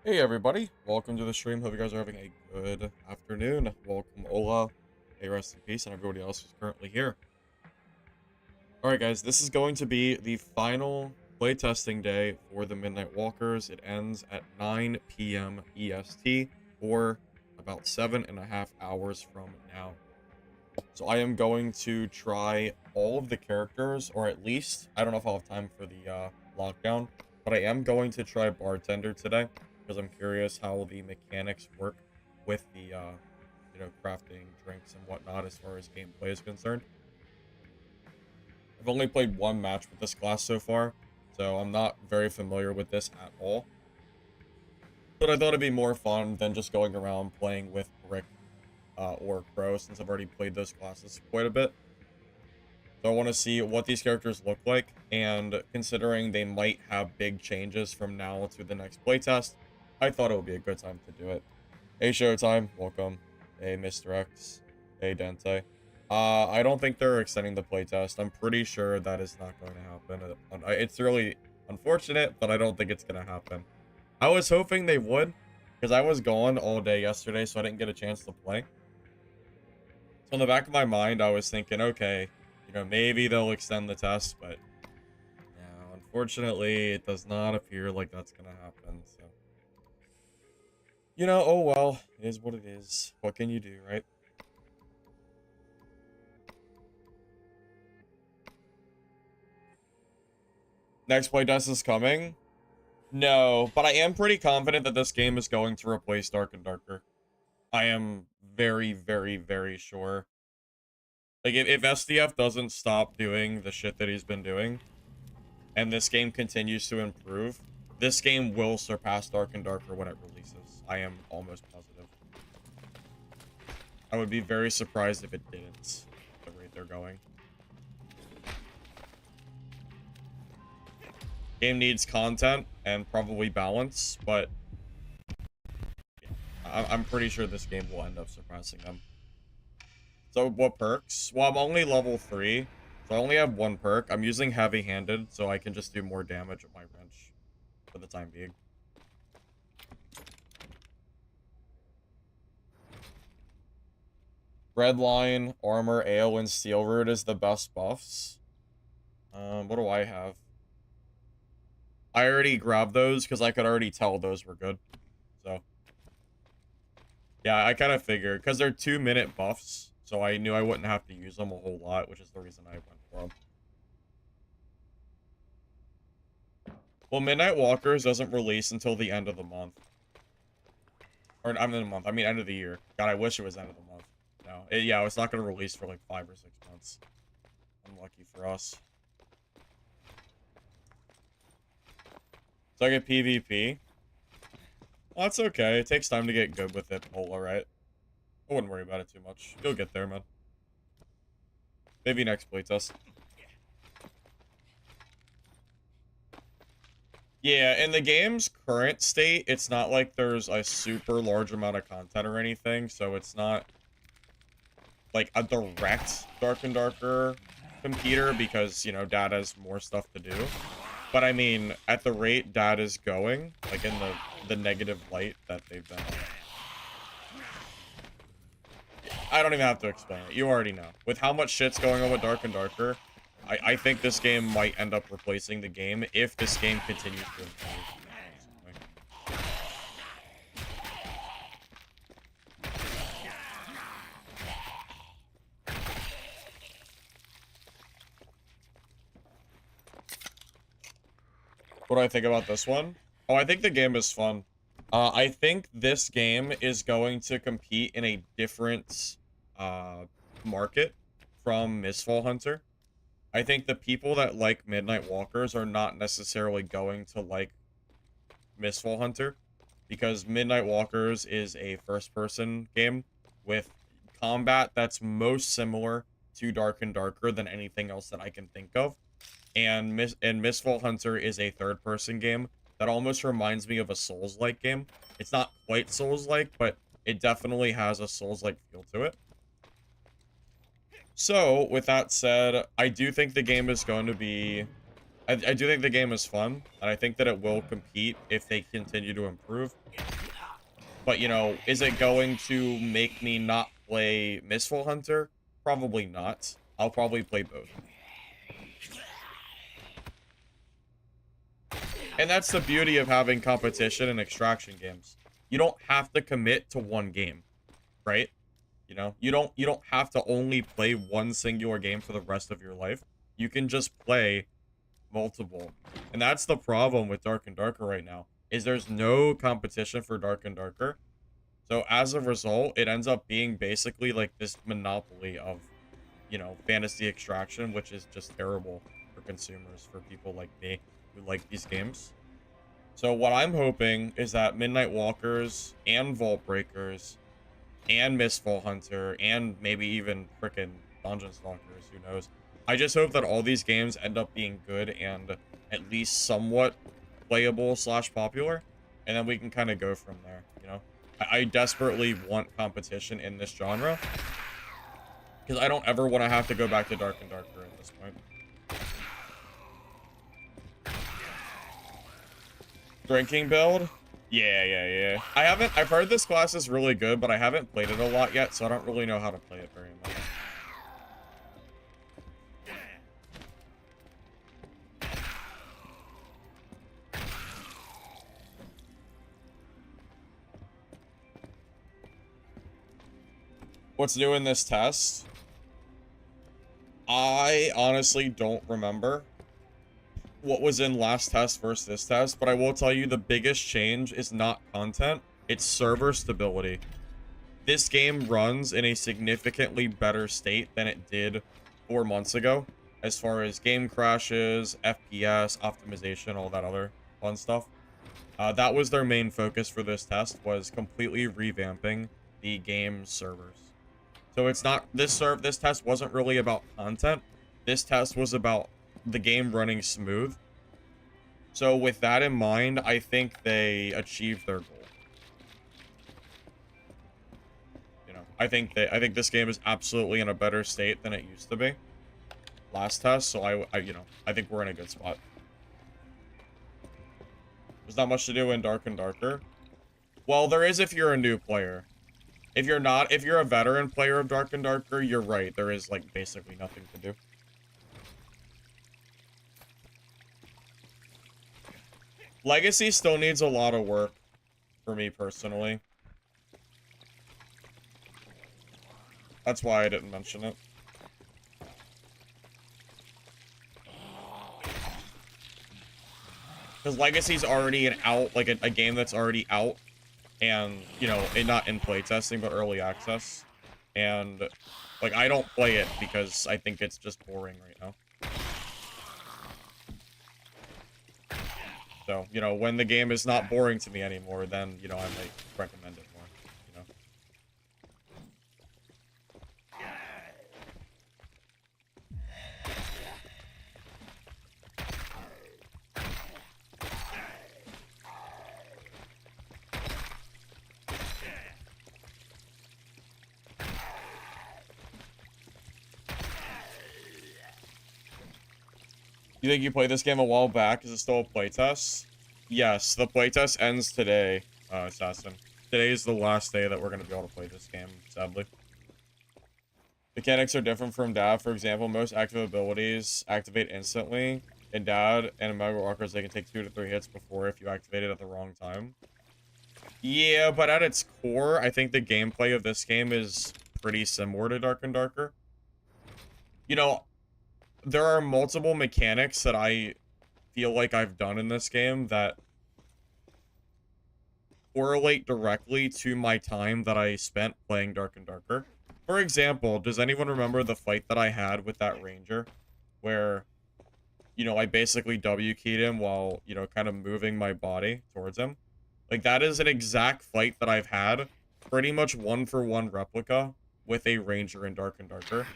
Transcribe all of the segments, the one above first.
Hey everybody, welcome to the stream. Hope you guys are having a good afternoon. Welcome Ola, hey rest in peace, and everybody else who's currently here. Alright guys, this is going to be the final playtesting day for the Midnight Walkers. It ends at 9 p.m. EST, or about 7.5 hours from now. So I am going to try all of the characters, or at least, I don't know if I'll have time for the lockdown, but I am going to try Bartender today, because I'm curious how the mechanics work with the, crafting drinks and whatnot as far as gameplay is concerned. I've only played one match with this class so far, so I'm not very familiar with this at all. But I thought it'd be more fun than just going around playing with Brick or Crow, since I've already played those classes quite a bit. So I want to see what these characters look like, and considering they might have big changes from now to the next playtest, I thought it would be a good time to do it. Hey Showtime, welcome. Hey Mr. X. Hey Dente. I don't think they're extending the playtest. I'm pretty sure that is not going to happen. It's really unfortunate, but I don't think it's going to happen. I was hoping they would, because I was gone all day yesterday, so I didn't get a chance to play. So in the back of my mind, I was thinking, okay, maybe they'll extend the test, but yeah, unfortunately, it does not appear like that's going to happen, so. Oh well, it is what it is. What can you do, right? Next playtest is coming? No, but I am pretty confident that this game is going to replace Dark and Darker. I am very, very, very sure. Like, if SDF doesn't stop doing the shit that he's been doing, and this game continues to improve, this game will surpass Dark and Darker when it releases. I am almost positive. I would be very surprised if it didn't, at the rate they're going. Game needs content and probably balance, but I'm pretty sure this game will end up surpassing them. So what perks? Well, I'm only level 3, so I only have one perk. I'm using heavy-handed, so I can just do more damage with my wrench for the time being. Redline, armor, ale, and steel root is the best buffs. What do I have? I already grabbed those because I could already tell those were good. So, yeah, I kind of figured because they're 2-minute buffs, so I knew I wouldn't have to use them a whole lot, which is the reason I went for them. Well, Midnight Walkers doesn't release until the end of the month. Or, I'm in the month. I mean, end of the year. God, I wish it was end of the month. No. Yeah, it's not going to release for like 5 or 6 months. Unlucky for us. So I get PvP. Well, that's okay. It takes time to get good with it, Pola, right? I wouldn't worry about it too much. You'll get there, man. Maybe next playtest. Yeah, in the game's current state, it's not like there's a super large amount of content or anything, so it's not like a direct Dark and Darker competitor because, Dad has more stuff to do. But I mean, at the rate Dad is going, like in the negative light that they've been on. I don't even have to explain it. You already know. With how much shit's going on with Dark and Darker, I think this game might end up replacing the game if this game continues to improve. What do I think about this one? Oh, I think the game is fun. I think this game is going to compete in a different market from Mistfall Hunter. I think the people that like Midnight Walkers are not necessarily going to like Mistfall Hunter, because Midnight Walkers is a first-person game with combat that's most similar to Dark and Darker than anything else that I can think of. And Mistfall Hunter is a third-person game that almost reminds me of a Souls-like game. It's not quite Souls-like, but it definitely has a Souls-like feel to it. So, with that said, I do think the game is going to be I do think the game is fun, and I think that it will compete if they continue to improve. But, you know, is it going to make me not play Mistful Hunter? Probably not. I'll probably play both. And that's the beauty of having competition in extraction games. You don't have to commit to one game, right? You know, you don't have to only play one singular game for the rest of your life. You can just play multiple. And that's the problem with Dark and Darker right now, is there's no competition for Dark and Darker. So as a result, it ends up being basically like this monopoly of, you know, fantasy extraction, which is just terrible for consumers, for people like me who like these games. So what I'm hoping is that Midnight Walkers and Vault Breakers and Mistfall Hunter and maybe even frickin' Dungeon Stalkers, who knows. I just hope that all these games end up being good and at least somewhat playable / popular, and then we can kind of go from there, you know? I desperately want competition in this genre, because I don't ever want to have to go back to Dark and Darker at this point. Drinking build? Yeah. I've heard this class is really good, but I haven't played it a lot yet, so I don't really know how to play it very much. What's new in this test? I honestly don't remember what was in last test versus this test, but I will tell you the biggest change is not content, it's server stability. This game runs in a significantly better state than it did 4 months ago, as far as game crashes, FPS, optimization, all that other fun stuff. That was their main focus for this test, was completely revamping the game servers. So it's not, this test wasn't really about content. This test was about the game running smooth. So with that in mind, I think they achieved their goal. You know, I think this game is absolutely in a better state than it used to be last test. So I think we're in a good spot. There's not much to do in Dark and Darker. Well, there is if you're a new player. If you're a veteran player of Dark and Darker, you're right. There is, like, basically nothing to do. Legacy still needs a lot of work for me personally. That's why I didn't mention it. Because Legacy's already like a game that's already out. And, you know, not in playtesting, but early access. And, like, I don't play it because I think it's just boring right now. So, you know, when the game is not boring to me anymore, then, you know, I might recommend it more, you know. You think you played this game a while back? Is it still a playtest? Yes, the playtest ends today, Assassin. Today is the last day that we're going to be able to play this game, sadly. Mechanics are different from DAD. For example, most active abilities activate instantly. In DAD and in Mega Walkers, they can take 2 to 3 hits before if you activate it at the wrong time. Yeah, but at its core, I think the gameplay of this game is pretty similar to Dark and Darker. You know, there are multiple mechanics that I feel like I've done in this game that correlate directly to my time that I spent playing Dark and Darker. For example, does anyone remember the fight that I had with that ranger? Where, you know, I basically W-keyed him while, you know, kind of moving my body towards him. Like, that is an exact fight that I've had. Pretty much 1-for-1 replica with a ranger in Dark and Darker.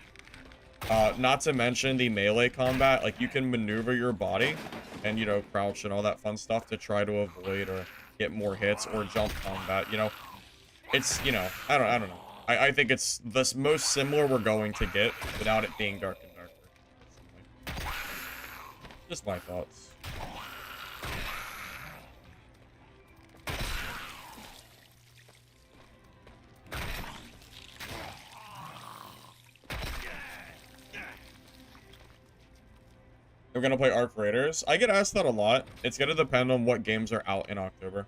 Not to mention the melee combat, like, you can maneuver your body and, you know, crouch and all that fun stuff to try to avoid or get more hits or jump combat, you know. It's, you know, I don't know. I think it's the most similar we're going to get without it being Dark and Darker. Just my thoughts. We're gonna play Arc Raiders. I get asked that a lot. It's gonna depend on what games are out in October.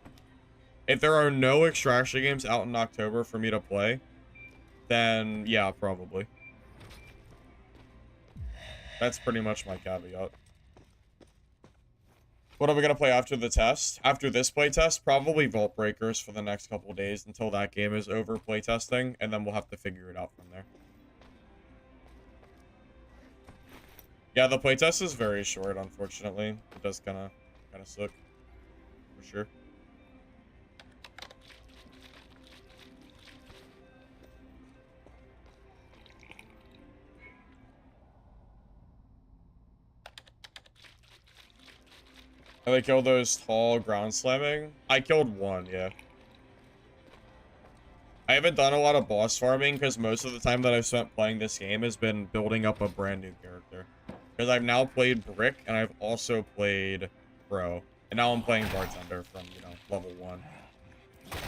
If there are no extraction games out in October for me to play, then yeah, probably. That's pretty much my caveat. What are we gonna play after the test? After this playtest, probably Vault Breakers for the next couple days until that game is over playtesting, and then we'll have to figure it out from there. Yeah, the playtest is very short, unfortunately. It does kind of suck, for sure. Have I killed those tall ground slamming? I killed one, yeah. I haven't done a lot of boss farming because most of the time that I've spent playing this game has been building up a brand new character. Because I've now played Brick and I've also played Pro. And now I'm playing Bartender from, you know, level 1. So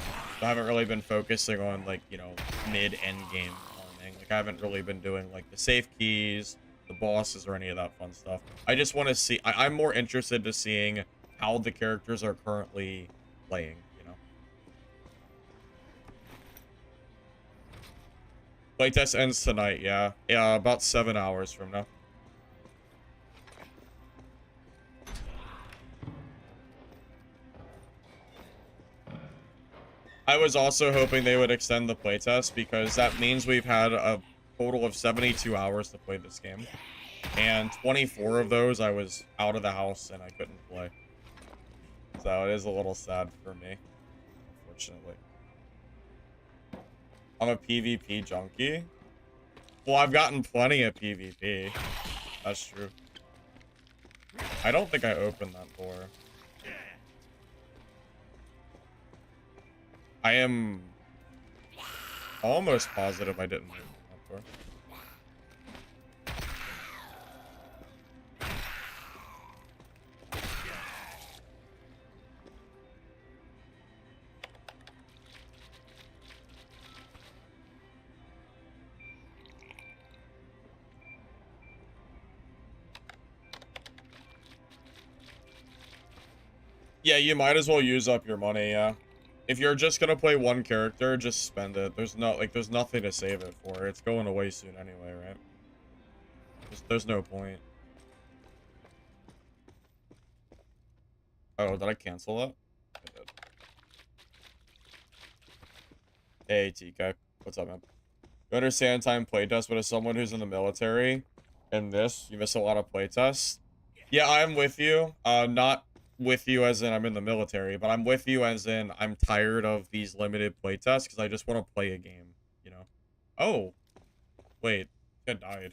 I haven't really been focusing on, like, you know, mid-end game farming. Like, I haven't really been doing, like, the safe keys, the bosses, or any of that fun stuff. I just want to see... I'm more interested to seeing how the characters are currently playing, you know? Playtest ends tonight, yeah. Yeah, about 7 hours from now. I was also hoping they would extend the playtest because that means we've had a total of 72 hours to play this game. And 24 of those I was out of the house and I couldn't play. So it is a little sad for me, unfortunately. I'm a PvP junkie. Well, I've gotten plenty of PvP. That's true. I don't think I opened that door. I am almost positive I didn't open that door. Yeah, you might as well use up your money, yeah. If you're just gonna play one character, just spend it. There's nothing to save it for. It's going away soon anyway, right? There's no point. Oh, did I cancel that? I did. Hey, TK. What's up, man? You understand time playtest, but as someone who's in the military and this, you miss a lot of playtests. Yeah, I'm with you. Not with you as in I'm in the military, but I'm with you as in I'm tired of these limited playtests because I just want to play a game, you know? Oh, wait. This guy died.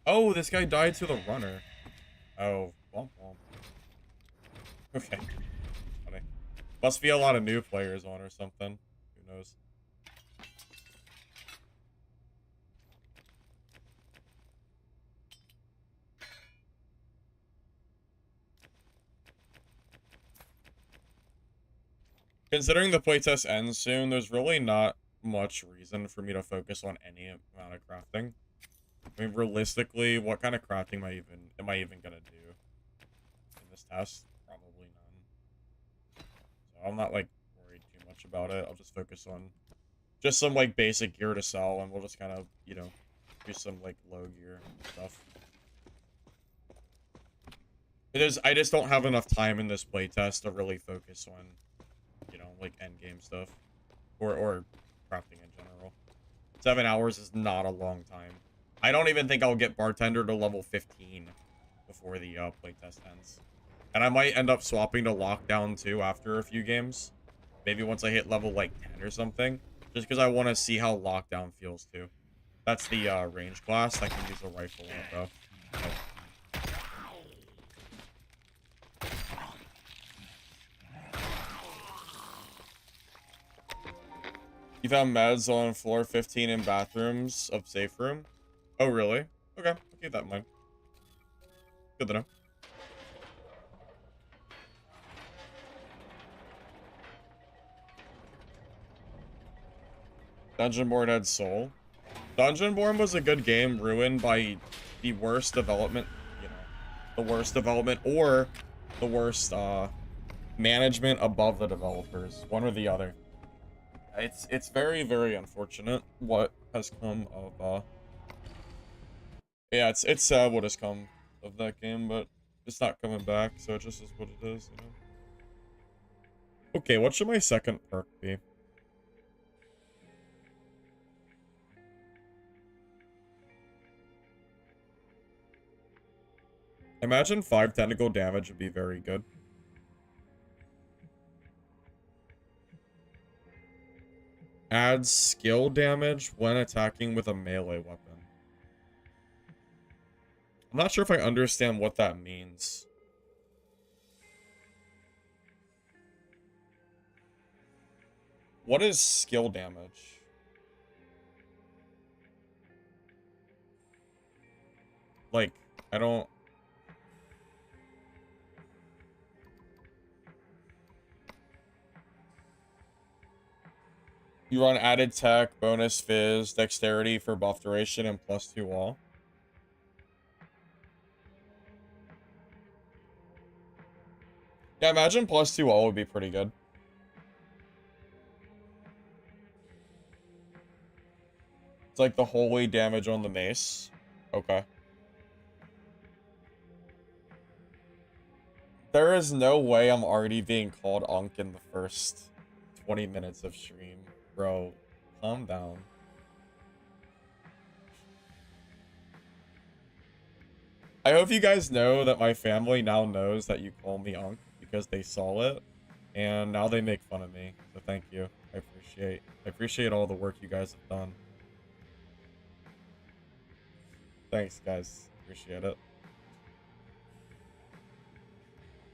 Oh, this guy died to the runner. Oh, womp womp. Okay. Funny. Must be a lot of new players on or something. Who knows? Considering the playtest ends soon, there's really not much reason for me to focus on any amount of crafting. I mean, realistically, what kind of crafting am I even gonna do in this test? Probably none. So I'm not like worried too much about it. I'll just focus on just some like basic gear to sell, and we'll just kind of, you know, do some like low gear stuff. I just don't have enough time in this playtest to really focus on, you know, like end game stuff or crafting in general. 7 hours is not a long time. I don't even think I'll get Bartender to level 15 before the playtest ends. And I might end up swapping to Lockdown too after a few games. Maybe once I hit level like 10 or something. Just because I want to see how Lockdown feels too. That's the range class. I can use a rifle on it though. So. You found meds on floor 15 in bathrooms of safe room? Oh, really? Okay, I'll keep that in mind. Good to know. Dungeonborn had soul. Dungeonborn was a good game, ruined by the worst development, you know, the worst development or the worst management above the developers, one or the other. It's very, very unfortunate what has come of yeah, it's what has come of that game, but it's not coming back, so it just is what it is, you know. Okay, what should my second perk be? Imagine 5 technical damage would be very good. Adds skill damage when attacking with a melee weapon. I'm not sure if I understand what that means. What is skill damage? Like, I don't... You run added tech, bonus fizz, dexterity for buff duration, and +2 all. Yeah, imagine +2 all would be pretty good. It's like the holy damage on the mace. Okay. There is no way I'm already being called Unk in the first 20 minutes of stream. Bro, calm down. I hope you guys know that my family now knows that you call me Unk because they saw it. And now they make fun of me. So thank you. I appreciate all the work you guys have done. Thanks, guys. Appreciate it.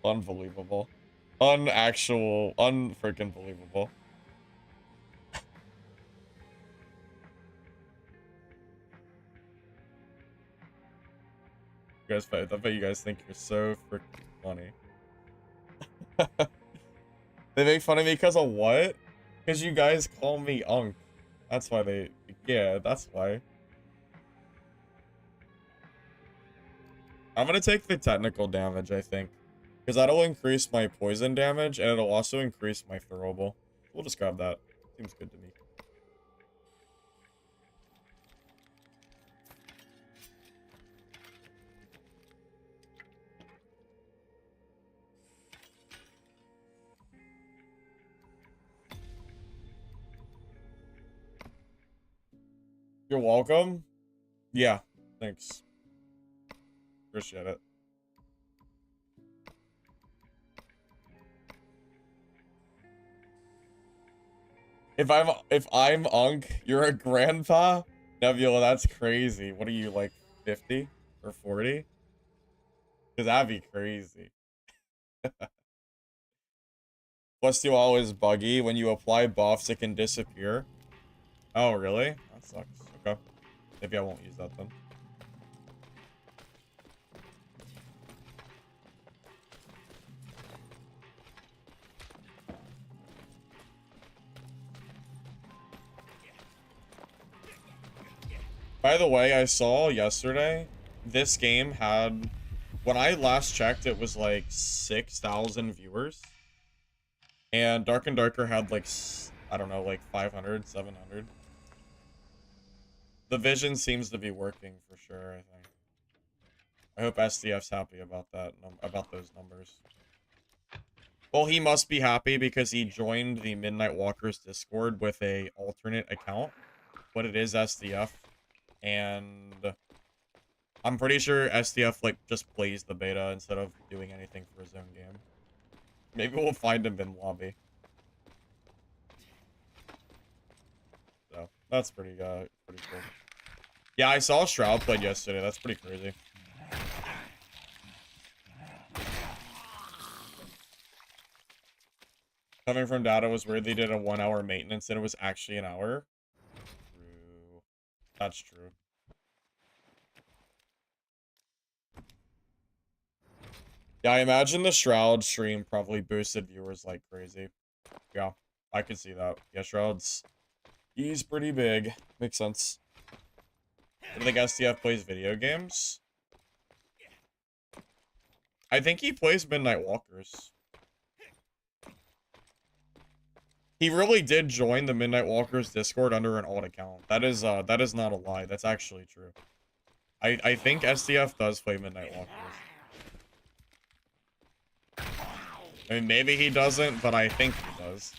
Unbelievable. Unfreaking believable. You guys, I bet you guys think you're so freaking funny. They make fun of me because of what? Because you guys call me Unk. That's why they... Yeah, that's why. I'm gonna take the technical damage, I think. Because that'll increase my poison damage, and it'll also increase my throwable. We'll just grab that. Seems good to me. You're welcome. Yeah, thanks. Appreciate it. If I'm Unk, you're a grandpa? Nebula, that's crazy. What are you, like 50 or 40? Because that'd be crazy. Plus you always buggy. When you apply buffs, it can disappear. Oh, really? That sucks. Okay. Maybe I won't use that then. By the way, I saw yesterday, this game had, when I last checked, it was like 6,000 viewers. And Dark and Darker had like, I don't know, like 500, 700. The vision seems to be working for sure, I think. I hope SDF's happy about that, about those numbers. Well, he must be happy because he joined the Midnight Walkers Discord with a alternate account, but it is SDF. And I'm pretty sure SDF like just plays the beta instead of doing anything for his own game. Maybe we'll find him in lobby. So that's pretty cool. Yeah, I saw Shroud played yesterday. That's pretty crazy. Coming from data was weird. They did a 1-hour maintenance and it was actually an hour. True. That's true. Yeah, I imagine the Shroud stream probably boosted viewers like crazy. Yeah, I could see that. Yeah, Shroud's He's pretty big. Makes sense. I think STF plays video games. I think he plays Midnight Walkers. He really did join the Midnight Walkers Discord under an alt account. That is not a lie. That's actually true. I think STF does play Midnight Walkers. I mean, maybe he doesn't, but I think he does.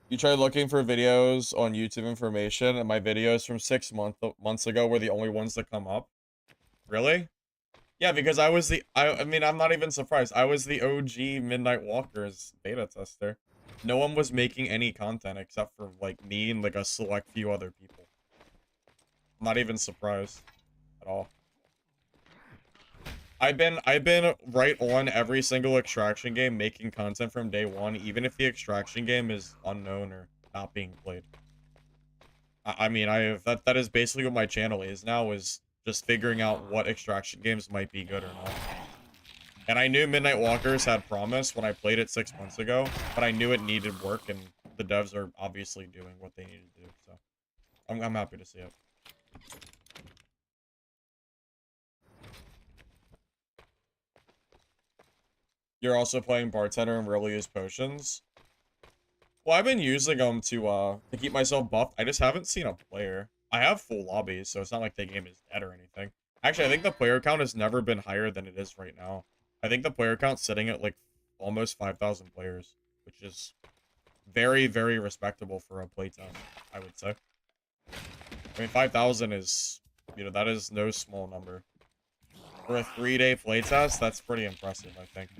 You tried looking for videos on YouTube information, and my videos from 6 months ago were the only ones that come up. Really? Yeah, because I was I mean, I'm not even surprised. I was the OG Midnight Walkers beta tester. No one was making any content except for, like, me and, like, a select few other people. I'm not even surprised at all. I've been right on every single extraction game making content from day one, even if the extraction game is unknown or not being played. I mean, that is basically what my channel is now, is just figuring out what extraction games might be good or not. And I knew Midnight Walkers had promise when I played it 6 months ago, but I knew it needed work, and the devs are obviously doing what they need to do, so I'm happy to see it. You're also playing Bartender and really use potions? Well, I've been using them to keep myself buffed. I just haven't seen a player. I have full lobbies, so it's not like the game is dead or anything. Actually, I think the player count has never been higher than it is right now. I think the player count's sitting at, like, almost 5,000 players, which is very, very respectable for a playtest, I would say. I mean, 5,000 is, you know, that is no small number. For a 3-day playtest, that's pretty impressive, I think.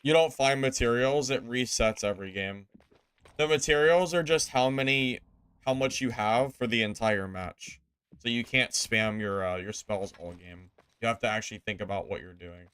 You don't find materials, it resets every game. The materials are just how much you have for the entire match. So you can't spam your spells all game. You have to actually think about what you're doing.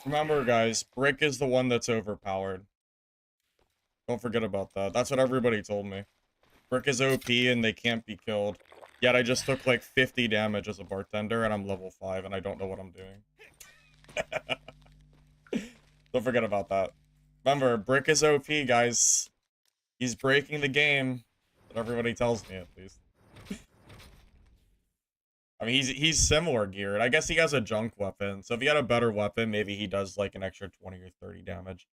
Remember, guys, Brick is the one that's overpowered. Don't forget about that. That's what everybody told me. Brick is OP and they can't be killed. Yet I just took like 50 damage as a bartender and I'm level 5 and I don't know what I'm doing. Don't forget about that. Remember, Brick is OP, guys. He's breaking the game. What everybody tells me, at least. I mean, he's similar geared. I guess he has a junk weapon. So if he had a better weapon, maybe he does like an extra 20 or 30 damage.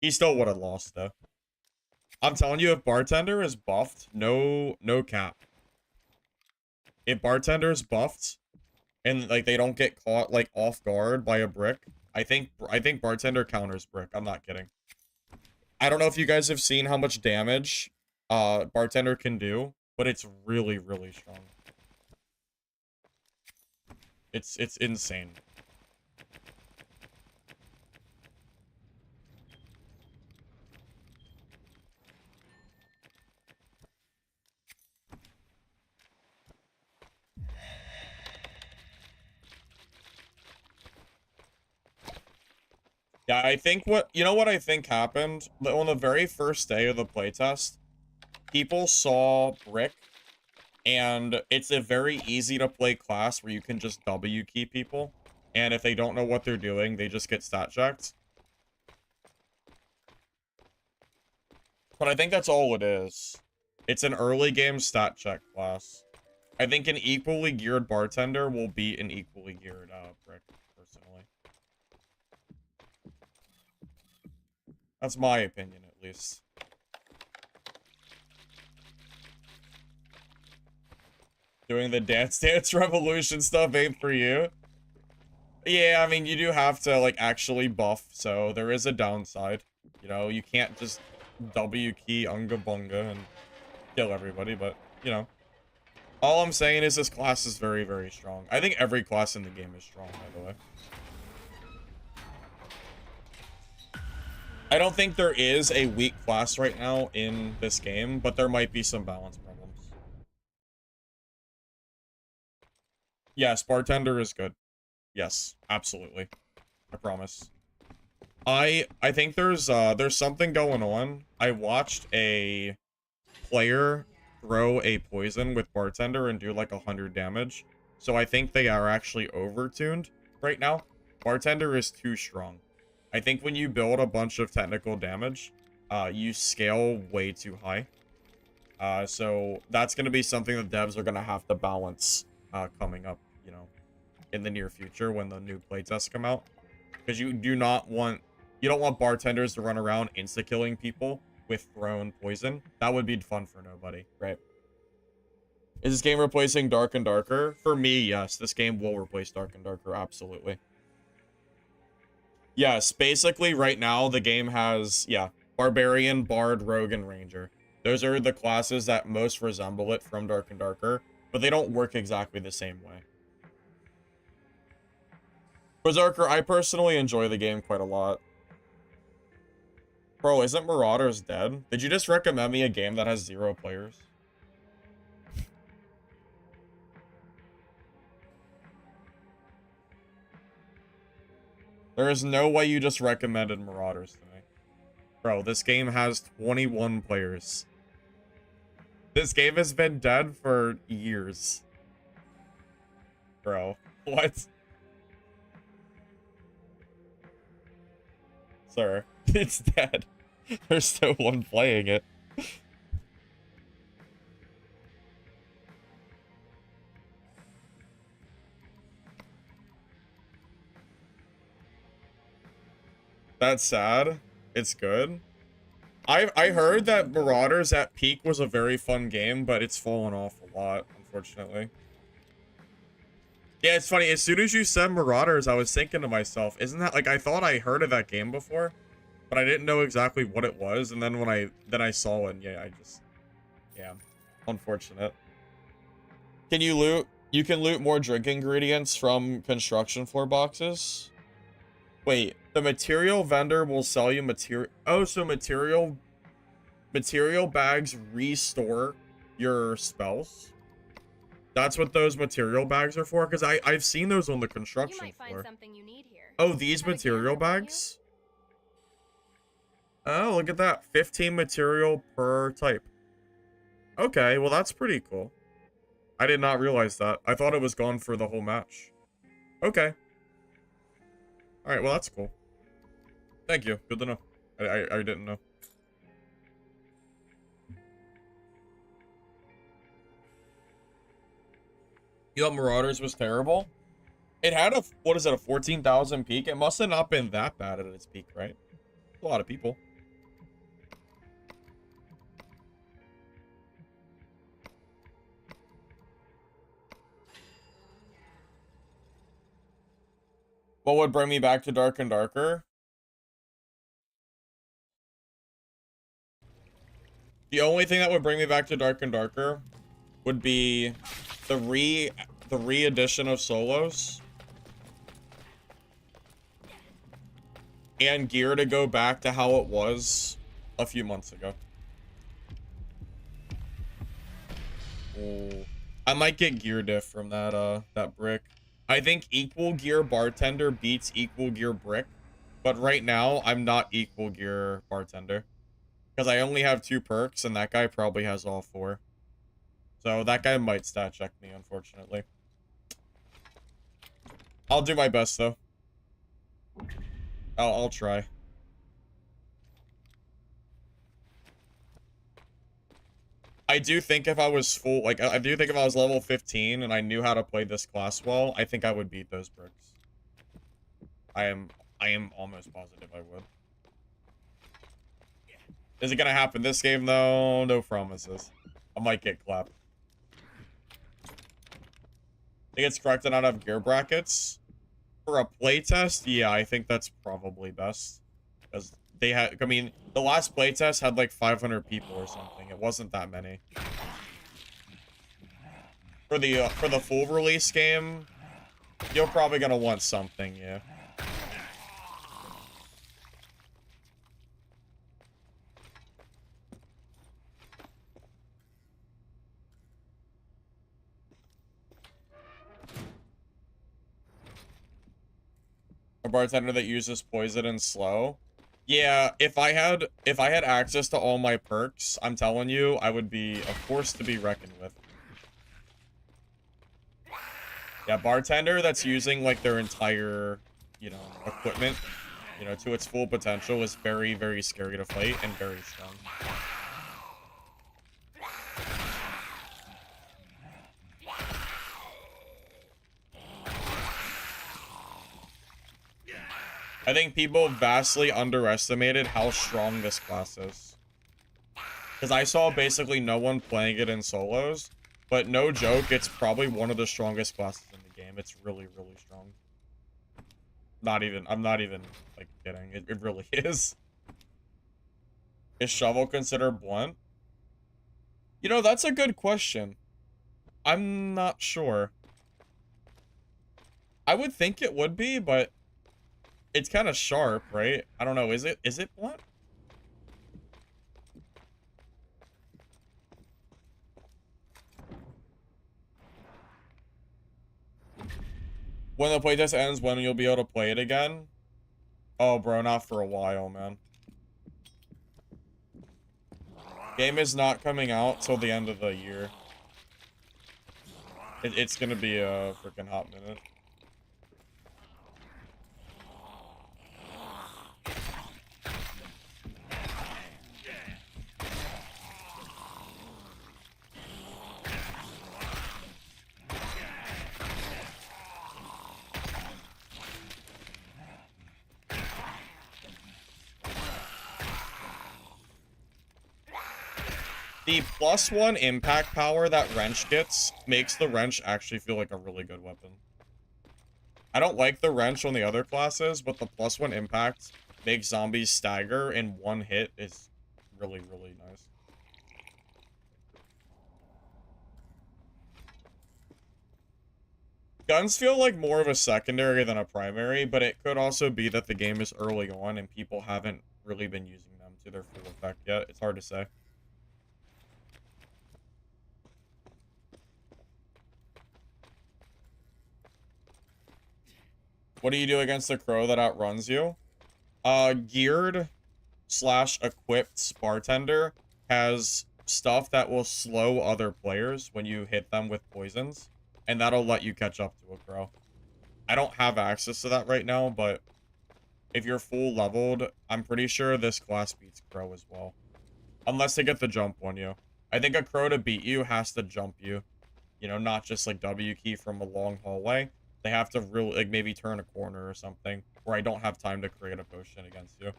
He still would have lost, though. I'm telling you, if Bartender is buffed, no cap. If Bartender is buffed, and like they don't get caught like off guard by a brick, I think Bartender counters Brick. I'm not kidding. I don't know if you guys have seen how much damage Bartender can do, but it's really, really strong. It's insane. Yeah, I think what I think happened on the very first day of the playtest, people saw Brick, and it's a very easy to play class where you can just W key people, and if they don't know what they're doing, they just get stat checked. But I think that's all it is. It's an early game stat check class. I think an equally geared Bartender will beat an equally geared Brick, personally. That's my opinion, at least. Doing the Dance Revolution stuff ain't for you. Yeah, I mean, you do have to, like, actually buff, so there is a downside. You know, you can't just W key Unga Bunga and kill everybody, but, you know. All I'm saying is this class is very, very strong. I think every class in the game is strong, by the way. I don't think there is a weak class right now in this game, but there might be some balance problems. Yes, Bartender is good. Yes, absolutely. I promise. I think there's something going on. I watched a player throw a poison with Bartender and do like 100 damage. So I think they are actually overtuned right now. Bartender is too strong. I think when you build a bunch of technical damage, you scale way too high. So that's going to be something that devs are going to have to balance coming up, you know, in the near future when the new playtests come out. Because you don't want bartenders to run around insta-killing people with thrown poison. That would be fun for nobody, right? Is this game replacing Dark and Darker? For me, yes. This game will replace Dark and Darker, absolutely. Yes, basically right now the game has, yeah, Barbarian, Bard, Rogue, and Ranger. Those are the classes that most resemble it from Dark and Darker, but they don't work exactly the same way. Berserker, I personally enjoy the game quite a lot. Bro, isn't Marauders dead? Did you just recommend me a game that has 0 players? There is no way you just recommended Marauders to me. Bro, this game has 21 players. This game has been dead for years. Bro, what? Sir, it's dead. There's no one playing it. That's sad. It's good. I heard that Marauders at peak was a very fun game, but it's fallen off a lot, unfortunately. Yeah, it's funny. As soon as you said Marauders, I was thinking to myself, isn't that like I thought I heard of that game before, but I didn't know exactly what it was. And then when I saw it, yeah, yeah, unfortunate. Can you loot? You can loot more drink ingredients from construction floor boxes. Wait, the material vendor will sell you material. Oh, so material bags restore your spells. That's what those material bags are for, because I've seen those on the construction floor. Oh, these material bags? Oh, look at that. 15 material per type. Okay, well that's pretty cool. I did not realize that. I thought it was gone for the whole match. Okay. Alright, well that's cool. Thank you. Good to know. I didn't know. You thought Marauders was terrible? It had a, what is it, a 14,000 peak? It must have not been that bad at its peak, right? A lot of people. What would bring me back to Dark and Darker? The only thing that would bring me back to Dark and Darker would be the re-edition of solos. And gear to go back to how it was a few months ago. Ooh. I might get gear diff from that that brick. I think equal gear bartender beats equal gear brick. But right now, I'm not equal gear bartender. Because I only have 2 perks, and that guy probably has all 4. So that guy might stat check me, unfortunately. I'll do my best, though. I'll try. I do think if I was full, like, I do think if I was level 15 and I knew how to play this class well, I think I would beat those perks. I am almost positive I would. Is it gonna happen this game, though? No promises. I might get clapped. I think it's correct to not have gear brackets. For a playtest, yeah, I think that's probably best. Because they had, I mean, the last playtest had like 500 people or something. It wasn't that many. For the full release game, you're probably gonna want something, yeah. A bartender that uses poison and slow. Yeah, if I had access to all my perks, I'm telling you, I would be a force to be reckoned with. Yeah, bartender that's using like their entire, you know, equipment, you know, to its full potential is very, very scary to fight and very strong. I think people vastly underestimated how strong this class is. Because I saw basically no one playing it in solos, but no joke, it's probably one of the strongest classes in the game. It's really, really strong. I'm not even, like, kidding. It really is. Is shovel considered blunt? You know, that's a good question. I'm not sure. I would think it would be, but it's kind of sharp, right? I don't know. Is it blunt? When the playtest ends, when you'll be able to play it again? Oh, bro, not for a while, man. Game is not coming out till the end of the year. It's gonna be a freaking hot minute. The +1 impact power that wrench gets makes the wrench actually feel like a really good weapon. I don't like the wrench on the other classes, but the +1 impact makes zombies stagger in one hit is really, really nice. Guns feel like more of a secondary than a primary, but it could also be that the game is early on and people haven't really been using them to their full effect yet. It's hard to say. What do you do against a crow that outruns you? Geared / equipped bartender has stuff that will slow other players when you hit them with poisons, and that'll let you catch up to a crow. I don't have access to that right now, but if you're full leveled, I'm pretty sure this class beats crow as well. Unless they get the jump on you. I think a crow to beat you has to jump you. You know, not just like W key from a long hallway. They have to really, like, maybe turn a corner or something, where I don't have time to create a potion against you.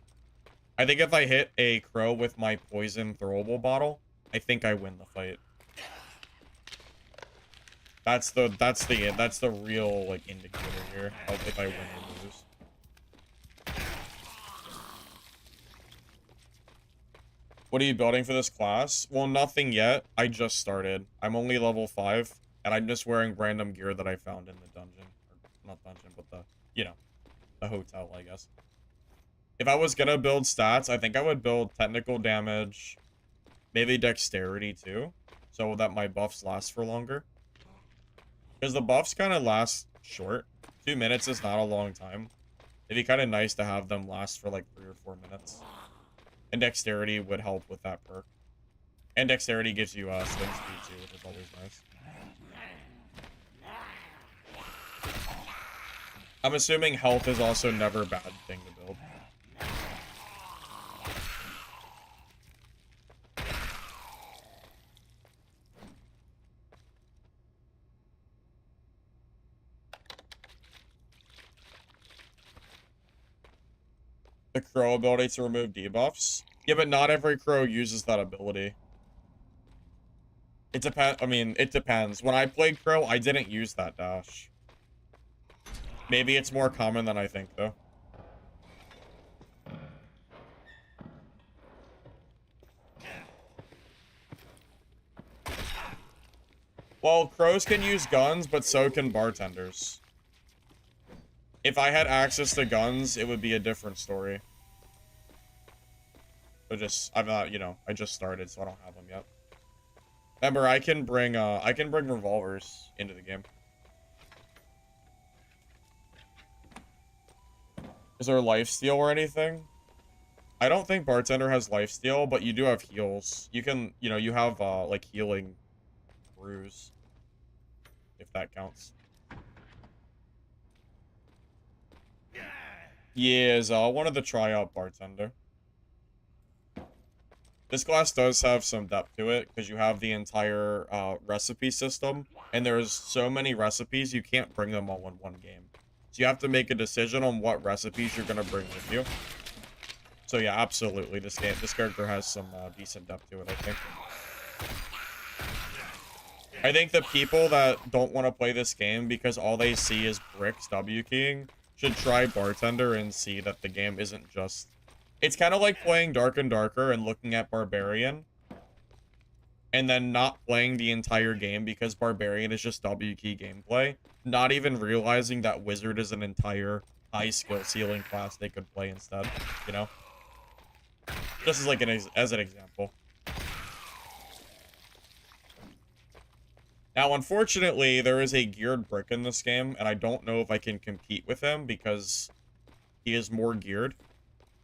I think if I hit a crow with my poison throwable bottle, I think I win the fight. That's the real, like, indicator here of if I win or lose. What are you building for this class? Well, nothing yet. I just started. I'm only level 5, and I'm just wearing random gear that I found in the dungeon. Or, not dungeon, but the, you know, the hotel, I guess. If I was gonna build stats, I think I would build technical damage, maybe dexterity too, so that my buffs last for longer. Because the buffs kind of last short. 2 minutes is not a long time. It'd be kind of nice to have them last for like 3 or 4 minutes. And dexterity would help with that perk. And dexterity gives you swing speed too, which is always nice. I'm assuming health is also never a bad thing to build. The crow ability to remove debuffs? Yeah, but not every crow uses that ability. It depends. I mean, it depends. When I played crow, I didn't use that dash. Maybe it's more common than I think, though. Well, crows can use guns, but so can bartenders. If I had access to guns, it would be a different story. But I'm not, you know, I just started, so I don't have them yet. Remember, I can bring revolvers into the game. Is there lifesteal or anything? I don't think Bartender has lifesteal, but you do have heals. You can, you know, you have, like, healing brews. If that counts. Yeah, I wanted to try out Bartender. This class does have some depth to it, because you have the entire recipe system, and there's so many recipes, you can't bring them all in one game. So you have to make a decision on what recipes you're going to bring with you. So yeah, absolutely, this character has some decent depth to it, I think. I think the people that don't want to play this game because all they see is bricks W keying should try Bartender and see that the game isn't just... It's kind of like playing Dark and Darker and looking at Barbarian and then not playing the entire game because Barbarian is just W key gameplay, not even realizing that Wizard is an entire high skill ceiling class they could play instead, you know? Just as like as an example. Now, unfortunately, there is a geared brick in this game, and I don't know if I can compete with him because he is more geared.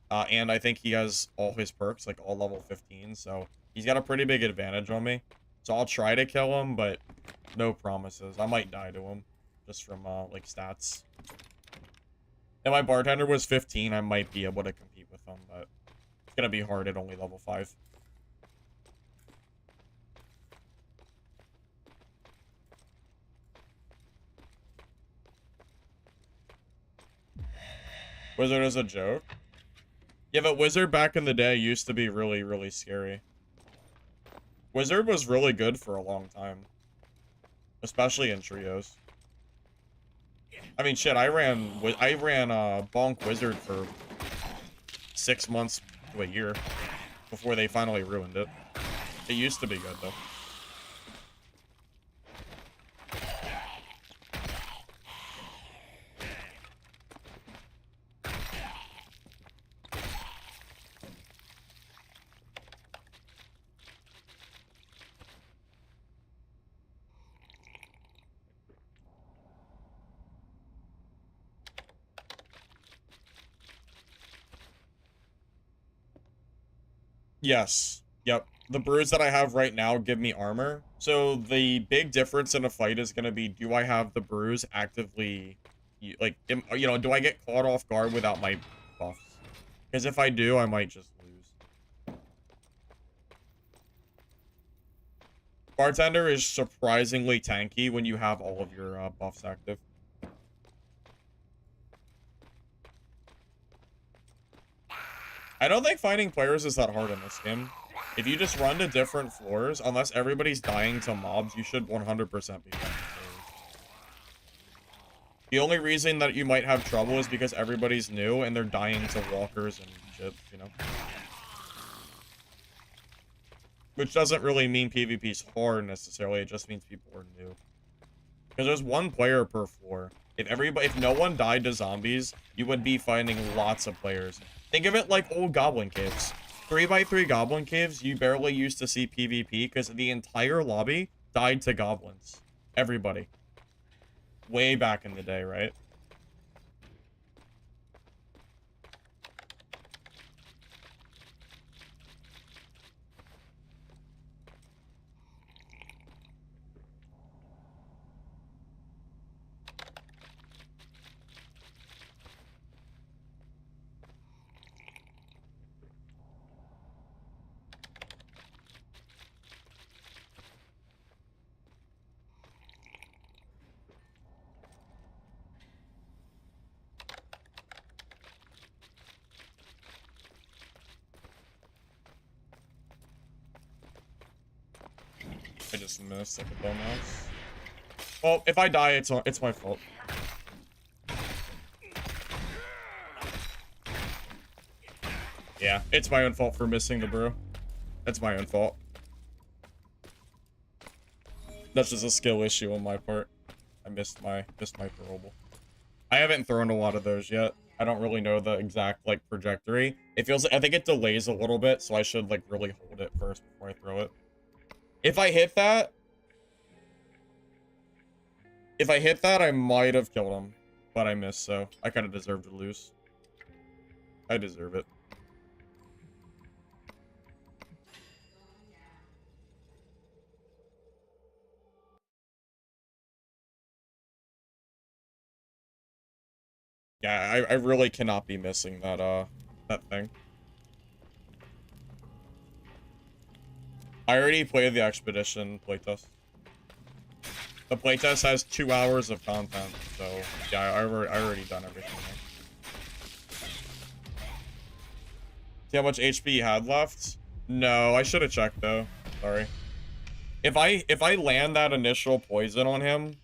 And I think he has all his perks, like all level 15, so he's got a pretty big advantage on me. So I'll try to kill him, but no promises. I might die to him, just from, like, stats. If my Bartender was 15, I might be able to compete with him, but it's gonna be hard at only level 5. Wizard is a joke. Yeah, but Wizard back in the day used to be really, really scary. Wizard was really good for a long time. Especially in trios. I mean, shit, I ran Bonk Wizard for 6 months to a year before they finally ruined it. It used to be good, though. Yes. Yep. The brews that I have right now give me armor. So the big difference in a fight is going to be, do I have the brews actively, like, you know, do I get caught off guard without my buffs? Because if I do, I might just lose. Bartender is surprisingly tanky when you have all of your buffs active. I don't think finding players is that hard in this game. If you just run to different floors, unless everybody's dying to mobs, you should 100% be finding players. The only reason that you might have trouble is because everybody's new and they're dying to walkers and shit, you know? Which doesn't really mean PvP's hard necessarily, it just means people are new. Because there's one player per floor. If no one died to zombies, you would be finding lots of players. Think of it like old goblin caves. 3x3 goblin caves, you barely used to see PvP because the entire lobby died to goblins. Everybody. Way back in the day, right? I just missed like a dumbass. Well, if I die, it's my fault. Yeah, it's my own fault for missing the brew. That's my own fault. That's just a skill issue on my part. I missed my throwable. I haven't thrown a lot of those yet. I don't really know the exact like trajectory. It feels like, I think it delays a little bit, so I should like really hold it first before I throw it. If I hit that, I might have killed him, but I missed, so I kind of deserve to lose. I deserve it. Yeah, I really cannot be missing that thing. I already played the expedition playtest. The playtest has 2 hours of content, so yeah, I already done everything there. See how much HP you had left? No, I should have checked though. Sorry. If I land that initial poison on him,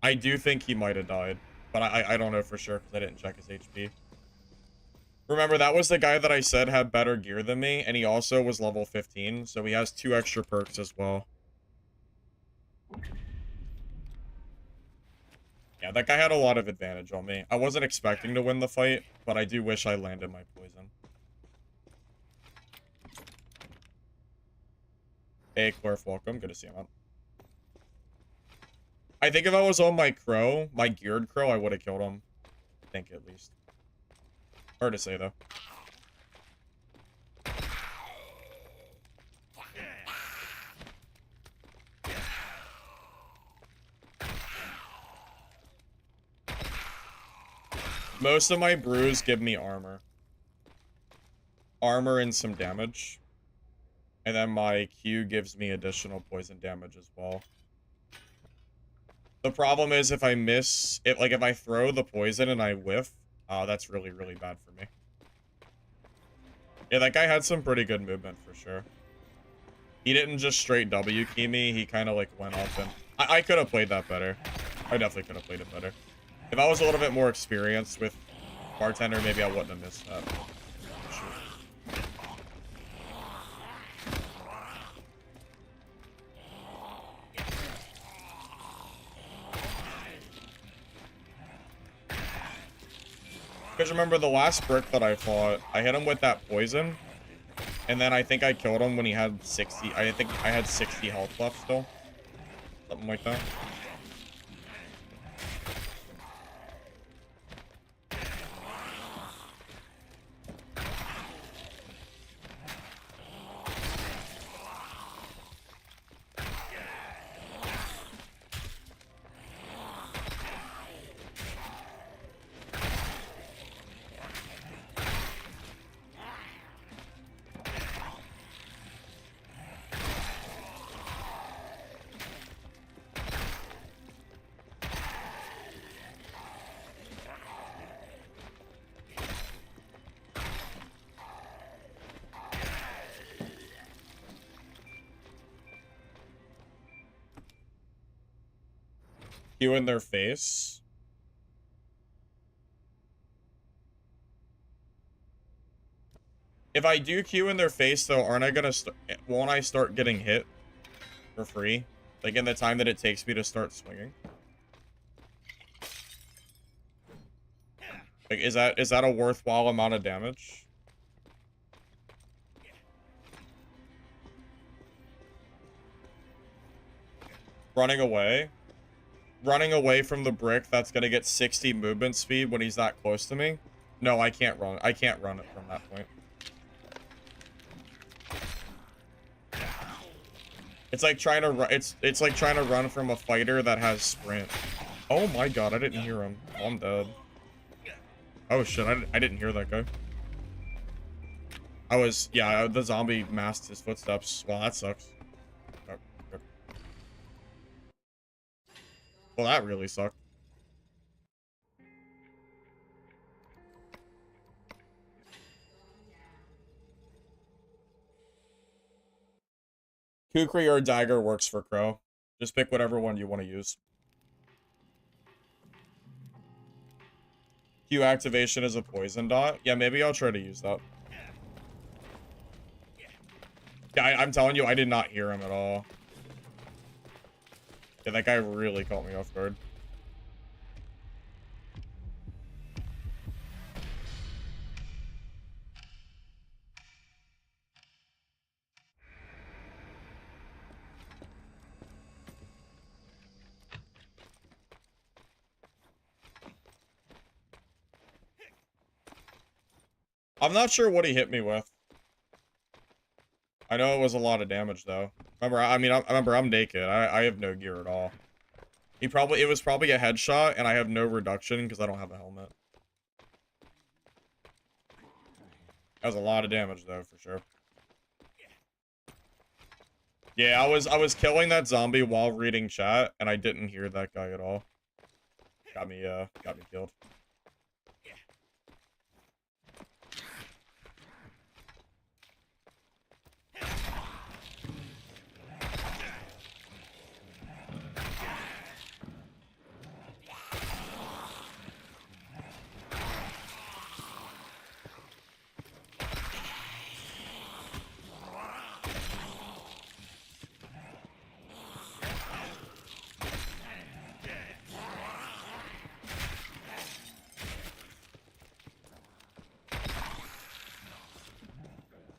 I do think he might have died, but I don't know for sure because I didn't check his HP. Remember, that was the guy that I said had better gear than me, and he also was level 15, so he has 2 extra perks as well. Yeah, that guy had a lot of advantage on me. I wasn't expecting to win the fight, but I do wish I landed my poison. Hey, Clarf, welcome. Good to see you, man. I think if I was on my crow, my geared crow, I would have killed him. I think, at least. Hard to say, though. Most of my brews give me armor. Armor and some damage. And then my Q gives me additional poison damage as well. The problem is if I miss it, like if I throw the poison and I whiff, that's really, really bad for me. Yeah, that guy had some pretty good movement for sure. He didn't just straight W key me, he kind of like went up and I could have played that better. I definitely could have played it better. If I was a little bit more experienced with Bartender, maybe I wouldn't have missed that. Because remember the last brick that I fought, I hit him with that poison. And then I think I killed him when he had 60. I think I had 60 health left still. Something like that. You in their face. If I do Q in their face, though, aren't I gonna won't I start getting hit for free? Like in the time that it takes me to start swinging? Like, is that a worthwhile amount of damage? Running away? Running away from the brick that's gonna get 60 movement speed when he's that close to me? No, I can't run. I can't run it from that point. It's like trying to run. It's like trying to run from a fighter that has sprint. Oh my god, I didn't hear him. Oh, I'm dead. Oh shit, I didn't hear that guy. Yeah, the zombie masked his footsteps. Wow, that sucks. Oh, okay. Well, that really sucked. Kukri or Dagger works for Crow. Just pick whatever one you want to use. Q activation is a poison dot. Yeah, maybe I'll try to use that. Yeah, I'm telling you, I did not hear him at all. Yeah, that guy really caught me off guard. I'm not sure what he hit me with. I know it was a lot of damage though. Remember, I remember I'm naked. I have no gear at all. It was probably a headshot, and I have no reduction because I don't have a helmet. That was a lot of damage though, for sure. Yeah, I was killing that zombie while reading chat, and I didn't hear that guy at all. Got me killed.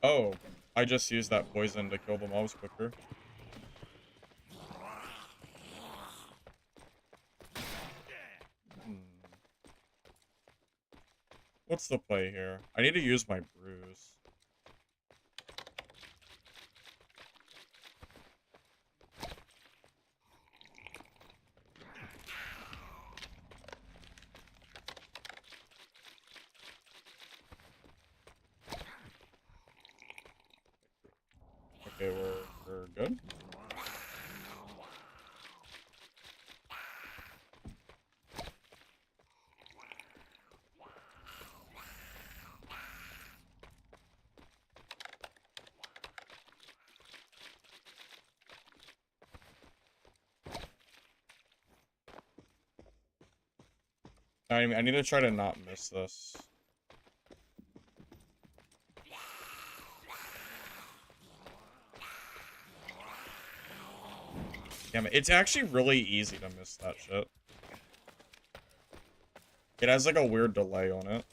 Oh, I just used that poison to kill the mobs quicker. What's the play here? I need to use my bruise. Okay, we're good. I need to try to not miss this. Damn it, it's actually really easy to miss that shit. It has like a weird delay on it.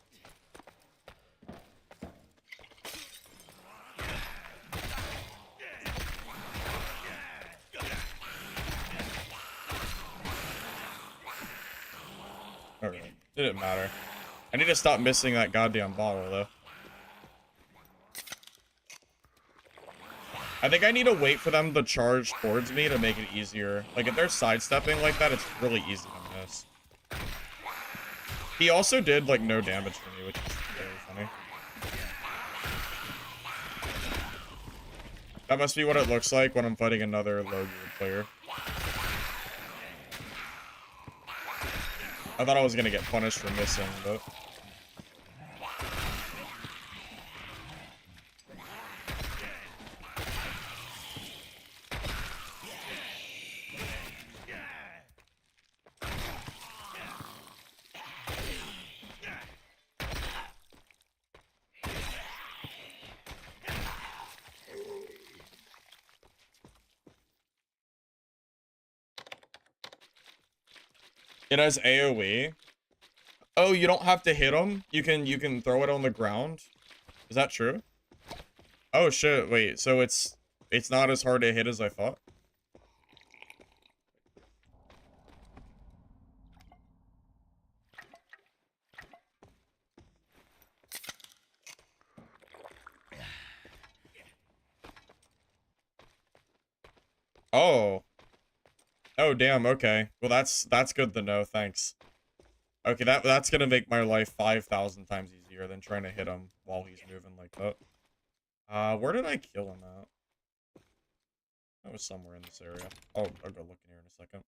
Okay, didn't matter. I need to stop missing that goddamn bottle though. I think I need to wait for them to charge towards me to make it easier. Like, if they're sidestepping like that, it's really easy to miss. He also did, like, no damage to me, which is very funny. That must be what it looks like when I'm fighting another low-geared player. I thought I was gonna get punished for missing, but... It has AoE. Oh, you don't have to hit them? You can throw it on the ground? Is that true? Oh shit, wait, so it's not as hard to hit as I thought? Oh. Oh damn, okay. Well that's good to know, thanks. Okay, that's gonna make my life 5,000 times easier than trying to hit him while he's moving like that. Where did I kill him at? That was somewhere in this area. Oh, I'll go look in here in a second.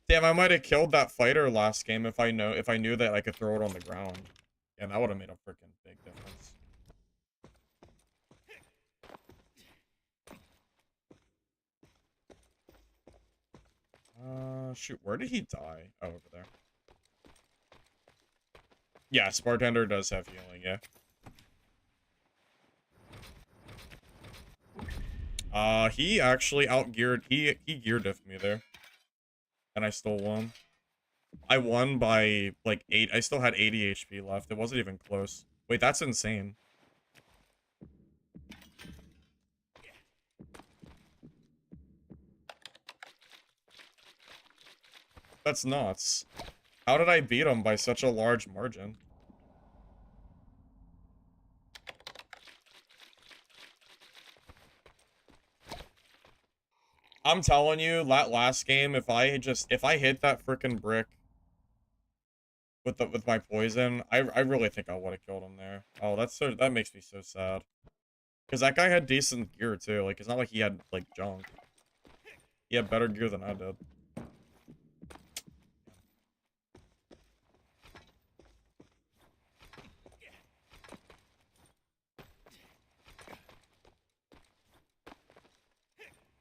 Damn, I might have killed that fighter last game if I knew that I could throw it on the ground. And that would have made a freaking big difference. Shoot, where did he die? Oh, over there. Yes, Bartender does have healing, yeah. He actually outgeared, he gear diffed me there. And I still won. I won by, like, 8, I still had 80 HP left. It wasn't even close. Wait, that's insane. That's nuts. How did I beat him by such a large margin? I'm telling you, that last game, if I hit that freaking brick with my poison, I really think I would have killed him there. Oh, that makes me so sad. Because that guy had decent gear too. Like, it's not like he had like junk. He had better gear than I did.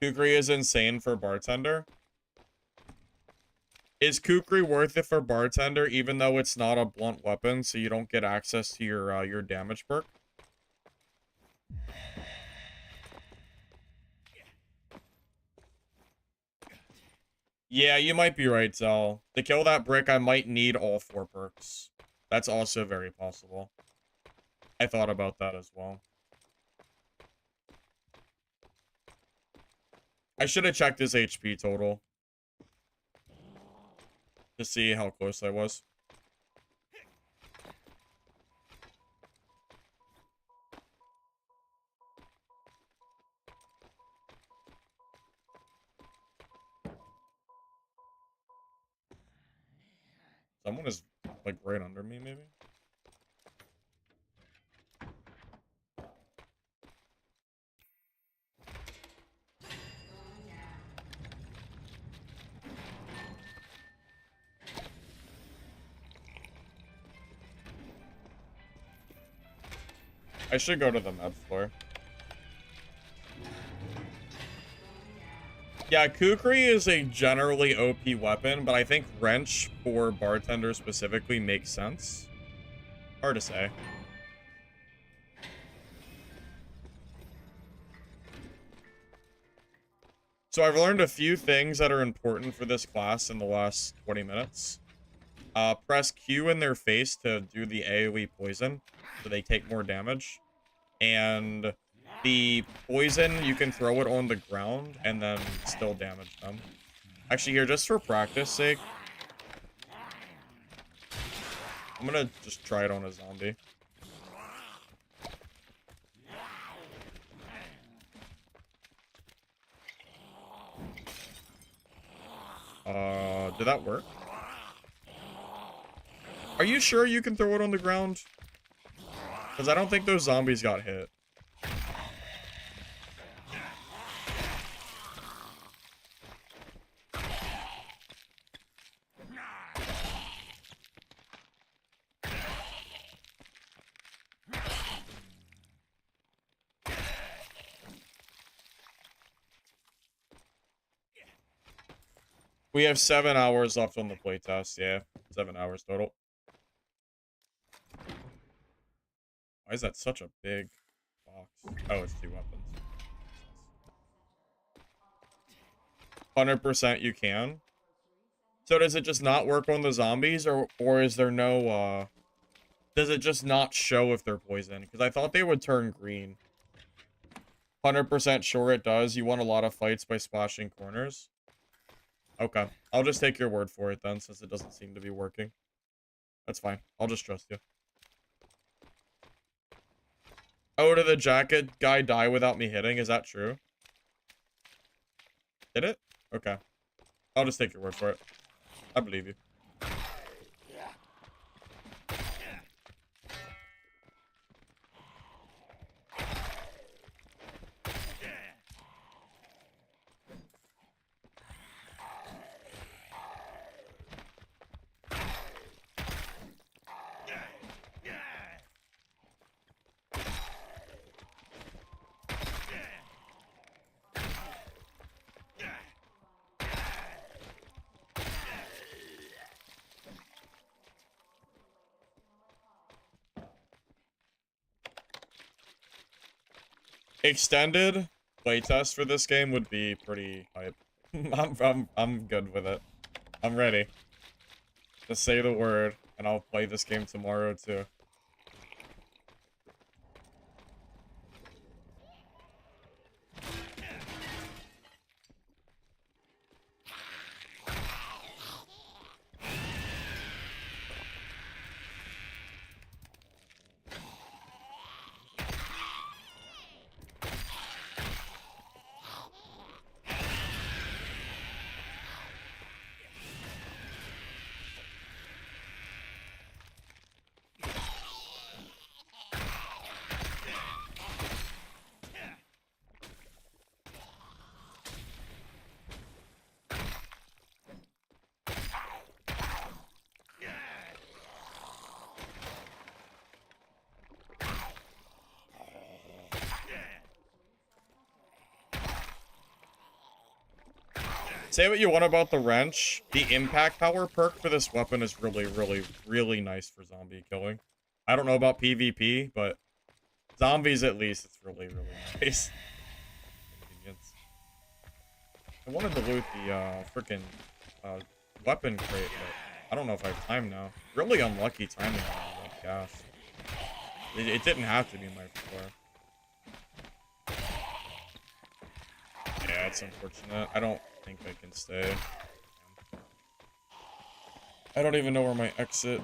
Kukri is insane for Bartender. Is Kukri worth it for Bartender, even though it's not a blunt weapon, so you don't get access to your damage perk? Yeah, you might be right, Zell. To kill that brick, I might need all 4 perks. That's also very possible. I thought about that as well. I should have checked his HP total. To see how close I was. Someone is, like, right under me, maybe? I should go to the med floor. Yeah, Kukri is a generally OP weapon, but I think Wrench for Bartender specifically makes sense. Hard to say. So I've learned a few things that are important for this class in the last 20 minutes. Press Q in their face to do the AoE poison, so they take more damage. And the poison, you can throw it on the ground and then still damage them. Actually, here, just for practice sake, I'm gonna just try it on a zombie. Did that work? Are you sure you can throw it on the ground? Because I don't think those zombies got hit. We have 7 hours left on the playtest, yeah. 7 hours total. Why is that such a big box? Oh, it's 2 weapons. 100% you can. So does it just not work on the zombies, or is there no, does it just not show if they're poisoned? Because I thought they would turn green. 100% sure it does. You won a lot of fights by splashing corners. Okay. I'll just take your word for it then, since it doesn't seem to be working. That's fine. I'll just trust you. Oh, did the jacket guy die without me hitting? Is that true? Did it? Okay. I'll just take your word for it. I believe you. Extended playtest for this game would be pretty hype. I'm good with it. I'm ready. Just say the word, and I'll play this game tomorrow too. Say what you want about the wrench. The impact power perk for this weapon is really nice for zombie killing. I don't know about PvP, but zombies at least, it's really nice. Convenience. I wanted to loot the freaking weapon crate, but I don't know if I have time now. Really unlucky timing on that gas. It didn't have to be my floor. Yeah, it's unfortunate. I don't think I can stay. I don't even know where my exit.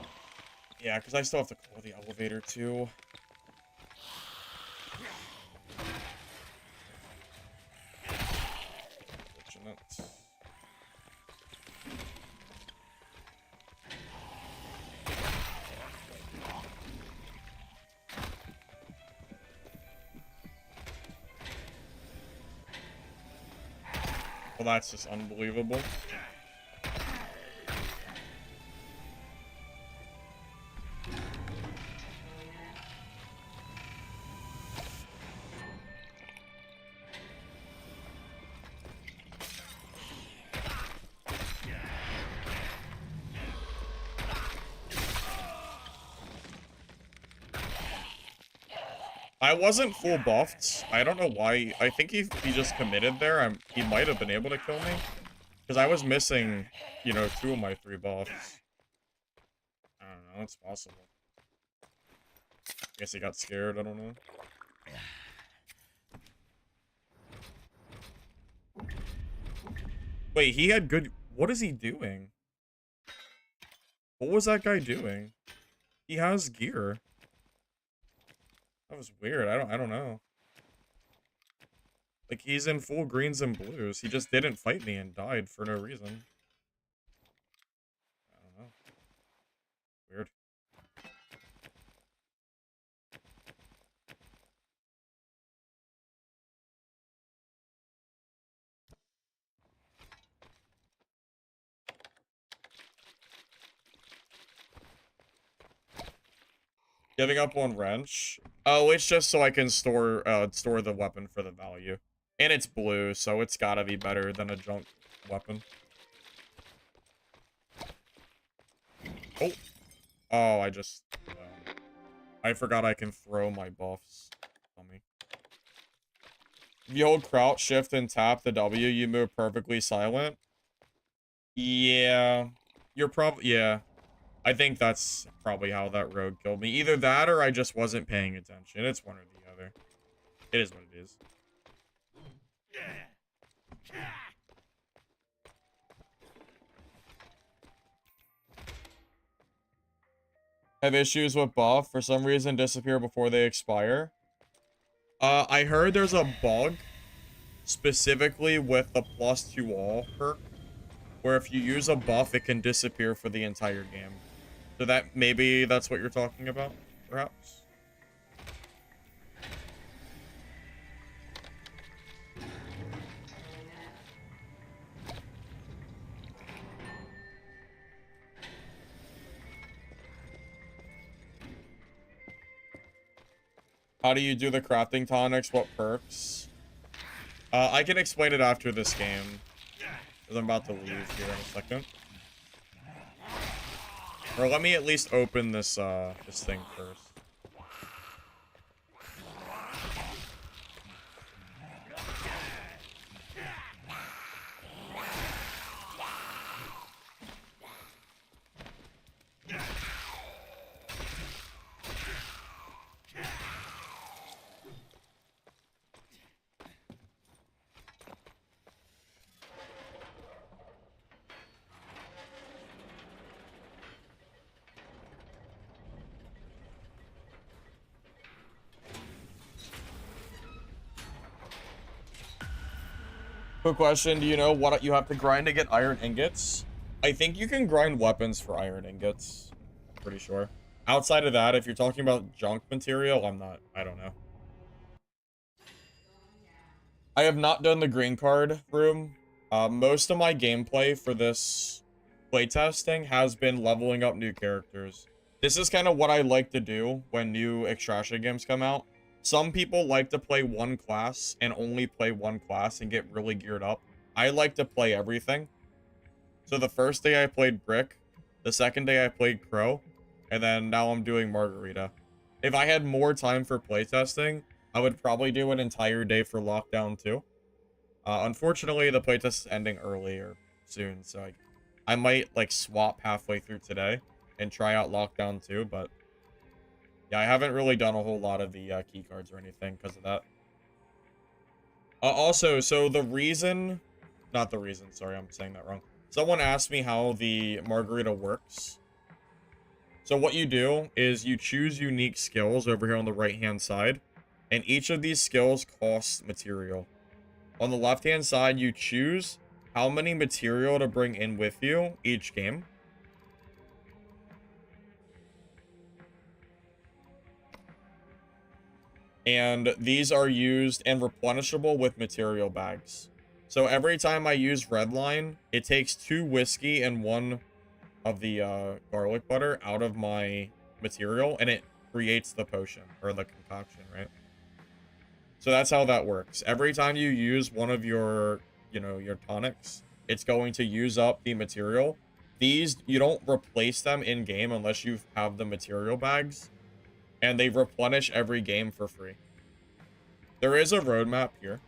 Yeah, because I still have to call the elevator too. Unfortunate. Well, that's just unbelievable. I wasn't full buffed. I don't know why. I think he just committed there. He might have been able to kill me. Because I was missing, you know, 2 of my 3 buffs. I don't know. It's possible. I guess he got scared. I don't know. Wait, he had good... What is he doing? What was that guy doing? He has gear. That was weird. I don't know. Like, he's in full greens and blues. He just didn't fight me and died for no reason. I don't know. Weird. Giving up on wrench. Oh, it's just so I can store the weapon for the value. And it's blue, so it's gotta be better than a junk weapon. Oh. Oh, I forgot I can throw my buffs on me. If you hold crouch, shift, and tap the W, you move perfectly silent. Yeah. Yeah. I think that's probably how that rogue killed me. Either that or I just wasn't paying attention. It's one or the other. It is what it is. Have issues with buff. For some reason, disappear before they expire. I heard there's a bug specifically with the +2 all perk, where if you use a buff, it can disappear for the entire game. So maybe that's what you're talking about, perhaps? How do you do the crafting tonics? What perks? I can explain it after this game, because I'm about to leave here in a second. Or let me at least open this this thing first. Quick question, do you know what you have to grind to get iron ingots? I think you can grind weapons for iron ingots. I'm pretty sure. Outside of that, if you're talking about junk material, I don't know. I have not done the green card room. Most of my gameplay for this playtesting has been leveling up new characters. This is kind of what I like to do when new extraction games come out. Some people like to play one class and only play one class and get really geared up. I like to play everything. So the first day I played Brick, the second day I played Crow, and then now I'm doing Margarita. If I had more time for playtesting, I would probably do an entire day for Lockdown 2. Unfortunately, the playtest is ending early or soon, so I might like swap halfway through today and try out Lockdown 2, but yeah, I haven't really done a whole lot of the key cards or anything because of that. Also, so the reason, not the reason, sorry, I'm saying that wrong. Someone asked me how the Margarita works. So what you do is you choose unique skills over here on the right-hand side, and each of these skills costs material. On the left-hand side, you choose how many material to bring in with you each game. And these are used and replenishable with material bags. So every time I use Redline, it takes 2 whiskey and 1 of the garlic butter out of my material, and it creates the potion, or the concoction, right? So that's how that works. Every time you use one of your, your tonics, it's going to use up the material. These, you don't replace them in-game unless you have the material bags. And they replenish every game for free. There is a roadmap here.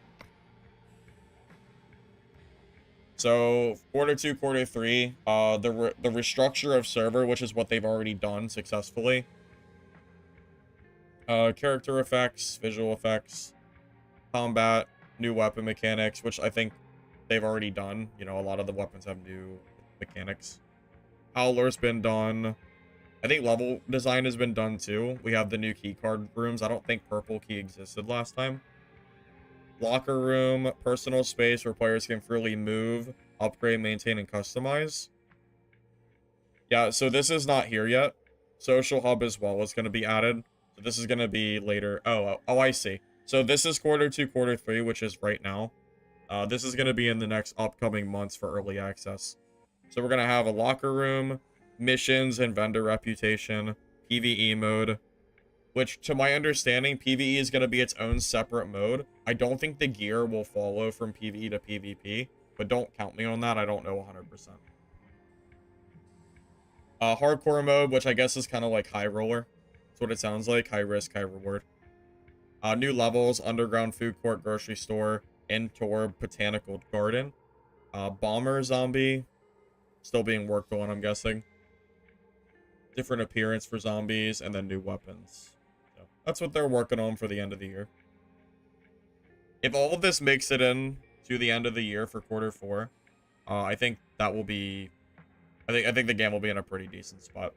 So, quarter 2, quarter 3, the restructure of server, which is what they've already done successfully. Character effects, visual effects, combat, new weapon mechanics, which I think they've already done. You know, a lot of the weapons have new mechanics. Howler's been done. I think level design has been done too. We have the new key card rooms. I don't think purple key existed last time. Locker room, personal space where players can freely move, upgrade, maintain, and customize. Yeah, so this is not here yet. Social hub as well is going to be added. So this is going to be later. Oh, I see. So this is quarter 2, quarter 3, which is right now. This is going to be in the next upcoming months for early access. So we're going to have a locker room, missions and vendor reputation, PvE mode, which to my understanding, PvE is going to be its own separate mode. I don't think the gear will follow from PvE to PvP, but don't count me on that. I don't know 100%. Hardcore mode, which I guess is kind of like high roller. That's what it sounds like. High risk, high reward. New levels, underground food court, grocery store, indoor botanical garden. Bomber zombie, still being worked on, I'm guessing. Different appearance for zombies, and then new weapons. So that's what they're working on for the end of the year. If all of this makes it in to the end of the year for quarter 4, I think that will be... I think the game will be in a pretty decent spot.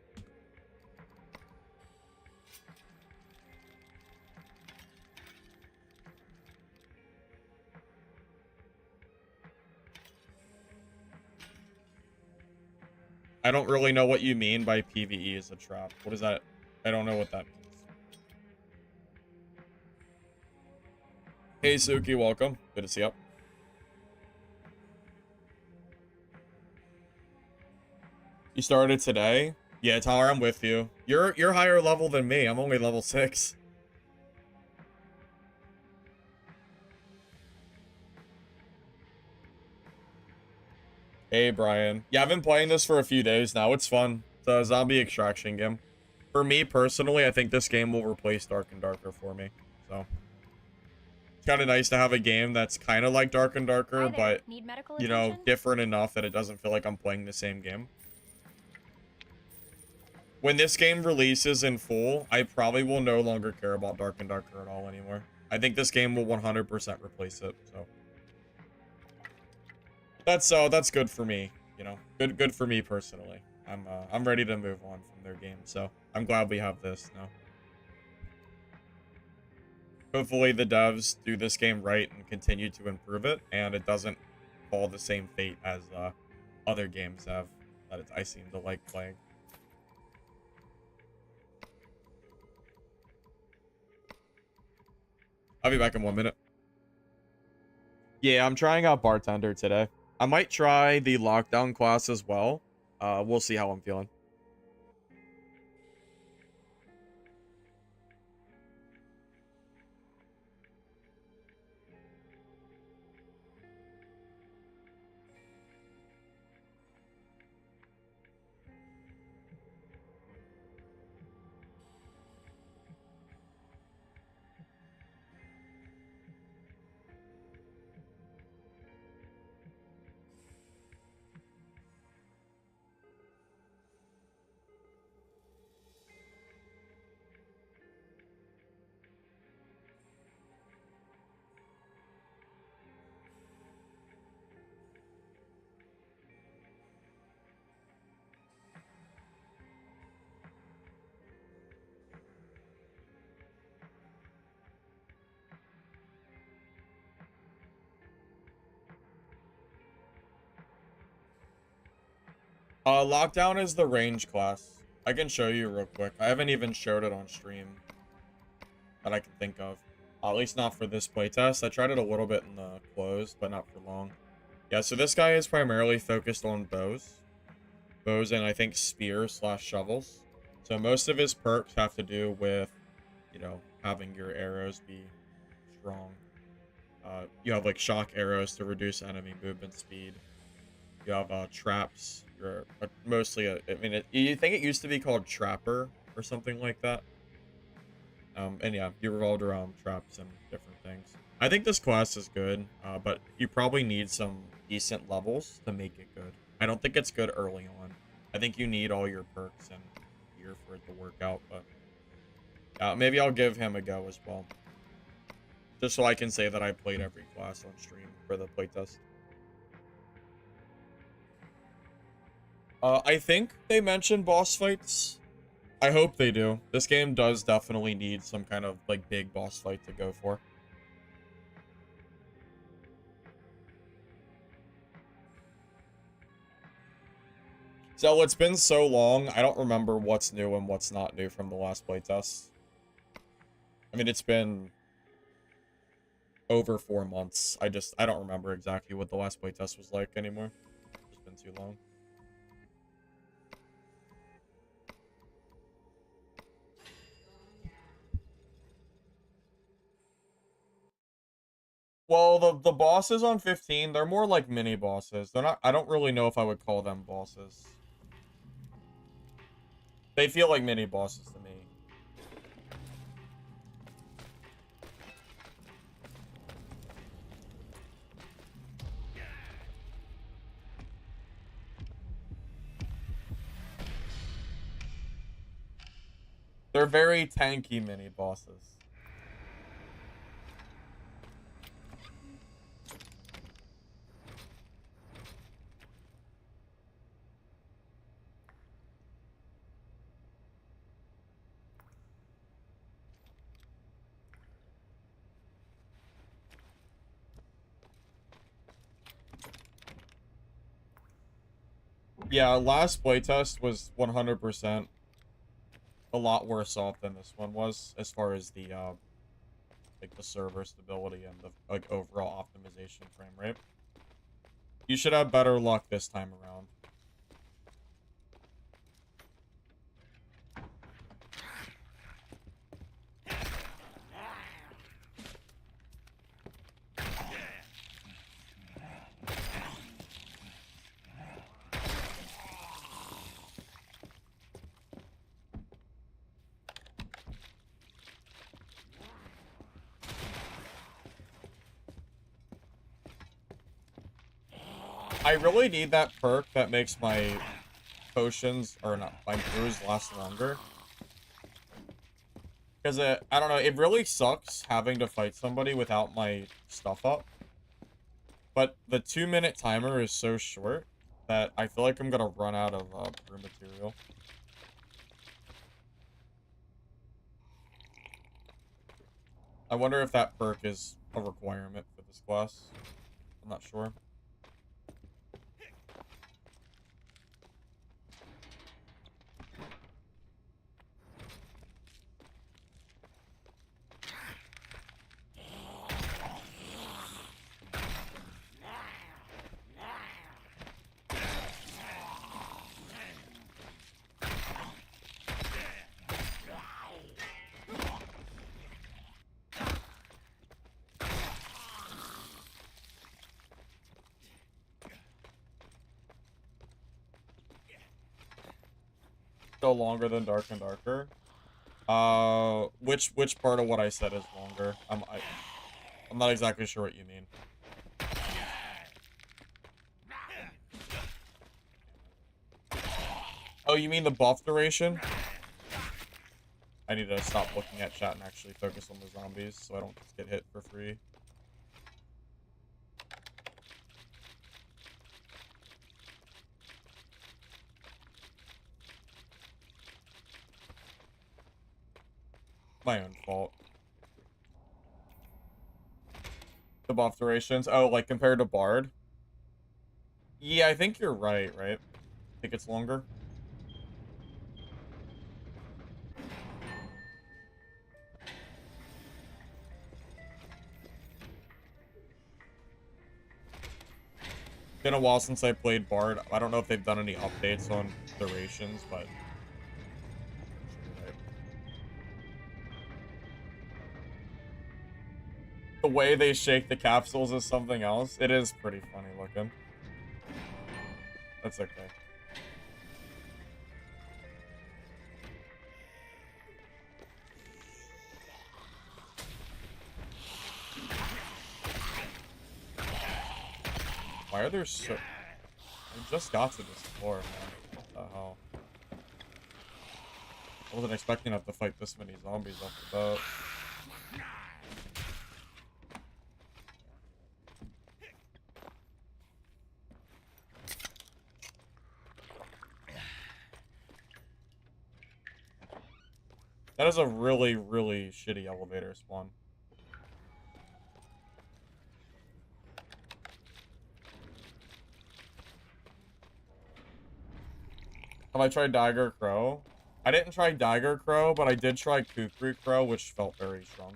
I don't really know what you mean by PvE is a trap. What is that? I don't know what that means. Hey, Suki, welcome. Good to see you. You started today? Yeah, Tyler, I'm with you. You're higher level than me. I'm only level 6. Hey, Brian. Yeah, I've been playing this for a few days now. It's fun. It's a zombie extraction game. For me, personally, I think this game will replace Dark and Darker for me. So, it's kind of nice to have a game that's kind of like Dark and Darker, but, you know, different enough that it doesn't feel like I'm playing the same game. When this game releases in full, I probably will no longer care about Dark and Darker at all anymore. I think this game will 100% replace it, so. That's good for me, you know. Good for me personally. I'm ready to move on from their game, so I'm glad we have this now. Hopefully the devs do this game right and continue to improve it, and it doesn't fall the same fate as other games have that I seem to like playing. I'll be back in 1 minute. Yeah, I'm trying out Bartender today. I might try the lockdown class as well. We'll see how I'm feeling. Lockdown is the range class. I can show you real quick. I haven't even showed it on stream that I can think of. At least not for this playtest. I tried it a little bit in the close, but not for long. Yeah, so this guy is primarily focused on bows. Bows and I think spear/shovels. So most of his perks have to do with, you know, having your arrows be strong. You have like shock arrows to reduce enemy movement speed. You have traps. You're mostly I mean, you think it used to be called Trapper or something like that. And yeah, you revolved around traps and different things. I think this class is good, but you probably need some decent levels to make it good. I don't think it's good early on. I think you need all your perks and gear for it to work out, but maybe I'll give him a go as well. Just so I can say that I played every class on stream for the playtest. I think they mentioned boss fights. I hope they do. This game does definitely need some kind of, like, big boss fight to go for. So, it's been so long, I don't remember what's new and what's not new from the last playtest. I mean, it's been over 4 months. I don't remember exactly what the last playtest was like anymore. It's been too long. Well, the bosses on 15, they're more like mini bosses. They're not, I don't really know if I would call them bosses. They feel like mini bosses to me. They're very tanky mini bosses. Yeah, last playtest was 100% a lot worse off than this one was, as far as the, like, the server stability and the, like, overall optimization frame rate. You should have better luck this time around. I really need that perk that makes my potions, or not, my brews last longer. Because I don't know, it really sucks having to fight somebody without my stuff up. But the 2-minute timer is so short that I feel like I'm gonna run out of brew material. I wonder if that perk is a requirement for this class. I'm not sure. Still longer than Dark and Darker. Which part of what I said is longer? I'm not exactly sure what you mean. Oh, you mean the buff duration? I need to stop looking at chat and actually focus on the zombies so I don't just get hit for free. My own fault. The buff durations? Oh, like compared to Bard? Yeah, I think you're right? I think it's longer. Been a while since I played Bard. I don't know if they've done any updates on durations, but... The way they shake the capsules is something else. It is pretty funny looking. That's okay. Why are there so... I just got to this floor, man. What the hell? I wasn't expecting to have to fight this many zombies off the bat. That is a really, really shitty elevator spawn. Have I tried Dagger Crow? I didn't try Dagger Crow, but I did try Kukri Crow, which felt very strong.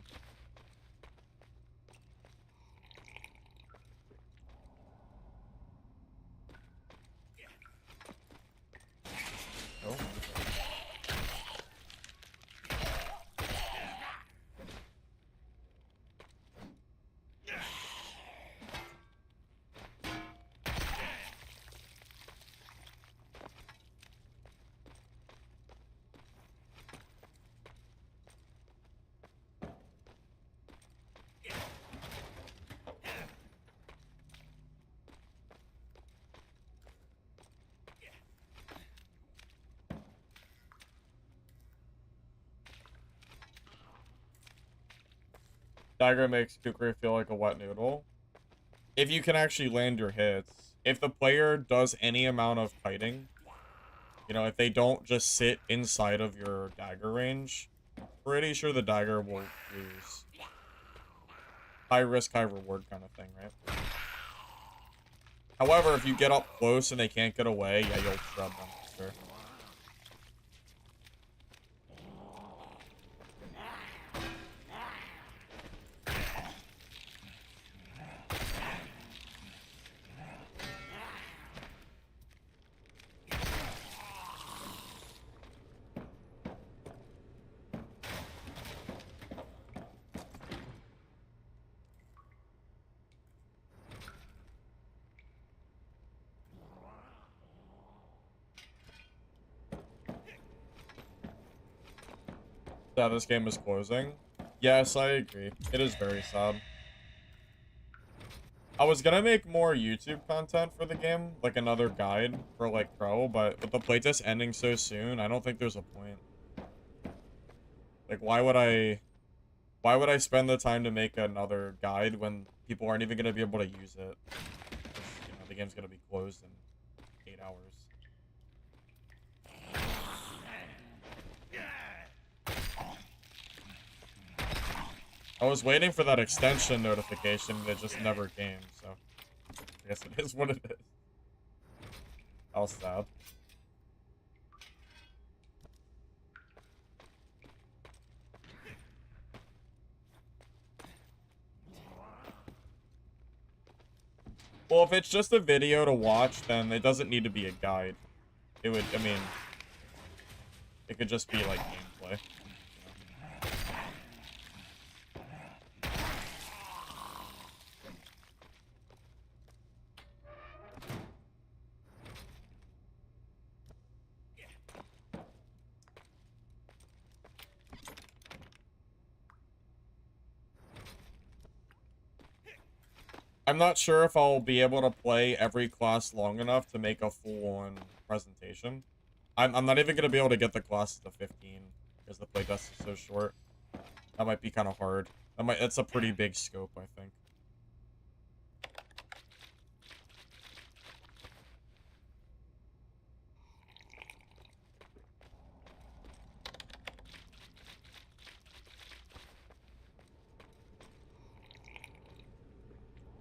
Oh. Dagger makes Kukri feel like a wet noodle. If you can actually land your hits. If the player does any amount of kiting, you know, if they don't just sit inside of your dagger range, pretty sure the dagger will lose. High risk, high reward kind of thing, right? However, if you get up close and they can't get away, yeah, you'll shred them for sure. Yeah, this game is closing. Yes, I agree. It is very sad. I was gonna make more YouTube content for the game, like another guide for like Pro, but with the playtest ending so soon, I don't think there's a point. Like, why would I spend the time to make another guide when people aren't even gonna be able to use it? 'Cause, you know, the game's gonna be closed in 8 hours. I was waiting for that extension notification that just never came, so I guess it is what it is. That was sad. Well, if it's just a video to watch, then it doesn't need to be a guide. It would, I mean, it could just be like gameplay. I'm not sure if I'll be able to play every class long enough to make a full-on presentation. I'm not even going to be able to get the classes to 15 because the playtest is so short. That might be kind of hard. It's a pretty big scope, I think.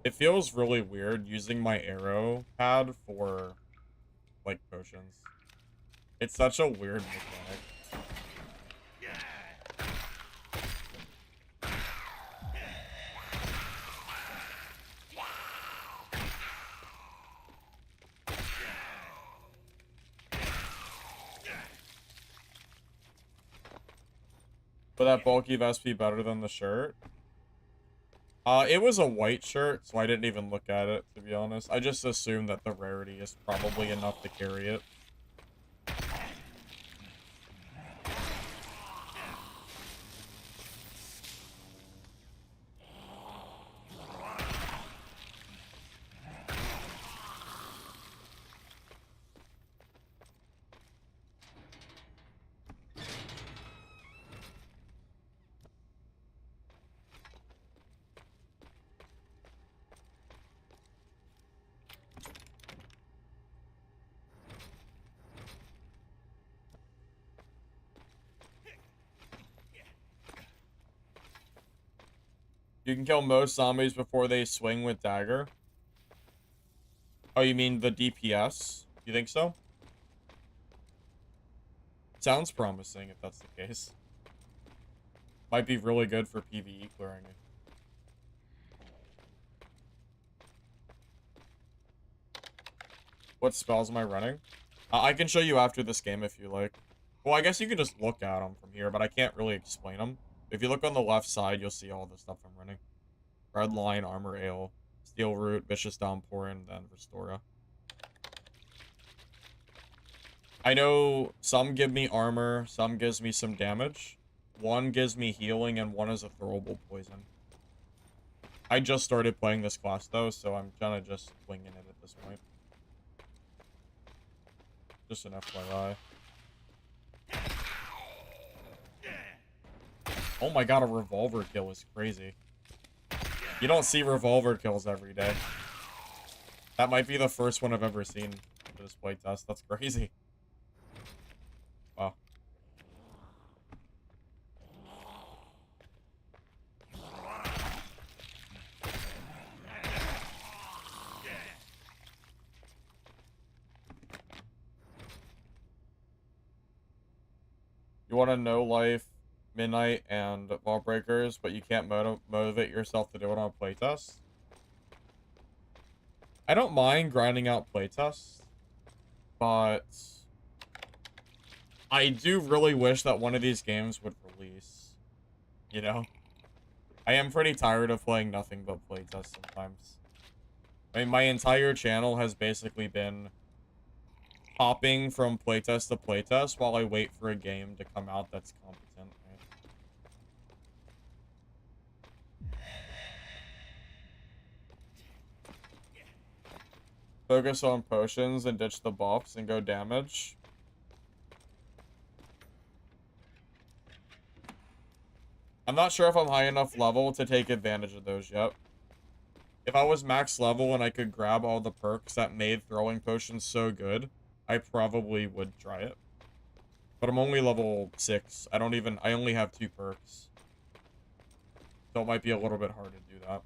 It feels really weird using my arrow pad for, like, potions. It's such a weird mechanic. Would that bulky vest be better than the shirt? It was a white shirt, so I didn't even look at it, to be honest. I just assumed that the rarity is probably enough to carry it. You can kill most zombies before they swing with dagger. Oh, you mean the DPS? You think so? Sounds promising if that's the case. Might be really good for PvE clearing it. What spells am I running? I can show you after this game if you like. Well, I guess you can just look at them from here, but I can't really explain them. If you look on the left side, you'll see all the stuff I'm running. Red Line, Armor Ale, Steel Root, Vicious Downpour, and then Restora. I know some give me armor, some gives me some damage. One gives me healing, and one is a throwable poison. I just started playing this class, though, so I'm kind of just winging it at this point. Just an FYI. Oh my god, a revolver kill is crazy. You don't see revolver kills every day. That might be the first one I've ever seen for this playtest. That's crazy. Wow. You want to know life, midnight, and lawbreakers, but you can't motivate yourself to do it on playtests? I don't mind grinding out playtests, but I do really wish that one of these games would release. You know? I am pretty tired of playing nothing but playtests sometimes. I mean, my entire channel has basically been hopping from playtest to playtest while I wait for a game to come out that's competent, right? Focus on potions and ditch the buffs and go damage. I'm not sure if I'm high enough level to take advantage of those yet. If I was max level and I could grab all the perks that made throwing potions so good, I probably would try it. But I'm only level 6. I only have 2 perks. So it might be a little bit hard to do that.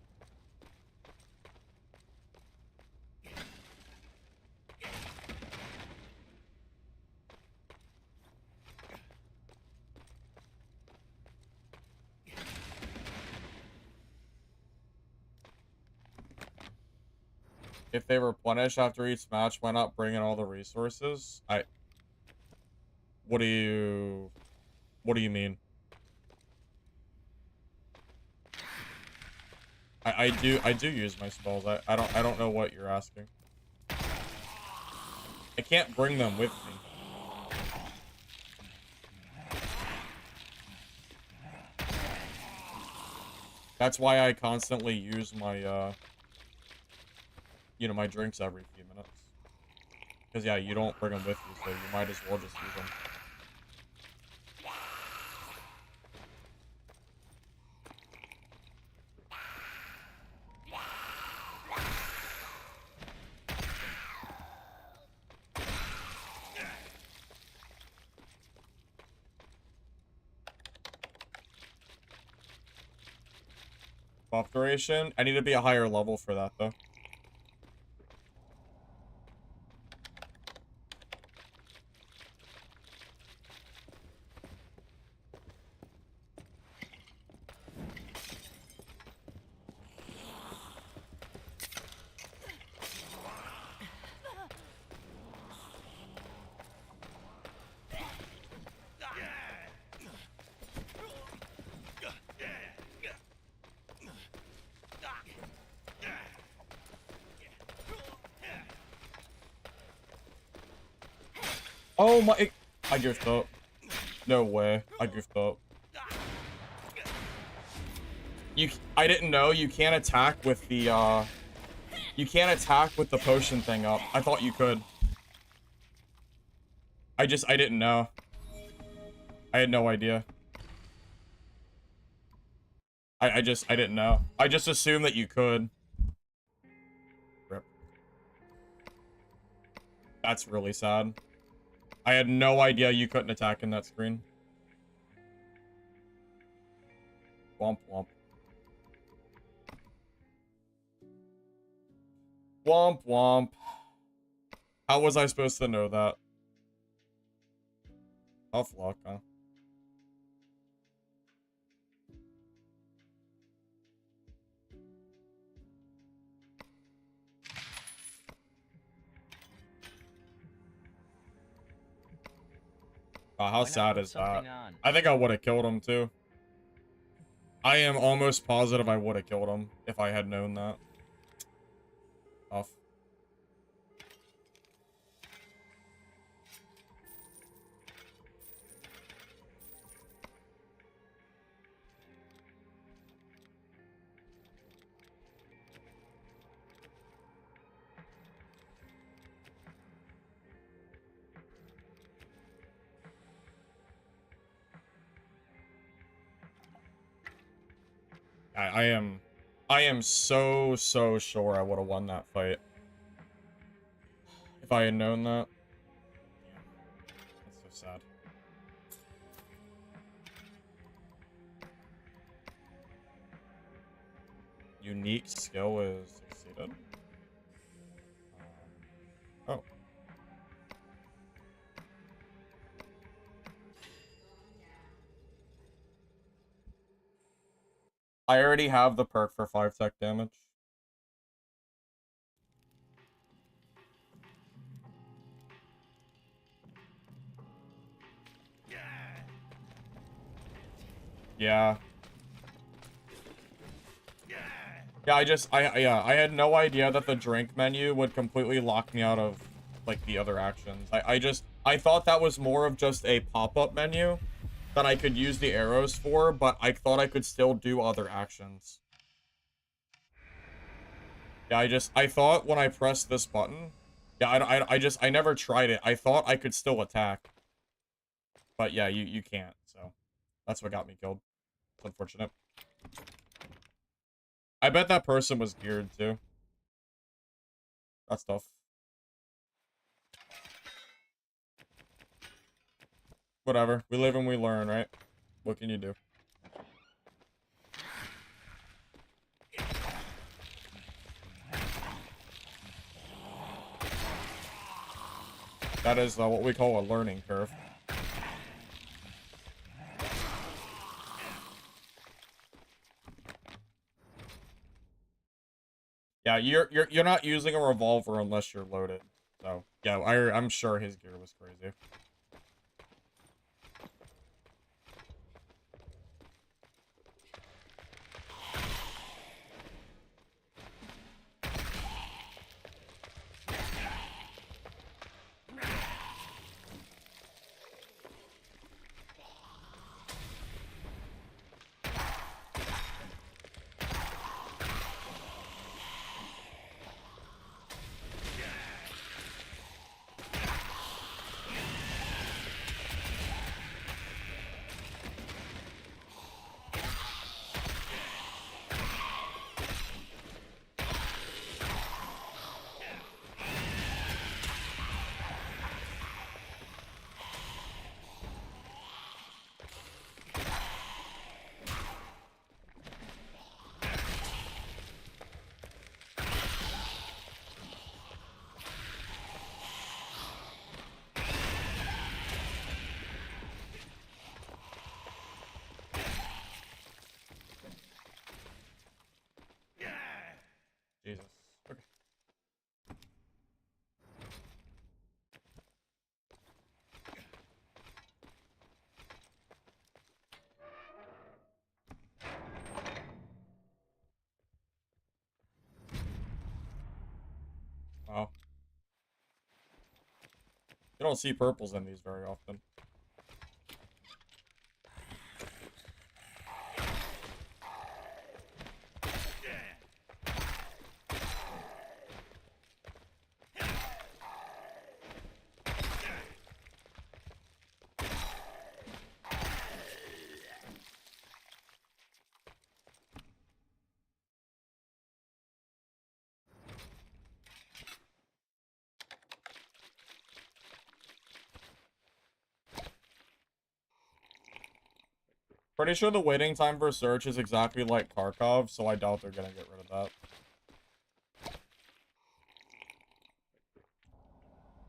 If they replenish after each match, why not bring in all the resources? What do you mean? I do use my spells. I don't know what you're asking. I can't bring them with me. That's why I constantly use my you know, my drinks every few minutes. Because, yeah, you don't bring them with you, so you might as well just use them. Buff duration? I need to be a higher level for that, though. Oh my, I goofed up. No way, I goofed up. I didn't know you can't attack with the, you can't attack with the potion thing up. I thought you could. I didn't know. I had no idea. I didn't know. I just assumed that you could. Rip. That's really sad. I had no idea you couldn't attack in that screen. Womp womp. Womp womp. How was I supposed to know that? Tough luck, huh? Oh, how sad is that? I think I would have killed him too. I am almost positive I would have killed him if I had known that. Tough. I am so sure I would have won that fight if I had known that. That's so sad. Unique skill is succeeded. Oh. I already have the perk for 5 tech damage. Yeah. Yeah, I had no idea that the drink menu would completely lock me out of, like, the other actions. I thought that was more of just a pop-up menu that I could use the arrows for, but I thought I could still do other actions. Yeah, I thought when I pressed this button, yeah, I never tried it. I thought I could still attack. But yeah, you can't, so that's what got me killed. It's unfortunate. I bet that person was geared too. That's tough. Whatever. We live and we learn, right? What can you do? That is what we call a learning curve. Yeah, you're not using a revolver unless you're loaded. So yeah, I'm sure his gear was crazy. Jesus. Okay. Wow. You don't see purples in these very often. Pretty sure the waiting time for search is exactly like Kharkov, so I doubt they're gonna get rid of that.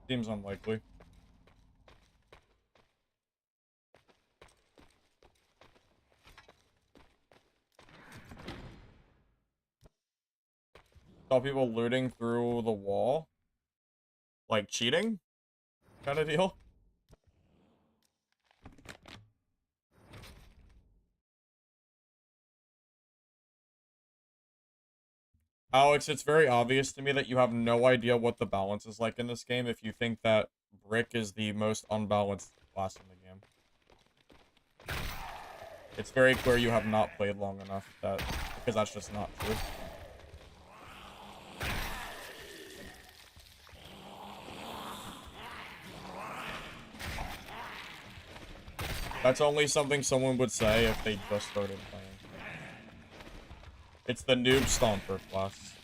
Seems unlikely. Saw people looting through the wall. Like cheating? Kind of deal? Alex, it's very obvious to me that you have no idea what the balance is like in this game if you think that Brick is the most unbalanced class in the game. It's very clear you have not played long enough because that's just not true. That's only something someone would say if they just started playing. It's the noob stomper class.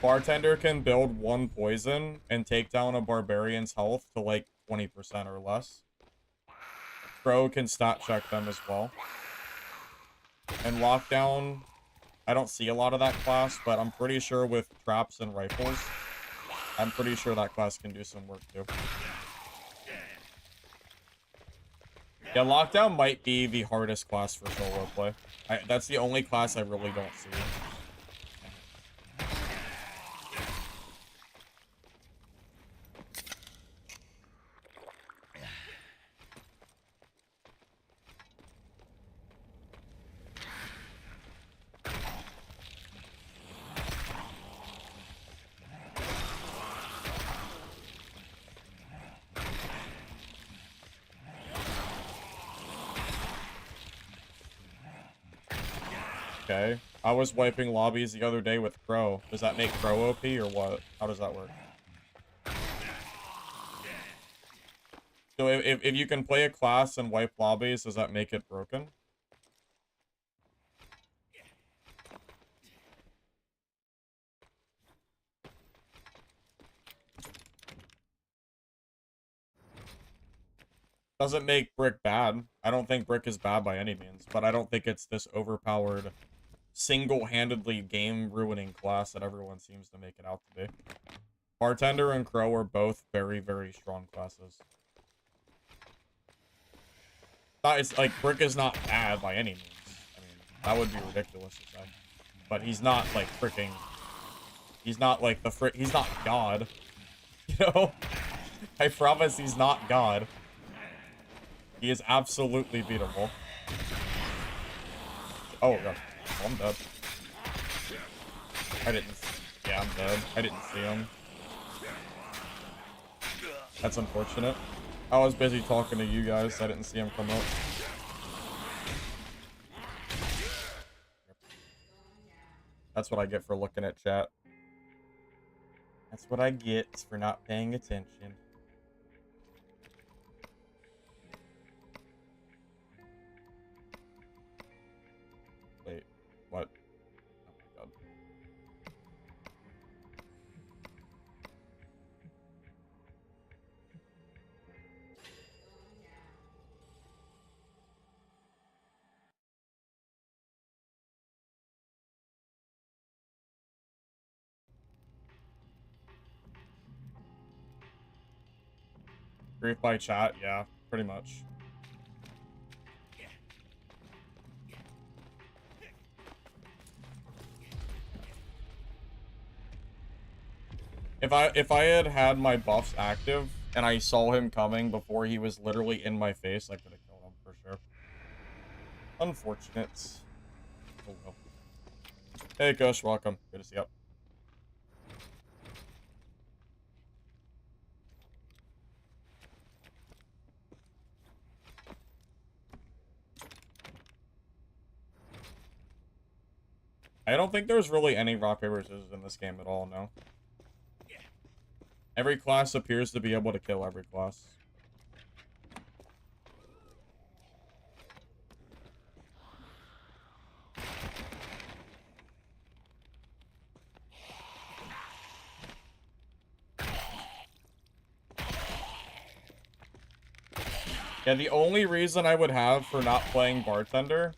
Bartender can build one poison and take down a barbarian's health to like 20% or less. Crow can stat check them as well. And lockdown, I don't see a lot of that class, but I'm pretty sure with traps and rifles, I'm pretty sure that class can do some work too. Yeah, lockdown might be the hardest class for solo play. That's the only class I really don't see. Okay. I was wiping lobbies the other day with Crow. Does that make Crow OP or what? How does that work? So if you can play a class and wipe lobbies, does that make it broken? Doesn't make Brick bad. I don't think Brick is bad by any means, but I don't think it's this overpowered, single-handedly game-ruining class that everyone seems to make it out to be. Bartender and Crow are both very, very strong classes. It's like, Brick is not bad by any means. I mean, that would be ridiculous to say. But he's not, like, freaking... He's not, like, he's not God. You know? I promise he's not God. He is absolutely beatable. Oh, God. Oh, I'm dead. Yeah, I'm dead. I didn't see him. That's unfortunate. I was busy talking to you guys. I didn't see him come up. That's what I get for looking at chat. That's what I get for not paying attention. Wait, what? Oh my god. Grief by chat, yeah, pretty much. If I had had my buffs active and I saw him coming before he was literally in my face, I could have killed him for sure. Unfortunate. Oh well. Hey Kush, welcome. Good to see you. I don't think there's really any rock, paper, scissors in this game at all, no. Every class appears to be able to kill every class. Yeah, the only reason I would have for not playing Bartender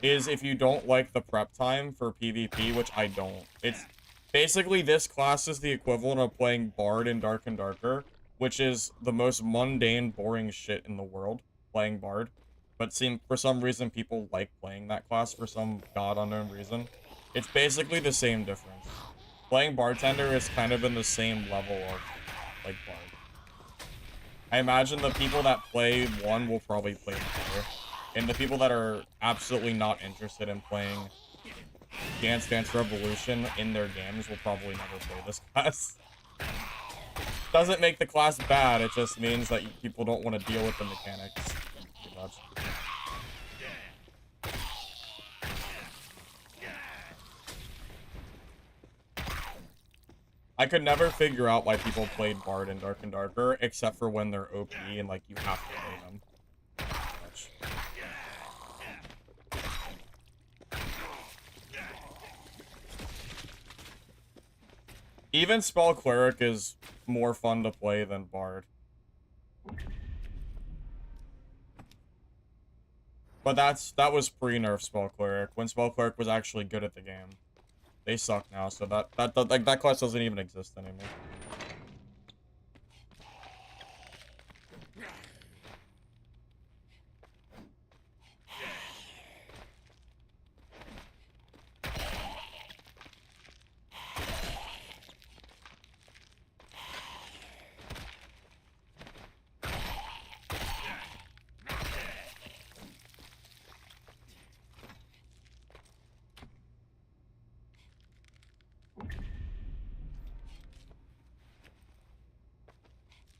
is if you don't like the prep time for PvP, which I don't. It's basically, this class is the equivalent of playing Bard in Dark and Darker, which is the most mundane, boring shit in the world, playing Bard. But for some reason, people like playing that class for some god unknown reason. It's basically the same difference. Playing Bartender is kind of in the same level of, like, Bard. I imagine the people that play one will probably play the other. And the people that are absolutely not interested in playing Dance Dance Revolution in their games will probably never play this class. Doesn't make the class bad, it just means that people don't want to deal with the mechanics too much. I could never figure out why people played Bard in Dark and Darker, except for when they're OP and, like, you have to play them. Even Spell Cleric is more fun to play than Bard. But that was pre-nerf Spell Cleric, when Spell Cleric was actually good at the game. They suck now, so that class doesn't even exist anymore.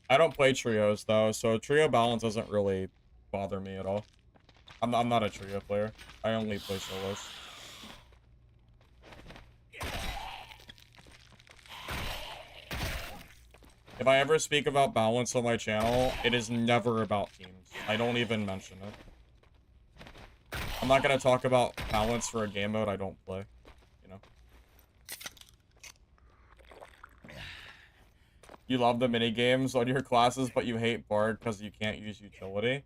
I don't play trios though, so trio balance doesn't really bother me at all. I'm not a trio player. I only play solos. If I ever speak about balance on my channel, it is never about teams. I don't even mention it. I'm not gonna talk about balance for a game mode I don't play, you know? You love the mini games on your classes, but you hate Bard because you can't use utility.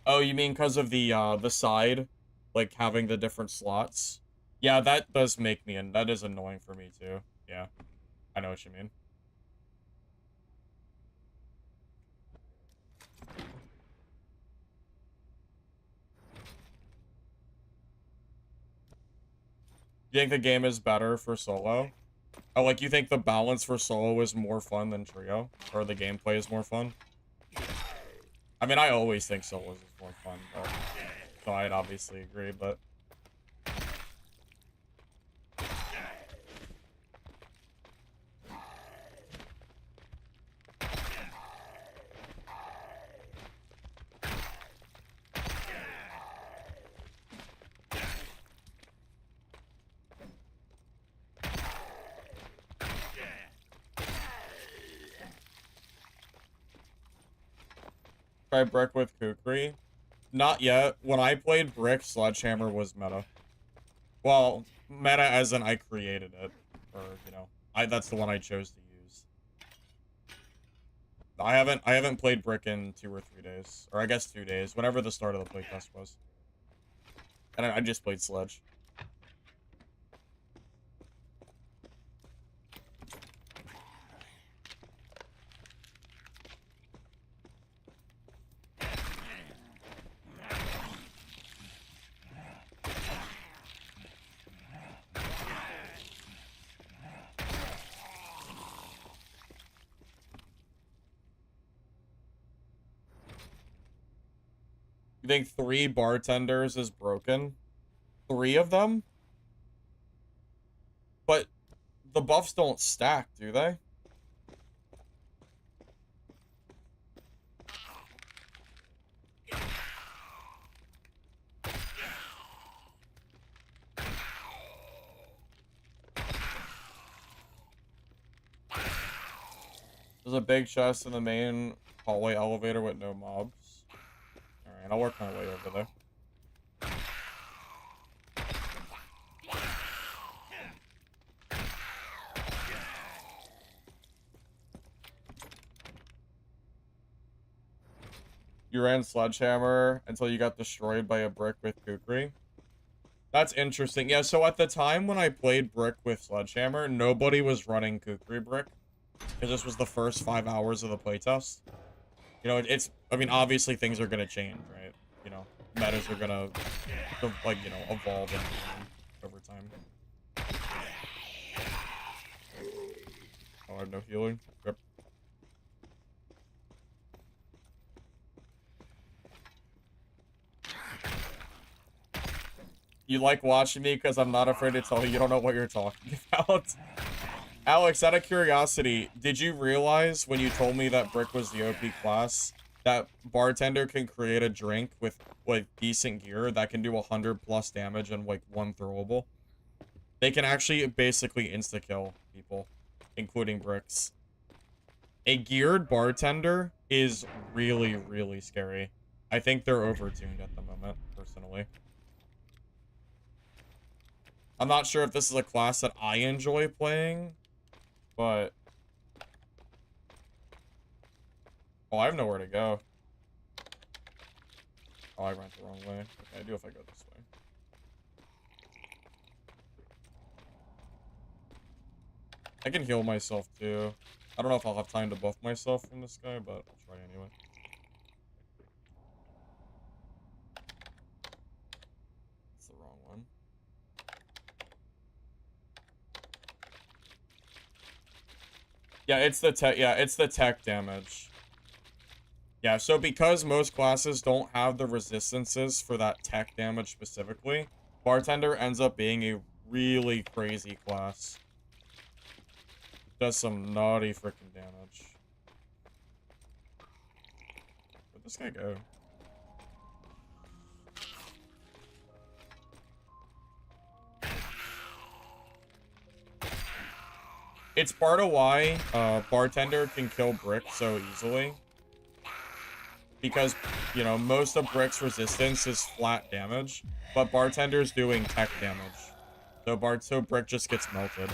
Oh, you mean because of the side, like having the different slots? Yeah, that does make me, and that is annoying for me too. Yeah, I know what you mean. You think the game is better for solo? Oh, like you think the balance for solo is more fun than trio? Or the gameplay is more fun? I mean, I always think solos is more fun, but... So I'd obviously agree, but... Try Brick with Kukri? Not yet. When I played Brick, Sledgehammer was meta. Well, meta as in I created it. Or, you know, that's the one I chose to use. I haven't played Brick in 2 or 3 days. Or I guess 2 days. Whenever the start of the playtest was. And I just played Sledge. You think 3 bartenders is broken? 3 of them? But the buffs don't stack, do they? There's a big chest in the main hallway elevator with no mobs. Alright, I'll work my way over there. You ran Sledgehammer until you got destroyed by a brick with Kukri. That's interesting. Yeah, so at the time when I played Brick with Sledgehammer, nobody was running Kukri Brick. Because this was the first 5 hours of the playtest. You know, I mean, obviously things are going to change, right? You know, metas are going to, like, you know, evolve over time. Oh, I have no healing. Yep. You like watching me because I'm not afraid to tell you don't know what you're talking about. Alex, out of curiosity, did you realize when you told me that Brick was the OP class that Bartender can create a drink with like decent gear that can do 100+ damage and like 1 throwable? They can actually basically insta-kill people, including Bricks. A geared Bartender is really, really scary. I think they're overtuned at the moment, personally. I'm not sure if this is a class that I enjoy playing, but... Oh, I have nowhere to go. Oh, I went the wrong way. Okay, I do if I go this way. I can heal myself, too. I don't know if I'll have time to buff myself from this guy, but I'll try anyway. It's the wrong one. Yeah, it's the tech. Yeah, it's the tech damage. Yeah, so because most classes don't have the resistances for that tech damage specifically, Bartender ends up being a really crazy class. Does some naughty freaking damage. Where'd this guy go? It's part of why Bartender can kill Brick so easily. Because, you know, most of Brick's resistance is flat damage, but Bartender's doing tech damage. So Brick just gets melted.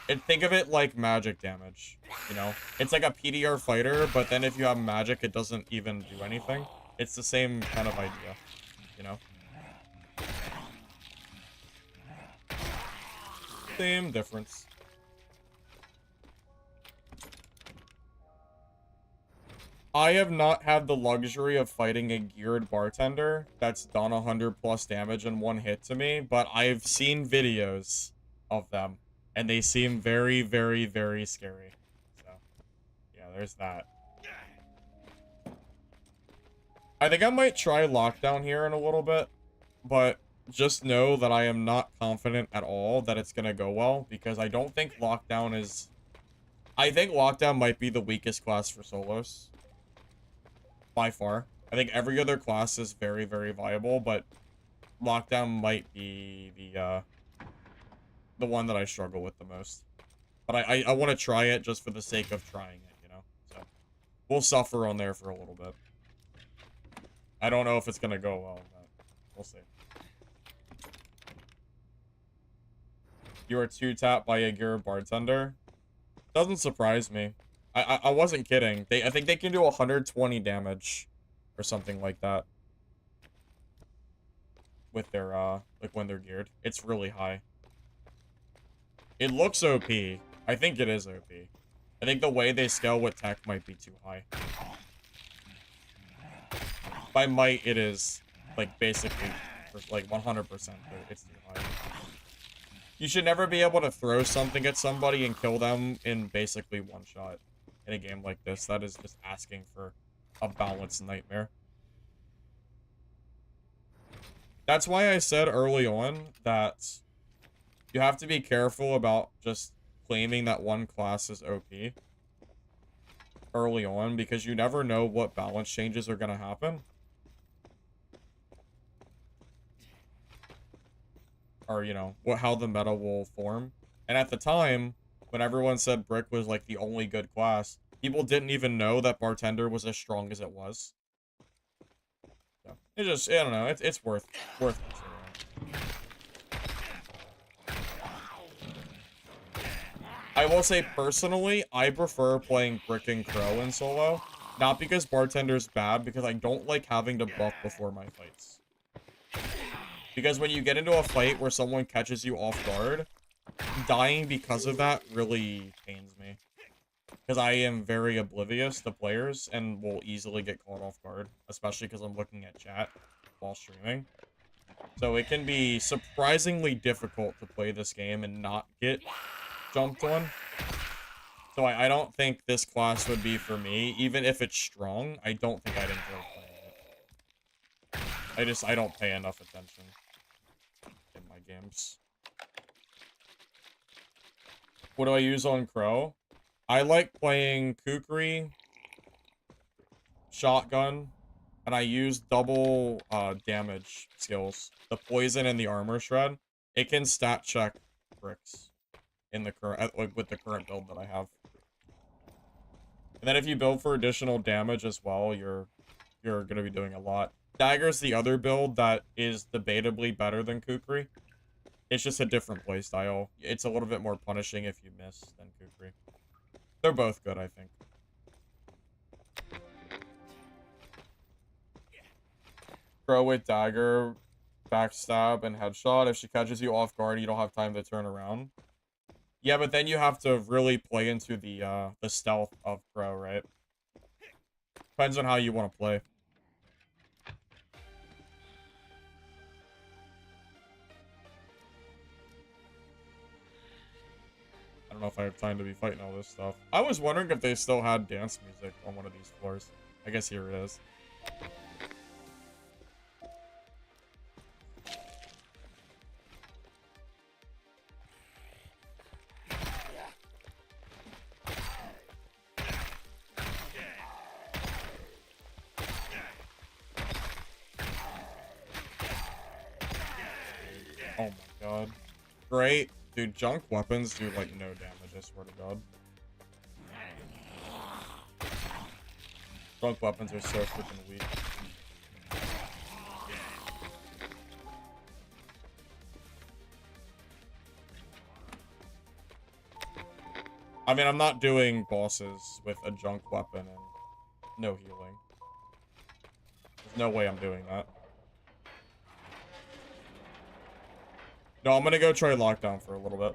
And think of it like magic damage, you know? It's like a PDR fighter, but then if you have magic, it doesn't even do anything. It's the same kind of idea, you know? Same difference. I have not had the luxury of fighting a geared Bartender that's done 100+ damage in one hit to me, but I've seen videos of them, and they seem very, very, very scary. So, yeah, there's that. I think I might try Lockdown here in a little bit, but just know that I am not confident at all that it's going to go well, because I don't think Lockdown is... I think Lockdown might be the weakest class for solos. By far. I think every other class is very, very viable, but Lockdown might be the one that I struggle with the most. But I want to try it just for the sake of trying it, you know? So, we'll suffer on there for a little bit. I don't know if it's going to go well, but we'll see. You are 2-tapped by a gear Bartender. Doesn't surprise me. I wasn't kidding. I think they can do 120 damage or something like that with their like when they're geared. It's really high. It looks OP. I think it is OP. I think the way they scale with tech might be too high. By might, it is like basically like 100%. It's too high. You should never be able to throw something at somebody and kill them in basically one shot. In a game like this, that is just asking for a balanced nightmare. That's why I said early on that you have to be careful about just claiming that one class is OP early on, because you never know what balance changes are going to happen. Or, you know, how the meta will form. And at the time, when everyone said Brick was like the only good class, people didn't even know that Bartender was as strong as it was. So, it just, I don't know, it's worth considering. I will say, personally, I prefer playing Brick and Crow in solo. Not because Bartender's bad, because I don't like having to buff before my fights. Because when you get into a fight where someone catches you off guard, dying because of that really pains me. Because I am very oblivious to players and will easily get caught off guard. Especially because I'm looking at chat while streaming. So it can be surprisingly difficult to play this game and not get jumped on. So I don't think this class would be for me. Even if it's strong, I don't think I'd enjoy playing it. I don't pay enough attention in my games. What do I use on Crow? I like playing Kukri, Shotgun, and I use double damage skills. The Poison and the Armor Shred. It can stat check bricks in the current, like, with the current build that I have. And then if you build for additional damage as well, you're gonna be doing a lot. Dagger's the other build that is debatably better than Kukri. It's just a different playstyle. It's a little bit more punishing if you miss than Kukri. They're both good, I think. Crow with Dagger, backstab, and headshot. If she catches you off guard, you don't have time to turn around. Yeah, but then you have to really play into the stealth of Crow, right? Depends on how you want to play. I don't know if I have time to be fighting all this stuff. I was wondering if they still had dance music on one of these floors. I guess here it is. Oh my god. Great. Dude, junk weapons do, like, no damage I swear to God. Drunk weapons are so freaking weak. I mean, I'm not doing bosses with a junk weapon and no healing. There's no way I'm doing that. No, I'm gonna go try lockdown for a little bit.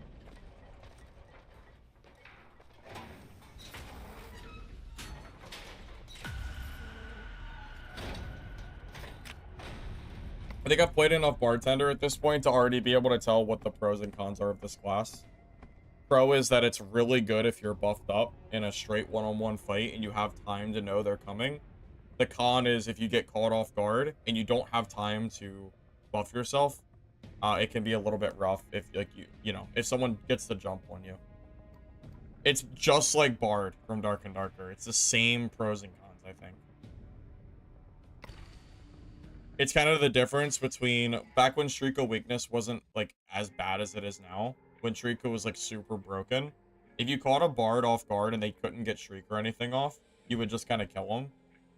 I think I've played enough Bartender at this point to already be able to tell what the pros and cons are of this class. Pro is that it's really good if you're buffed up in a straight one-on-one fight and you have time to know they're coming. The con is if you get caught off guard and you don't have time to buff yourself, it can be a little bit rough if, like, you know, if someone gets the jump on you. It's just like Bard from Dark and Darker. It's the same pros and cons, I think. It's kind of the difference between back when Shrika weakness wasn't like as bad as it is now. When Shrika was like super broken, if you caught a Bard off guard and they couldn't get Shriek or anything off, you would just kind of kill them.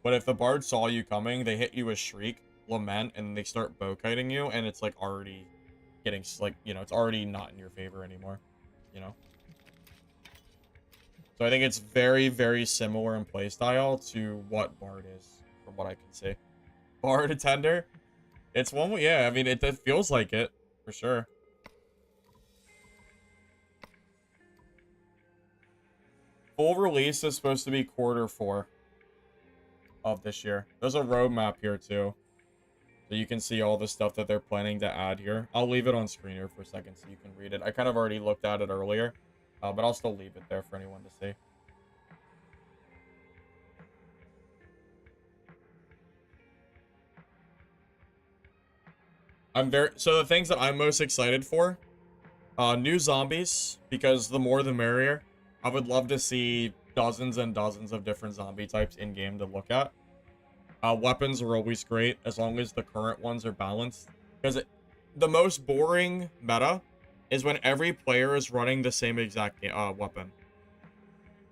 But if the Bard saw you coming, they hit you with Shriek, Lament, and they start bow kiting you, and it's like already getting like, you know, it's already not in your favor anymore, you know. So I think it's very, very similar in playstyle to what Bard is, from what I can see. Bartender, it's one, yeah, I mean, it feels like it, for sure. Full release is supposed to be Q4 of this year. There's a roadmap here, too. So you can see all the stuff that they're planning to add here. I'll leave it on screen here for a second so you can read it. I kind of already looked at it earlier, but I'll still leave it there for anyone to see. So the things that I'm most excited for, new zombies, because the more the merrier. I would love to see dozens and dozens of different zombie types in game to look at. Weapons are always great as long as the current ones are balanced, because the most boring meta is when every player is running the same exact weapon.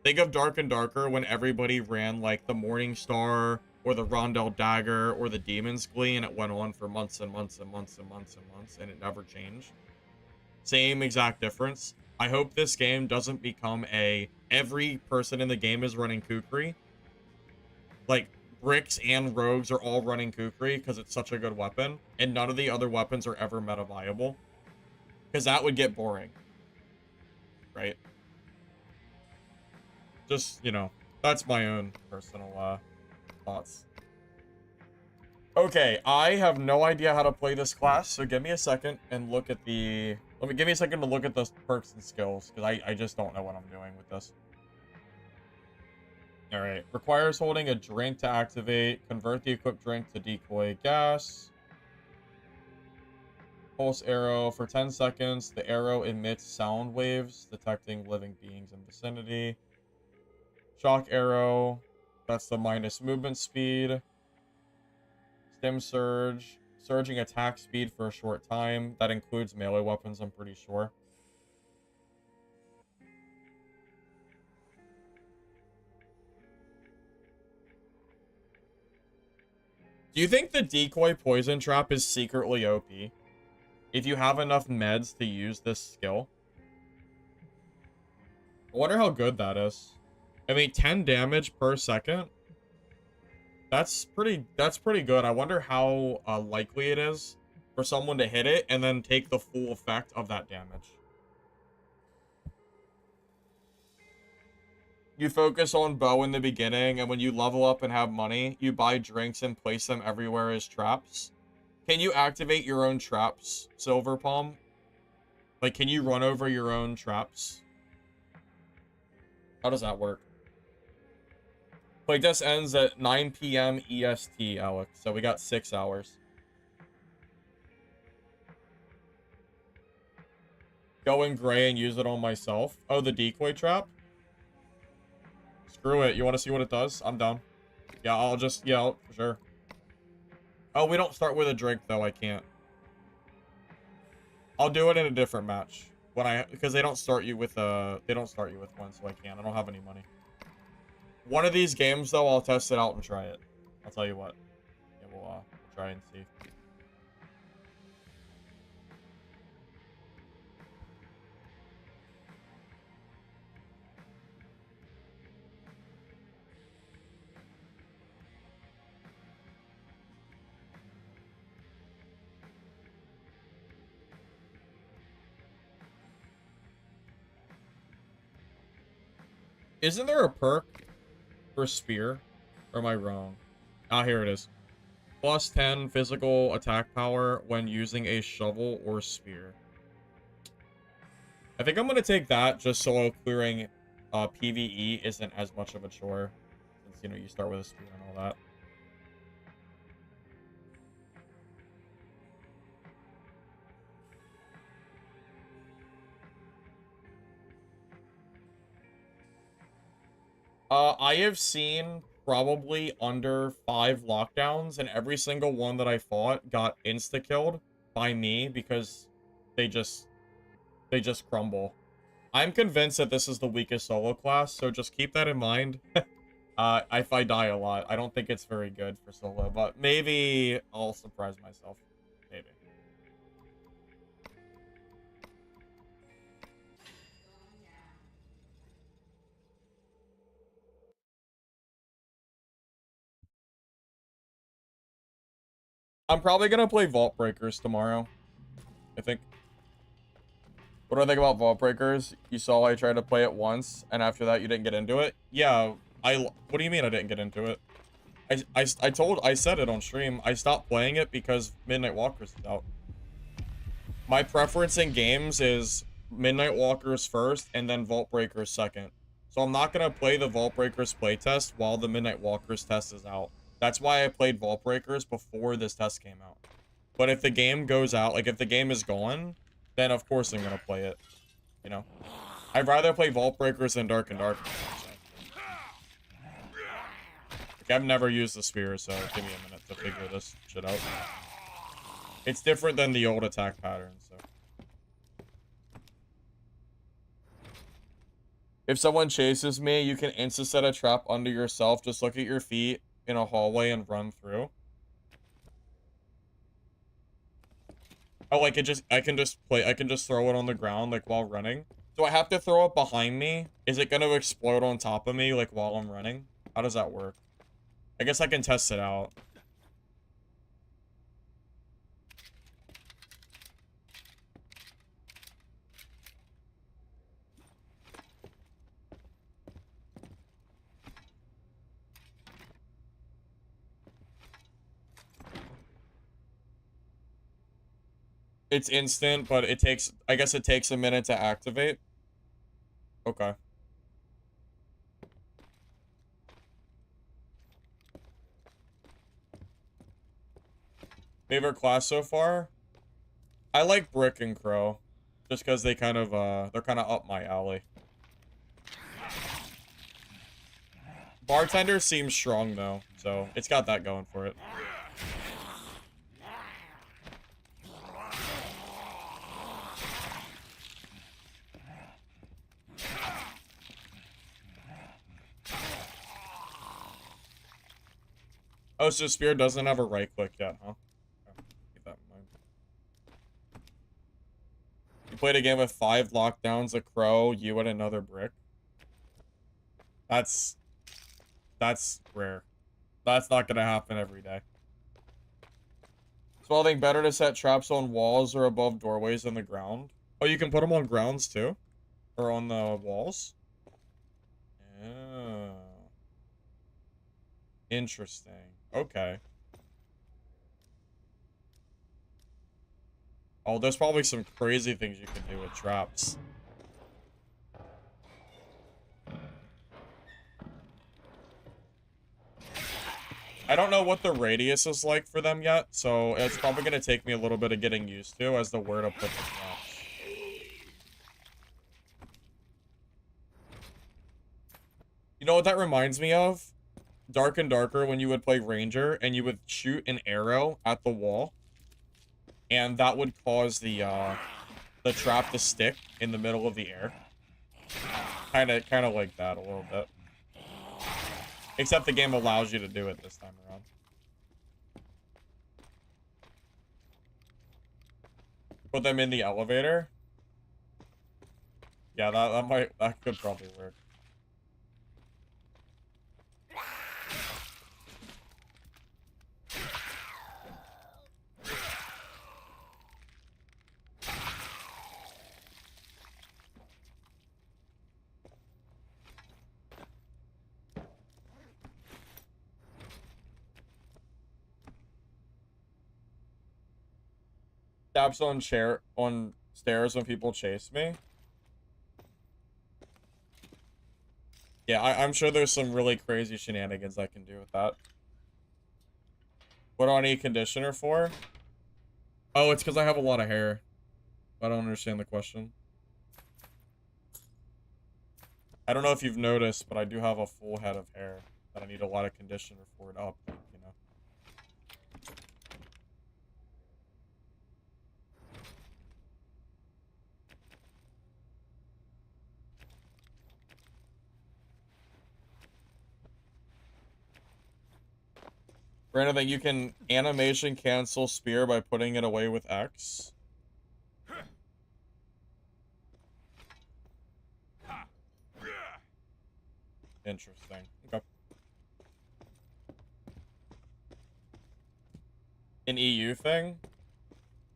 Think of Dark and Darker when everybody ran like the Morning Star or the Rondell Dagger or the Demon's Glee, and it went on for months and months and months and months and months, and it never changed. Same exact difference. I hope this game doesn't become every person in the game is running Kukri. Like, Bricks and Rogues are all running Kukri because it's such a good weapon, and none of the other weapons are ever meta viable. Because that would get boring. Right? Just, you know, that's my own personal thoughts. Okay, I have no idea how to play this class, so give me a second and look at the... give me a second to look at the perks and skills, because I just don't know what I'm doing with this. Alright, requires holding a drink to activate. Convert the equipped drink to decoy gas. Pulse arrow. For 10 seconds, the arrow emits sound waves, detecting living beings in vicinity. Shock arrow. That's the minus movement speed. Stim surge. Surging attack speed for a short time. That includes melee weapons, I'm pretty sure. Do you think the decoy poison trap is secretly OP? If you have enough meds to use this skill? I wonder how good that is. I mean, 10 damage per second? That's pretty good. I wonder how likely it is for someone to hit it and then take the full effect of that damage. You focus on bow in the beginning, and when you level up and have money, you buy drinks and place them everywhere as traps. Can you activate your own traps, Silver Palm? Like, can you run over your own traps? How does that work? Playtest ends at 9 p.m. EST, Alex. So we got 6 hours. Go in gray and use it on myself. Oh, the decoy trap? Screw it. You want to see what it does? I'm down. Yeah, I'll just... Yeah, for sure. Oh, we don't start with a drink, though. I can't. I'll do it in a different match. when because they don't start you with one, so I can't. I don't have any money. One of these games though, I'll test it out and try it. I'll tell you what. Yeah, we'll try and see. Isn't there a perk for spear? Or am I wrong? Ah, here it is. Plus 10 physical attack power when using a shovel or spear. I think I'm gonna take that just so clearing PvE isn't as much of a chore. Since, you know, you start with a spear and all that. I have seen probably under 5 lockdowns, and every single one that I fought got insta-killed by me because they just crumble. I'm convinced that this is the weakest solo class, so just keep that in mind. If I die a lot, I don't think it's very good for solo, but maybe I'll surprise myself. Maybe. I'm probably gonna play Vault Breakers tomorrow, I think. What do I think about Vault Breakers? You saw I tried to play it once, and after that you didn't get into it? Yeah, what do you mean I didn't get into it? I said it on stream. I stopped playing it because Midnight Walkers is out. My preference in games is Midnight Walkers first, and then Vault Breakers second. So I'm not gonna play the Vault Breakers playtest while the Midnight Walkers test is out. That's why I played Vault Breakers before this test came out. But if the game goes out, like if the game is gone, then of course I'm gonna play it. You know? I'd rather play Vault Breakers than Dark and Darkness. Like, I've never used the spear, so give me a minute to figure this shit out. It's different than the old attack pattern, so. If someone chases me, you can insta-set a trap under yourself. Just look at your feet in a hallway and run through. Oh, like I can just throw it on the ground, like, while running. Do I have to throw it behind me? Is it gonna explode on top of me, like, while I'm running? How does that work? I guess I can test it out. It's instant, but it takes, I guess it takes a minute to activate. Okay. Favorite class so far? I like Brick and Crow. Just because they kind of, they're kind of up my alley. Bartender seems strong, though, so it's got that going for it. Oh, so Spear doesn't have a right click yet, huh? Okay. Keep that in mind. You played a game with 5 lockdowns, a crow, you and another brick. That's rare. That's not gonna happen every day. So I think better to set traps on walls or above doorways on the ground. Oh, you can put them on grounds too? Or on the walls? Oh. Interesting. Okay. Oh, there's probably some crazy things you can do with traps. I don't know what the radius is like for them yet, so it's probably going to take me a little bit of getting used to as to where to put the traps. You know what that reminds me of? Dark and Darker, when you would play Ranger and you would shoot an arrow at the wall, and that would cause the the trap to stick in the middle of the air. Kind of like that a little bit. Except the game allows you to do it this time around. Put them in the elevator. Yeah, that could probably work. Taps on stairs when people chase me. Yeah, I'm sure there's some really crazy shenanigans I can do with that. What do I need conditioner for? Oh, it's because I have a lot of hair. I don't understand the question. I don't know if you've noticed, but I do have a full head of hair that I need a lot of conditioner for it up, you know. Brandon, that you can animation cancel spear by putting it away with X. Interesting. Okay. An EU thing?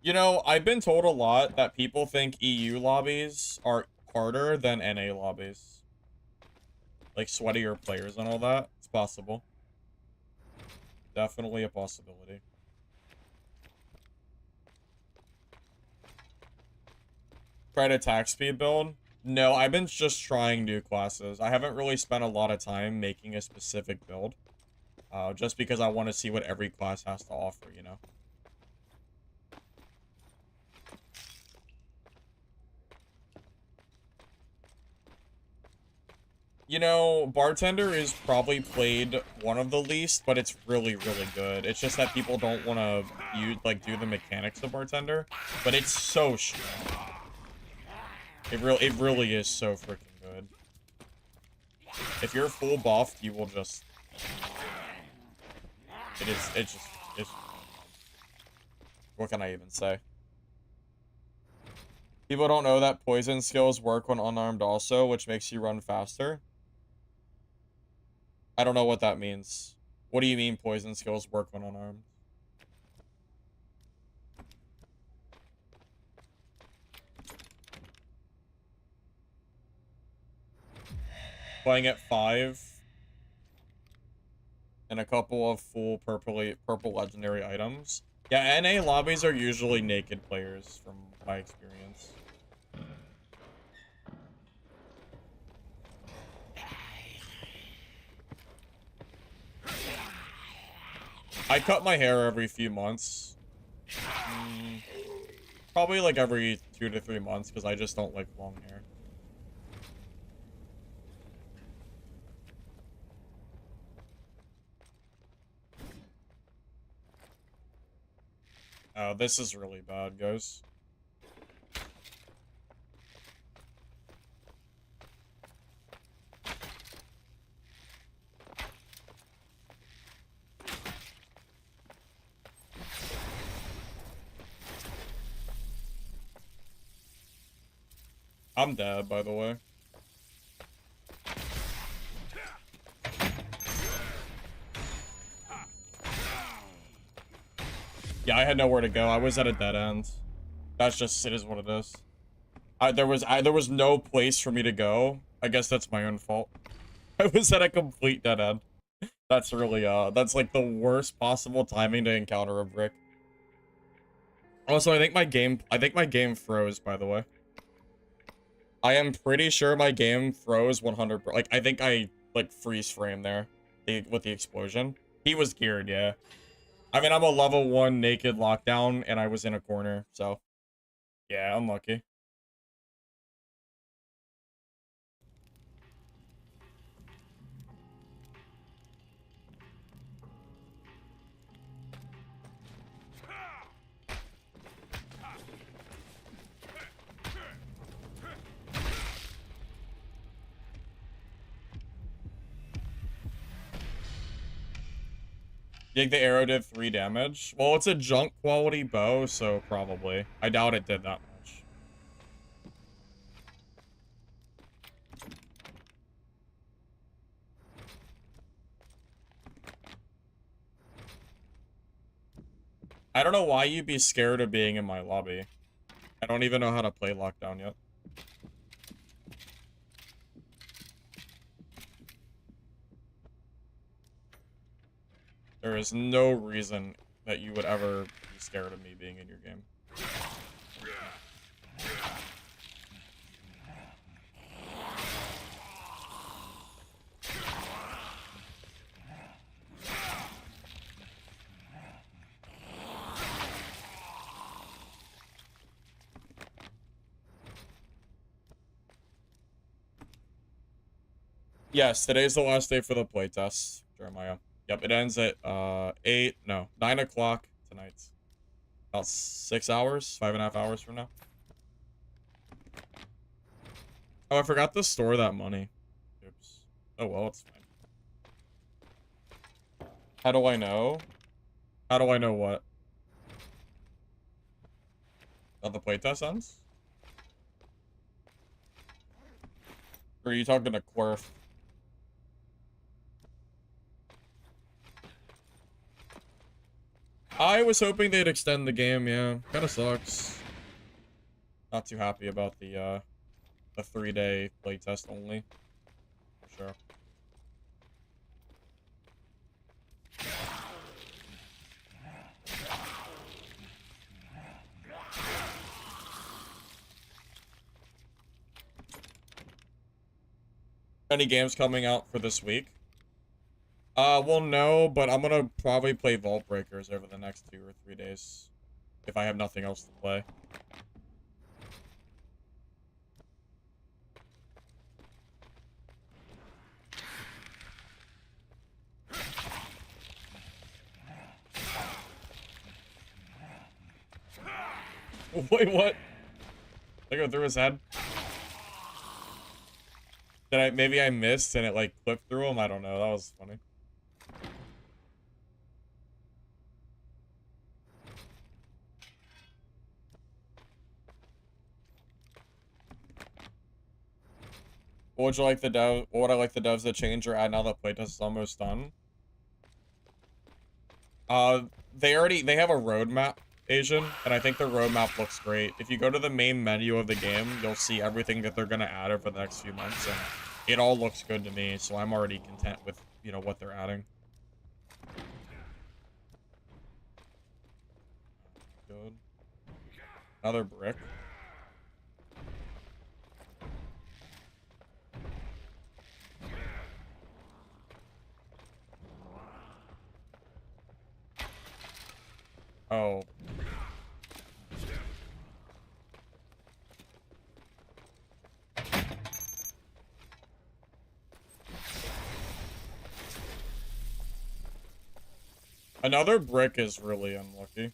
You know, I've been told a lot that people think EU lobbies are harder than NA lobbies. Like, sweatier players and all that. It's possible. Definitely a possibility. Try to attack speed build? No, I've been just trying new classes. I haven't really spent a lot of time making a specific build. Just because I want to see what every class has to offer, you know? You know, Bartender is probably played one of the least, but it's really, really good. It's just that people don't want to do the mechanics of Bartender, but it's so strong. It really is so freaking good. If you're full buffed, you will just... It's what can I even say? People don't know that poison skills work when unarmed also, which makes you run faster. I don't know what that means. What do you mean poison skills work when unarmed? Playing at 5 and a couple of full purple legendary items. Yeah, NA lobbies are usually naked players from my experience. I cut my hair every few months. Probably like every 2 to 3 months because I just don't like long hair. Oh, this is really bad, guys. I'm dead, by the way. Yeah, I had nowhere to go. I was at a dead end. That's just, it is what it is. There was no place for me to go. I guess that's my own fault. I was at a complete dead end. That's really, that's like the worst possible timing to encounter a brick. Also, I think my game froze, by the way. I am pretty sure my game froze 100%. Like, I think I, like, freeze frame there with the explosion. He was geared, yeah. I mean, I'm a level 1 naked lockdown, and I was in a corner, so. Yeah, unlucky. You think the arrow did 3 damage? Well, it's a junk quality bow, so probably. I doubt it did that much. I don't know why you'd be scared of being in my lobby. I don't even know how to play lockdown yet. There is no reason that you would ever be scared of me being in your game. Yes, today's the last day for the playtest, Jeremiah. Yep, it ends at 9 o'clock tonight. About 6 hours, 5.5 hours from now. Oh, I forgot to store that money. Oops. Oh well, it's fine. How do I know? How do I know what? That the playtest ends? Or are you talking to Quirf? I was hoping they'd extend the game, yeah. Kinda sucks. Not too happy about the 3-day playtest only. For sure. Any games coming out for this week? Well, no, but I'm gonna probably play Vault Breakers over the next 2 or 3 days. If I have nothing else to play. Wait, what? Did I go through his head? Maybe I missed and it like clipped through him? I don't know, that was funny. What would you like what would I like the devs to change or add now that playtest is almost done? They have a roadmap, Asian, and I think the roadmap looks great. If you go to the main menu of the game, you'll see everything that they're gonna add over the next few months, and it all looks good to me, so I'm already content with, you know, what they're adding. Good. Another brick. Oh. Another brick is really unlucky.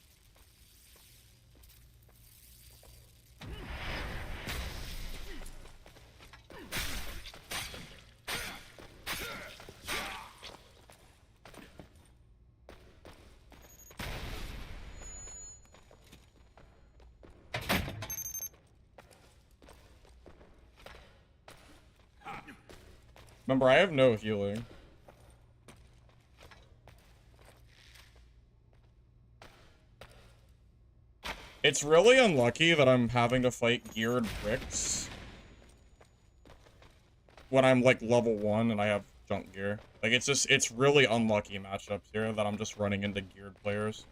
Remember, I have no healing. It's really unlucky that I'm having to fight geared bricks when I'm like level 1 and I have junk gear. Like, it's really unlucky matchups here that I'm just running into geared players.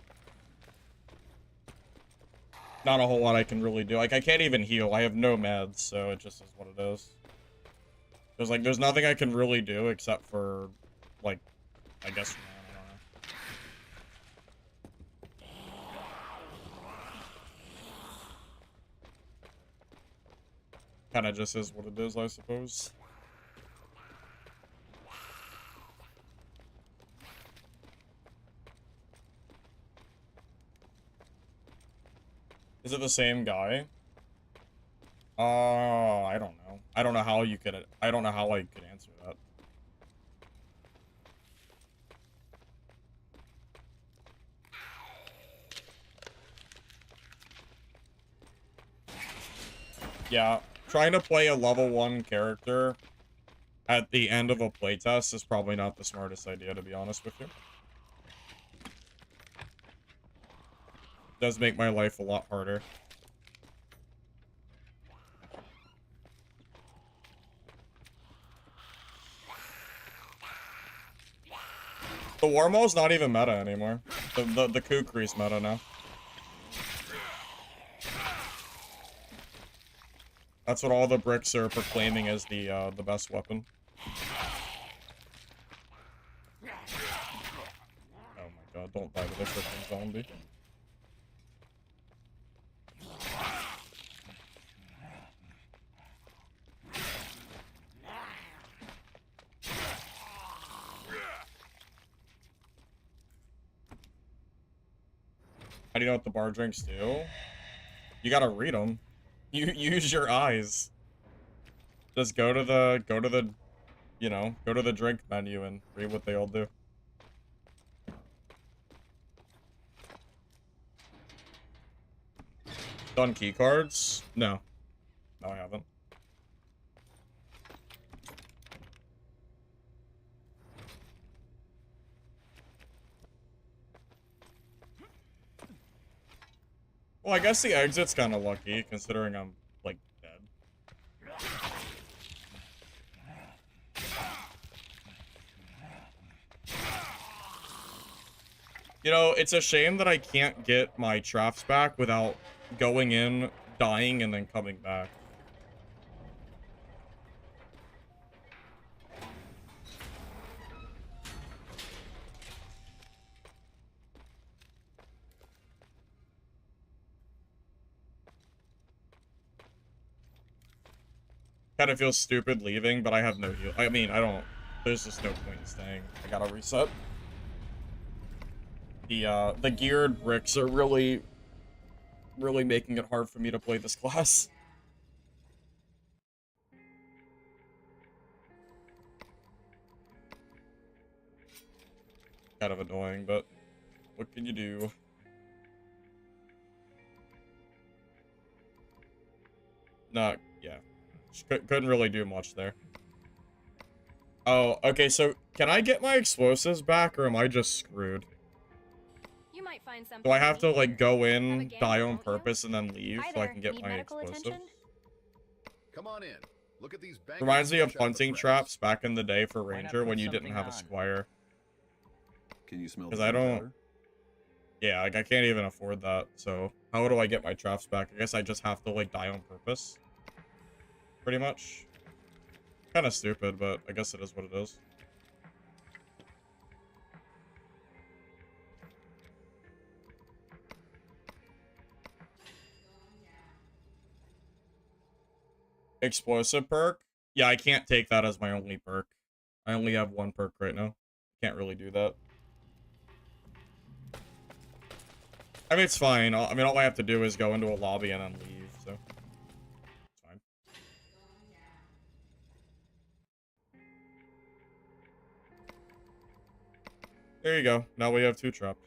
Not a whole lot I can really do. Like, I can't even heal. I have no meds, so it just is what it is. There's nothing I can really do except for, like, I guess, I don't know. Kinda just is what it is, I suppose. Is it the same guy? I don't know. I don't know how you could, I don't know how I could answer that. Yeah, trying to play a level 1 character at the end of a playtest is probably not the smartest idea, to be honest with you. It does make my life a lot harder. The Warmaul's not even meta anymore. The Kukri's meta now. That's what all the bricks are proclaiming as the best weapon. Oh my god, don't die to the freaking zombie. How do you know what the bar drinks do? You gotta read them. You use your eyes. Just go to the, you know, go to the drink menu and read what they all do. Done key cards? No. No, I haven't. Well, I guess the exit's kind of lucky, considering I'm, like, dead. You know, it's a shame that I can't get my traps back without going in, dying, and then coming back. Kind of feels stupid leaving, but I have no heal. I mean, I don't... There's just no point in staying. I gotta reset. The geared bricks are really making it hard for me to play this class. Kind of annoying, but what can you do? Not, yeah. Couldn't really do much there. Oh, okay, so can I get my explosives back, or am I just screwed? You might find something. Do I have to, like, go in, die on purpose, and then leave so I can get my explosives? Come on in. Look at these Reminds me of hunting traps back in the day for Ranger when you didn't have a squire. Can you smell? Because I don't... Yeah, like, I can't even afford that, so... How do I get my traps back? I guess I just have to, like, die on purpose. Pretty much. Kind of stupid, but I guess it is what it is. Explosive perk? Yeah, I can't take that as my only perk. I only have one perk right now. Can't really do that. I mean, it's fine. I mean, all I have to do is go into a lobby and then leave, so... It's fine. There you go. Now we have 2 traps.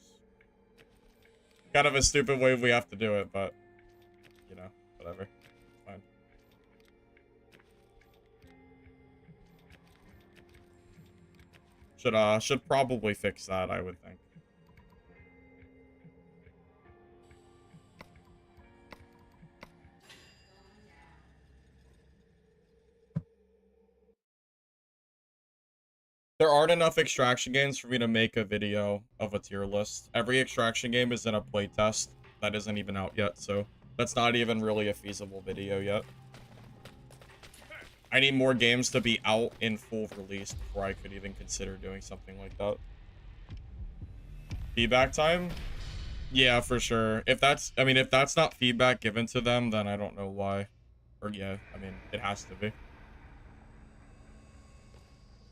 Kind of a stupid way we have to do it, but... You know, whatever. It's fine. Should probably fix that, I would think. There aren't enough extraction games for me to make a video of a tier list. Every extraction game is in a playtest that isn't even out yet, so that's not even really a feasible video yet. I need more games to be out in full release before I could even consider doing something like that. Feedback time? Yeah, for sure. If that's not feedback given to them, then I don't know why. Or yeah, I mean, it has to be.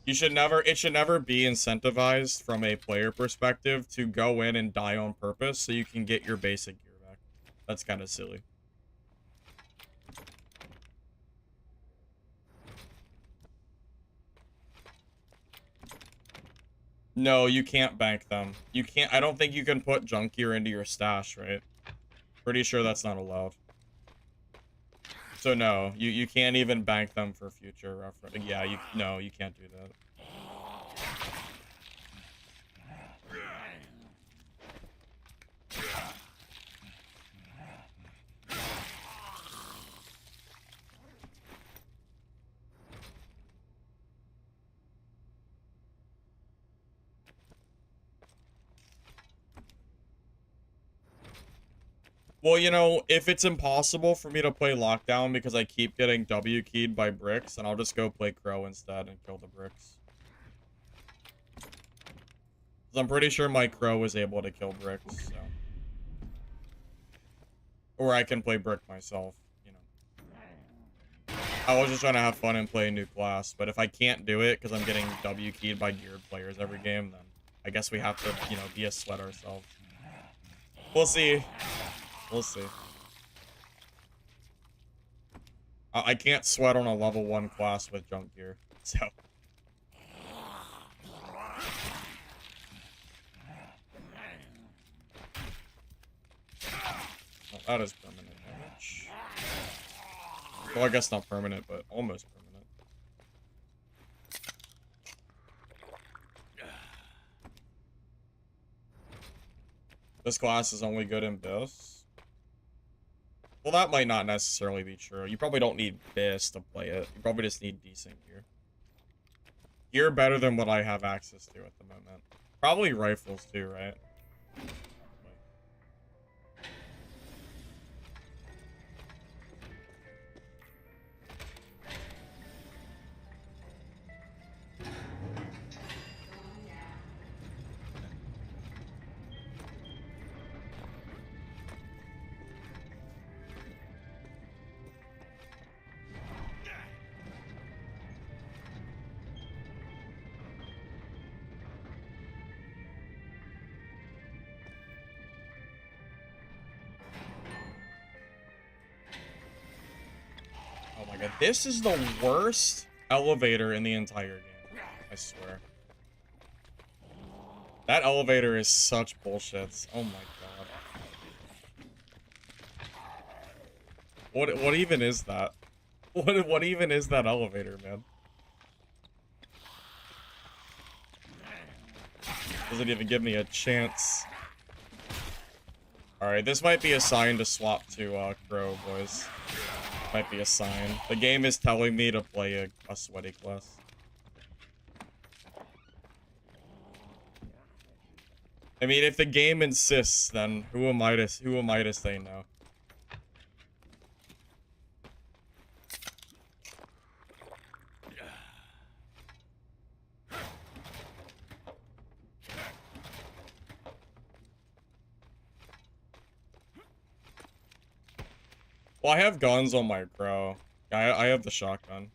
It should never be incentivized from a player perspective to go in and die on purpose so you can get your basic gear back. That's kind of silly. No, you can't bank them. You can't. I don't think you can put junk gear into your stash, right? Pretty sure that's not allowed. So no, you can't even bank them for future reference. Yeah, you can't do that. Well, you know, if it's impossible for me to play Lockdown because I keep getting W keyed by bricks, then I'll just go play Crow instead and kill the bricks. 'Cause I'm pretty sure my Crow is able to kill bricks, so. Or I can play brick myself, you know. I was just trying to have fun and play a new class, but if I can't do it because I'm getting W keyed by geared players every game, then I guess we have to, you know, be a sweat ourselves. We'll see. We'll see. I can't sweat on a level 1 class with junk gear, so. Well, that is permanent damage. Well, I guess not permanent, but almost permanent. This class is only good in BIS. Well, that might not necessarily be true. You probably don't need BIS to play it. You probably just need decent gear. Gear better than what I have access to at the moment. Probably rifles too, right? Oh my god, this is the worst elevator in the entire game. I swear. That elevator is such bullshit. Oh my god. What even is that? What even is that elevator, man? Doesn't even give me a chance. Alright, this might be a sign to swap to Crow, boys. Might be a sign. The game is telling me to play a sweaty class. I mean, if the game insists, then who am I to say no? Well, I have guns on my Crow. I have the shotgun.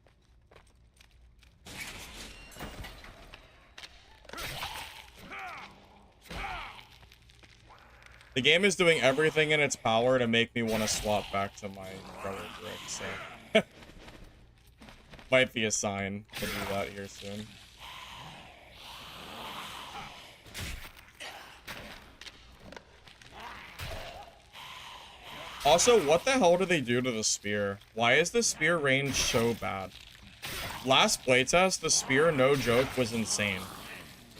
The game is doing everything in its power to make me want to swap back to my Crow brick, so... Might be a sign to do that here soon. Also, what the hell do they do to the spear? Why is the spear range so bad? Last playtest, the spear, no joke, was insane.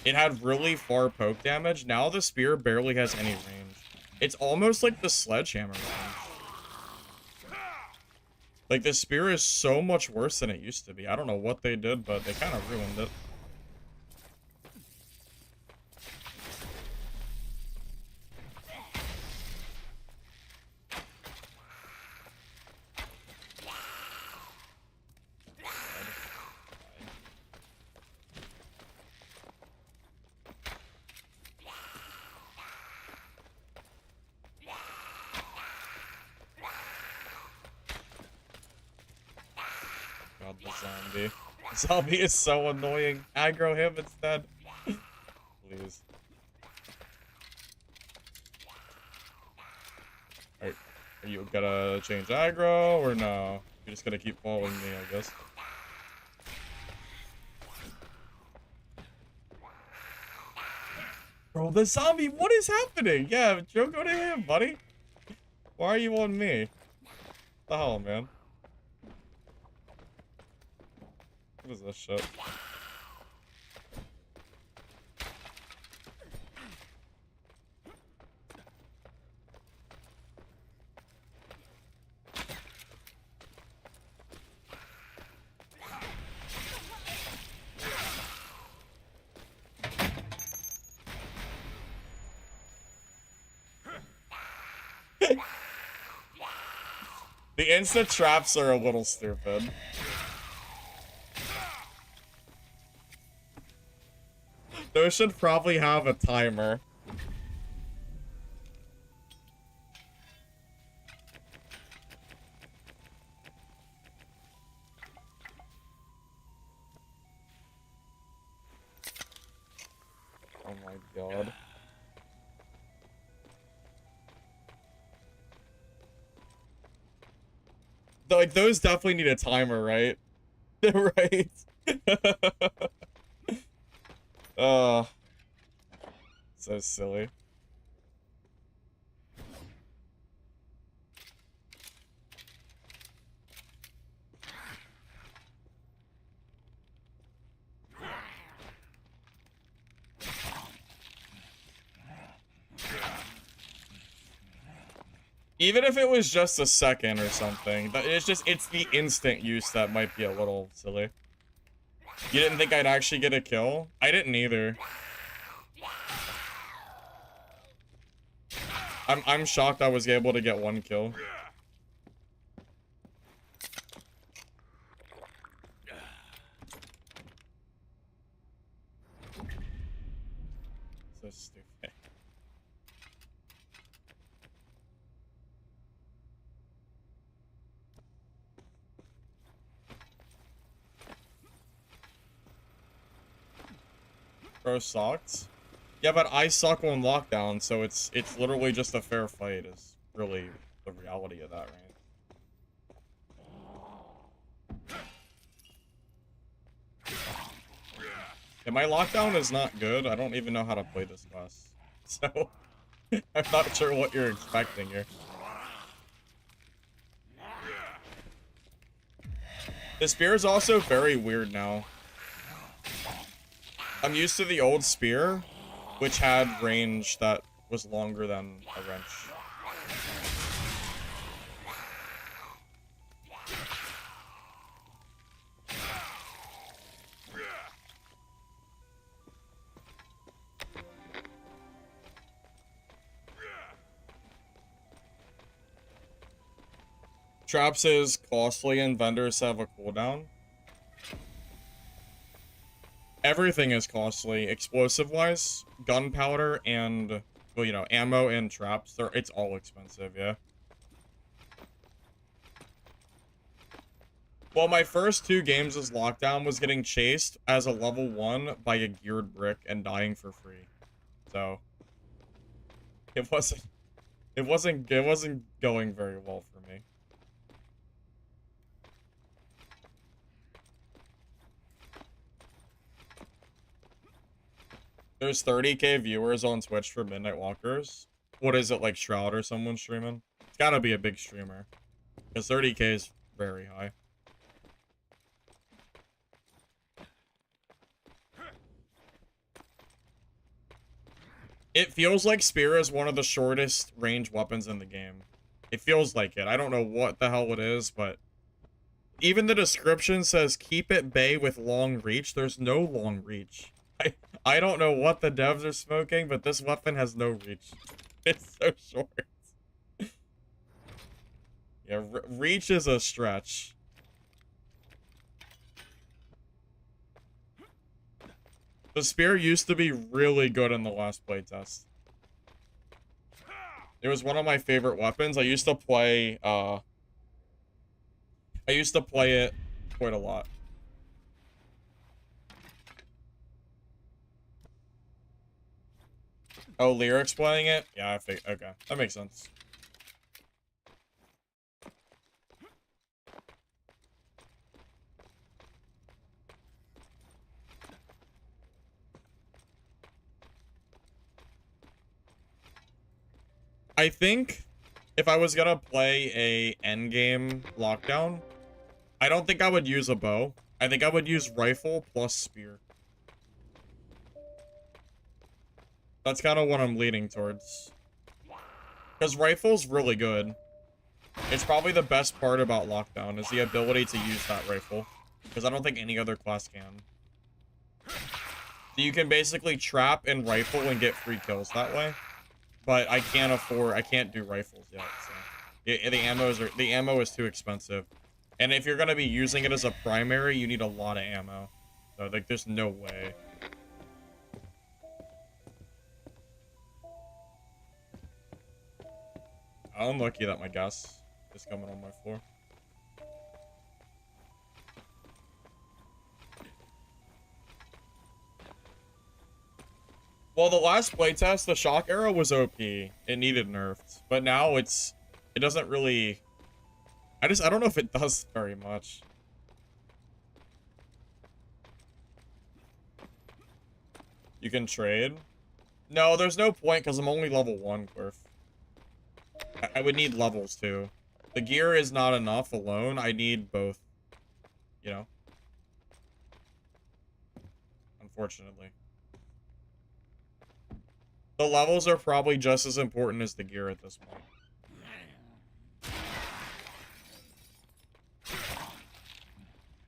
It had really far poke damage. Now the spear barely has any range. It's almost like the sledgehammer range. Like, the spear is so much worse than it used to be. I don't know what they did, but they kind of ruined it. God, the zombie. The zombie is so annoying. Aggro him instead. Please. Are you gonna change aggro or no? You're just gonna keep following me, I guess. Bro, the zombie, what is happening? Yeah, Joe, go to him, buddy. Why are you on me? What the hell, man? What is this shit? The instant traps are a little stupid. Those should probably have a timer. Oh my god. Like, those definitely need a timer, right? Right? So silly. Even if it was just a second or something, but it's the instant use that might be a little silly. You didn't think I'd actually get a kill? I didn't either. I'm shocked I was able to get one kill. So stupid. Bro sucks. Yeah, but I suck on lockdown, so it's literally just a fair fight is really the reality of that, right? Yeah, my lockdown is not good. I don't even know how to play this class. So, I'm not sure what you're expecting here. The spear is also very weird now. I'm used to the old spear, which had range that was longer than a wrench. Traps is costly and vendors have a cooldown. Everything is costly, explosive-wise, gunpowder, and, well, you know, ammo and traps. It's all expensive, yeah. Well, my first 2 games as lockdown was getting chased as a level 1 by a geared brick and dying for free. So, it wasn't going very well for me. There's 30k viewers on Twitch for Midnight Walkers. What is it, like Shroud or someone streaming? It's gotta be a big streamer. Because 30k is very high. It feels like Spear is one of the shortest range weapons in the game. It feels like it. I don't know what the hell it is, but even the description says keep it bay with long reach. There's no long reach. I don't know what the devs are smoking, but this weapon has no reach. It's so short. Yeah, reach is a stretch. The spear used to be really good in the last playtest. It was one of my favorite weapons. I used to play it quite a lot. Oh, lyrics playing it? Yeah, I think okay. That makes sense. I think if I was gonna play a endgame lockdown, I don't think I would use a bow. I think I would use rifle plus spear. That's kind of what I'm leaning towards. Because rifle's really good. It's probably the best part about Lockdown, is the ability to use that rifle. Because I don't think any other class can. So you can basically trap and rifle and get free kills that way. But I can't do rifles yet, so. The ammo is too expensive. And if you're gonna be using it as a primary, you need a lot of ammo. So, like, there's no way. I'm unlucky that my gas is coming on my floor. Well, the last playtest, the shock arrow was OP. It needed nerfed. But now it doesn't really... I don't know if it does very much. You can trade? No, there's no point because I'm only level 1, Quirf. I would need levels too. The gear is not enough alone. I need both. You know? Unfortunately. The levels are probably just as important as the gear at this point.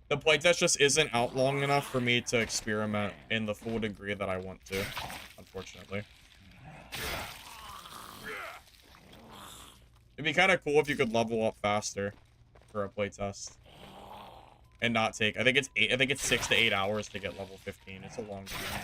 The playtest just isn't out long enough for me to experiment in the full degree that I want to, unfortunately. It'd be kind of cool if you could level up faster for a playtest. And not take, I think it's 6 to 8 hours to get level 15. It's a long time.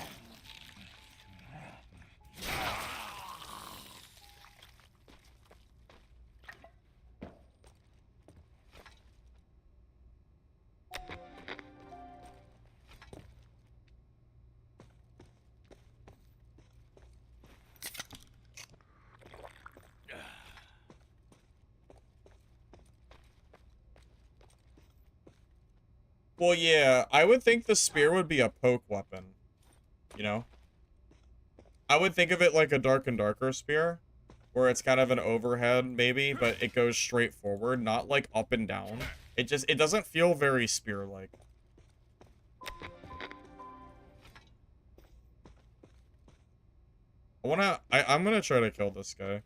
Well, yeah, I would think the spear would be a poke weapon, you know? I would think of it like a Dark and Darker spear, where it's kind of an overhead, maybe, but it goes straight forward, not like up and down. It doesn't feel very spear-like. I'm gonna try to kill this guy.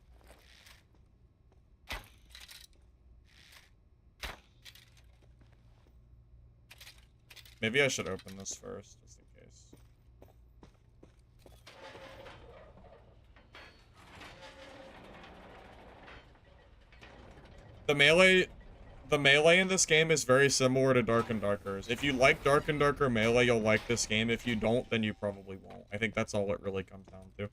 Maybe I should open this first, just in case. The melee in this game is very similar to Dark and Darker's. If you like Dark and Darker melee, you'll like this game. If you don't, then you probably won't. I think that's all it really comes down to.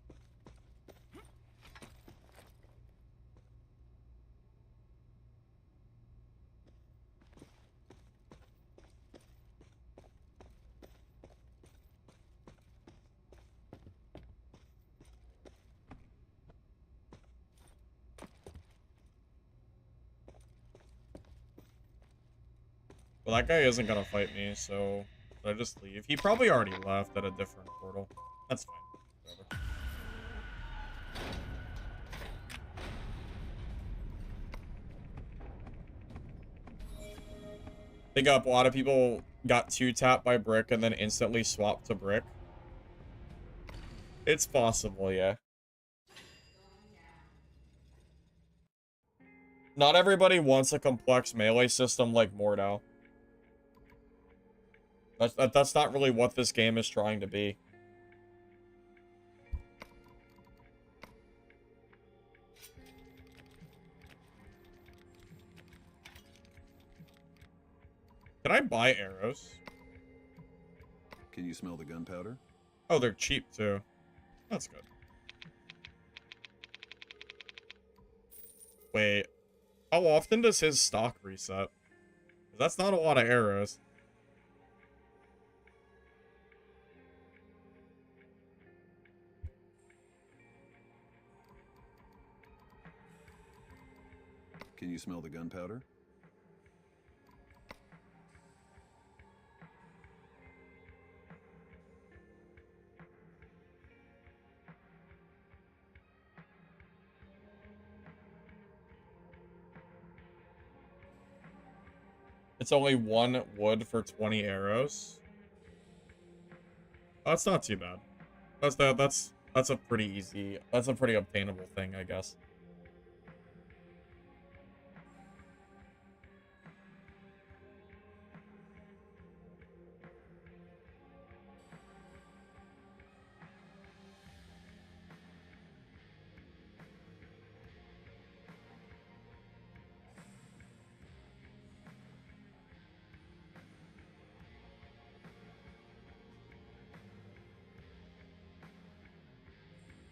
Well, that guy isn't gonna fight me, so should I just leave? He probably already left at a different portal. That's fine. Whatever. I think a lot of people got 2-tapped by Brick and then instantly swapped to Brick. It's possible, yeah. Not everybody wants a complex melee system like Mordau. That's not really what this game is trying to be. Can I buy arrows? Can you smell the gunpowder? Oh, they're cheap too. That's good. Wait. How often does his stock reset? 'Cause that's not a lot of arrows. Can you smell the gunpowder? It's only 1 wood for 20 arrows. Oh, that's not too bad. That's a pretty easy, that's a pretty obtainable thing, I guess.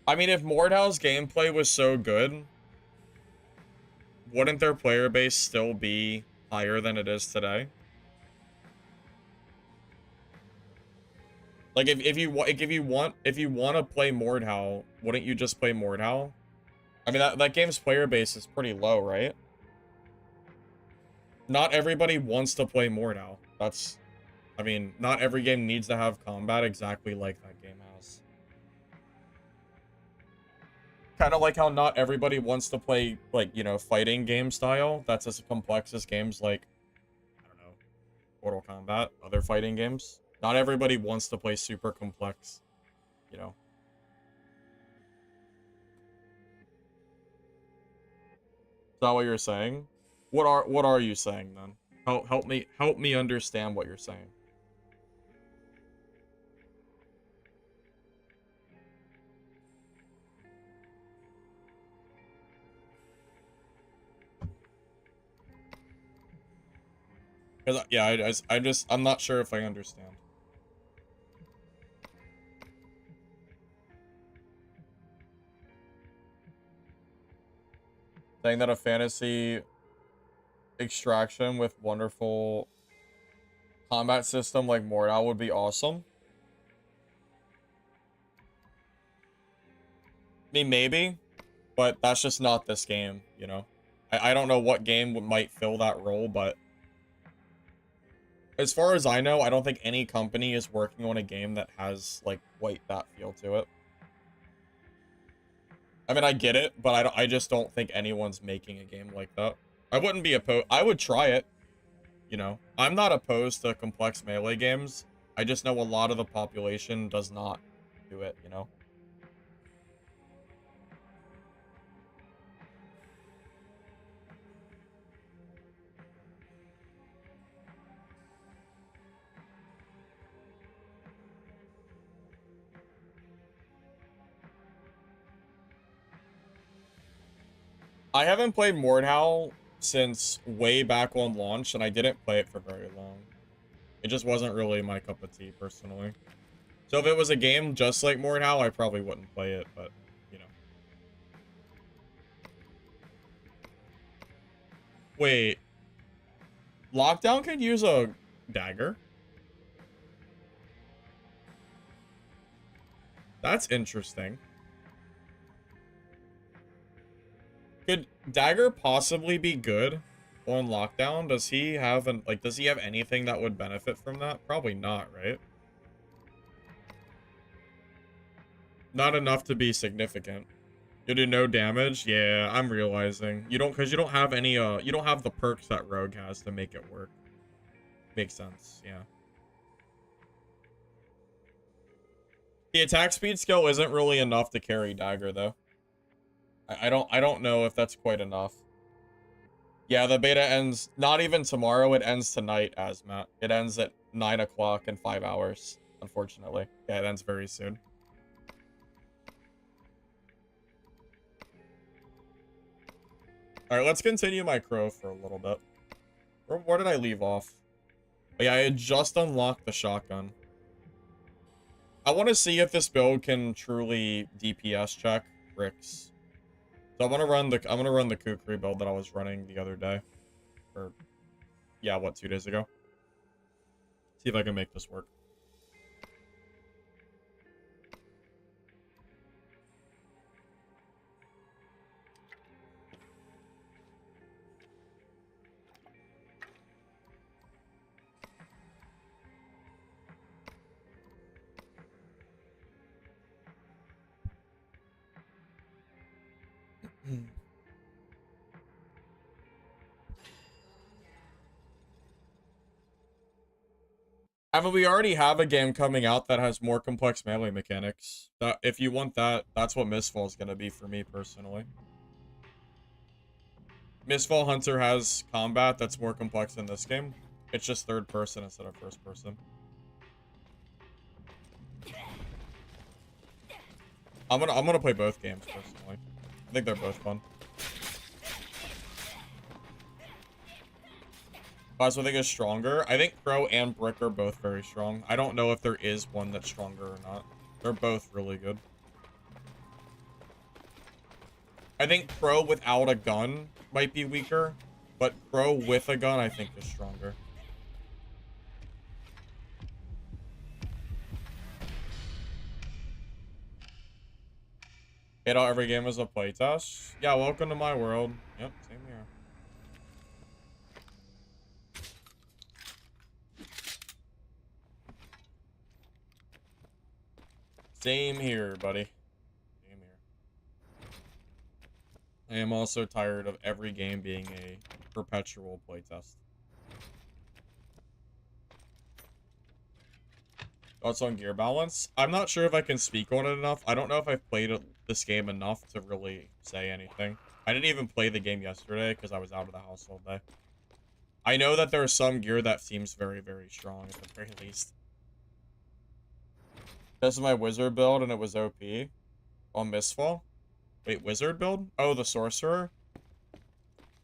I mean, if Mordhau's gameplay was so good, wouldn't their player base still be higher than it is today? Like if you want to play Mordhau, wouldn't you just play Mordhau? I mean that game's player base is pretty low, right? Not everybody wants to play Mordhau. That's, I mean, not every game needs to have combat exactly like that game has. Kind of like how not everybody wants to play, like, you know, fighting game style that's as complex as games like, I don't know, Mortal Kombat, other fighting games. Not everybody wants to play super complex, you know. Is that what you're saying? What are you saying then? Help me understand what you're saying. Cause yeah, I'm not sure if I understand. Saying that a fantasy extraction with wonderful combat system like Mordau would be awesome. I mean, maybe, but that's just not this game, you know? I don't know what game might fill that role, but as far as I know, I don't think any company is working on a game that has, like, quite that feel to it. I mean, I get it, but I just don't think anyone's making a game like that. I wouldn't be opposed. I would try it, you know? I'm not opposed to complex melee games. I just know a lot of the population does not do it, you know? I haven't played Mordhau since way back on launch, and I didn't play it for very long. It just wasn't really my cup of tea, personally. So if it was a game just like Mordhau, I probably wouldn't play it, but, you know. Wait. Lockdown can use a dagger? That's interesting. Could dagger possibly be good on lockdown? Does he have does he have anything that would benefit from that? Probably not, right? Not enough to be significant. You do no damage? Yeah, I'm realizing. You don't, because you don't have any, you don't have the perks that Rogue has to make it work. Makes sense, yeah. The attack speed skill isn't really enough to carry dagger, though. I don't know if that's quite enough. Yeah, the beta ends, not even tomorrow, it ends tonight, Asmat. It ends at 9 o'clock in 5 hours, unfortunately. Yeah, it ends very soon. Alright, let's continue my crow for a little bit. Where did I leave off? Oh, yeah, I had just unlocked the shotgun. I want to see if this build can truly DPS check bricks. So I'm gonna run the Kukri build that I was running the other day. Or yeah, what, 2 days ago? See if I can make this work. I mean, we already have a game coming out that has more complex melee mechanics. That if you want that, that's what Mistfall is gonna be for me personally. Mistfall Hunter has combat that's more complex than this game. It's just third person instead of first person. I'm gonna play both games personally. I think they're both fun. Last one I think is stronger. I think Crow and Brick are both very strong. I don't know if there is one that's stronger or not. They're both really good. I think Crow without a gun might be weaker, but Crow with a gun I think is stronger. Hit out every game as a playtest. Yeah, welcome to my world. Yep, same here. Same here, buddy. Same here. I am also tired of every game being a perpetual playtest. Thoughts on gear balance? I'm not sure if I can speak on it enough. I don't know if I've played this game enough to really say anything. I didn't even play the game yesterday because I was out of the house all day. I know that there's some gear that seems very, very strong at the very least. This is my wizard build and it was OP on Mistfall. Wait, wizard build? Oh, the sorcerer?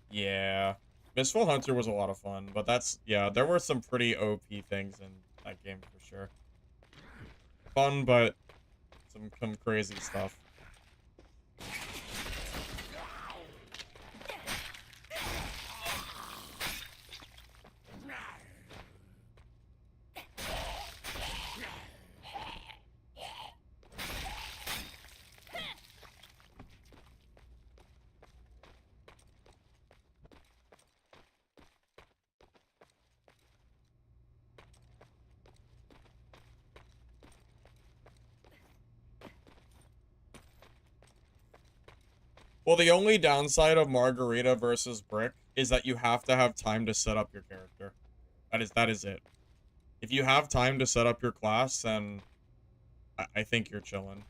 Yeah. Mistfall Hunter was a lot of fun, but that's, yeah, there were some pretty OP things in that game for sure. Fun, but some crazy stuff. Well, the only downside of Margarita versus Brick is that you have to have time to set up your character. That is it. If you have time to set up your class, then I think you're chilling.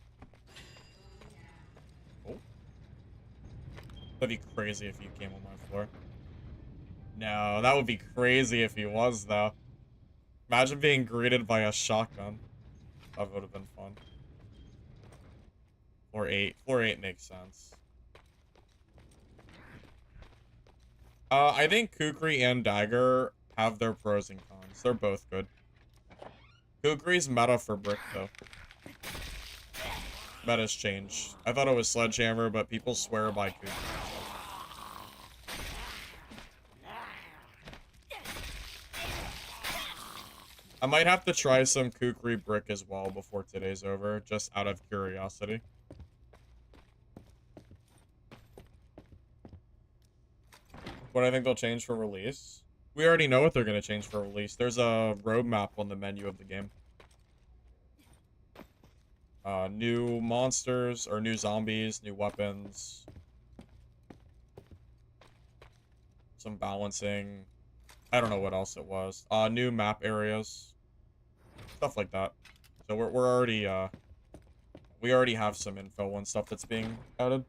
Oh. That'd be crazy if you came on my floor. No, that would be crazy if he was, though. Imagine being greeted by a shotgun. That would have been fun. Floor 8. Floor 8 makes sense. I think Kukri and Dagger have their pros and cons. They're both good. Kukri's meta for Brick, though. Meta's changed. I thought it was Sledgehammer, but people swear by Kukri. I might have to try some Kukri Brick as well before today's over, just out of curiosity. What I think they'll change for release? We already know what they're going to change for release. There's a roadmap on the menu of the game. New monsters, or new zombies, new weapons. Some balancing. I don't know what else it was. New map areas. Stuff like that. So we're already, we already have some info on stuff that's being added.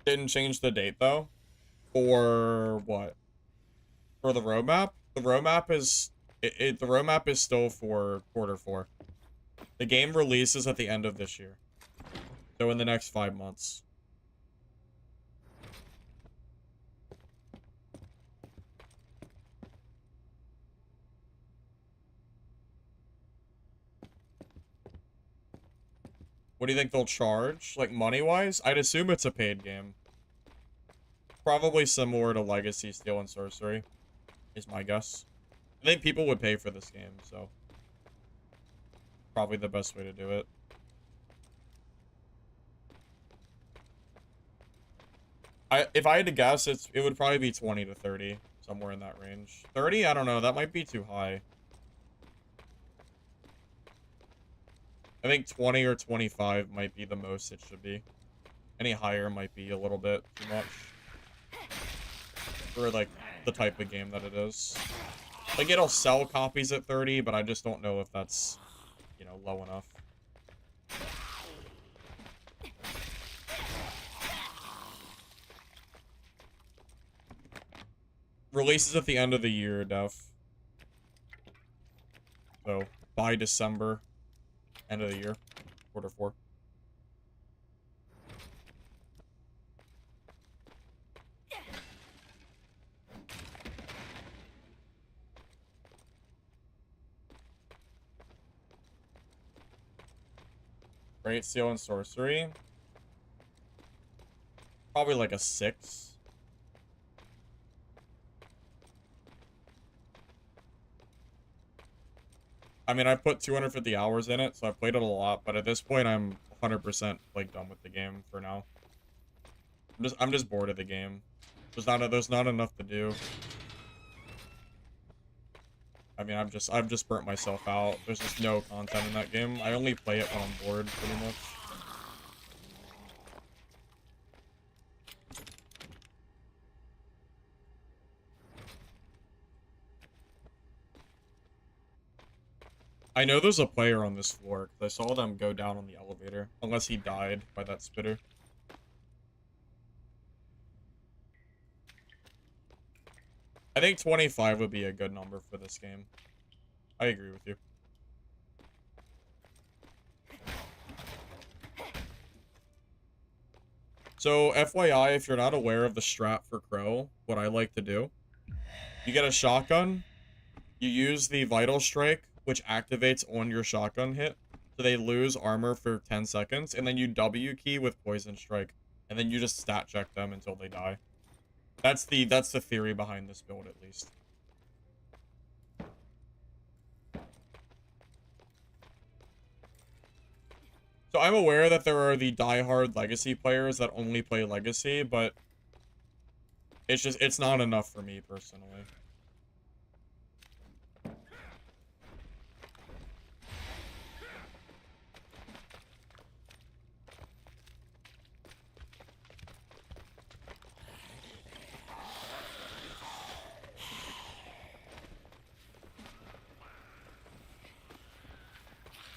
Didn't change the date, though. For what? For the roadmap? The roadmap is... the roadmap is still for Q4. The game releases at the end of this year. So in the next 5 months. What do you think they'll charge? Like, money-wise? I'd assume it's a paid game. Probably similar to Legacy, Steel, and Sorcery. Is my guess. I think people would pay for this game, so... Probably the best way to do it. If I had to guess, it would probably be 20 to 30. Somewhere in that range. 30? I don't know. That might be too high. I think 20 or 25 might be the most it should be. Any higher might be a little bit too much. For, like, the type of game that it is. Like, it'll sell copies at 30, but I just don't know if that's, you know, low enough. Releases at the end of the year, Def. So, by December. End of the year. Q4. Great Seal and Sorcery. Probably like a 6. I mean, I put 250 hours in it, so I played it a lot, but at this point, I'm 100% like done with the game for now. I'm just bored of the game. There's not enough to do. I mean, I've just burnt myself out. There's just no content in that game. I only play it when I'm bored, pretty much. I know there's a player on this floor, because I saw them go down on the elevator. Unless he died by that spitter. I think 25 would be a good number for this game. I agree with you. So, FYI, if you're not aware of the strat for Crow, what I like to do, you get a shotgun, you use the Vital Strike, which activates on your shotgun hit, so they lose armor for 10 seconds, and then you W key with Poison Strike, and then you just stat check them until they die. That's the theory behind this build, at least. So I'm aware that there are the die-hard Legacy players that only play Legacy, but it's not enough for me, personally.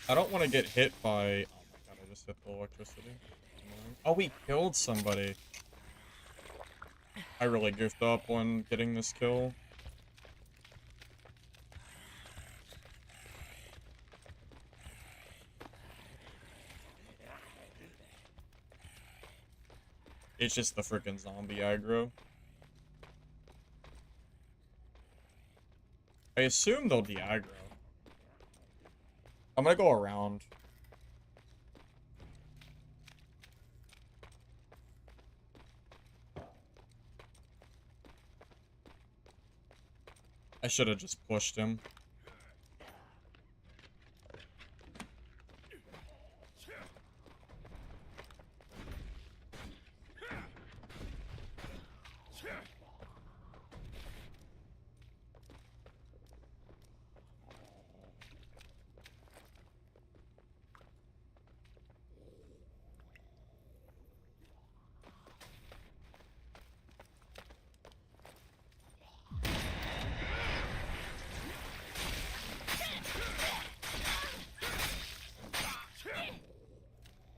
I don't want to get hit by... Oh my god, I just hit the electricity. Oh, we killed somebody. I really goofed up when getting this kill. It's just the freaking zombie aggro. I assume they'll de-aggro. I'm gonna go around. I should have just pushed him.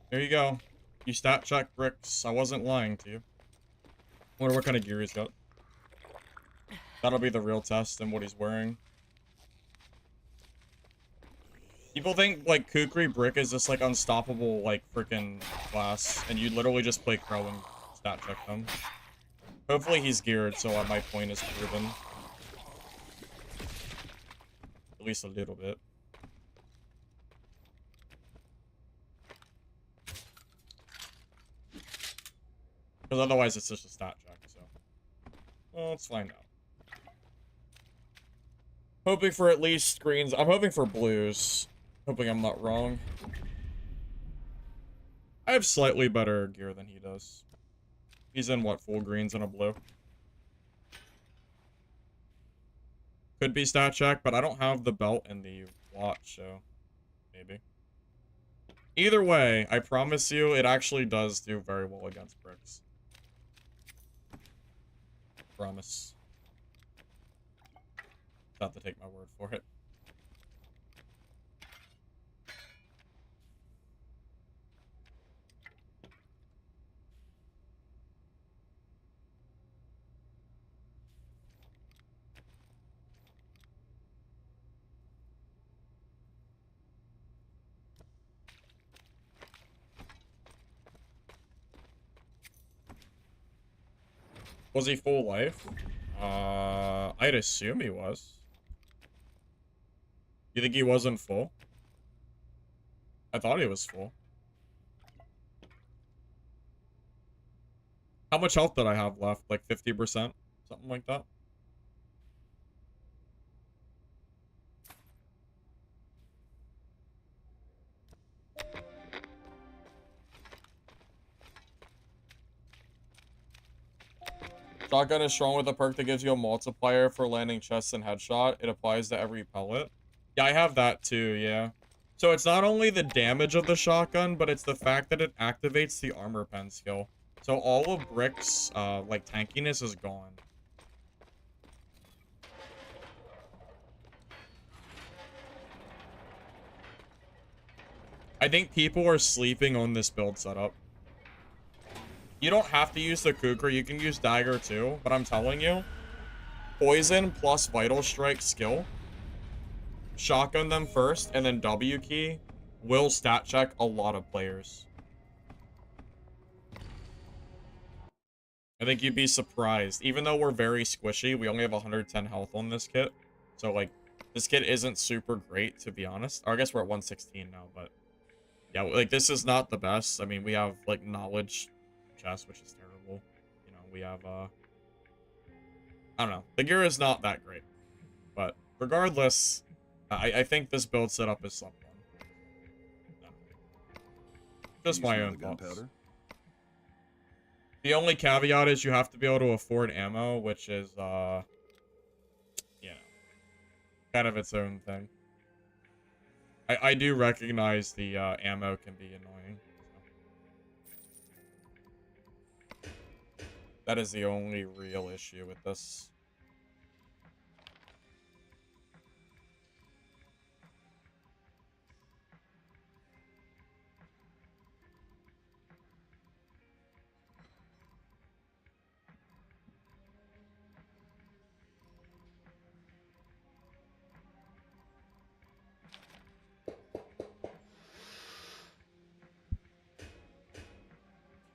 There you go. You stat check bricks. I wasn't lying to you. Wonder what kind of gear he's got. That'll be the real test and what he's wearing. People think, like, Kukri Brick is this, like, unstoppable, like, freaking class. And you literally just play Crow and stat check them. Hopefully he's geared, so my point is proven. At least a little bit. Because otherwise it's just a stat check, so. Well, let's find out. Hoping for at least greens. I'm hoping for blues. Hoping I'm not wrong. I have slightly better gear than he does. He's in, what, full greens and a blue? Could be stat check, but I don't have the belt and the watch, so maybe. Either way, I promise you, it actually does do very well against bricks. Promise. Have to take my word for it. Was he full life? I'd assume he was. You think he wasn't full? I thought he was full. How much health did I have left? Like 50%? Something like that? Shotgun is strong with a perk that gives you a multiplier for landing chests and headshot. It applies to every pellet. Yeah, I have that too, yeah. So it's not only the damage of the shotgun, but it's the fact that it activates the armor pen skill. So all of Brick's, like, tankiness is gone. I think people are sleeping on this build setup. You don't have to use the Kukri, you can use Dagger too, but I'm telling you, Poison plus Vital Strike skill, shotgun them first, and then W key will stat check a lot of players. I think you'd be surprised. Even though we're very squishy, we only have 110 health on this kit. So, like, this kit isn't super great, to be honest. Or I guess we're at 116 now, but... yeah, like, this is not the best. I mean, we have, like, knowledge chest, which is terrible. You know, we have, I don't know. The gear is not that great. But, regardless, I think this build setup is something. Just my own thoughts. The only caveat is you have to be able to afford ammo, which is, yeah, kind of its own thing. I do recognize the ammo can be annoying. So. That is the only real issue with this.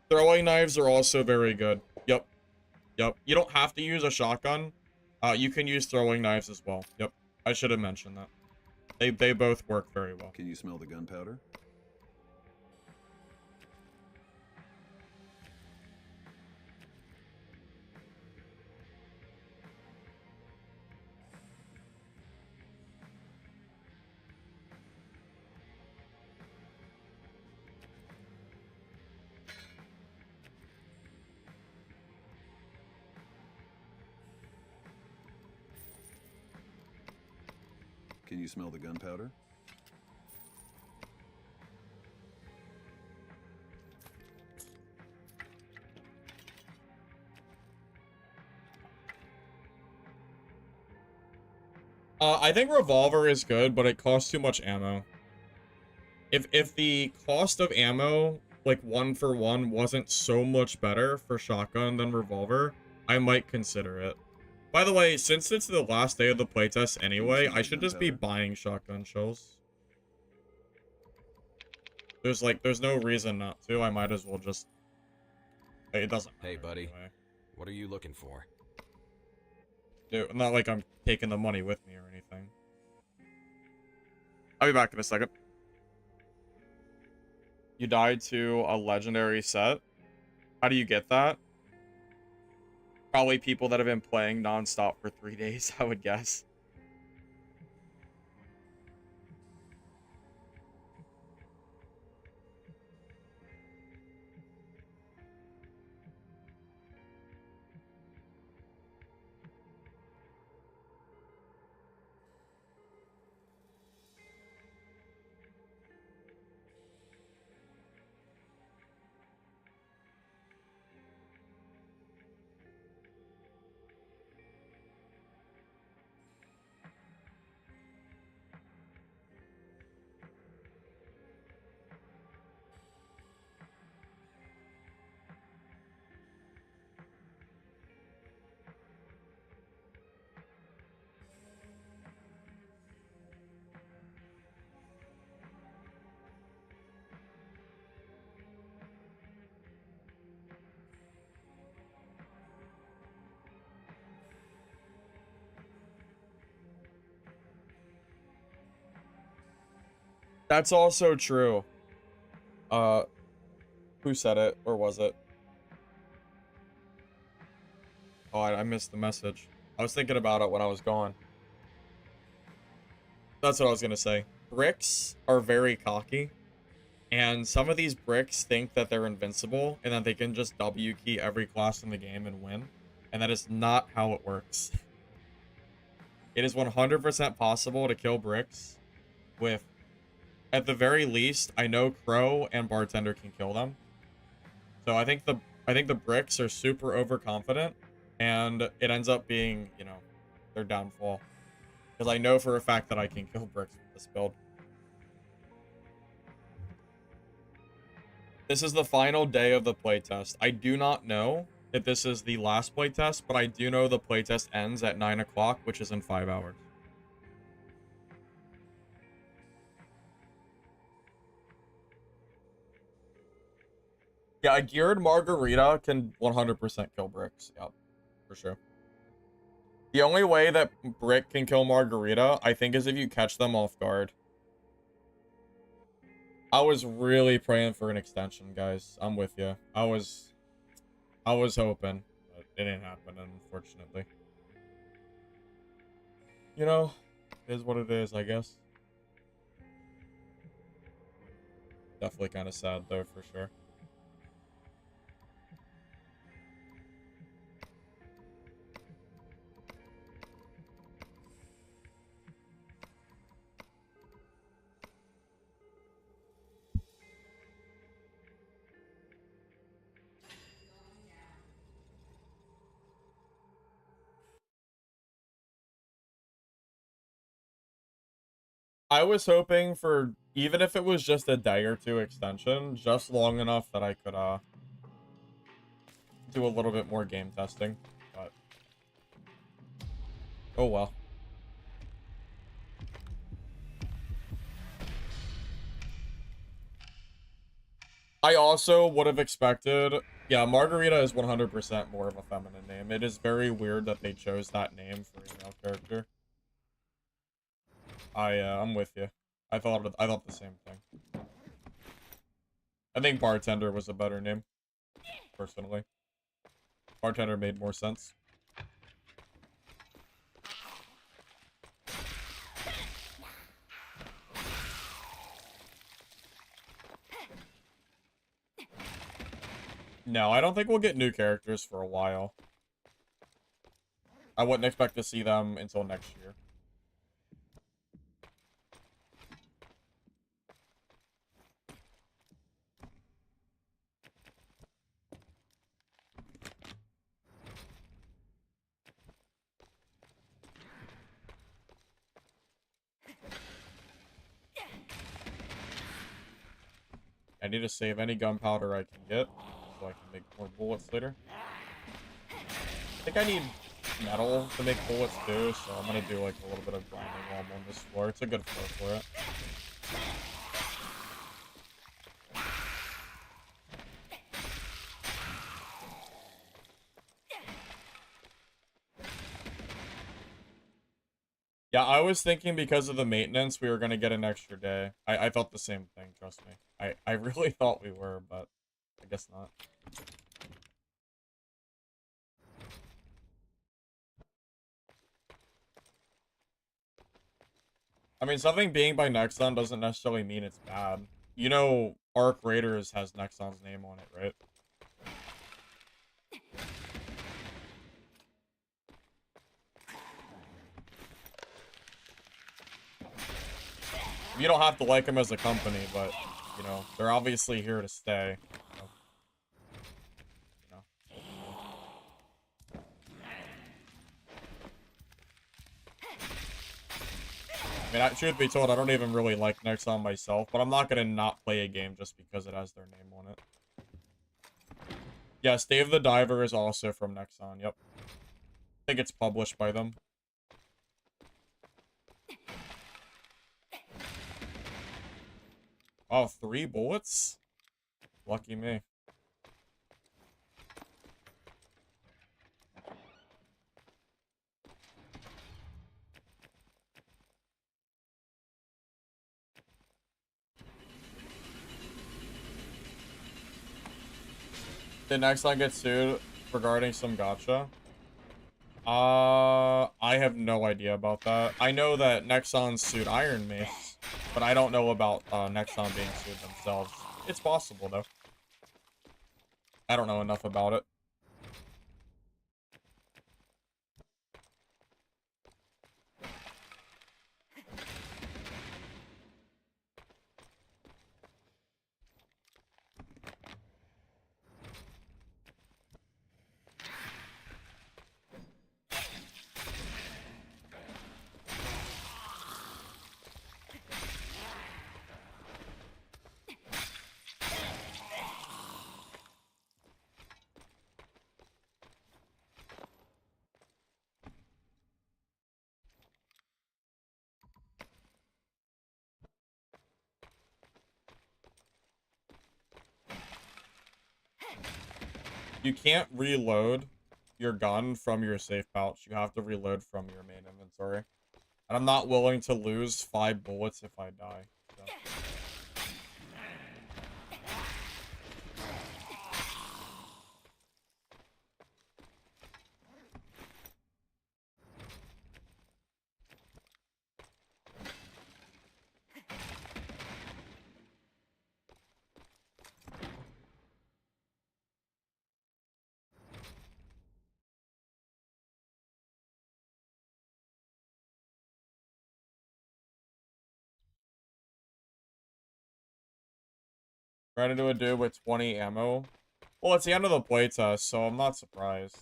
Throwing knives are also very good. Yep. Yep. You don't have to use a shotgun. You can use throwing knives as well. Yep. I should have mentioned that. They both work very well. Can you smell the gunpowder? Can you smell the gunpowder? I think revolver is good, but it costs too much ammo. If the cost of ammo, like 1-for-1, wasn't so much better for shotgun than revolver, I might consider it. By the way, since it's the last day of the playtest anyway, I should just be buying shotgun shells. There's no reason not to. I might as well just... it doesn't matter. Hey, buddy. Anyway. What are you looking for? Dude, not like I'm taking the money with me or anything. I'll be back in a second. You died to a legendary set? How do you get that? Probably people that have been playing non-stop for 3 days, I would guess. That's also true. Who said it? Or was it? Oh, I missed the message. I was thinking about it when I was gone. That's what I was gonna say. Bricks are very cocky. And some of these bricks think that they're invincible and that they can just W key every class in the game and win. And that is not how it works. It is 100% possible to kill bricks with, at the very least, I know Crow and Bartender can kill them. So I think the bricks are super overconfident, and it ends up being, you know, their downfall. Because I know for a fact that I can kill bricks with this build. This is the final day of the playtest. I do not know if this is the last playtest, but I do know the playtest ends at 9 o'clock, which is in 5 hours. Yeah, a geared margarita can 100% kill bricks. Yep, for sure. The only way that brick can kill margarita, I think, is if you catch them off guard. I was really praying for an extension, guys. I'm with you. I was hoping, but it didn't happen, unfortunately. You know, it is what it is, I guess. Definitely kind of sad, though, for sure. I was hoping for, even if it was just a day or two extension, just long enough that I could, do a little bit more game testing, but oh well. I also would have expected, yeah, Margarita is 100% more of a feminine name. It is very weird that they chose that name for a male character. I'm with you. I thought the same thing. I think Bartender was a better name, personally. Bartender made more sense. No, I don't think we'll get new characters for a while. I wouldn't expect to see them until next year. I need to save any gunpowder I can get so I can make more bullets later. I think I need metal to make bullets too, so I'm gonna do like a little bit of grinding while I'm on this floor. It's a good floor for it. Yeah, I was thinking because of the maintenance, we were gonna get an extra day. I thought the same thing, trust me. I really thought we were, but I guess not. I mean, something being by Nexon doesn't necessarily mean it's bad. You know, Arc Raiders has Nexon's name on it, right? You don't have to like them as a company, but, you know, they're obviously here to stay. You know. I mean, truth be told, I don't even really like Nexon myself, but I'm not gonna not play a game just because it has their name on it. Yes, Dave the Diver is also from Nexon, yep. I think it's published by them. Oh, 3 bullets? Lucky me. Did Nexon get sued regarding some gacha? I have no idea about that. I know that Nexon sued Iron Mace, but I don't know about Nexon being sued themselves. It's possible though. I don't know enough about it. You can't reload your gun from your safe pouch. You have to reload from your main inventory. And I'm not willing to lose 5 bullets if I die. So. Trying to do a dude with 20 ammo. Well, it's the end of the playtest, so I'm not surprised.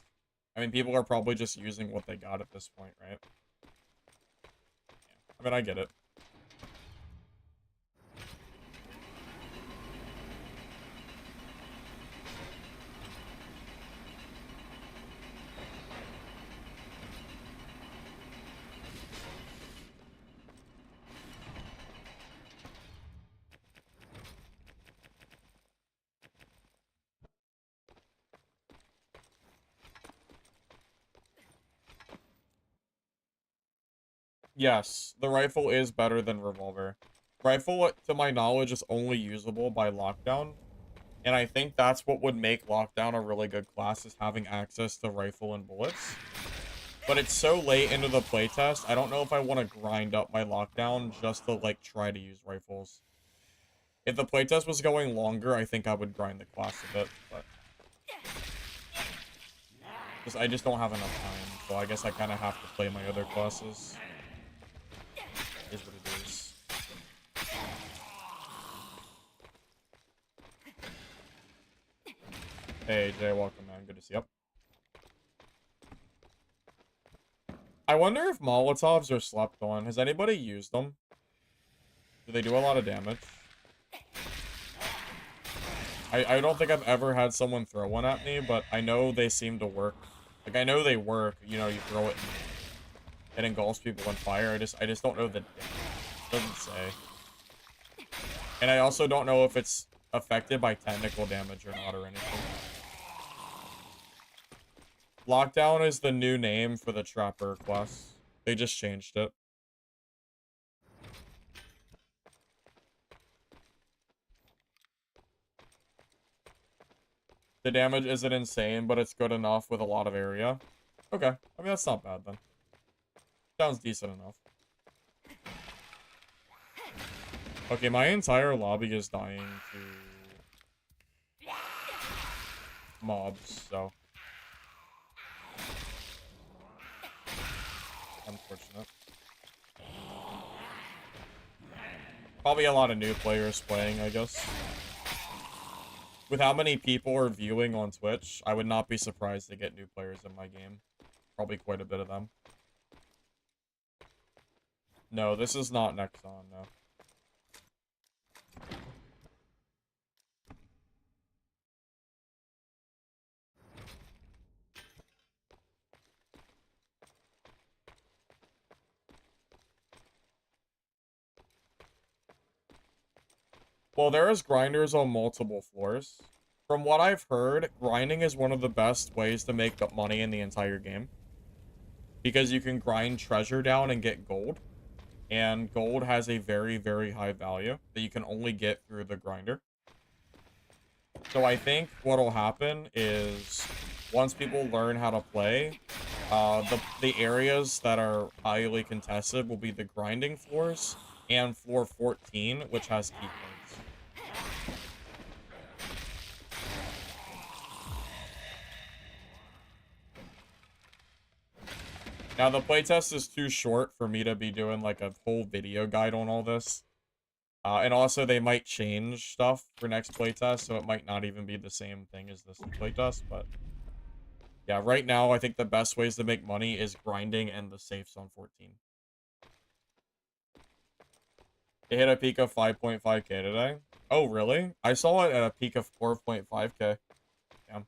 I mean, people are probably just using what they got at this point, right? Yeah. I mean, I get it. Yes, the rifle is better than revolver. Rifle, to my knowledge, is only usable by lockdown. And I think that's what would make lockdown a really good class, is having access to rifle and bullets. But it's so late into the playtest, I don't know if I want to grind up my lockdown just to, like, try to use rifles. If the playtest was going longer, I think I would grind the class a bit, but... I just don't have enough time, so I guess I kind of have to play my other classes. Is what it is. Hey, Jay, welcome, man. Good to see you. I wonder if Molotovs are slept on. Has anybody used them? Do they do a lot of damage? I don't think I've ever had someone throw one at me, but I know they seem to work. Like, I know they work. You know, you throw it and it engulfs people on fire. I just don't know the damage. It doesn't say. And I also don't know if it's affected by technical damage or not or anything. Lockdown is the new name for the Trapper class. They just changed it. The damage isn't insane, but it's good enough with a lot of area. Okay. I mean, that's not bad, then. Sounds decent enough. Okay, my entire lobby is dying to mobs, so... Unfortunate. Probably a lot of new players playing, I guess. With how many people are viewing on Twitch, I would not be surprised to get new players in my game. Probably quite a bit of them. No, this is not Nexon, no. Well, there is grinders on multiple floors. From what I've heard, grinding is one of the best ways to make up money in the entire game. Because you can grind treasure down and get gold. And gold has a very, very high value that you can only get through the grinder. So I think what'll happen is once people learn how to play, the areas that are highly contested will be the grinding floors and floor 14, which has key cards. Now, the playtest is too short for me to be doing, like, a whole video guide on all this. And also, they might change stuff for next playtest, so it might not even be the same thing as this playtest, but... yeah, right now, I think the best ways to make money is grinding and the safes on 14. It hit a peak of 5.5k today. Oh, really? I saw it at a peak of 4.5k. Damn.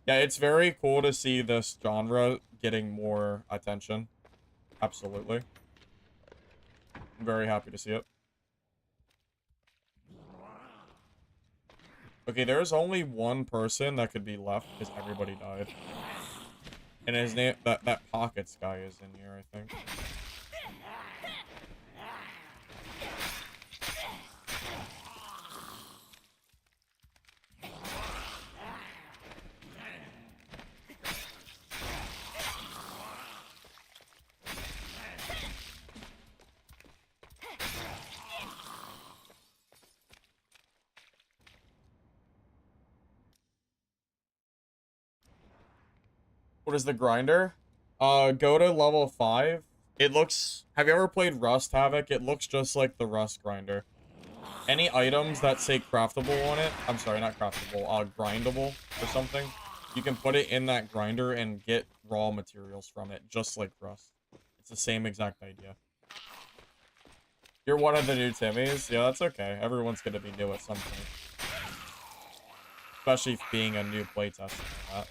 Yeah, it's very cool to see this genre getting more attention. Absolutely. I'm very happy to see it. Okay, there's only one person that could be left because everybody died. And his name, that Pockets guy is in here, I think. What is the grinder? Go to level 5. It looks... have you ever played Rust Havoc? It looks just like the Rust grinder. Any items that say craftable on it... I'm sorry, not craftable. Grindable or something. You can put it in that grinder and get raw materials from it, just like Rust. It's the same exact idea. You're one of the new Timmys? Yeah, that's okay. Everyone's gonna be new at some point. Especially being a new playtester and all that.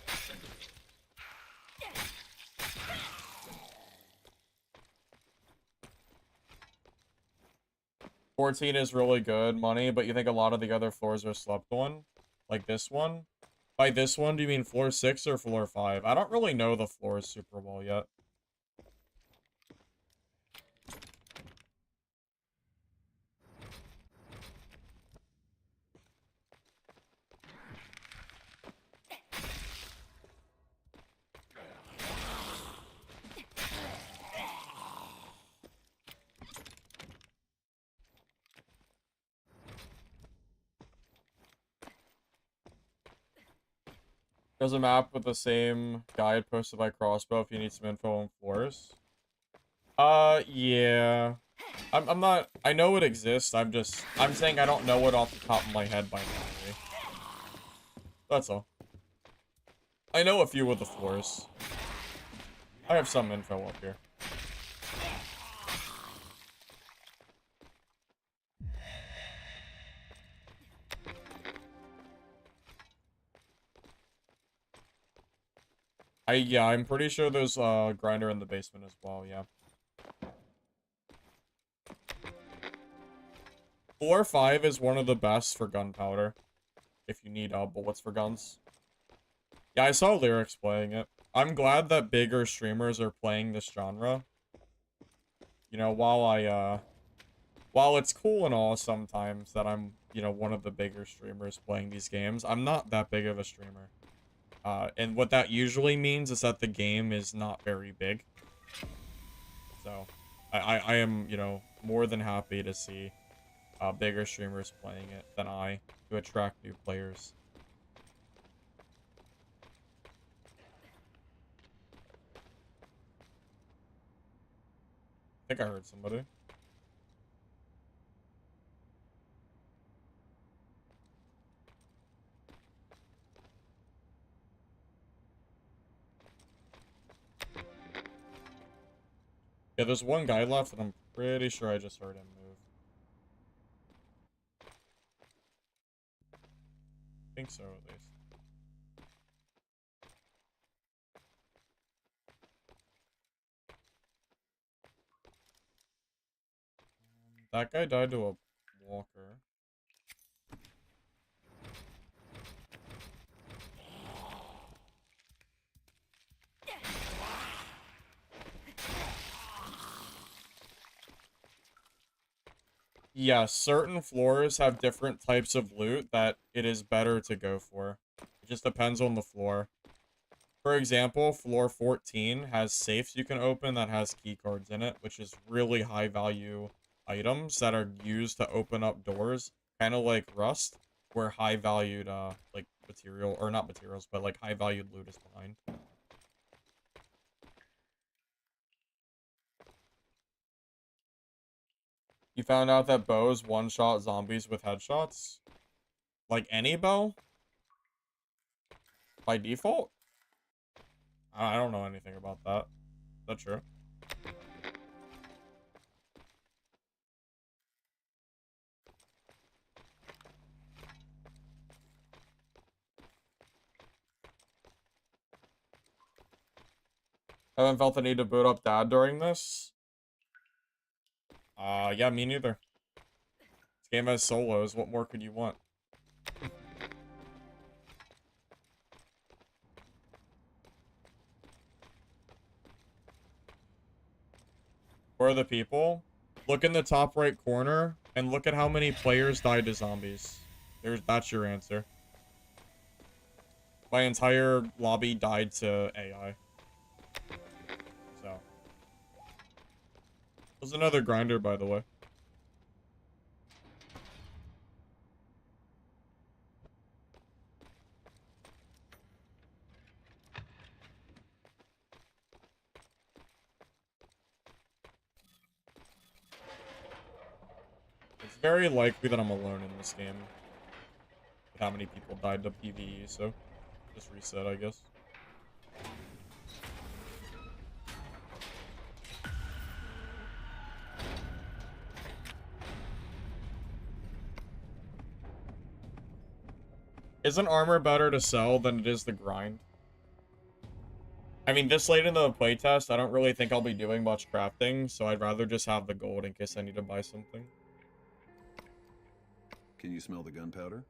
14 is really good money, but you think a lot of the other floors are slept on? Like this one? By this one, do you mean floor 6 or floor 5? I don't really know the floors super well yet. There's a map with the same guide posted by Crossbow if you need some info on floors. Yeah. I'm not... I know it exists, I'm saying I don't know it off the top of my head by memory. That's all. I know a few of the floors. I have some info up here. Yeah, I'm pretty sure there's a grinder in the basement as well, yeah. Floor 5 is one of the best for gunpowder. If you need bullets for guns. Yeah, I saw Lyrics playing it. I'm glad that bigger streamers are playing this genre. You know, while it's cool and all sometimes that I'm, you know, one of the bigger streamers playing these games, I'm not that big of a streamer. And what that usually means is that the game is not very big. So, I am, you know, more than happy to see bigger streamers playing it than I to attract new players. I think I heard somebody. Yeah, there's one guy left, and I'm pretty sure I just heard him move. I think so, at least. That guy died to a walker. Yeah, certain floors have different types of loot that it is better to go for. It just depends on the floor. For example, floor 14 has safes you can open that has key cards in it, which is really high value items that are used to open up doors, kind of like Rust, where high valued like material, or not materials, but like high valued loot is behind. You found out that bows one-shot zombies with headshots? Like any bow? By default? I don't know anything about that. Is that true? Haven't felt the need to boot up dad during this? Yeah, me neither. This game has solos. What more could you want? For the people, look in the top right corner and look at how many players died to zombies. That's your answer. My entire lobby died to AI. So. There's another grinder, by the way. It's very likely that I'm alone in this game. With how many people died to PvE, so just reset, I guess. Isn't armor better to sell than it is to grind? I mean, this late into the playtest, I don't really think I'll be doing much crafting, so I'd rather just have the gold in case I need to buy something. Can you smell the gunpowder?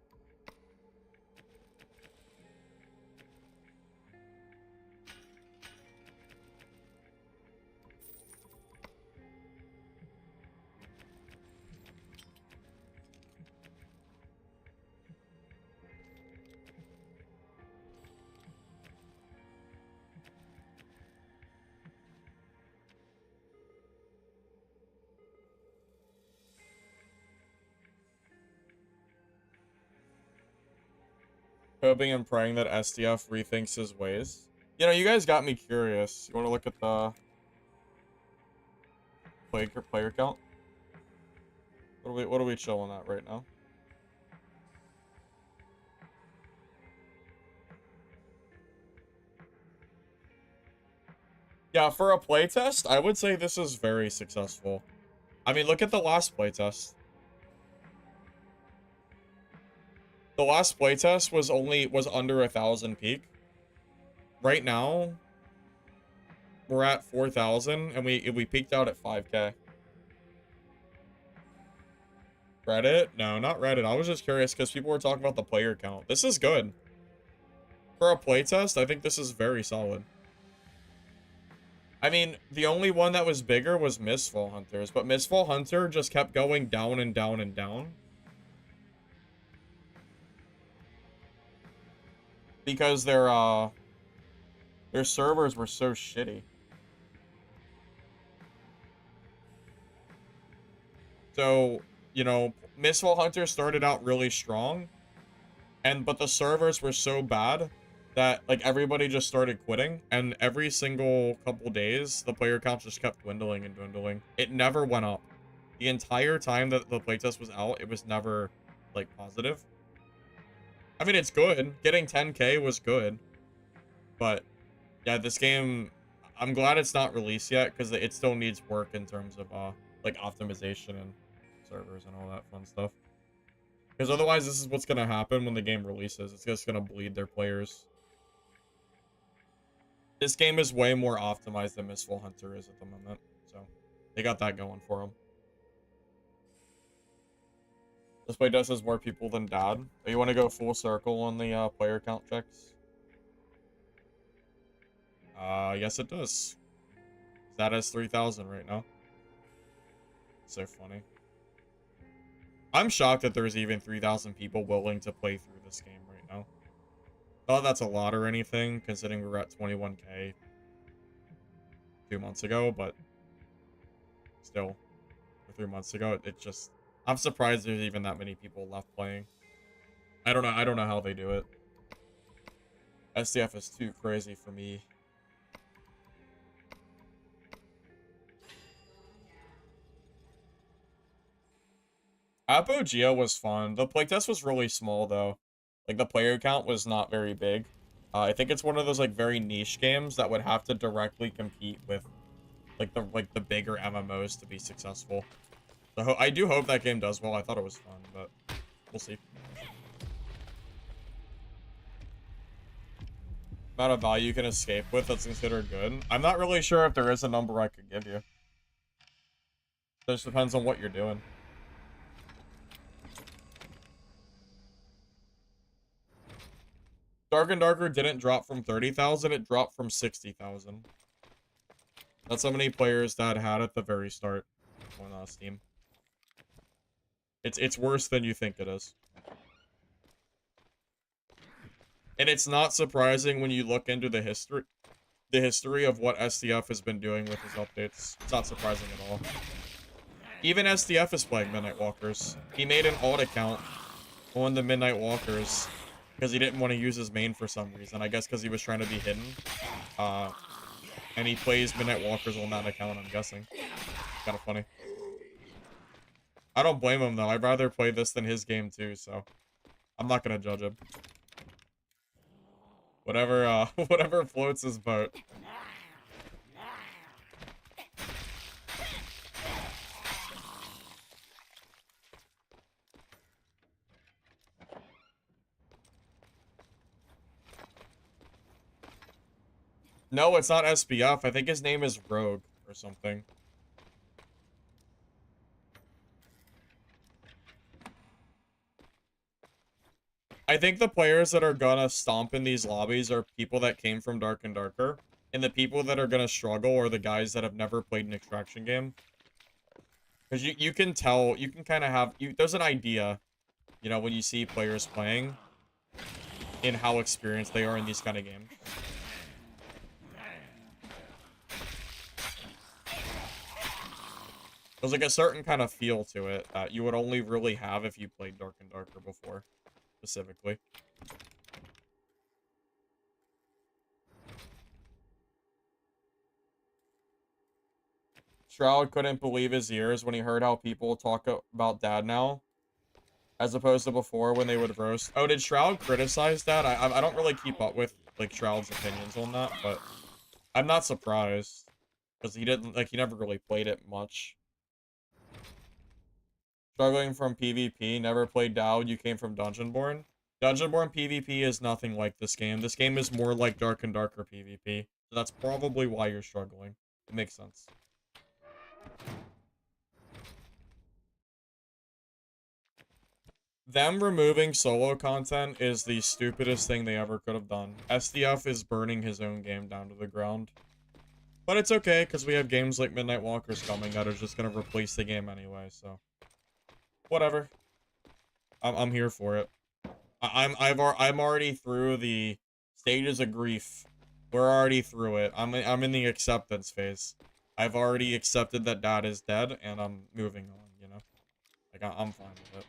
Hoping and praying that SDF rethinks his ways. You know, you guys got me curious. You want to look at the player count? What are we chilling at right now? Yeah, for a playtest, I would say this is very successful. I mean, look at the last playtest. The last playtest was under 1,000 peak. Right now, we're at 4,000, and we peaked out at 5K. Reddit? No, not Reddit. I was just curious because people were talking about the player count. This is good. For a playtest, I think this is very solid. I mean, the only one that was bigger was Mistfall Hunters, but Mistfall Hunter just kept going down and down and down. Because their servers were so shitty. So, you know, Mistfall Hunter started out really strong, but the servers were so bad that like everybody just started quitting, and every single couple days the player count just kept dwindling and dwindling. It never went up. The entire time that the playtest was out, it was never like positive. I mean, it's good. Getting 10K was good, but yeah, this game, I'm glad it's not released yet because it still needs work in terms of like optimization and servers and all that fun stuff. Because otherwise, this is what's gonna happen when the game releases. It's just gonna bleed their players. This game is way more optimized than Mistfall Hunter is at the moment, so they got that going for them. This play does has more people than Dad. Oh, you want to go full circle on the player count checks? Yes it does. That is 3,000 right now. So funny. I'm shocked that there's even 3,000 people willing to play through this game right now. Not that's a lot or anything, considering we were at 21K 2 months ago, but still, or 3 months ago, it just... I'm surprised there's even that many people left playing. I don't know how they do it. SDF is too crazy for me. Apogea was fun. The playtest was really small, though. Like, the player count was not very big. I think it's one of those, like, very niche games that would have to directly compete with, like, the bigger MMOs to be successful. So, I do hope that game does well. I thought it was fun, but we'll see. Amount of value you can escape with that's considered good. I'm not really sure if there is a number I could give you. It just depends on what you're doing. Dark and Darker didn't drop from 30,000, it dropped from 60,000. That's how many players that had at the very start on Steam. It's worse than you think it is. And it's not surprising when you look into the history of what SDF has been doing with his updates. It's not surprising at all. Even SDF is playing Midnight Walkers. He made an alt account on the Midnight Walkers because he didn't want to use his main for some reason. I guess because he was trying to be hidden. And he plays Midnight Walkers on that account, I'm guessing. Kind of funny. I don't blame him, though. I'd rather play this than his game, too, so I'm not going to judge him. Whatever, whatever floats his boat. No, it's not SBF. I think his name is Rogue or something. I think the players that are gonna stomp in these lobbies are people that came from Dark and Darker. And the people that are gonna struggle are the guys that have never played an extraction game. Because you can tell, you can kind of have... there's an idea, you know, when you see players playing, in how experienced they are in these kind of games. There's like a certain kind of feel to it that you would only really have if you played Dark and Darker before. Specifically. Shroud couldn't believe his ears when he heard how people talk about Dad now, as opposed to before when they would roast. Oh, did Shroud criticize Dad? I don't really keep up with like Shroud's opinions on that, but I'm not surprised because he didn't he never really played it much. Struggling from PvP, never played Dowd, you came from Dungeonborn. Dungeonborn PvP is nothing like this game. This game is more like Dark and Darker PvP. So that's probably why you're struggling. It makes sense. Them removing solo content is the stupidest thing they ever could have done. SDF is burning his own game down to the ground. But it's okay, because we have games like Midnight Walkers coming that are just going to replace the game anyway, so... whatever. I'm here for it. I'm already through the stages of grief. We're already through it. I'm in the acceptance phase. I've already accepted that Dad is dead, and I'm moving on, you know? Like, I'm fine with it.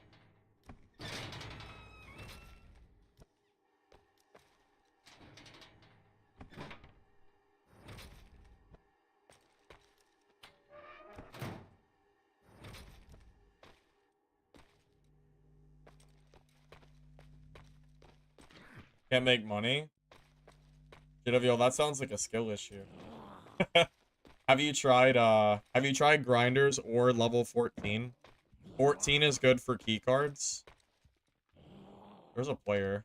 Can't make money? JWL, that sounds like a skill issue. Have you tried grinders or level 14? 14 is good for key cards. There's a player.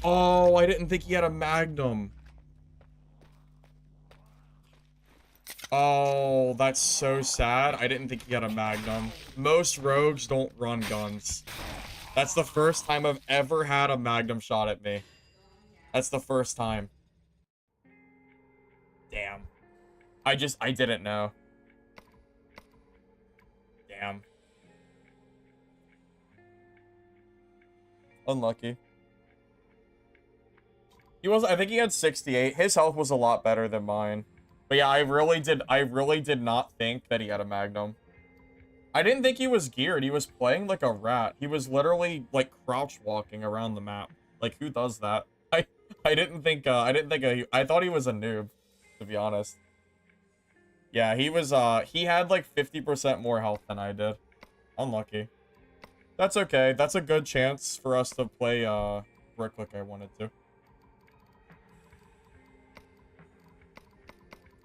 Oh, I didn't think he had a Magnum. Oh, that's so sad. I didn't think he had a magnum. Most rogues don't run guns. That's the first time I've ever had a magnum shot at me. That's the first time. Damn. I didn't know. Damn. Unlucky. I think he had 68. His health was a lot better than mine. But yeah, I really did not think that he had a magnum. I didn't think he was geared. He was playing like a rat. He was literally like crouch walking around the map. Like, who does that? I thought he was a noob, to be honest. Yeah, he had like 50% more health than I did. Unlucky. That's okay. That's a good chance for us to play Brick like I wanted to.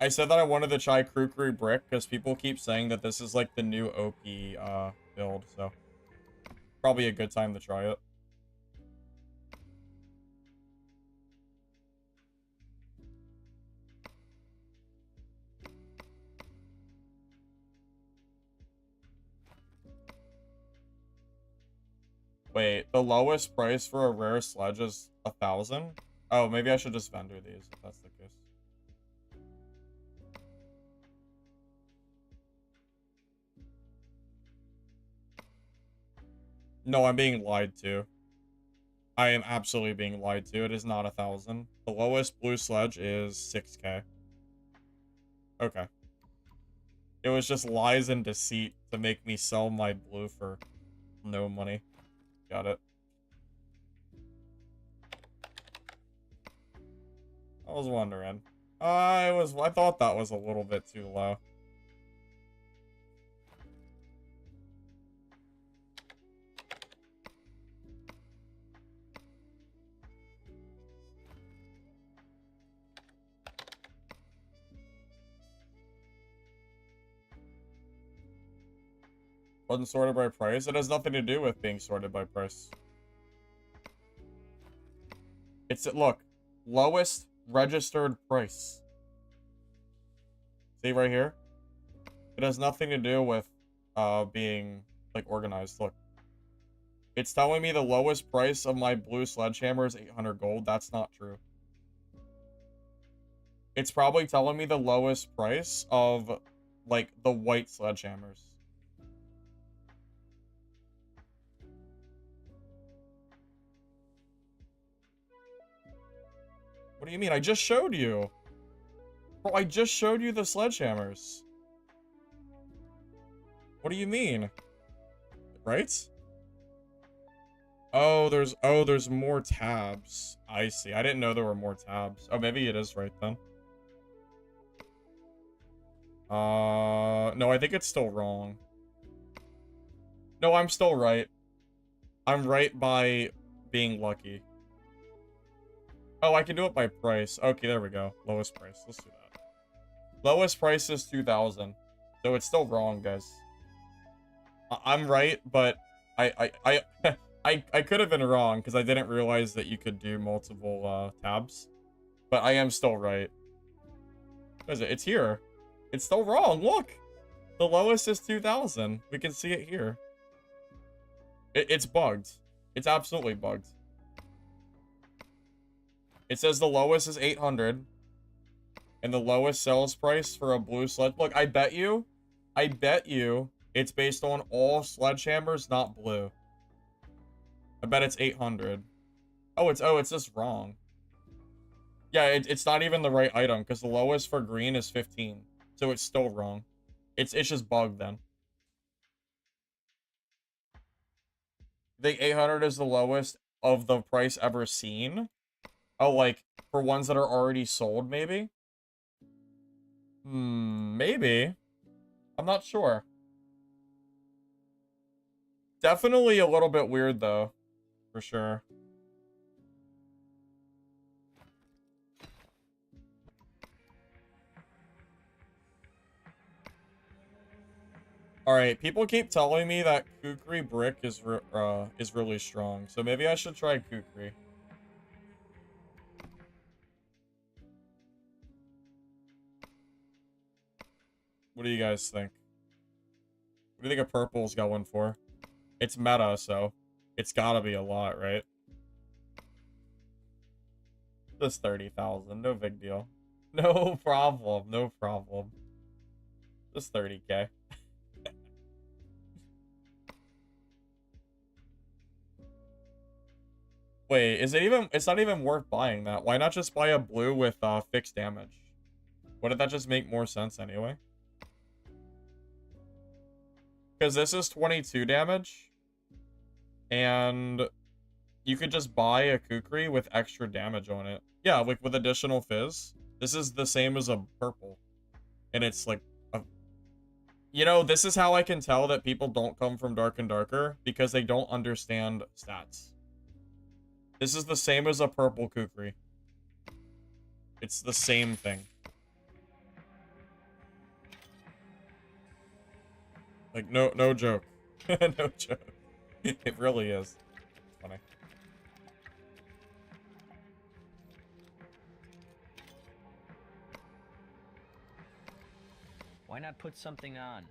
I said that I wanted to try Kukri Brick because people keep saying that this is like the new OP build, so probably a good time to try it. Wait, the lowest price for a rare sledge is 1,000? Oh, maybe I should just vendor these if that's the case. No, I'm being lied to. I am absolutely being lied to. It is not 1,000. The lowest blue sledge is 6K. Okay. It was just lies and deceit to make me sell my blue for no money. Got it. I was wondering. I thought that was a little bit too low. Wasn't sorted by price. It has nothing to do with being sorted by price. Look, lowest registered price. See right here? It has nothing to do with being like organized. Look. It's telling me the lowest price of my blue sledgehammer is 800 gold. That's not true. It's probably telling me the lowest price of like the white sledgehammers. What do you mean? I just showed you. Bro, I just showed you the sledgehammers. What do you mean? Right? Oh, there's more tabs. I see. I didn't know there were more tabs. Oh, maybe it is right then. No, I think it's still wrong. No, I'm still right. I'm right by being lucky. Oh, I can do it by price. Okay, there we go. Lowest price. Let's do that. Lowest price is 2,000. So it's still wrong, guys. I'm right, but I could have been wrong because I didn't realize that you could do multiple tabs. But I am still right. What is it? It's here. It's still wrong. Look. The lowest is 2,000. We can see it here. It's bugged. It's absolutely bugged. It says the lowest is 800. And the lowest sales price for a blue sledge. Look, I bet you it's based on all sledgehammers, not blue. I bet it's 800. Oh, it's just wrong. Yeah, it's not even the right item because the lowest for green is 15. So it's still wrong. It's just bugged then. I think 800 is the lowest of the price ever seen. Oh, like for ones that are already sold, maybe? Maybe. I'm not sure. Definitely a little bit weird though, for sure. All right, people keep telling me that Kukri Brick is really strong, so maybe I should try Kukri. What do you guys think? What do you think a purple's going for? It's meta, so it's gotta be a lot, right? Just 30,000, no big deal. No problem, no problem. Just 30k. Wait, is it even, it's not even worth buying that. Why not just buy a blue with fixed damage? Wouldn't that just make more sense anyway? Because this is 22 damage. And you could just buy a Kukri with extra damage on it. Yeah, like with additional fizz. This is the same as a purple. And it's like, you know, this is how I can tell that people don't come from Dark and Darker. Because they don't understand stats. This is the same as a purple Kukri. It's the same thing. Like, no joke. No joke. It really is. It's funny. Why not put something on?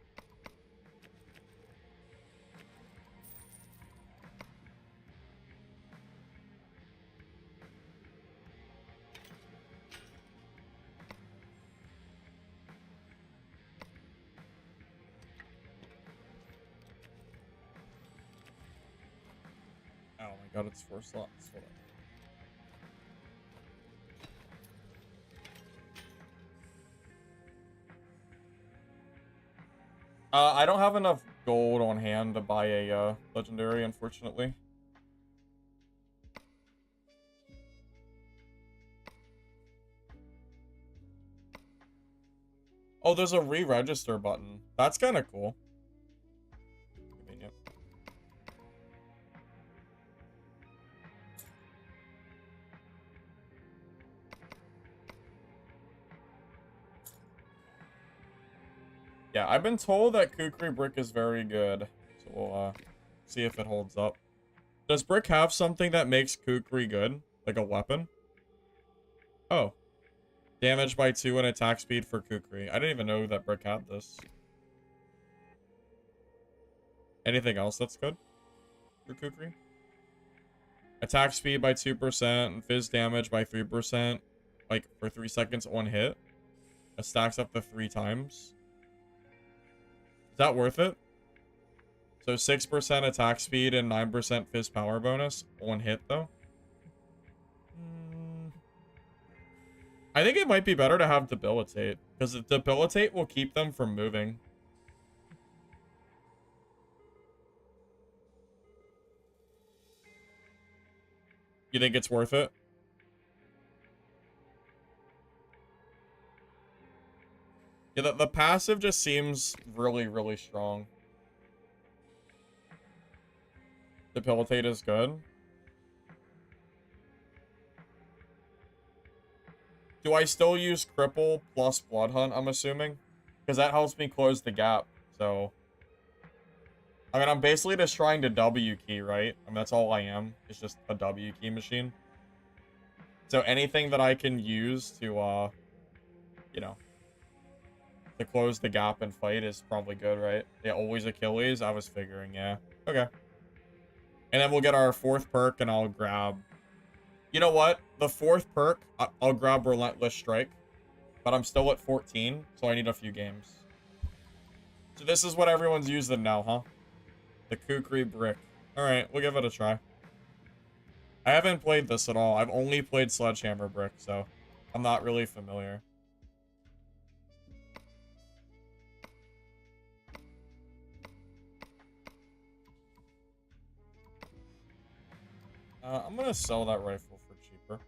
Oh my god, it's 4 slots. Hold on. I don't have enough gold on hand to buy a legendary, unfortunately. Oh, there's a re-register button. That's kind of cool. Convenient. Yeah, I've been told that Kukri Brick is very good. So we'll see if it holds up. Does Brick have something that makes Kukri good? Like a weapon? Oh. Damage by 2 and attack speed for Kukri. I didn't even know that Brick had this. Anything else that's good for Kukri? Attack speed by 2%, and fizz damage by 3%, like for 3 seconds on hit. It stacks up to 3 times. Is that worth it? So 6% attack speed and 9% fizz power bonus on hit though. I think it might be better to have debilitate, because debilitate will keep them from moving. You think it's worth it? Yeah, the passive just seems really, really strong. Debilitate is good. Do I still use Cripple plus Blood Hunt, I'm assuming? Because that helps me close the gap, so... I mean, I'm basically just trying to W key, right? I mean, that's all I am. It's just a W key machine. So anything that I can use to, you know, to close the gap and fight is probably good, right? Yeah, always Achilles. I was figuring, yeah. Okay. And then we'll get our 4th perk, and I'll grab... You know what? The 4th perk, I'll grab Relentless Strike. But I'm still at 14, so I need a few games. So this is what everyone's using now, huh? The Kukri Brick. Alright, we'll give it a try. I haven't played this at all. I've only played Sledgehammer Brick, so I'm not really familiar. I'm gonna sell that rifle for cheaper.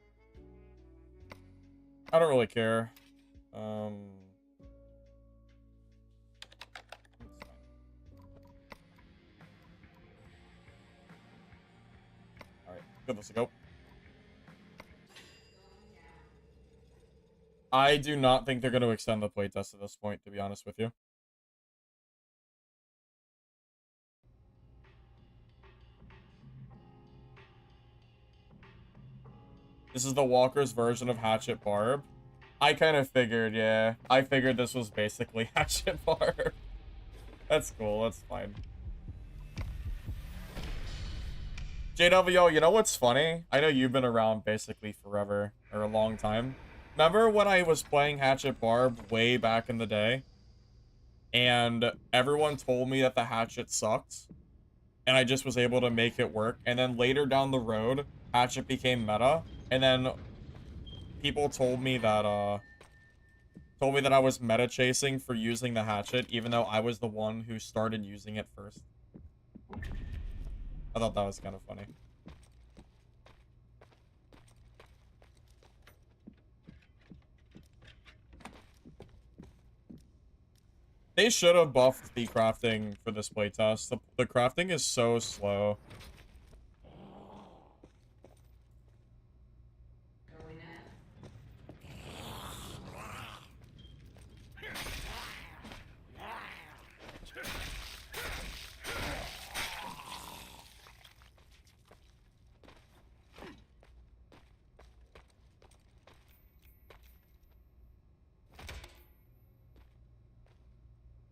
I don't really care. Alright, give this a go. I do not think they're going to extend the playtest at this point, to be honest with you. This is the Walker's version of Hatchet Barb. I kind of figured, yeah. I figured this was basically hatchet bar. That's cool, that's fine. JWO, you know what's funny? I know you've been around basically forever, or a long time. Remember when I was playing Hatchet Barb way back in the day? And everyone told me that the hatchet sucked. And I just was able to make it work. And then later down the road, hatchet became meta. And then people told me that, I was meta chasing for using the hatchet, even though I was the one who started using it first. I thought that was kind of funny. They should have buffed the crafting for this playtest. The crafting is so slow.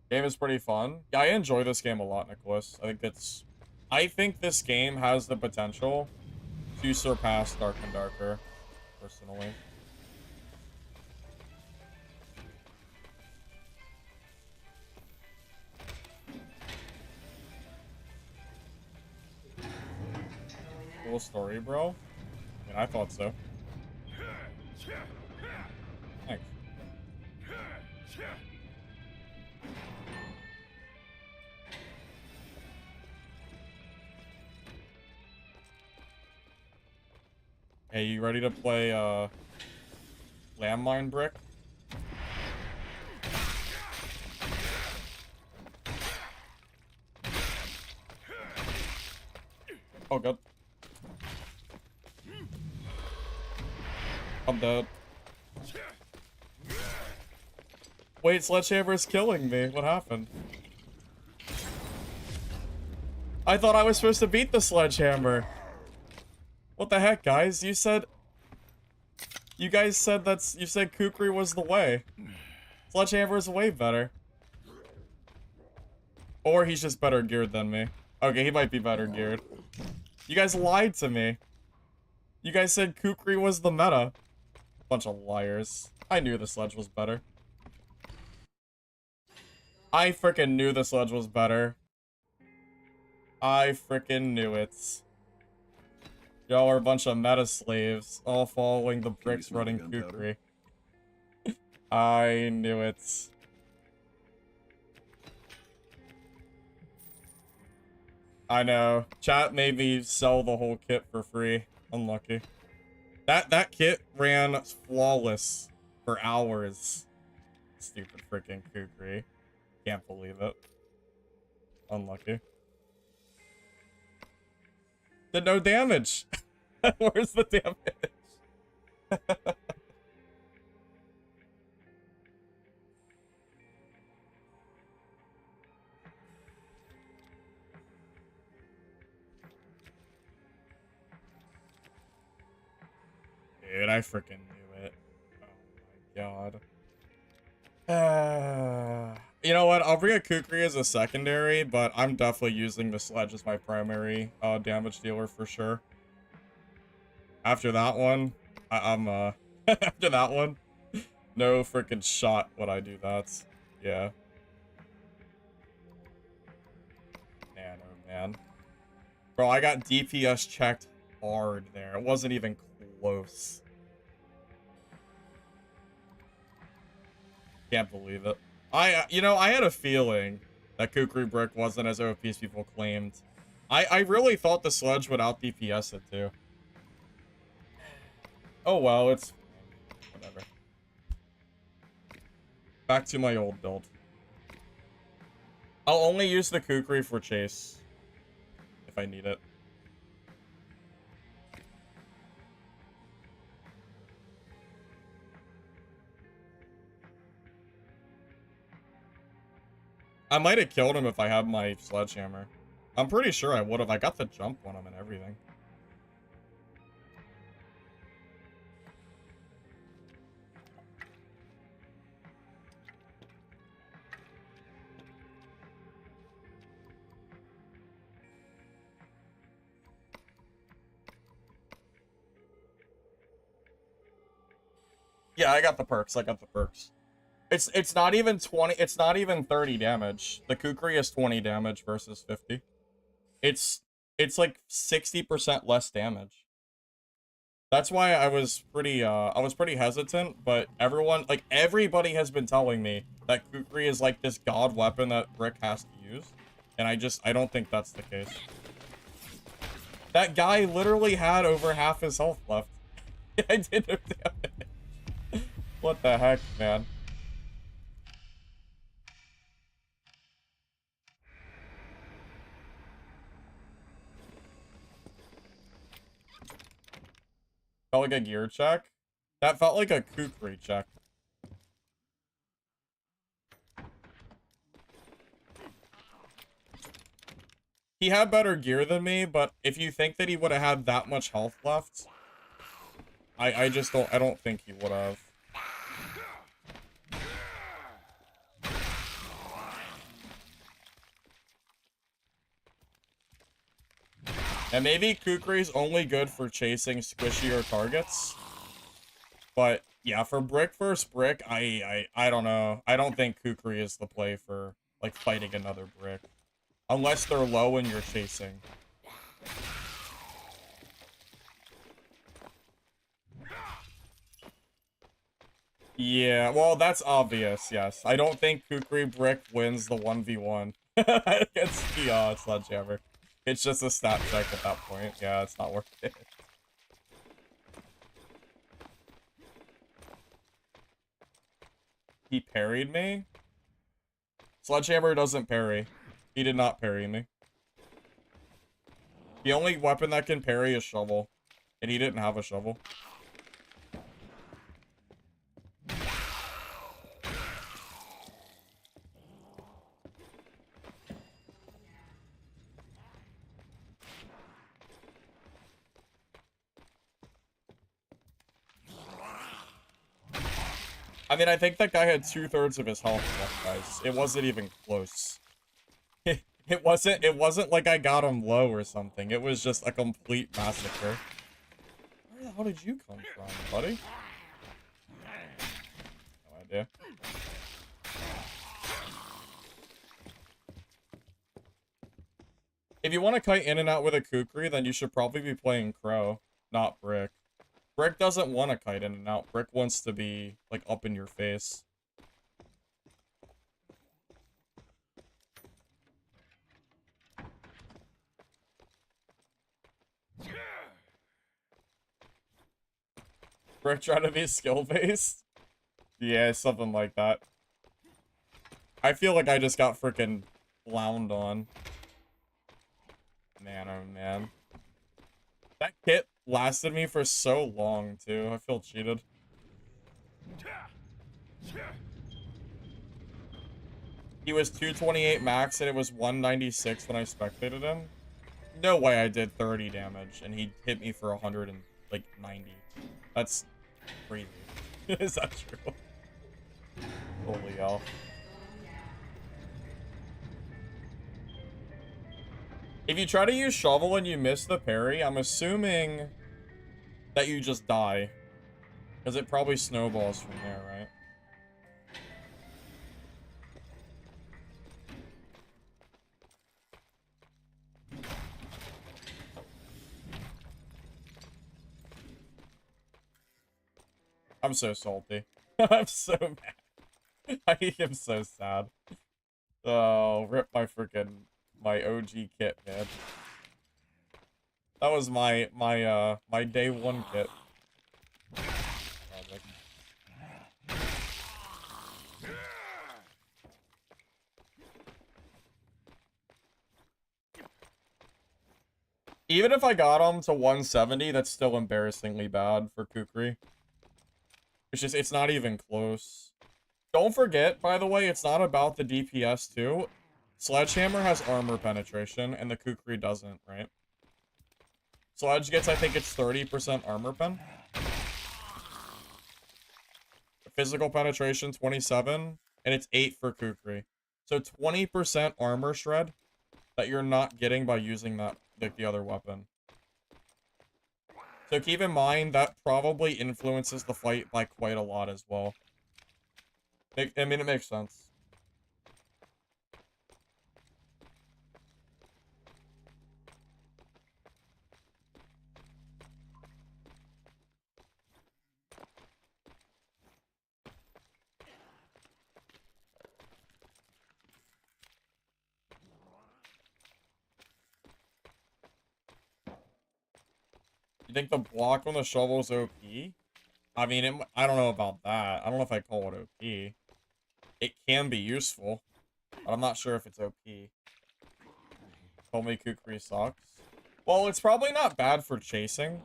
Game is pretty fun. Yeah, I enjoy this game a lot, Nicholas. I think this game has the potential to surpass Dark and Darker, personally. Cool story, bro. I mean, I thought so. Thanks. Hey, you ready to play, landmine brick? Oh, God. I'm dead. Wait, Sledgehammer's killing me. What happened? I thought I was supposed to beat the Sledgehammer. What the heck, guys? You guys said you said Kukri was the way. Sledgehammer is way better. Or he's just better geared than me. Okay, he might be better geared. You guys lied to me. You guys said Kukri was the meta. Bunch of liars. I knew the Sledge was better. I frickin' knew the Sledge was better. I frickin' knew it. Y'all are a bunch of meta slaves, all following the bricks running Kukri. I knew it. I know. Chat made me sell the whole kit for free. Unlucky. That kit ran flawless for hours. Stupid freaking Kukri. Can't believe it. Unlucky. Did no damage. Where's the damage? Dude, I freaking knew it. Oh my god. You know what? I'll bring a Kukri as a secondary, but I'm definitely using the Sledge as my primary damage dealer for sure. After that one, I'm after that one, no freaking shot would I do that. Yeah. Man, oh man. Bro, I got DPS checked hard there. It wasn't even close. Can't believe it. You know, I had a feeling that Kukri Brick wasn't as OP as people claimed. I really thought the Sledge would out DPS it too. Oh well, it's whatever. Back to my old build. I'll only use the Kukri for chase if I need it. I might have killed him if I had my sledgehammer. I'm pretty sure I would have. I got the jump on him and everything. Yeah, I got the perks. I got the perks. It's not even 20. It's not even 30 damage. The Kukri is 20 damage versus 50. It's like 60% less damage. That's why I was pretty hesitant, but everybody has been telling me that Kukri is like this god weapon that Brick has to use, and I don't think that's the case. That guy literally had over half his health left. I did no damage. What the heck, man? Felt like a gear check? That felt like a Kukri check. He had better gear than me, but if you think that he would have had that much health left, I don't think he would have. And maybe Kukri's only good for chasing squishier targets. But yeah, for brick versus brick, I don't know. I don't think Kukri is the play for like fighting another brick. Unless they're low and you're chasing. Yeah, well, that's obvious, yes. I don't think Kukri Brick wins the 1v1 against the Sledgehammer. It's just a stat check at that point. Yeah, it's not worth it. He parried me? Sledgehammer doesn't parry. He did not parry me. The only weapon that can parry is shovel. And he didn't have a shovel. I mean, I think that guy had 2/3 of his health left, guys. It wasn't even close. It wasn't like I got him low or something. It was just a complete massacre. Where the hell did you come from, buddy? No idea. If you want to kite in and out with a Kukri, then you should probably be playing Crow, not Brick. Brick doesn't want to kite in and out. Brick wants to be, like, up in your face. Brick trying to be skill-based? Yeah, something like that. I feel like I just got freaking blowned on. Man, oh man. That kit lasted me for so long, too. I feel cheated. He was 228 max, and it was 196 when I spectated him. No way I did 30 damage, and he hit me for 190. That's crazy. Is that true? Holy hell. If you try to use shovel and you miss the parry, I'm assuming that you just die. Because it probably snowballs from there, right? I'm so salty. I'm so mad. I am so sad. Oh, rip my freaking my OG kit, man. That was my day one kit. Even if I got him to 170, that's still embarrassingly bad for Kukri. It's not even close. Don't forget, by the way, it's not about the DPS too. Sledgehammer has armor penetration, and the Kukri doesn't, right? Sledge gets, I think it's 30% armor pen. Physical penetration, 27, and it's 8 for Kukri. So 20% armor shred that you're not getting by using that, like the other weapon. So keep in mind that probably influences the fight by quite a lot as well. I mean, it makes sense. You think the block on the shovel is OP? I mean, I don't know about that. I don't know if I call it OP. It can be useful, but I'm not sure if it's OP. Told me Kukri sucks. Well, it's probably not bad for chasing.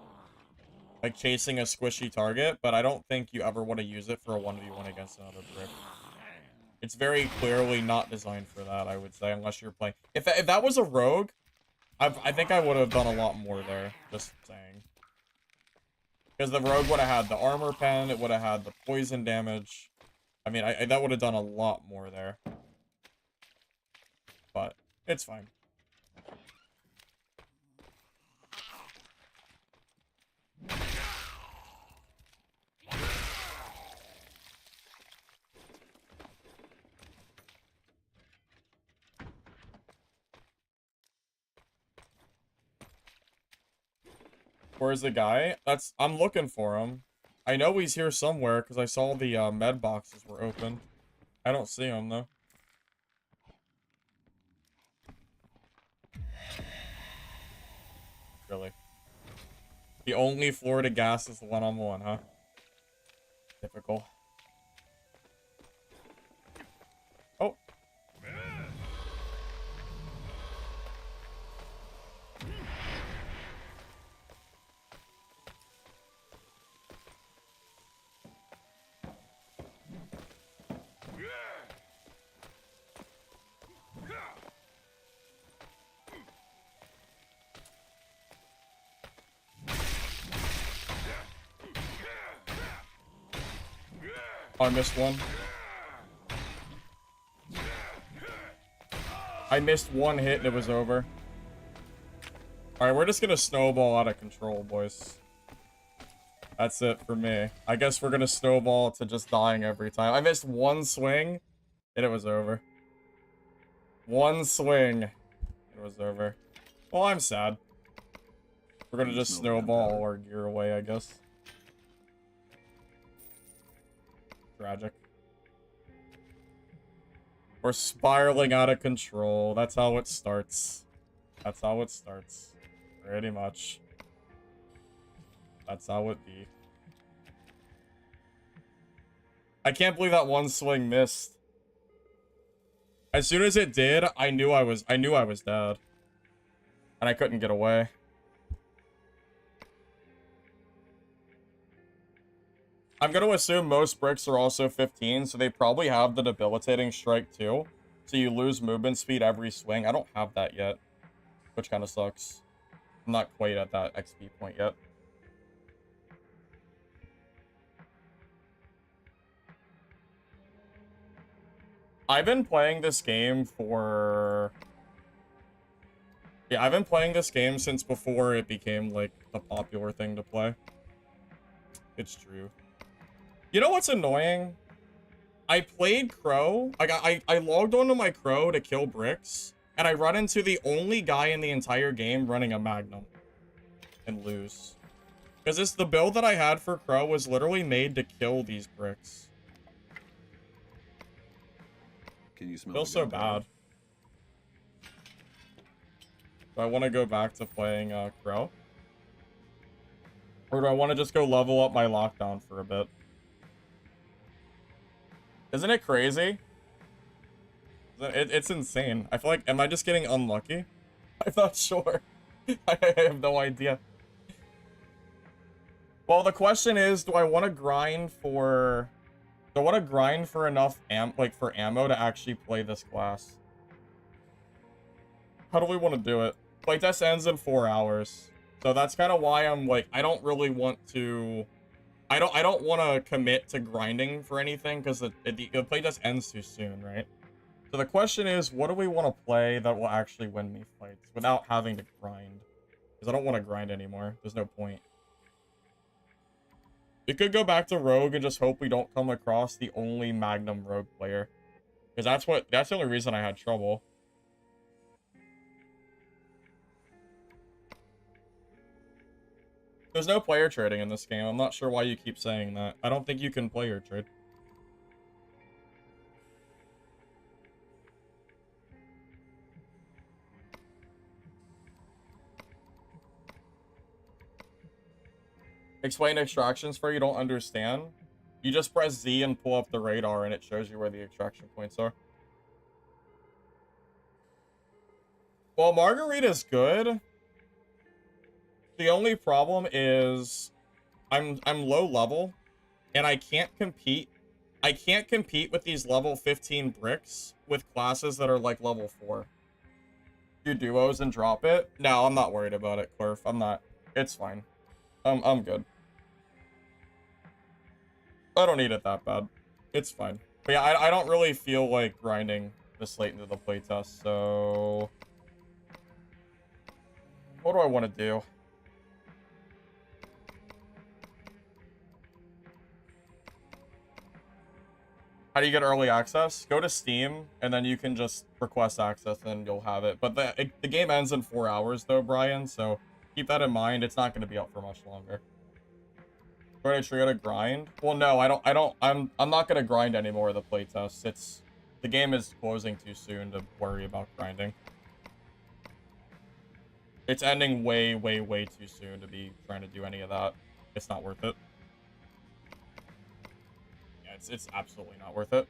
Like, chasing a squishy target, but I don't think you ever want to use it for a 1v1 against another brick. It's very clearly not designed for that, I would say, unless you're playing... If that was a rogue, I think I would have done a lot more there. Just saying. Because the rogue would have had the armor pen, it would have had the poison damage. I mean, that would have done a lot more there. But, it's fine. Where's the guy? I'm looking for him. I know he's here somewhere because I saw the med boxes were open. I don't see him though. Really? The only floor to gas is one-on-one, huh? Typical. Oh. Oh, I missed one. I missed one hit and it was over. Alright, we're just gonna snowball out of control, boys. That's it for me. I guess we're gonna snowball to just dying every time. I missed one swing and it was over. One swing. It was over. Well, I'm sad. We're gonna just snowball our gear away, I guess. Tragic. We're spiraling out of control. That's how it starts. That's how it starts. Pretty much. That's how it be. I can't believe that one swing missed. As soon as it did, I knew I was dead. And I couldn't get away. I'm going to assume most bricks are also 15, so they probably have the debilitating strike too. So you lose movement speed every swing. I don't have that yet, which kind of sucks. I'm not quite at that XP point yet. I've been playing this game for... Yeah, I've been playing this game since before it became, like, the popular thing to play. It's true. You know what's annoying? I played Crow. I logged onto my Crow to kill bricks, and I run into the only guy in the entire game running a Magnum. And lose. Because the build that I had for Crow was literally made to kill these bricks. Can you smell Feels so bad. Do I want to go back to playing Crow? Or do I want to just go level up my lockdown for a bit? Isn't it crazy? It's insane. I feel like, am I just getting unlucky? I'm not sure. I have no idea. Well, the question is, do I want to grind for... Do I want to grind for enough ammo to actually play this class? How do we want to do it? Playtest ends in 4 hours. So that's kind of why I'm like, I don't really want to... I don't want to commit to grinding for anything because the playtest ends too soon, right? So the question is, what do we want to play that will actually win me fights without having to grind? Because I don't want to grind anymore. There's no point. We could go back to Rogue and just hope we don't come across the only Magnum Rogue player. Because that's the only reason I had trouble. There's no player trading in this game. I'm not sure why you keep saying that. I don't think you can player trade. Explain extractions for you don't understand. You just press Z and pull up the radar and it shows you where the extraction points are. Well, Margarita's good. The only problem is I'm low level and I can't compete. I can't compete with these level 15 bricks with classes that are like level 4. Do duos and drop it? No, I'm not worried about it, Clirf. I'm not. It's fine. I'm good. I don't need it that bad. It's fine. But yeah, I don't really feel like grinding this late into the playtest, so... What do I want to do? How do you get early access? Go to Steam, and then you can just request access, and you'll have it. But the game ends in 4 hours, though, Brian, so keep that in mind. It's not going to be out for much longer. Try to grind? Well, no, I'm not gonna grind anymore the playtest. The game is closing too soon to worry about grinding. It's ending way too soon to be trying to do any of that. It's not worth it. Yeah, it's absolutely not worth it.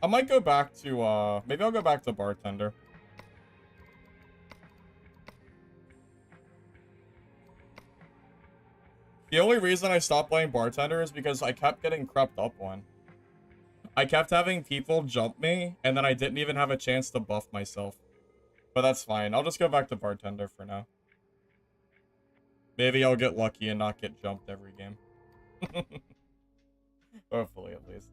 I might go back to, maybe I'll go back to Bartender. The only reason I stopped playing Bartender is because I kept getting crept up on. I kept having people jump me, and then I didn't even have a chance to buff myself. But that's fine. I'll just go back to Bartender for now. Maybe I'll get lucky and not get jumped every game. Hopefully, at least.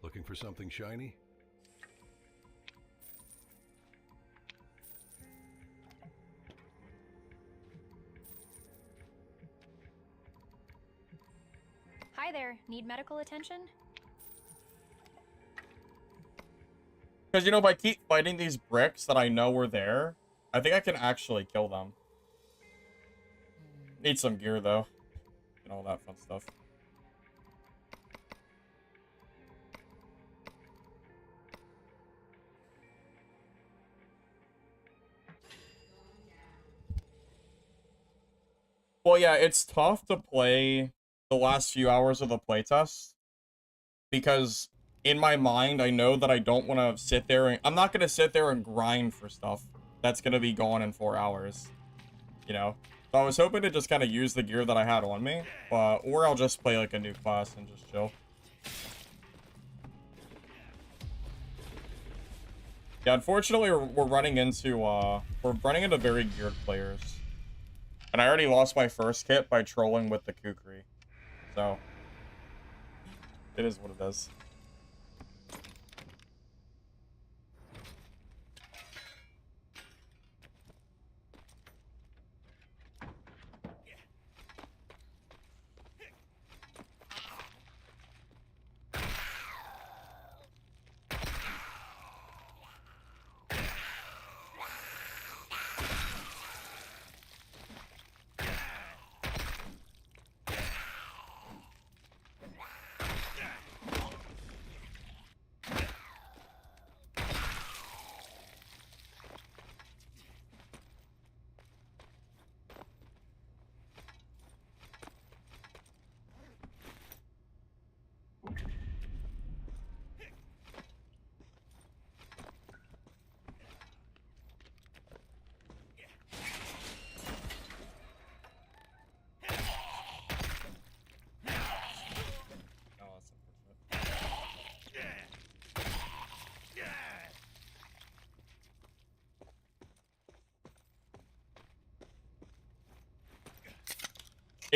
Looking for something shiny? Hi there. Need medical attention? Because, you know, if I keep fighting these bricks that I know were there, I think I can actually kill them. Need some gear, though. And all that fun stuff. Well, yeah, it's tough to play the last few hours of the playtest. Because in my mind, I know that I don't want to sit there and... I'm not going to sit there and grind for stuff that's going to be gone in 4 hours. You know? So I was hoping to just kind of use the gear that I had on me. Or I'll just play like a new class and just chill. Yeah, unfortunately, we're running into very geared players. And I already lost my first kit by trolling with the kukri. So, it is what it is.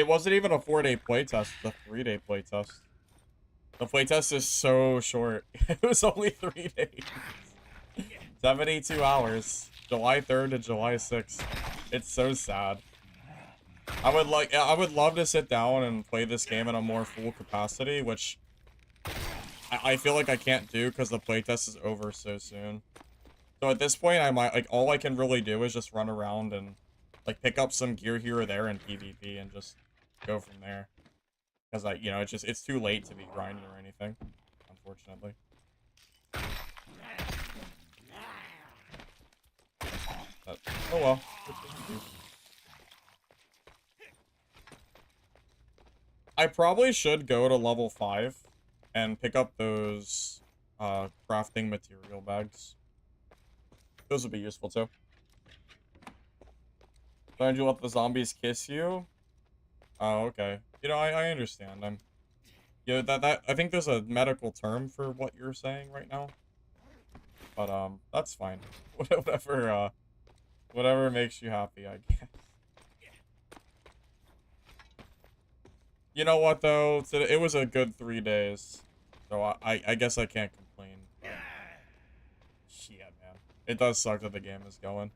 It wasn't even a 4-day playtest, it's a 3-day playtest. The playtest is so short. It was only 3 days. 72 hours. July 3rd to July 6th. It's so sad. I would love to sit down and play this game in a more full capacity, which I feel like I can't do because the playtest is over so soon. So at this point, I might, like, all I can really do is just run around and, like, pick up some gear here or there in PvP and just go from there. Because, you know, it's too late to be grinding or anything, unfortunately. But, oh well. I probably should go to level 5 and pick up those crafting material bags. Those would be useful too. Don't you let the zombies kiss you? Oh, okay. You know, I understand. Yeah, that I think there's a medical term for what you're saying right now. But that's fine. Whatever makes you happy, I guess. You know what though? It was a good 3 days. So I guess I can't complain. But... Shit, man. It does suck that the game is going.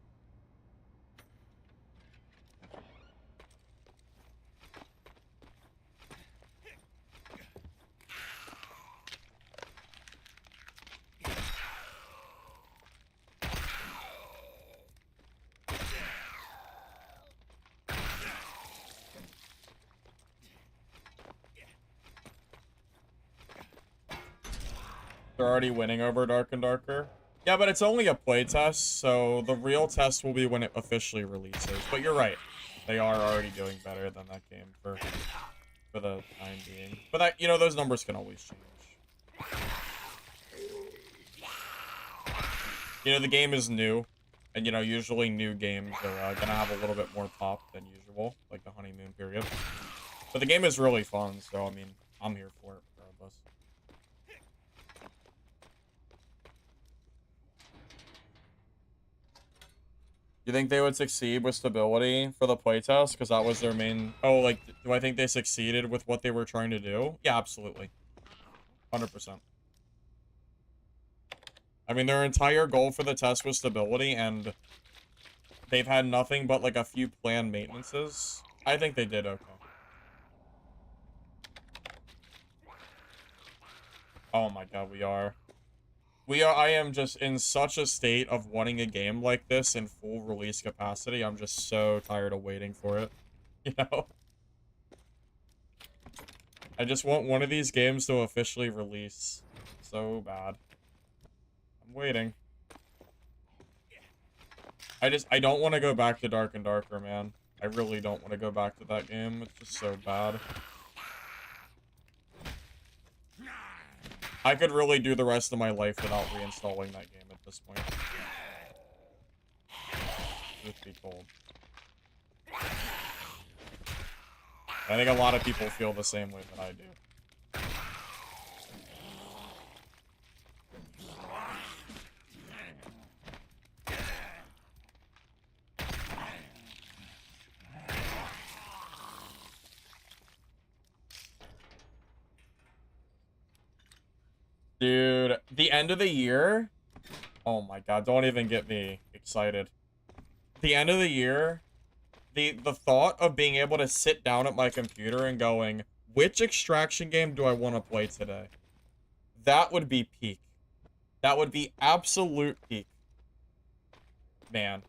They're already winning over Dark and Darker. Yeah, but it's only a playtest, so the real test will be when it officially releases. But you're right. They are already doing better than that game for the time being. But that, you know, those numbers can always change. You know, the game is new. And, you know, usually new games are gonna have a little bit more pop than usual. Like the honeymoon period. But the game is really fun, so, I mean, I'm here for it regardless. You think they would succeed with stability for the playtest? Because that was their main... Oh, like, do I think they succeeded with what they were trying to do? Yeah, absolutely. 100%. I mean, their entire goal for the test was stability, and they've had nothing but, like, a few planned maintenances. I think they did okay. Oh my god, we are. I am just in such a state of wanting a game like this in full release capacity. I'm just so tired of waiting for it. You know? I just want one of these games to officially release. So bad. I'm waiting. I don't want to go back to Dark and Darker, man. I really don't want to go back to that game. It's just so bad. I could really do the rest of my life without reinstalling that game at this point. Truth be told. I think a lot of people feel the same way that I do. Dude, the end of the year? Oh my god, don't even get me excited. The end of the year, the thought of being able to sit down at my computer and going, which extraction game do I want to play today? That would be peak. That would be absolute peak. Man.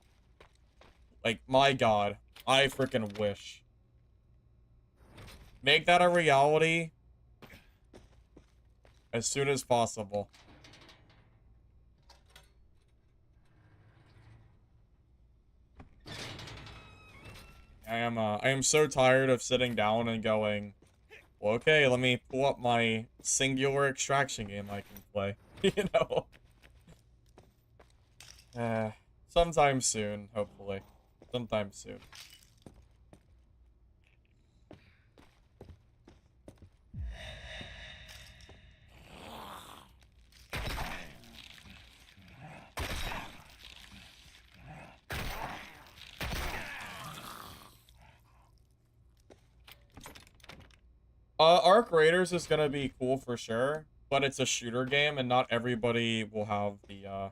Like, my god. I freaking wish. Make that a reality as soon as possible. I am so tired of sitting down and going, well, okay, let me pull up my singular extraction game I can play. You know? Sometime soon, hopefully. Sometime soon. Arc Raiders is gonna be cool for sure, but it's a shooter game, and not everybody will have the,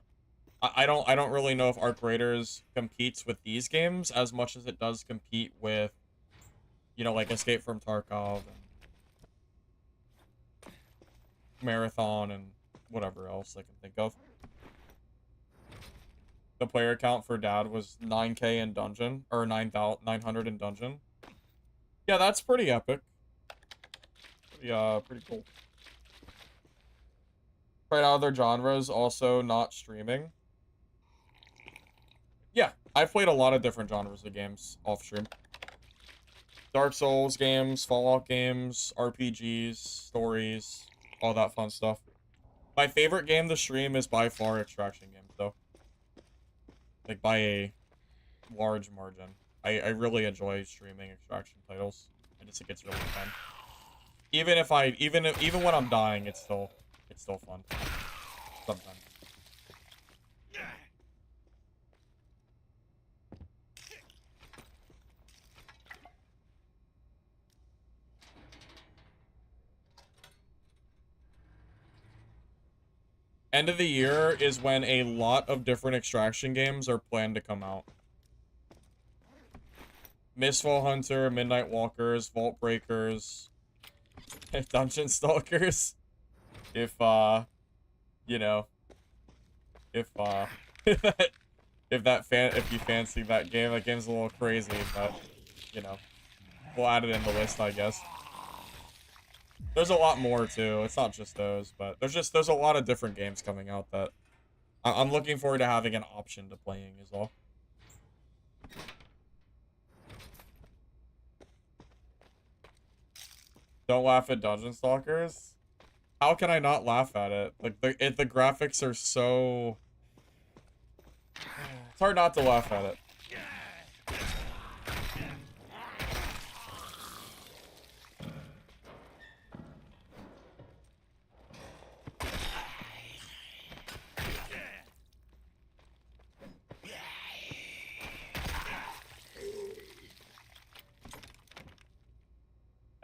I don't really know if Arc Raiders competes with these games as much as it does compete with, you know, like Escape from Tarkov and Marathon and whatever else I can think of. The player count for Dad was 9K in Dungeon, or 900 in Dungeon. Yeah, that's pretty epic. Pretty cool. Tried out other genres, also not streaming. Yeah, I've played a lot of different genres of games off stream. Dark Souls games, Fallout games, RPGs, stories, all that fun stuff. My favorite game to stream is by far extraction games, though. Like, by a large margin. I really enjoy streaming extraction titles. I just think it's really fun. Even when I'm dying, it's still fun. Sometimes. End of the year is when a lot of different extraction games are planned to come out. Mistfall Hunter, Midnight Walkers, Vault Breakers, Dungeon Stalkers. If, you know, if if you fancy that game's a little crazy, but, you know, we'll add it in the list, I guess. There's a lot more, too. It's not just those, but there's a lot of different games coming out that I'm looking forward to having an option to playing as well. Don't laugh at Dungeon Stalkers. How can I not laugh at it? Like, the graphics are so... It's hard not to laugh at it.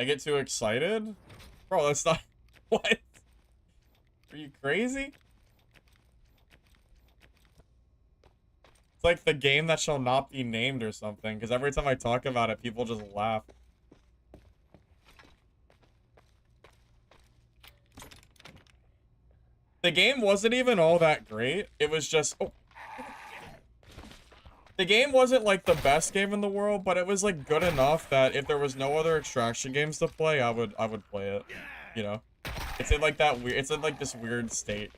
I get too excited? Bro, that's not... What? Are you crazy? It's like the game that shall not be named or something, because every time I talk about it, people just laugh. The game wasn't even all that great. It was just... Oh. The game wasn't, like, the best game in the world, but it was, like, good enough that if there was no other extraction games to play, I would play it. You know? It's in, like, that weird... It's in, like, this weird state.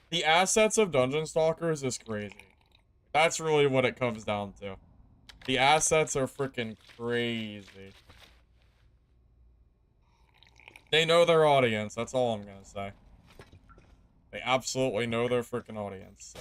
The assets of Dungeon Stalkers is crazy. That's really what it comes down to. The assets are freaking crazy. They know their audience, that's all I'm gonna say. They absolutely know their freaking audience, so.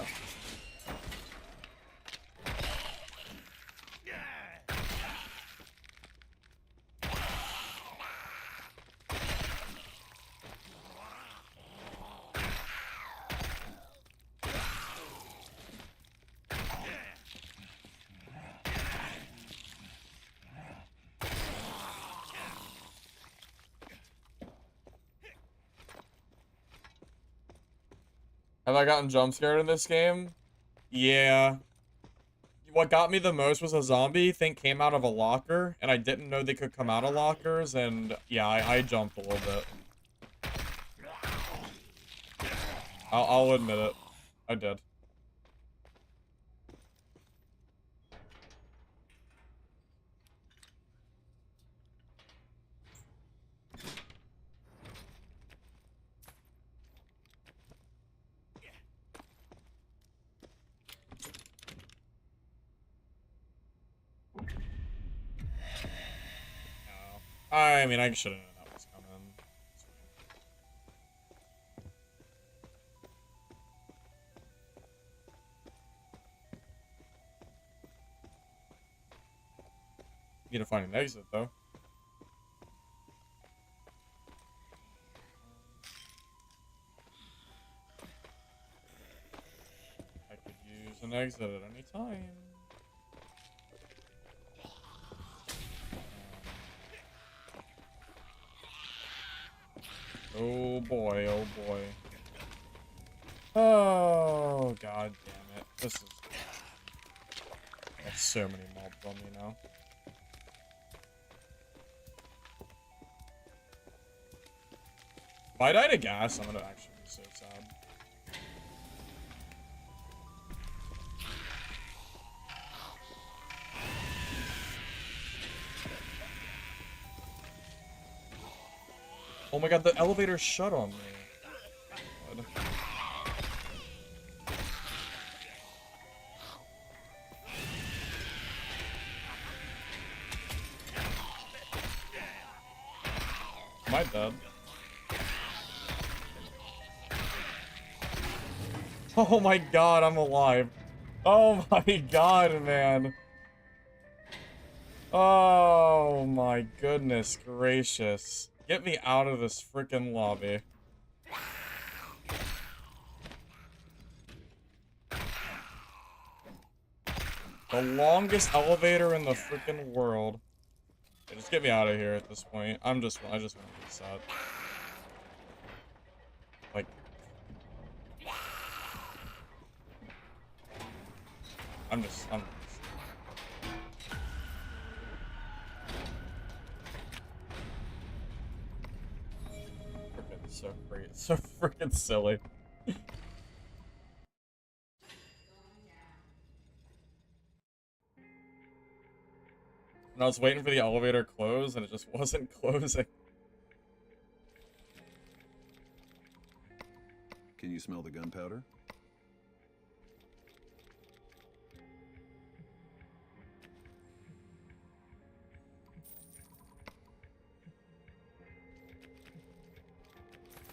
Have I gotten jump scared in this game? Yeah. What got me the most was a zombie thing came out of a locker, and I didn't know they could come out of lockers, and yeah, I jumped a little bit. I'll admit it. I did. I mean, I should have known that was coming. Need to find an exit, though. I could use an exit at any time. Oh boy, oh boy. Oh, god damn it. This is... There's so many mobs on me now. If I die to gas, I'm gonna actually be so sad. Oh my god, the elevator shut on me. God. Am I dead? Oh my god, I'm alive. Oh my god, man. Oh my goodness gracious. Get me out of this freaking lobby. The longest elevator in the freaking world. Yeah, just get me out of here at this point. I just want to reset. Like, I'm just freaking so great, so freaking silly. And I was waiting for the elevator to close, and it just wasn't closing. Can you smell the gunpowder?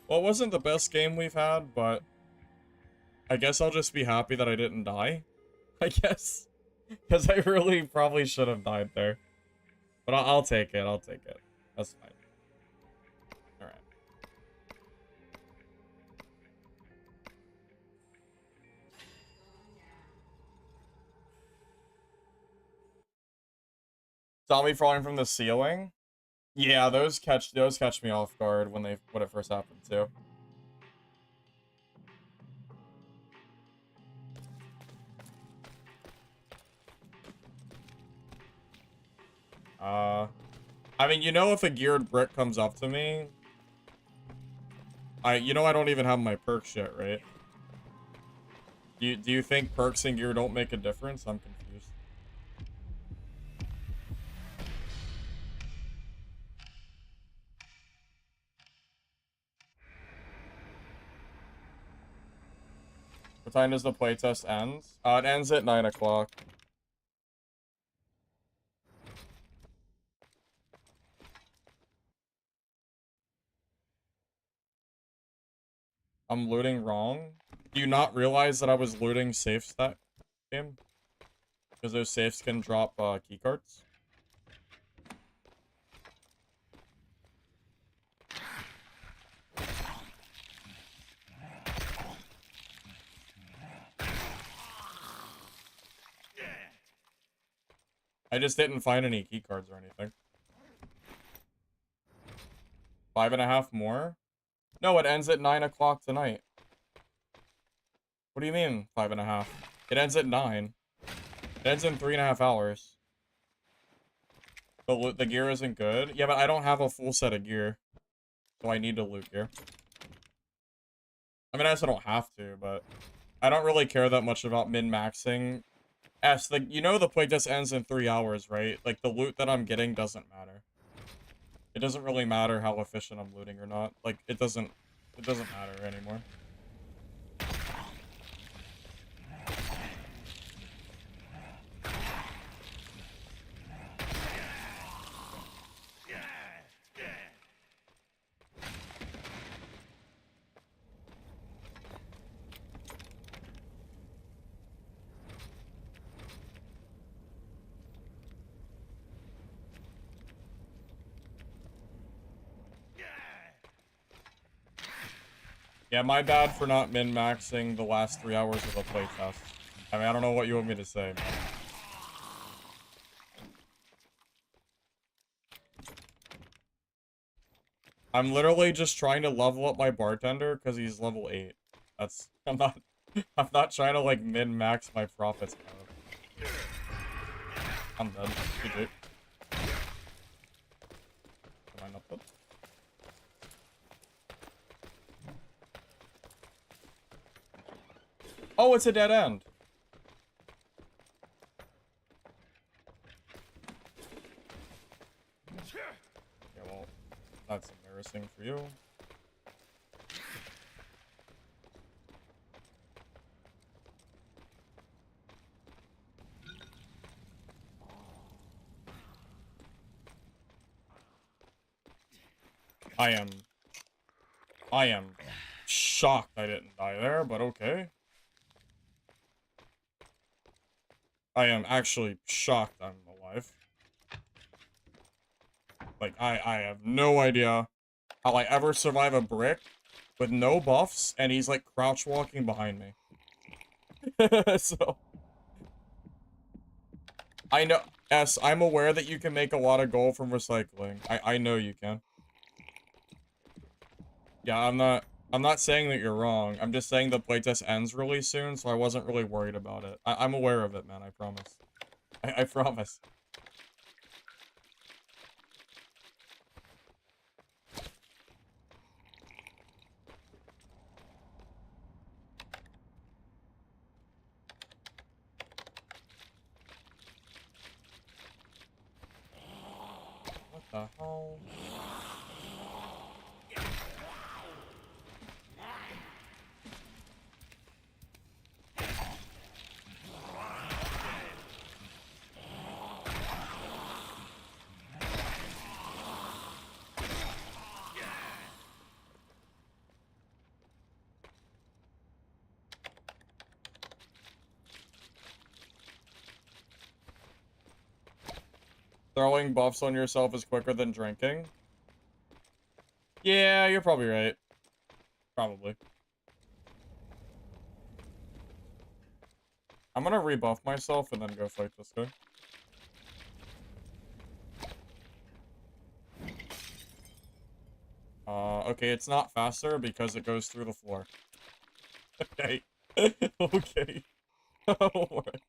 Well, it wasn't the best game we've had, but I guess I'll just be happy that I didn't die. I guess. Because I really probably should have died there. But I'll take it, I'll take it. That's fine. Alright. Zombie falling from the ceiling? Yeah, those catch me off guard when it first happened too. I mean, you know, if a geared brick comes up to me, I don't even have my perks yet, right? Do you think perks and gear don't make a difference? I'm confused. What time does the playtest end? It ends at 9 o'clock. I'm looting wrong? Do you not realize that I was looting safes that game? Because those safes can drop keycards? I just didn't find any keycards or anything. 5.5 more? No, it ends at 9 o'clock tonight. What do you mean, 5.5? It ends at 9. It ends in 3.5 hours. The gear isn't good? Yeah, but I don't have a full set of gear. So I need to loot gear. I mean, I guess I don't have to, but... I don't really care that much about min-maxing. You know the playtest ends in 3 hours, right? Like, the loot that I'm getting doesn't matter. It doesn't really matter how efficient I'm looting or not. Like, it doesn't matter anymore. Yeah, my bad for not min-maxing the last 3 hours of the playtest. I mean, I don't know what you want me to say, man. I'm literally just trying to level up my bartender because he's level 8. That's... I'm not trying to, like, min-max my profits out. I'm dead. GG. Am I not dead? Oh, it's a dead end. Yeah, well, that's embarrassing for you. I am shocked I didn't die there, but okay. I am actually shocked I'm alive. Like, I have no idea how I ever survive a brick with no buffs, and he's, like, crouch walking behind me. So, I know, yes, I'm aware that you can make a lot of gold from recycling. I know you can. Yeah, I'm not saying that you're wrong. I'm just saying the playtest ends really soon, so I wasn't really worried about it. I'm aware of it, man, I promise. I promise. What the hell? Throwing buffs on yourself is quicker than drinking? Yeah, you're probably right. Probably. I'm gonna rebuff myself and then go fight this guy. Okay, it's not faster because it goes through the floor. Okay. Okay. Alright.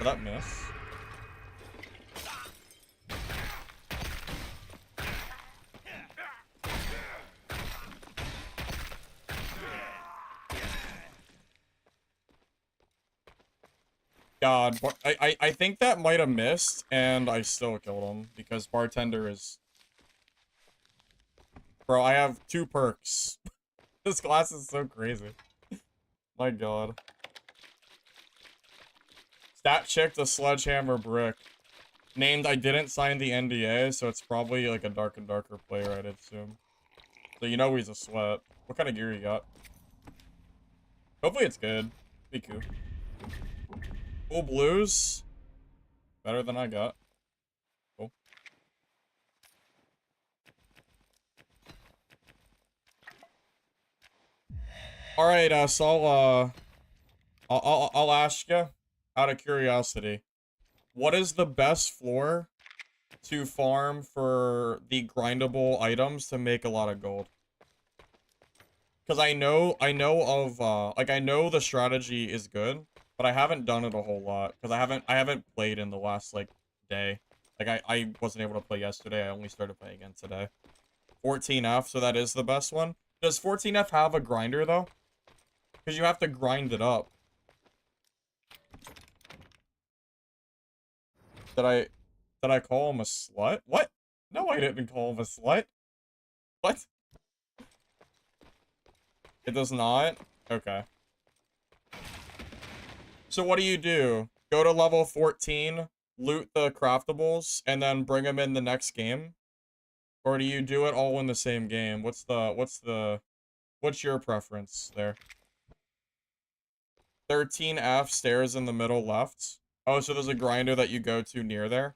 Did that miss? God, I think that might have missed, and I still killed him, because Bartender is... Bro, I have 2 perks. This class is so crazy. My god. Stat check the sledgehammer brick. Named I didn't sign the NDA, so it's probably like a Dark and Darker player, I'd assume. So you know he's a sweat. What kind of gear you got? Hopefully it's good. Be cool. Full blues. Better than I got. Cool. Alright, so I'll ask you, out of curiosity, what is the best floor to farm for the grindable items to make a lot of gold? Because I know of, like, I know the strategy is good, but I haven't done it a whole lot, because I haven't played in the last, like, day. Like, I wasn't able to play yesterday, I only started playing again today. 14F, so that is the best one. Does 14F have a grinder, though? Because you have to grind it up. Did I call him a slut? What? No, I didn't call him a slut. What? It does not? Okay. So what do? Go to level 14, loot the craftables, and then bring them in the next game? Or do you do it all in the same game? What's your preference there? 13F, stairs in the middle left. Oh, so there's a grinder that you go to near there?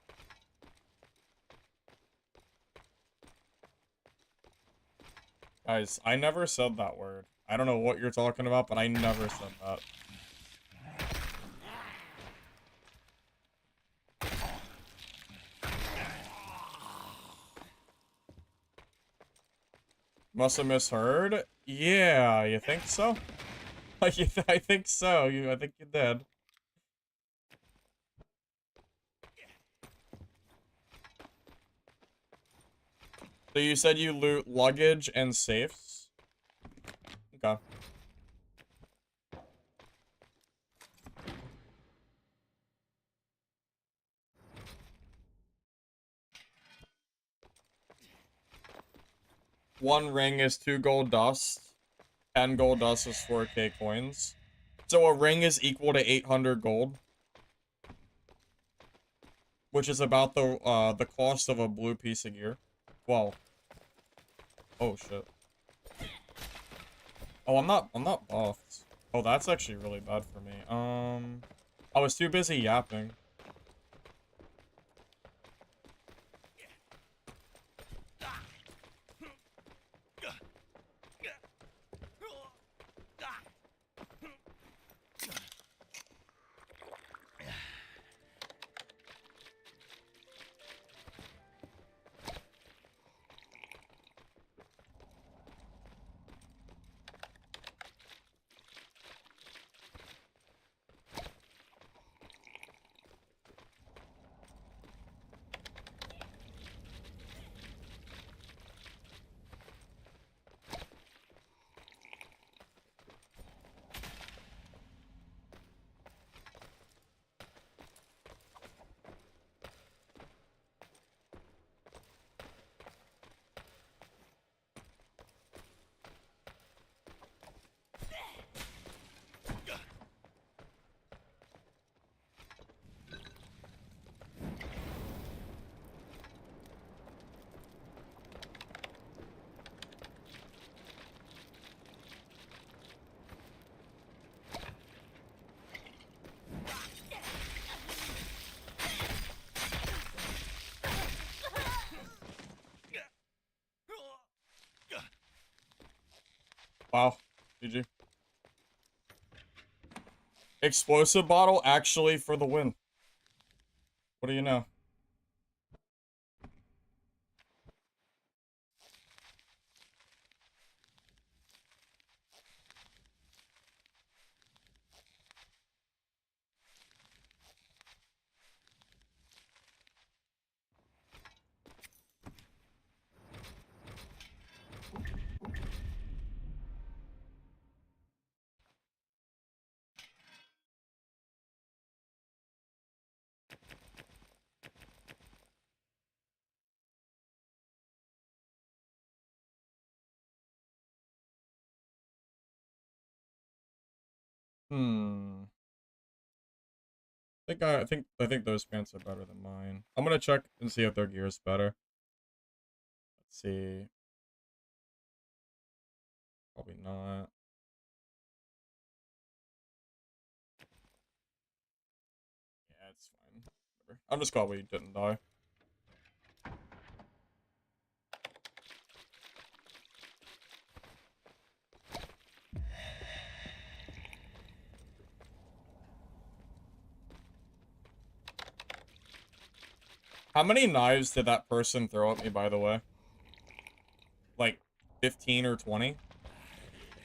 Guys, I never said that word. I don't know what you're talking about, but I never said that. Must have misheard? Yeah, you think so? I think so. I think you did. So you said you loot luggage and safes? Okay. One ring is 2 gold dust. 10 gold dust is 4k coins. So a ring is equal to 800 gold. Which is about the cost of a blue piece of gear. Well. Oh shit. Oh, I'm not buffed. Oh, that's actually really bad for me. I was too busy yapping. Wow. GG. Explosive bottle actually for the win. What do you know? Hmm. I think those pants are better than mine. I'm gonna check and see if their gear is better. Let's see. Probably not. Yeah, it's fine. Whatever. I'm just glad we didn't die. How many knives did that person throw at me, by the way? Like 15 or 20?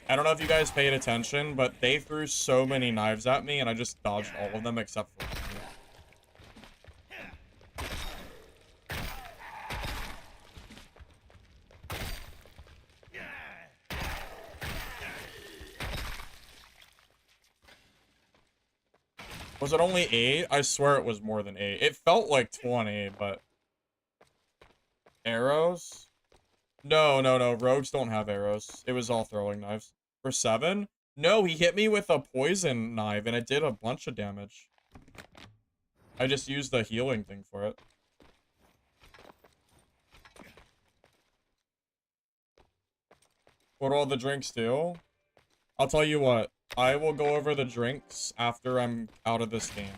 I don't know if you guys paid attention, but they threw so many knives at me, and I just dodged all of them except for one. Was it only 8? I swear it was more than 8. It felt like 20, but... Arrows? No. Rogues don't have arrows. It was all throwing knives. For 7? No, he hit me with a poison knife, and it did a bunch of damage. I just used the healing thing for it. What do all the drinks do? I'll tell you what. I will go over the drinks after I'm out of this game.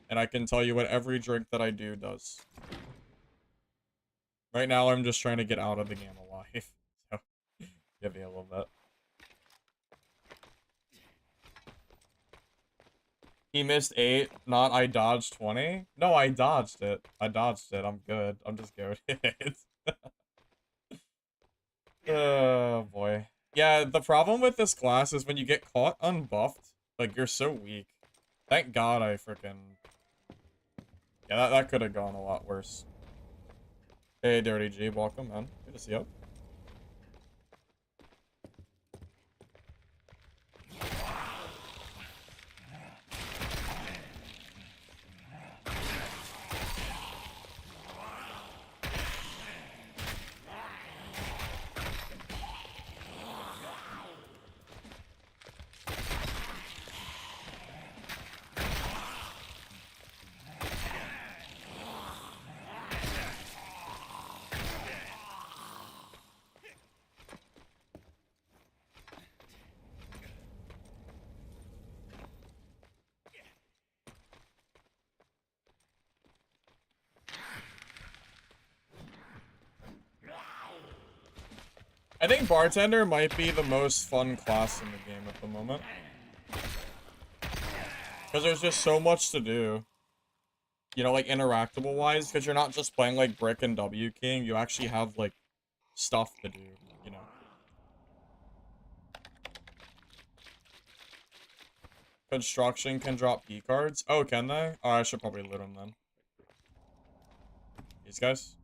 And I can tell you what every drink that I do does. Right now, I'm just trying to get out of the game alive. So, give me a little bit. He missed 8, not I dodged 20. No, I dodged it. I'm good. I'm just good. Oh, boy. Yeah, the problem with this class is when you get caught unbuffed, like, you're so weak. Thank God I freaking... Yeah, that could have gone a lot worse. Hey, Dirty G, welcome, man. Good to see you. I think Bartender might be the most fun class in the game at the moment. Because there's just so much to do. You know, like, interactable-wise, because you're not just playing, like, Brick and W King, you actually have, like, stuff to do, you know. Construction can drop key cards. Oh, can they? Oh, I should probably loot them then. These guys?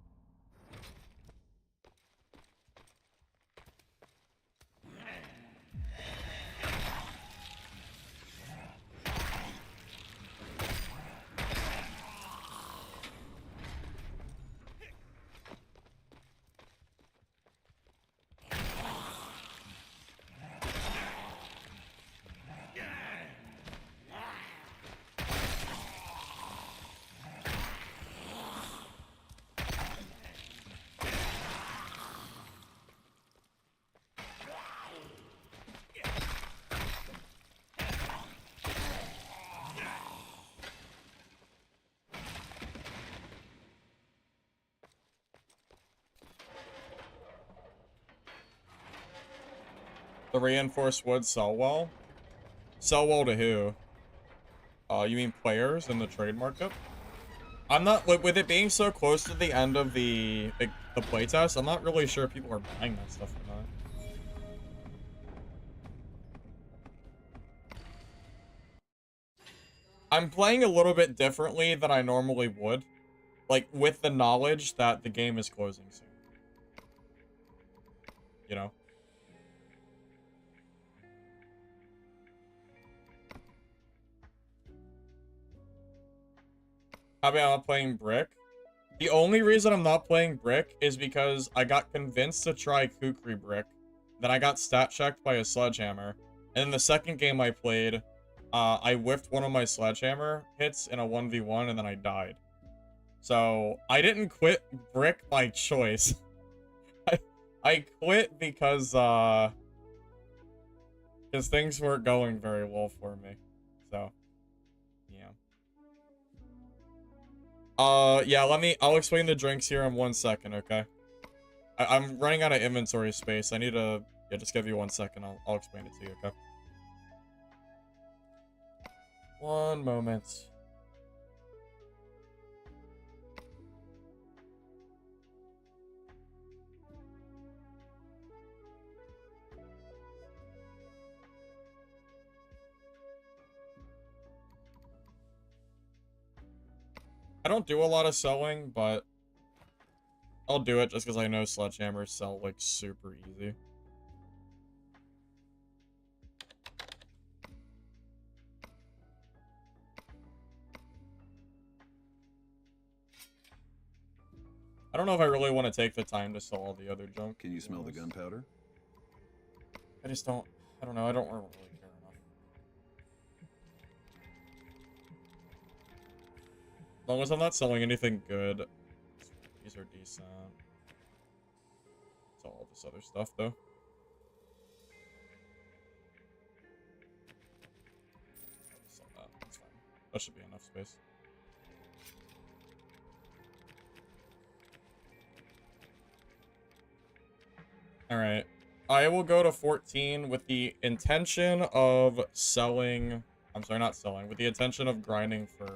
The reinforced wood sell well? Sell well to who? You mean players in the trade market? I'm not, with it being so close to the end of the playtest, I'm not really sure if people are buying that stuff or not. I'm playing a little bit differently than I normally would. Like, with the knowledge that the game is closing soon. You know? How about I'm not playing Brick? The only reason I'm not playing Brick is because I got convinced to try Kukri Brick. Then I got stat checked by a sledgehammer. And in the second game I played, I whiffed one of my sledgehammer hits in a 1v1 and then I died. So, I didn't quit Brick by choice. I quit because things weren't going very well for me. So, yeah. Yeah, I'll explain the drinks here in 1 second, okay? I'm running out of inventory space. I need to, yeah, just give you 1 second. I'll explain it to you, okay? 1 moment. I don't do a lot of selling, but I'll do it just because I know sledgehammers sell, like, super easy. I don't know if I really want to take the time to sell all the other junk. Can you smell the gunpowder? I I don't know, I don't really care enough. As long as I'm not selling anything good, these are decent. It's all this other stuff, though. Sell that. That's fine. That should be enough space. Alright. I will go to 14 with the intention of selling... I'm sorry, not selling. With the intention of grinding for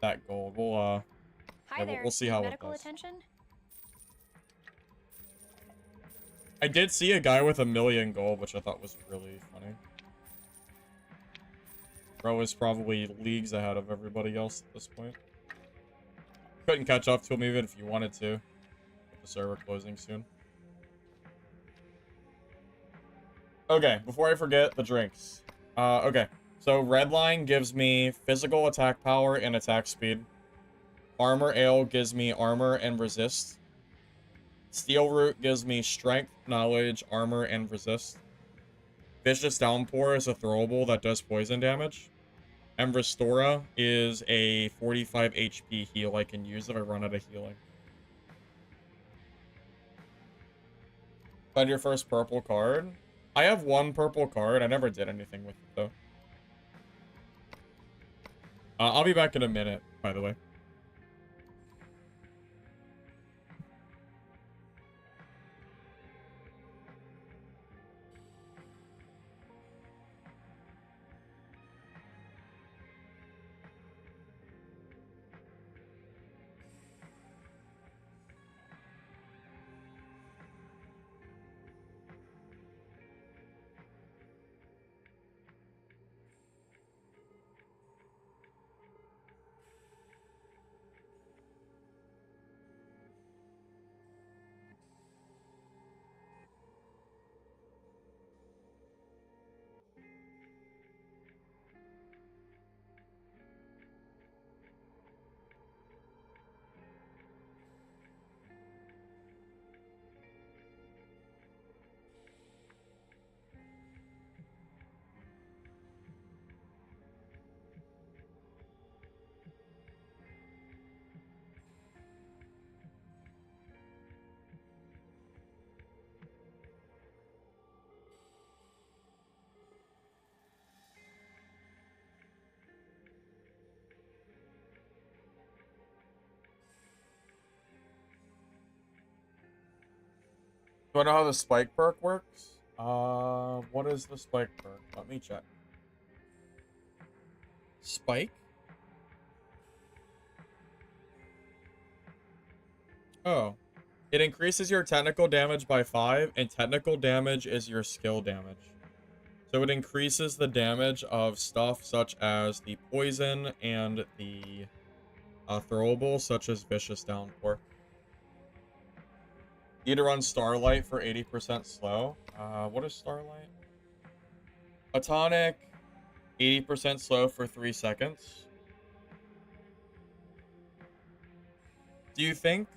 that gold. We'll, Hi there. we'll see Need how it medical goes. attention? I did see a guy with 1,000,000 gold, which I thought was really funny. Bro is probably leagues ahead of everybody else at this point. Couldn't catch up to him even if you wanted to. With the server closing soon. Okay, before I forget, the drinks. Okay. So red line gives me physical attack power and attack speed. Armor ale gives me armor and resist. Steel root gives me strength, knowledge, armor, and resist. Vicious downpour is a throwable that does poison damage. And Restora is a 45 HP heal I can use if I run out of healing. Find your first purple card. I have one purple card. I never did anything with it, though. I'll be back in a minute, by the way. Do I know how the spike perk works? What is the spike perk? Let me check. Spike? Oh. It increases your technical damage by 5, and technical damage is your skill damage. So it increases the damage of stuff such as the poison and the throwable, such as Vicious Downpour. Need to run Starlight for 80% slow. What is Starlight? A tonic, 80% slow for 3 seconds. Do you think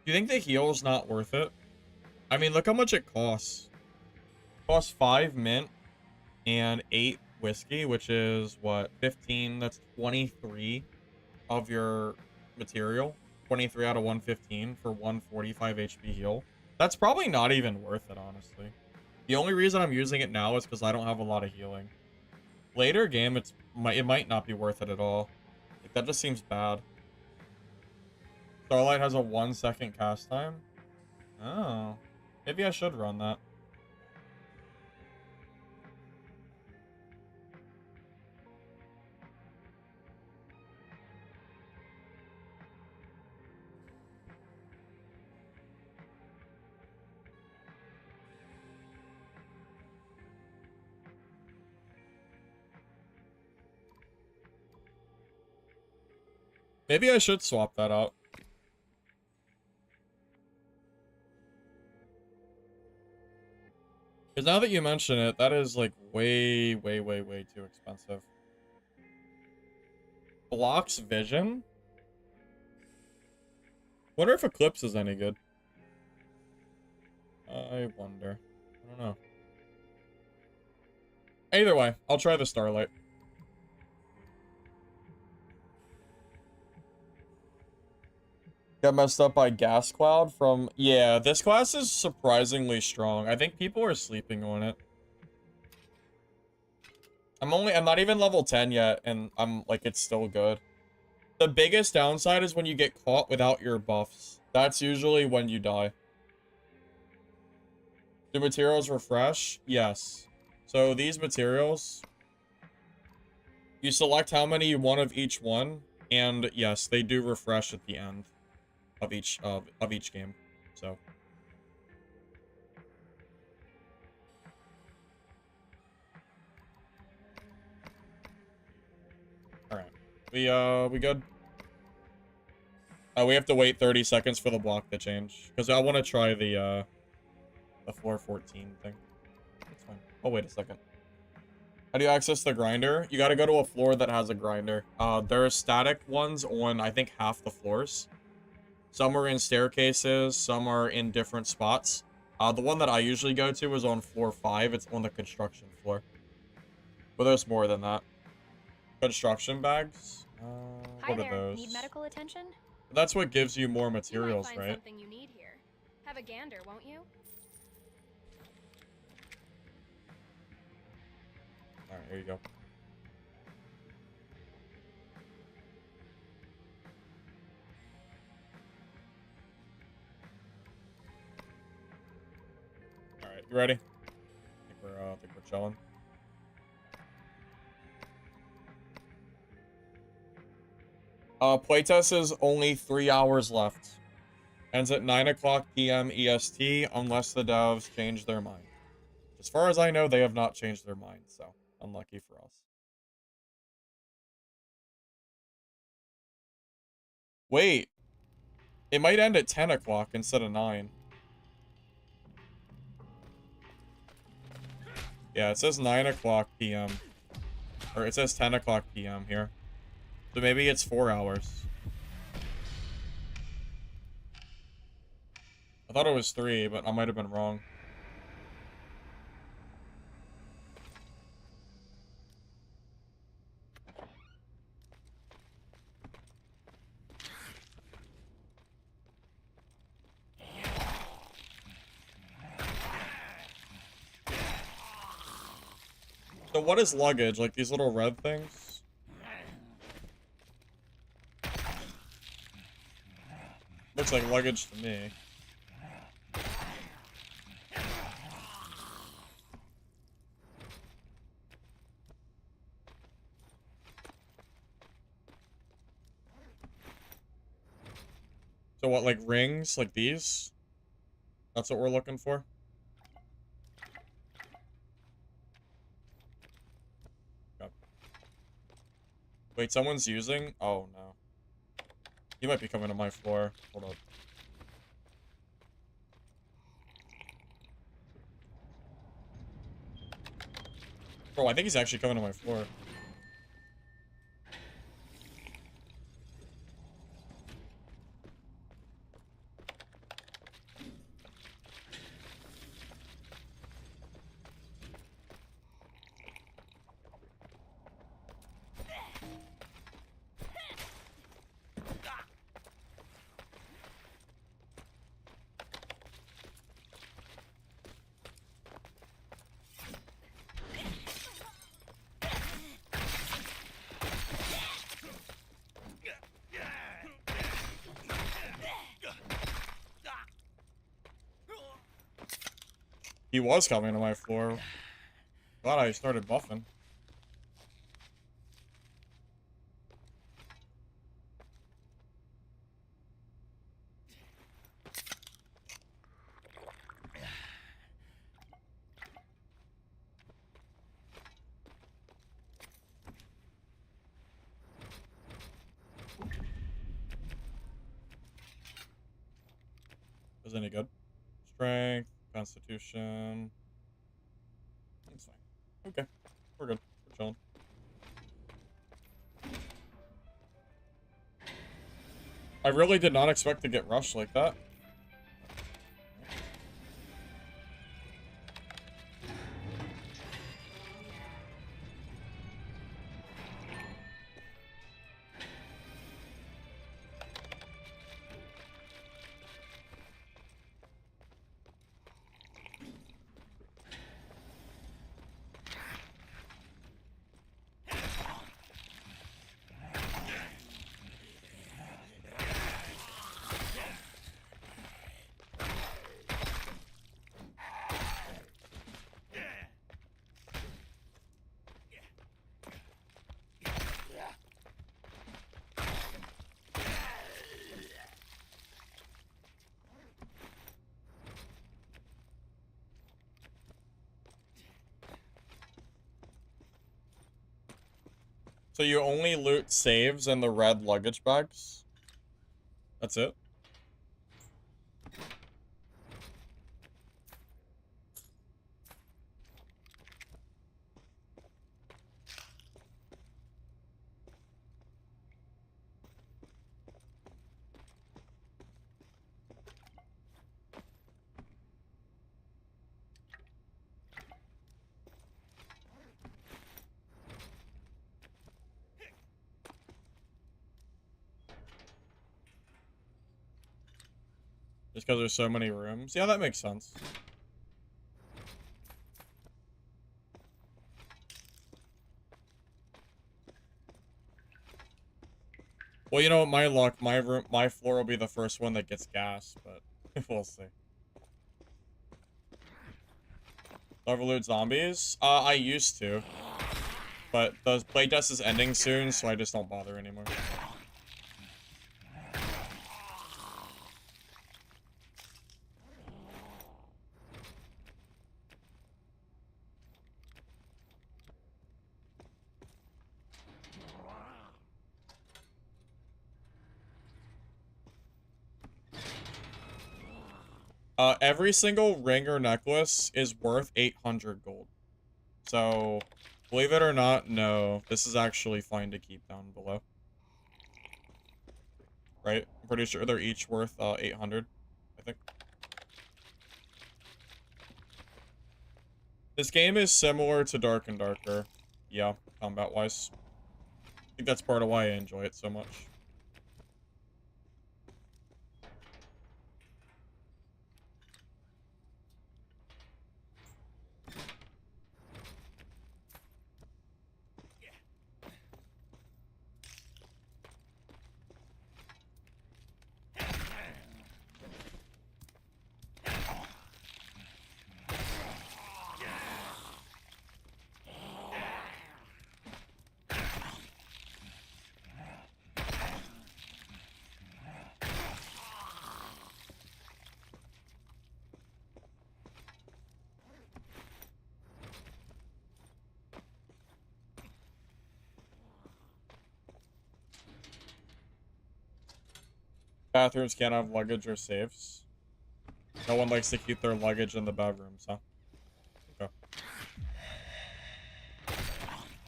the heal is not worth it? I mean, look how much it costs. It costs 5 mint and 8 whiskey, which is what, 15? That's 23 of your material. 23 out of 115 for 145 HP heal. That's probably not even worth it, honestly. The only reason I'm using it now is because I don't have a lot of healing. Later game, it might not be worth it at all. Like, that just seems bad. Starlight has a 1-second cast time. Oh. Maybe I should run that. Maybe I should swap that out. Because now that you mention it, that is like way, way, way, way too expensive. Blocks vision? Wonder if Eclipse is any good. I wonder. I don't know. Either way, I'll try the Starlight. Got messed up by Gas Cloud from... Yeah, this class is surprisingly strong. I think people are sleeping on it. I'm not even level 10 yet, and I'm, like, it's still good. The biggest downside is when you get caught without your buffs. That's usually when you die. Do materials refresh? Yes. So these materials, you select how many you want of each one, and yes, they do refresh at the end of each game. So all right. We good? We have to wait 30 seconds for the block to change because I want to try the floor 14 thing. That's fine. Oh, wait a second. How do you access the grinder? You got to go to a floor that has a grinder. There are static ones on, I think, half the floors. Some are in staircases. Some are in different spots. The one that I usually go to is on floor 5. It's on the construction floor. But there's more than that. Construction bags? Hi What are there. those? Need medical attention? That's what gives you more materials, you might find right? something you need here. Have a gander, won't you? Alright, here you go. Alright, you ready? I think we're chilling. Playtest is only 3 hours left. Ends at 9 o'clock p.m. EST unless the devs change their mind. As far as I know, they have not changed their mind, so unlucky for us. Wait. It might end at 10 o'clock instead of 9. Yeah, it says 9 o'clock p.m. Or it says 10 o'clock p.m. here. So maybe it's 4 hours. I thought it was 3, but I might have been wrong. So what is luggage? Like these little red things? Looks like luggage to me. So what, like rings? Like these? That's what we're looking for? Okay. Wait, someone's using? Oh, no. He might be coming to my floor. Hold up. Bro, I think he's actually coming to my floor. He was coming to my floor. Glad I started buffing. Is any good? Strength, Constitution. That's fine. Okay, we're good. We're chilling. I really did not expect to get rushed like that. So you only loot saves and the red luggage bags? That's it? Just because there's so many rooms? Yeah, that makes sense. Well, you know what, my luck, my floor will be the first one that gets gas, but we'll see. Overload zombies? I used to. But the playtest is ending soon, so I just don't bother anymore. Every single ring or necklace is worth 800 gold. So, believe it or not, no. This is actually fine to keep down below. Right? I'm pretty sure they're each worth 800, I think. This game is similar to Dark and Darker. Yeah, combat-wise. I think that's part of why I enjoy it so much. Bathrooms can't have luggage or safes. No one likes to keep their luggage in the bedrooms, huh? Okay.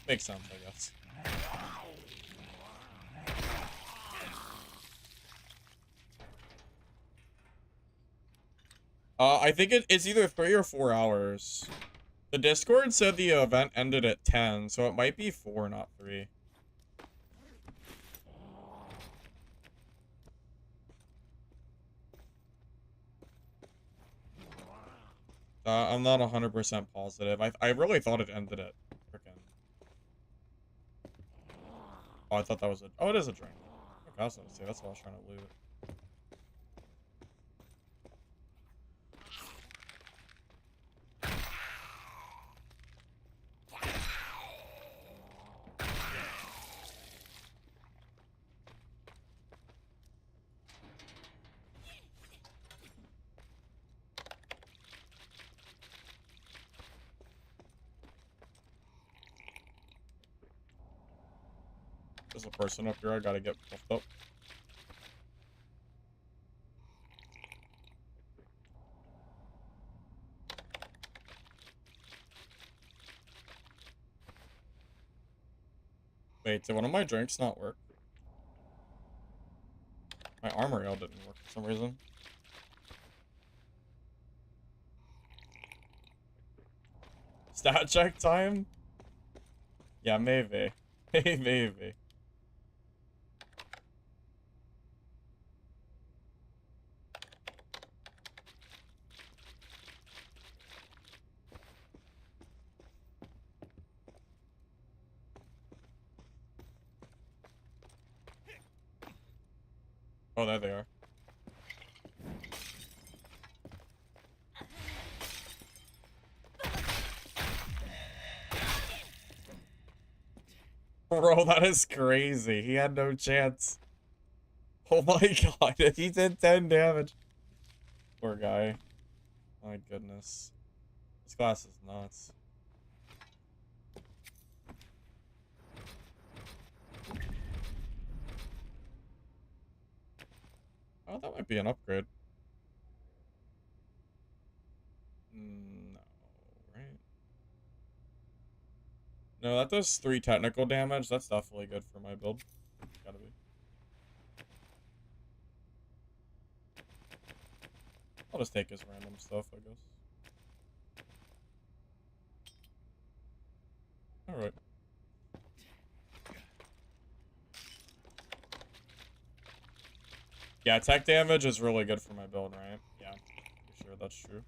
Makes sense, I guess. I think it's either 3 or 4 hours. The Discord said the event ended at 10, so it might be 4, not 3. I'm not 100% positive. I really thought it ended at frickin'... Oh, I thought that was a... Oh, it is a drink. Okay, I was gonna say, that's what I was trying to loot. There's a person up here I gotta get puffed up. Wait, did one of my drinks not work? My armor ale didn't work for some reason. Stat check time? Yeah, maybe. Maybe. Oh, there they are. Bro, that is crazy. He had no chance. Oh my god, he did 10 damage. Poor guy. My goodness. This class is nuts. Oh, that might be an upgrade. No, right? No, that does 3 technical damage. That's definitely good for my build. Gotta be. I'll just take his random stuff, I guess. Alright. Yeah, tech damage is really good for my build, right? Yeah, for sure, that's true.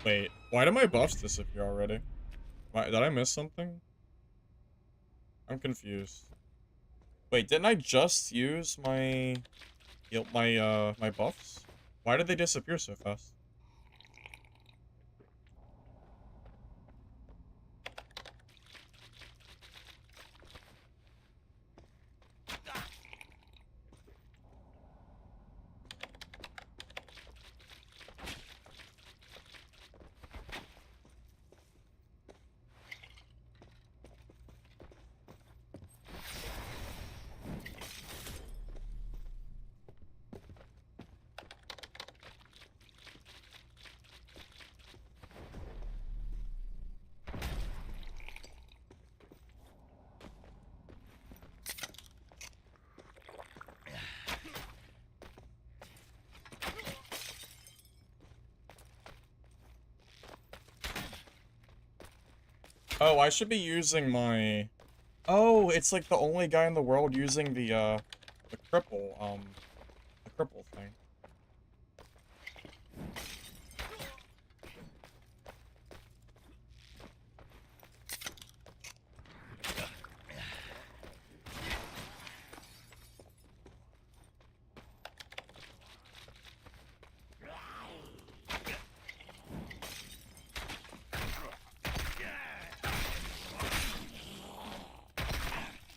Wait, why did my buffs disappear already? Did I miss something? I'm confused. Wait, didn't I just use my buffs? Why did they disappear so fast? Oh, I should be using my... Oh, it's like the only guy in the world using the cripple thing.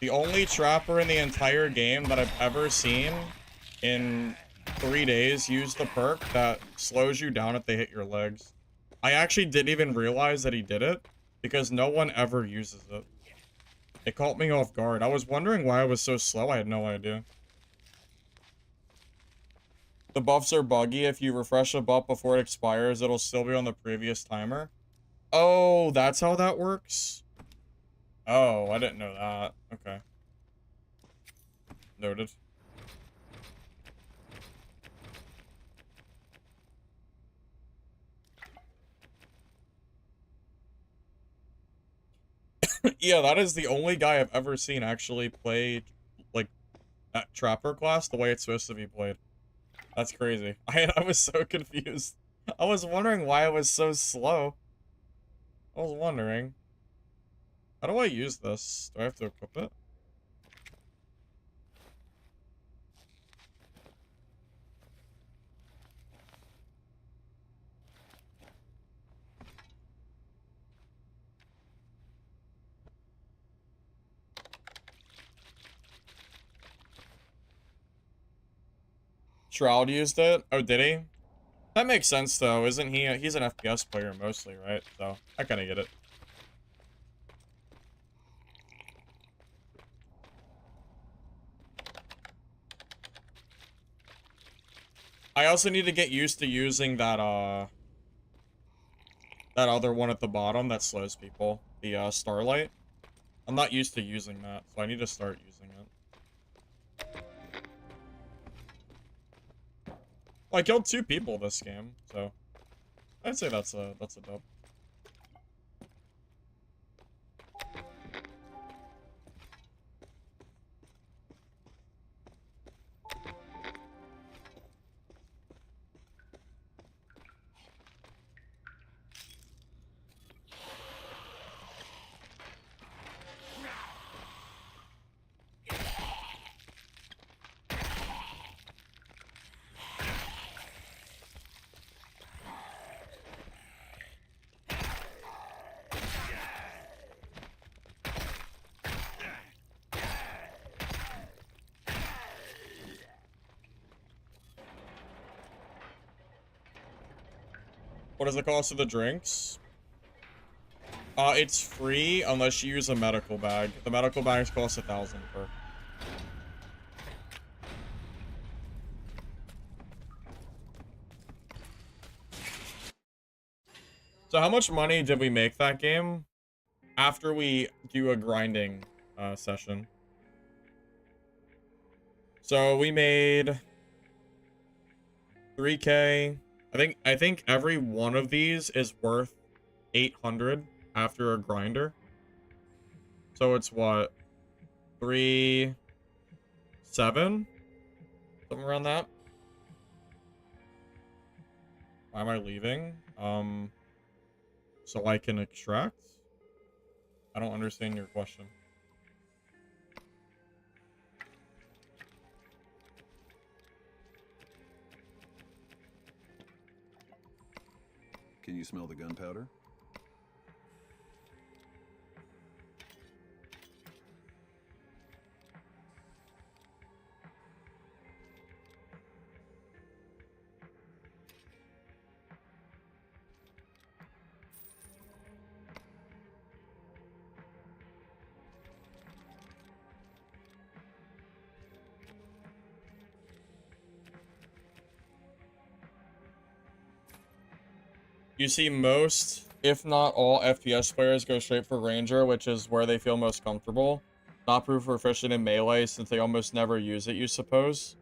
The only trapper in the entire game that I've ever seen in 3 days use the perk that slows you down if they hit your legs. I actually didn't even realize that he did it because no one ever uses it. It caught me off guard. I was wondering why I was so slow. I had no idea. The buffs are buggy. If you refresh a buff before it expires, it'll still be on the previous timer. Oh, that's how that works? Oh, I didn't know that. Okay. Noted. Yeah, that is the only guy I've ever seen actually play, like, that Trapper class the way it's supposed to be played. That's crazy. I was so confused. I was wondering why I was so slow. I was wondering. How do I use this? Do I have to equip it? Shroud used it? Oh, did he? That makes sense, though. Isn't he? He's an FPS player mostly, right? So, I kind of get it. I also need to get used to using that other one at the bottom that slows people. The, Starlight. I'm not used to using that, so I need to start using it. Well, I killed 2 people this game, so I'd say that's a dub. What is the cost of the drinks? It's free unless you use a medical bag. The medical bags cost 1,000 per. So how much money did we make that game after we do a grinding session? So we made 3K. I think every one of these is worth 800 after a grinder. So it's what? 3, 7? Something around that. Why am I leaving? So I can extract? I don't understand your question. Can you smell the gunpowder? You see most, if not all, FPS players go straight for Ranger, which is where they feel most comfortable. Not proof proficient in melee since they almost never use it, you suppose?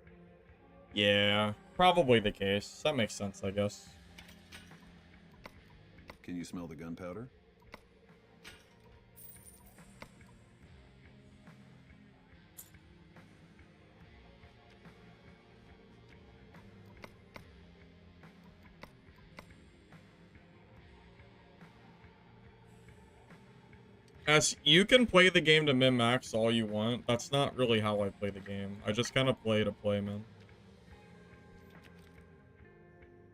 Yeah, probably the case. That makes sense, I guess. Can you smell the gunpowder? As you can play the game to min-max all you want. That's not really how I play the game. I just kind of play to play, man.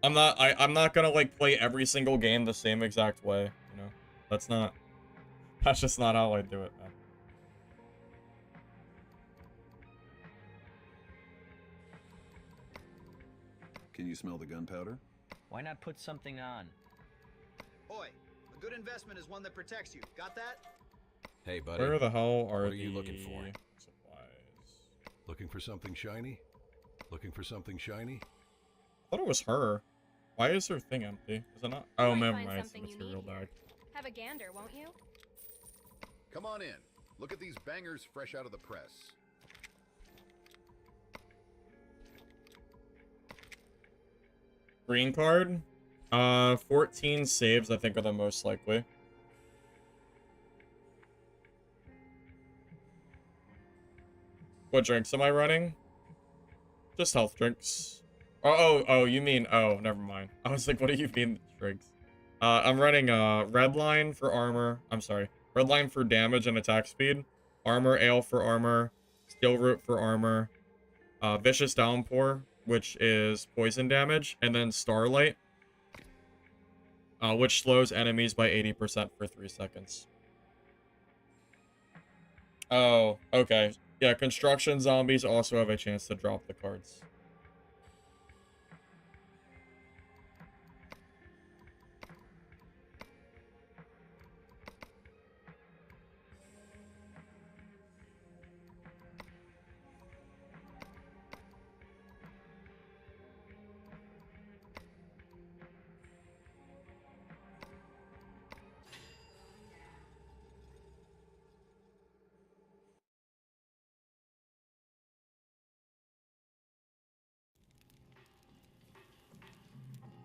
I'm not gonna like play every single game the same exact way, you know. That's just not how I do it, man. Can you smell the gunpowder? Why not put something on? Oi, a good investment is one that protects you. Got that? Hey, buddy. Where the hell are What are you looking for? Supplies? Looking for something shiny? Looking for something shiny? I thought it was her. Why is her thing empty? Is it not? Oh, Might never find mind. It's the something you material need here. bag. Have a gander, won't you? Come on in. Look at these bangers fresh out of the press. Green card. 14 saves, I think, are the most likely. What drinks am I running? Just health drinks. Oh, you mean, oh, never mind. I was like, what do you mean drinks? I'm running red line for armor. I'm sorry. Red line for damage and attack speed. Armor ale for armor. Steel root for armor. Vicious downpour, which is poison damage. And then starlight, which slows enemies by 80% for 3 seconds. Oh, okay. Yeah, construction zombies also have a chance to drop the cards.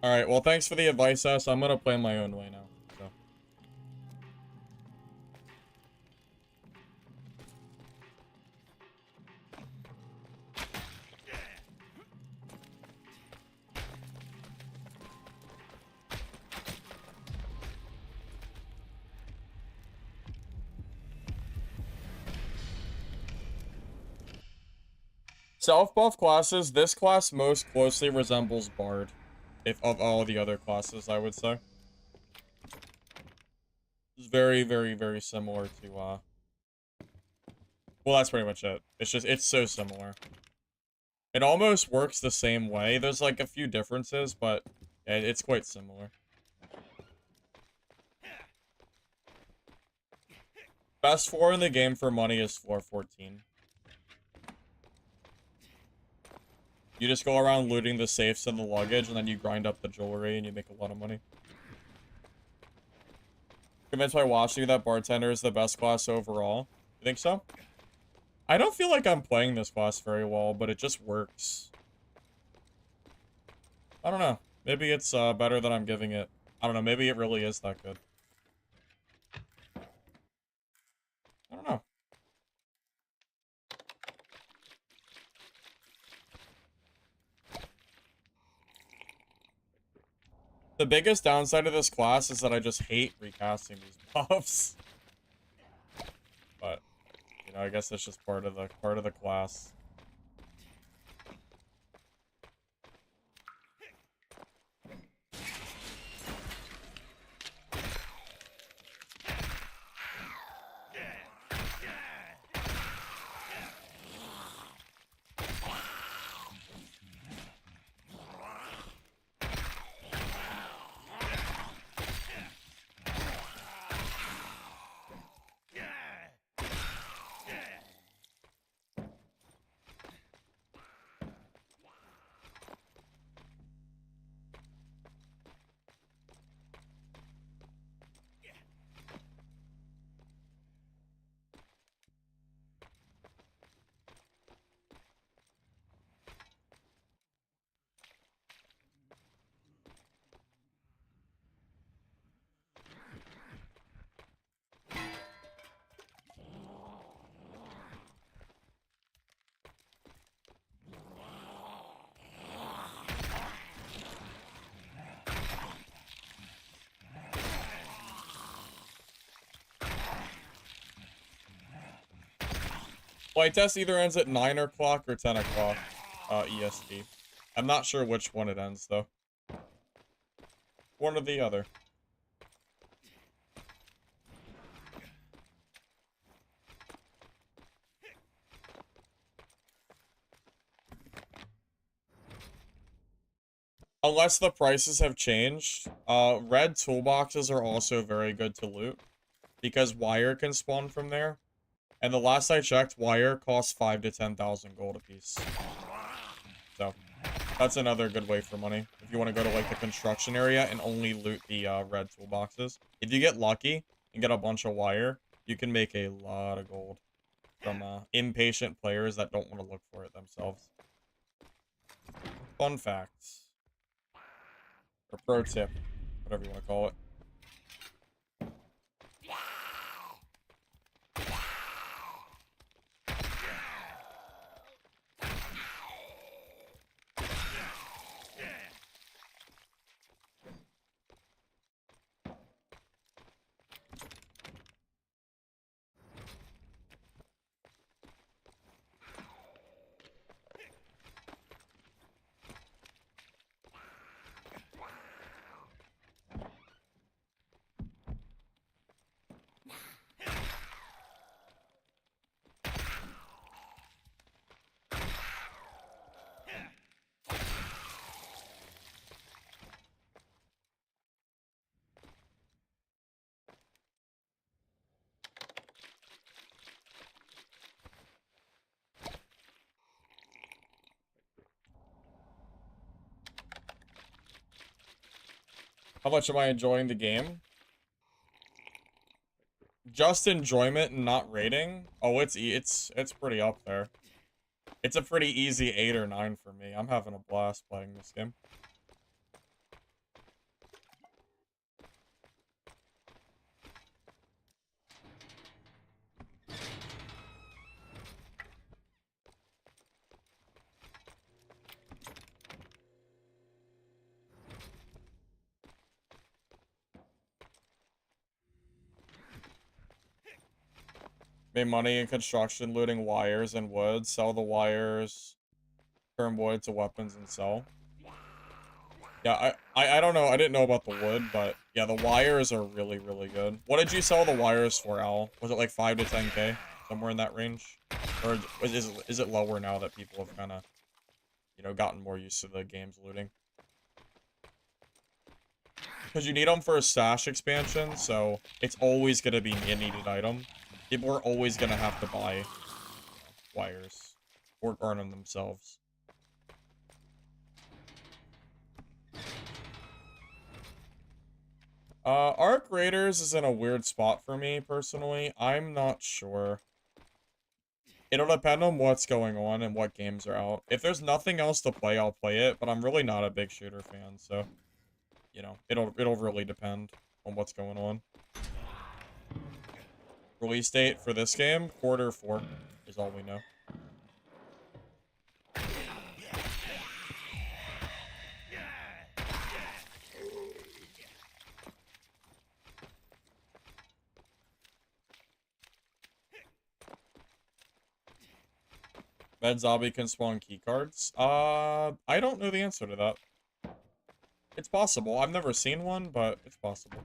Alright, well, thanks for the advice, S. I'm gonna play my own way now. So. Self-buff classes, this class most closely resembles Bard. If of all the other classes, I would say. It's very, very, very similar to, well, that's pretty much it. It's so similar. It almost works the same way. There's, like, a few differences, but it's quite similar. Best floor in the game for money is floor 14. You just go around looting the safes and the luggage, and then you grind up the jewelry, and you make a lot of money. Convinced by watching that Bartender is the best class overall. You think so? I don't feel like I'm playing this class very well, but it just works. I don't know. Maybe it's better than I'm giving it. I don't know. Maybe it really is that good. I don't know. The biggest downside of this class is that I just hate recasting these buffs. But, you know, I guess that's just part of the class. Playtest either ends at 9 o'clock or 10 o'clock EST. I'm not sure which one it ends, though. One or the other. Unless the prices have changed, red toolboxes are also very good to loot, because wire can spawn from there. And the last I checked, wire costs 5 to 10,000 gold apiece. So, that's another good way for money. If you want to go to, like, the construction area and only loot the red toolboxes. If you get lucky and get a bunch of wire, you can make a lot of gold from impatient players that don't want to look for it themselves. Fun facts. Or pro tip. Whatever you want to call it. How much am I enjoying the game? Just enjoyment and not rating? Oh, it's pretty up there. It's a pretty easy 8 or 9 for me. I'm having a blast playing this game. Made money in construction, looting wires and wood. Sell the wires. Turn wood to weapons and sell. Yeah, I don't know. I didn't know about the wood, but yeah, the wires are really, really good. What did you sell the wires for, Al? Was it like 5 to 10k? Somewhere in that range? Or is it lower now that people have kind of, you know, gotten more used to the game's looting? Because you need them for a stash expansion, so it's always going to be a needed item. People are always gonna have to buy wires or earn them themselves. Arc Raiders is in a weird spot for me, personally. I'm not sure. It'll depend on what's going on and what games are out. If there's nothing else to play, I'll play it, but I'm really not a big shooter fan, so, you know, it'll really depend on what's going on. Release date for this game, Q4 is all we know. Med Zombie can spawn keycards? I don't know the answer to that. It's possible. I've never seen one, but it's possible.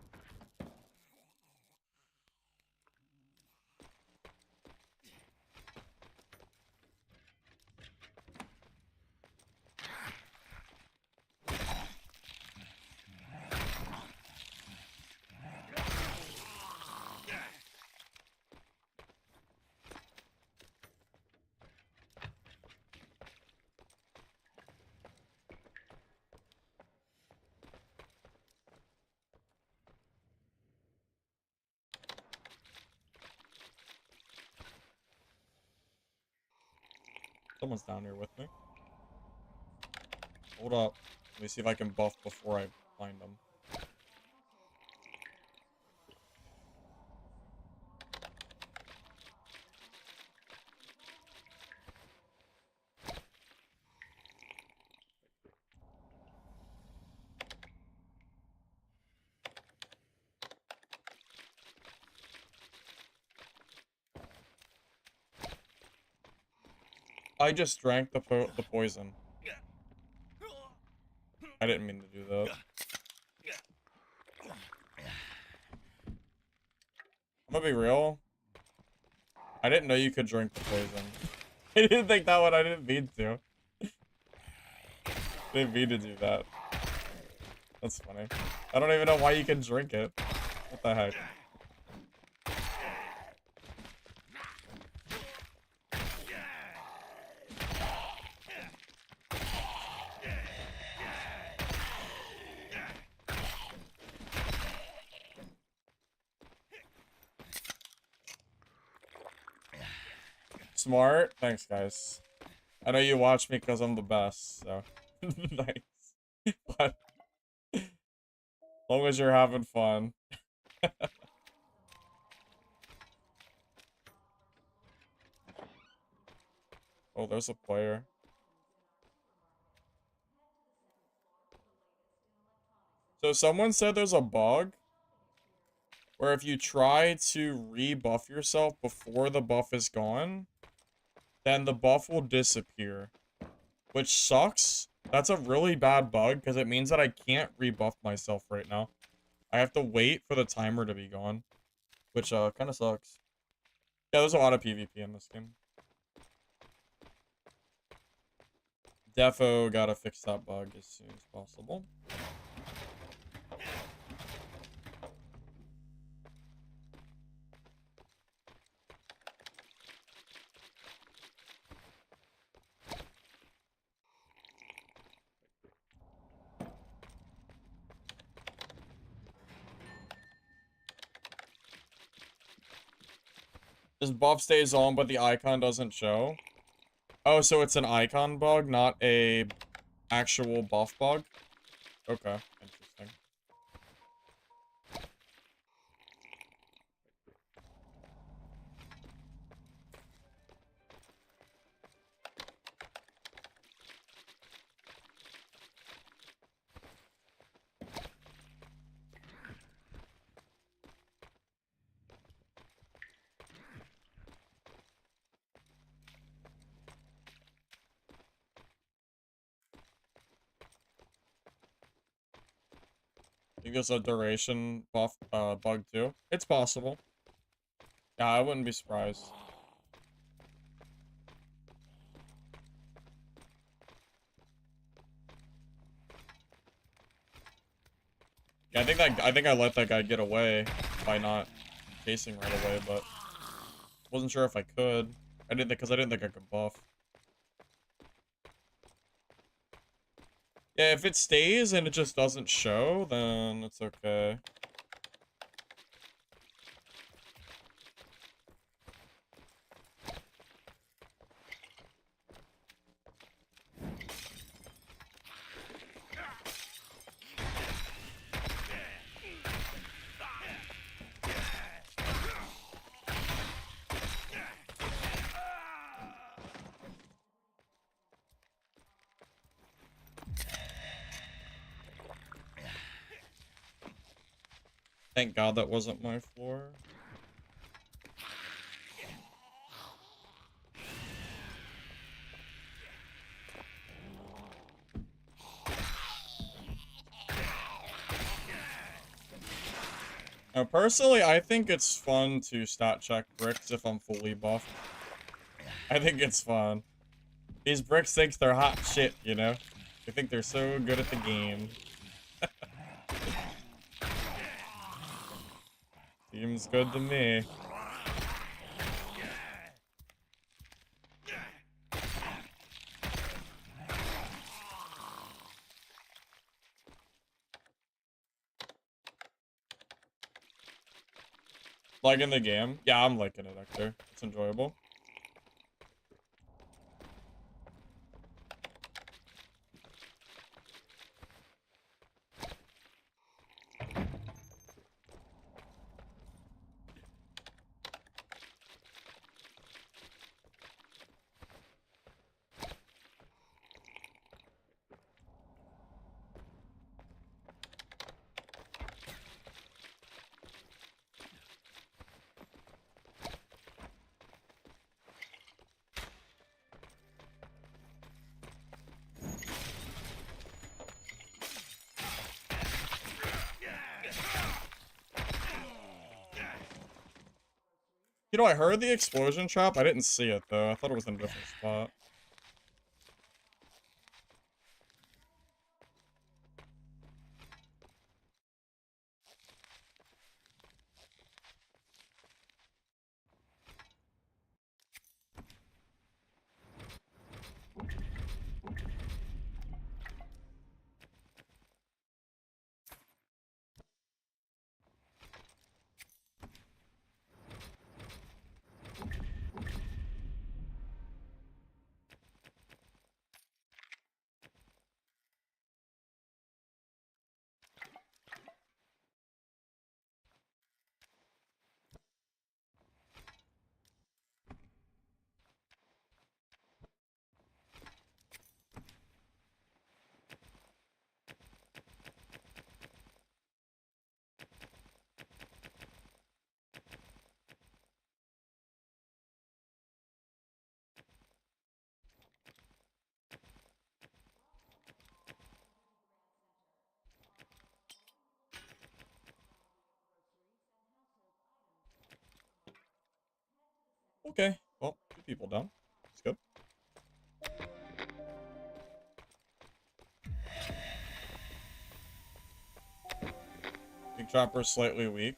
Someone's down here with me. Hold up. Let me see if I can buff before I find them. I just drank the poison. I didn't mean to do that. I'm gonna be real. I didn't know you could drink the poison. I didn't think that one. I didn't mean to. Didn't mean to do that. That's funny. I don't even know why you can drink it. What the heck? Smart. Thanks, guys. I know you watch me because I'm the best, so. Nice. But as long as you're having fun. Oh, there's a player. So someone said there's a bug where if you try to rebuff yourself before the buff is gone, then the buff will disappear, which sucks. That's a really bad bug because it means that I can't rebuff myself right now. I have to wait for the timer to be gone, which kind of sucks. Yeah, there's a lot of PvP in this game. Defo gotta fix that bug as soon as possible. This buff stays on, but the icon doesn't show. Oh, so it's an icon bug, not a actual buff bug? Okay, interesting. I think there's a duration buff bug too. It's possible. Yeah, I wouldn't be surprised. Yeah, I think I let that guy get away by not chasing right away, but Wasn't sure if I could. I didn't think, because I didn't think I could buff. Yeah, if it stays and it just doesn't show, then it's okay. Thank God that wasn't my floor. Now, personally, I think it's fun to stat check bricks if I'm fully buffed. I think it's fun. These bricks think they're hot shit, you know? They think they're so good at the game. Seems good to me. Liking the game? Yeah, I'm liking it, Hector. It's enjoyable. You know, I heard the explosion trap. I didn't see it, though. I thought it was in a different spot. Okay, well, 2 people down. Let's go. Big Chopper slightly weak.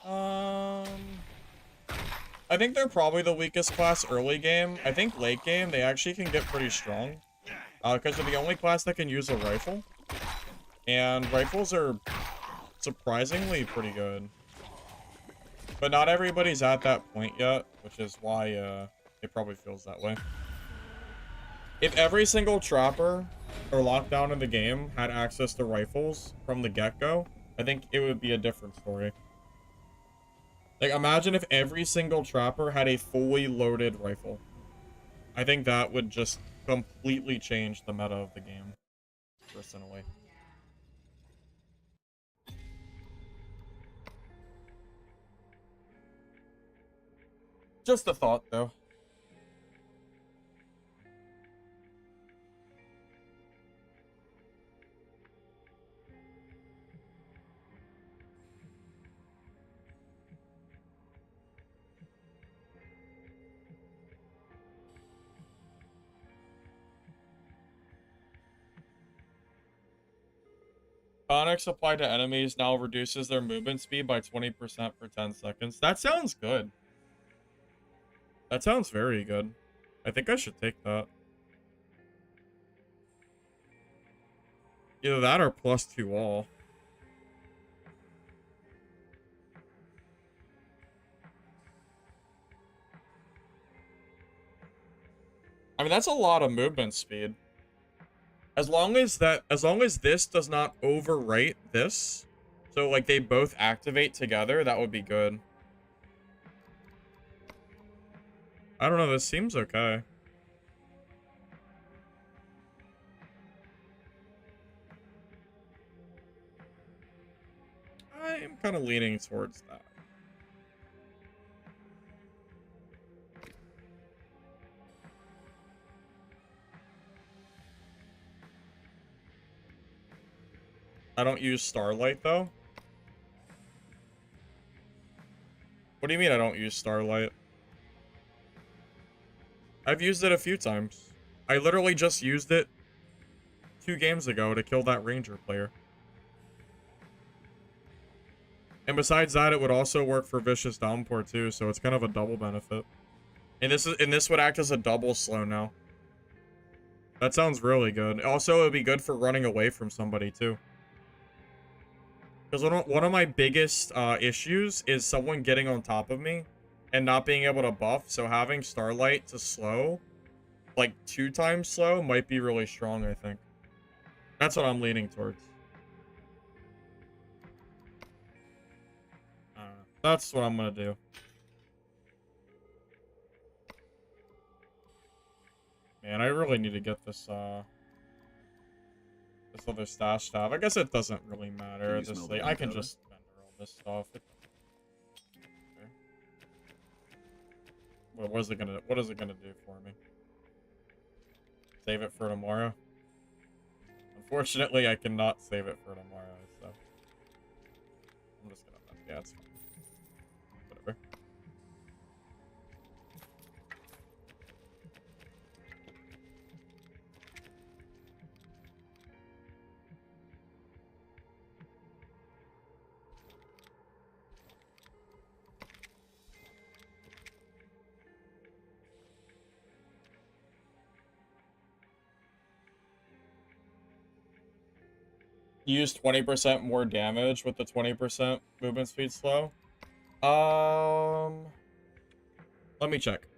I think they're probably the weakest class early game. I think late game, they actually can get pretty strong. Because they're the only class that can use a rifle. And rifles are surprisingly pretty good. But not everybody's at that point yet, which is why it probably feels that way. If every single trapper or lockdown in the game had access to rifles from the get-go, I think it would be a different story. Like, imagine if every single trapper had a fully loaded rifle. I think that would just completely change the meta of the game, personally. Just a thought, though. Tonics applied to enemies now reduces their movement speed by 20% for 10 seconds. That sounds good. That sounds very good. I think I should take that. Either that or +2 all. I mean, that's a lot of movement speed. As long as this does not overwrite this, so like they both activate together, that would be good. I don't know, this seems okay. I'm kind of leaning towards that. I don't use Starlight, though. What do you mean I don't use Starlight? I've used it a few times. I literally just used it 2 games ago to kill that Ranger player. And besides that, it would also work for Vicious Downpour too, so it's kind of a double benefit. And this would act as a double slow now. That sounds really good. Also, it would be good for running away from somebody too. Because one of my biggest issues is someone getting on top of me and not being able to buff, so having Starlight to slow, like 2 times slow, might be really strong, I think. That's what I'm leaning towards. That's what I'm gonna do. Man, I really need to get this this other stash tab. I guess it doesn't really matter. Can you smell This the I can gunpowder? just vendor all this stuff. Well, what is it gonna do for me? Save it for tomorrow? Unfortunately, I cannot save it for tomorrow, so I'm just gonna, yeah, it's fine. Whatever. Use 20% more damage with the 20% movement speed slow. Let me check.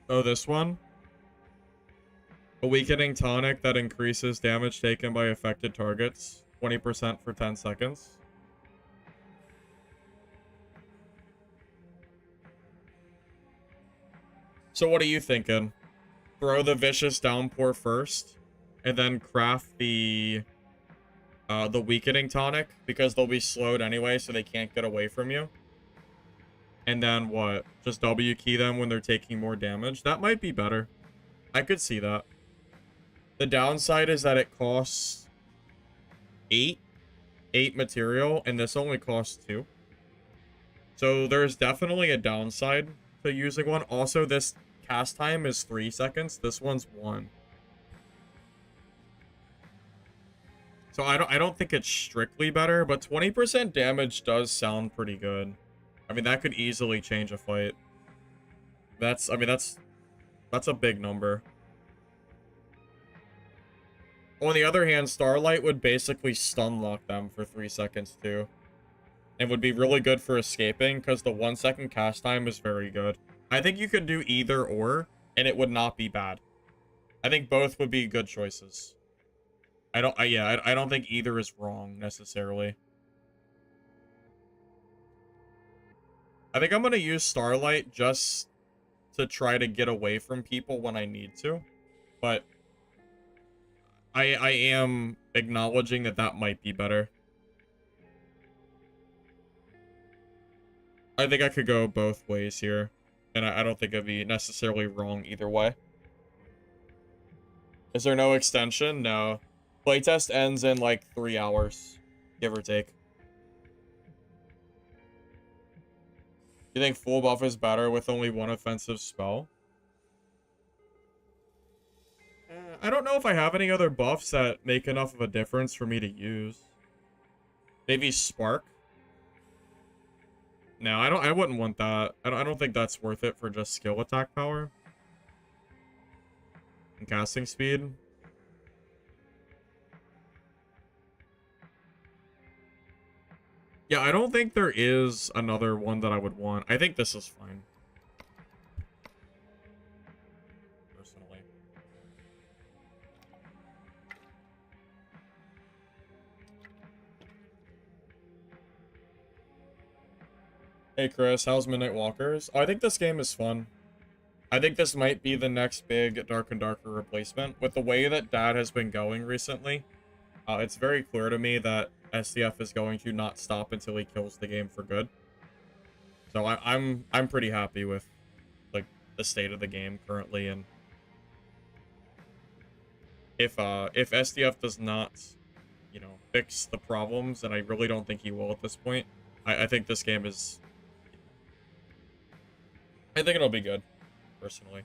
Oh, this one? A weakening tonic that increases damage taken by affected targets. 20% for 10 seconds. So what are you thinking? Throw the Vicious Downpour first, and then craft the weakening tonic, because they'll be slowed anyway, so they can't get away from you. And then what? Just W key them when they're taking more damage? That might be better. I could see that. The downside is that it costs 8 material, and this only costs 2. So there's definitely a downside to using one. Also, this cast time is 3 seconds. This one's 1. So I don't think it's strictly better, but 20% damage does sound pretty good. I mean, that could easily change a fight. That's a big number. On the other hand, Starlight would basically stun lock them for 3 seconds too. And would be really good for escaping, because the 1 second cast time is very good. I think you could do either or, and it would not be bad. I think both would be good choices. I don't think either is wrong, necessarily. I think I'm going to use Starlight just to try to get away from people when I need to. But I am acknowledging that that might be better. I think I could go both ways here. And I don't think it'd be necessarily wrong either way. Is there no extension? No. Playtest ends in like 3 hours, give or take. You think full buff is better with only one offensive spell? I don't know if I have any other buffs that make enough of a difference for me to use. Maybe Spark? No, I wouldn't want that. I don't think that's worth it for just skill attack power. And casting speed. Yeah, I don't think there is another one that I would want. I think this is fine. Personally. Hey Chris, how's Midnight Walkers? Oh, I think this game is fun. I think this might be the next big Dark and Darker replacement. With the way that Dad has been going recently, it's very clear to me that SDF is going to not stop until he kills the game for good. So I'm pretty happy with like the state of the game currently, and if SDF does not, you know, fix the problems, and I really don't think he will at this point, I think this game is, I think it'll be good, personally.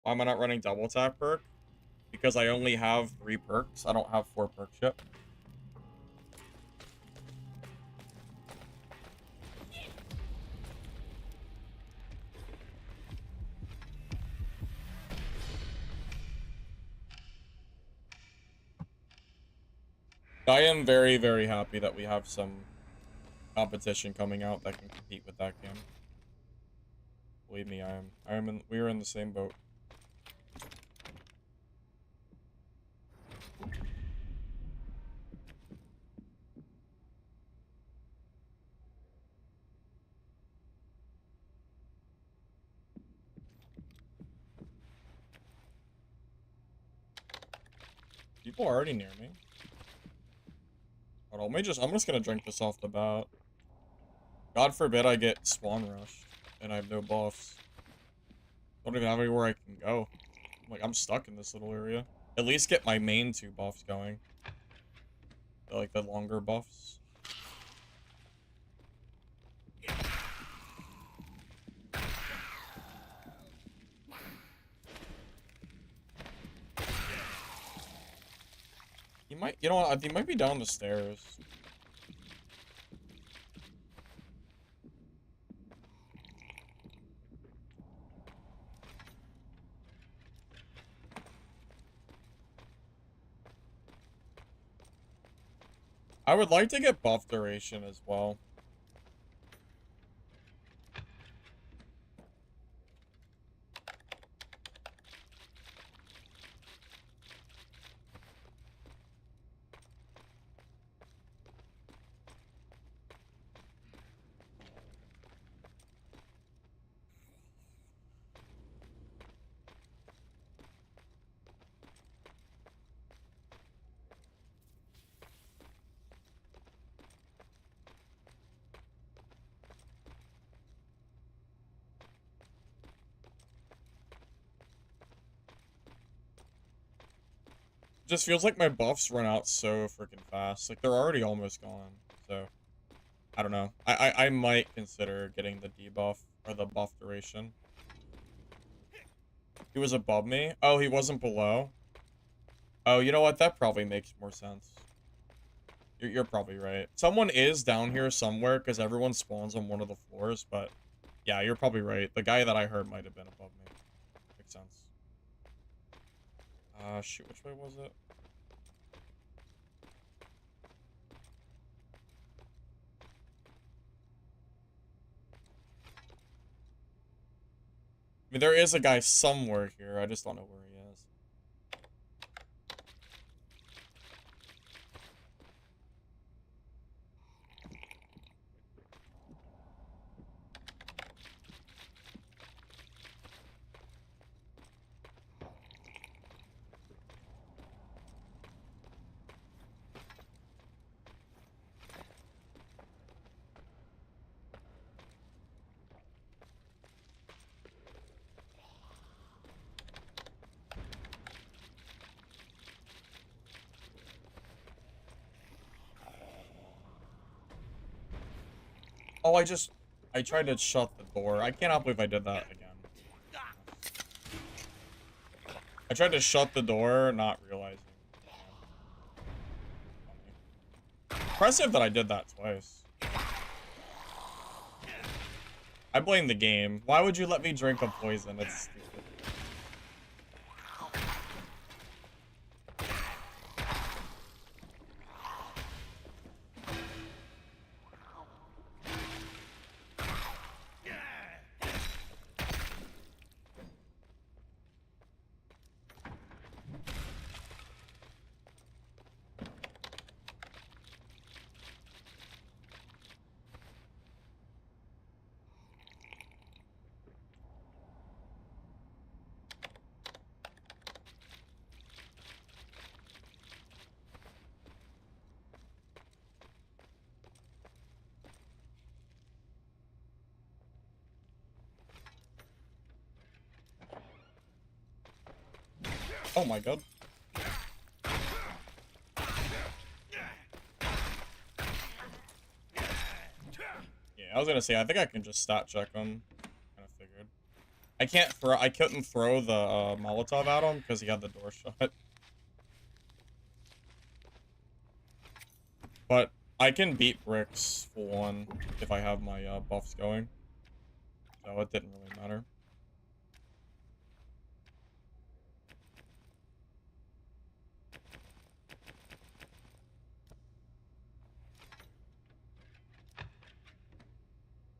Why am I not running double tap perk? Because I only have 3 perks. I don't have 4 perks yet. I am very, very happy that we have some competition coming out that can compete with that game. Believe me, we are in the same boat. People are already near me. Hold on, I'm just gonna drink this off the bat. God forbid I get spawn rushed and I have no buffs. Don't even have anywhere I can go. I'm stuck in this little area. At least get my main 2 buffs going. Like the longer buffs. He might, you know what, he might be down the stairs. I would like to get buff duration as well. Just feels like my buffs run out so freaking fast. Like, they're already almost gone. So, I don't know. I might consider getting the debuff or the buff duration. He was above me? Oh, he wasn't below? Oh, you know what? That probably makes more sense. You're probably right. Someone is down here somewhere because everyone spawns on one of the floors, but yeah, you're probably right. The guy that I heard might have been above me. Makes sense. Shoot, which way was it? I mean, there is a guy somewhere here. I just don't know where he is. Oh, I tried to shut the door. I cannot believe I did that again. I tried to shut the door, not realizing. Impressive that I did that twice. I blame the game. Why would you let me drink a poison? It's stupid. Oh my god. Yeah, I was gonna say, I think I can just stat check him. Kind of figured. I couldn't throw the Molotov at him because he had the door shut. But I can beat bricks full on if I have my buffs going. So it didn't really matter.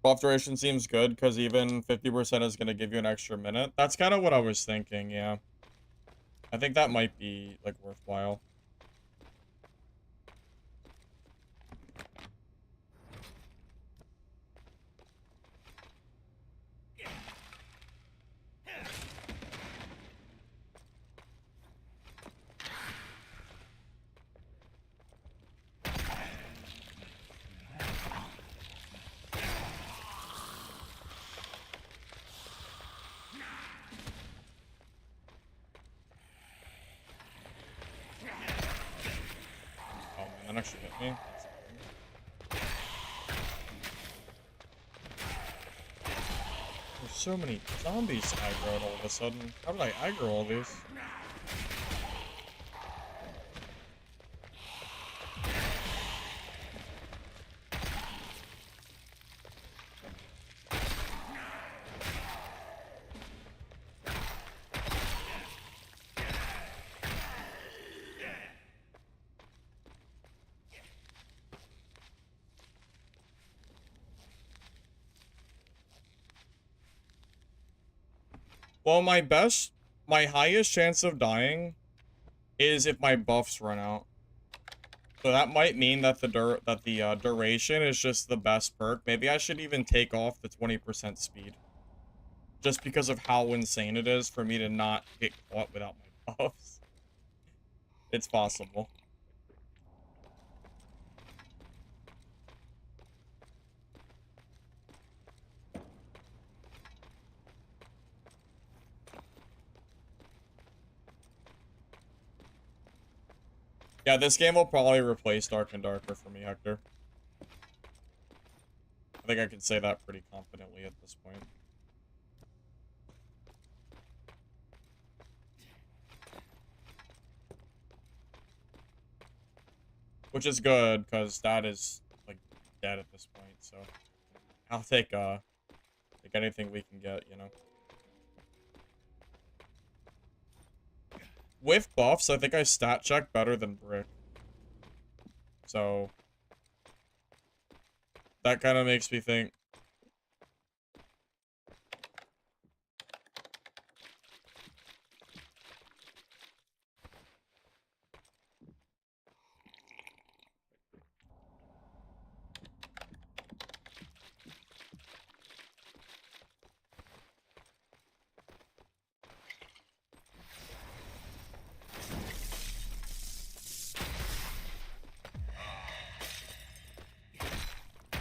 Buff duration seems good because even 50% is going to give you an extra minute. That's kind of what I was thinking, yeah. I think that might be, like, worthwhile. Oh man, that actually hit me. There's so many zombies aggroed all of a sudden. How did I aggro all these? Well, my highest chance of dying is if my buffs run out. So that might mean that the duration is just the best perk. Maybe I should even take off the 20% speed. Just because of how insane it is for me to not get caught without my buffs. It's possible. Yeah, this game will probably replace Dark and Darker for me, Hector. I think I can say that pretty confidently at this point. Which is good, because that is, like, dead at this point, so... I'll take anything we can get, you know? With buffs, I think I stat check better than Brick. So... that kind of makes me think...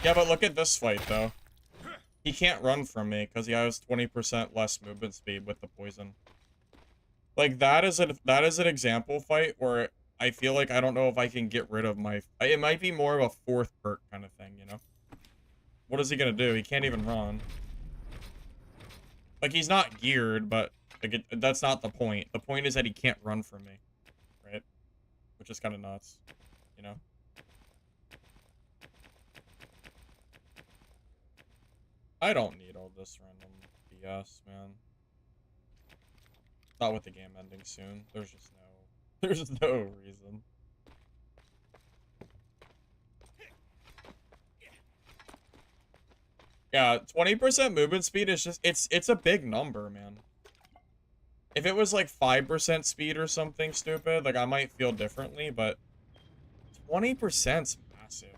Yeah, but look at this fight, though. He can't run from me, because he has 20% less movement speed with the poison. Like, that is an example fight where I feel like I don't know if I can get rid of my... It might be more of a fourth perk kind of thing, you know? what is he gonna do? He can't even run. Like, he's not geared, but like that's not the point. The point is that he can't run from me, right? Which is kind of nuts, you know? I don't need all this random BS, man. Not with the game ending soon. There's no reason. Yeah, 20% movement speed is just, it's a big number, man. If it was like 5% speed or something stupid, like I might feel differently, but 20%'s massive.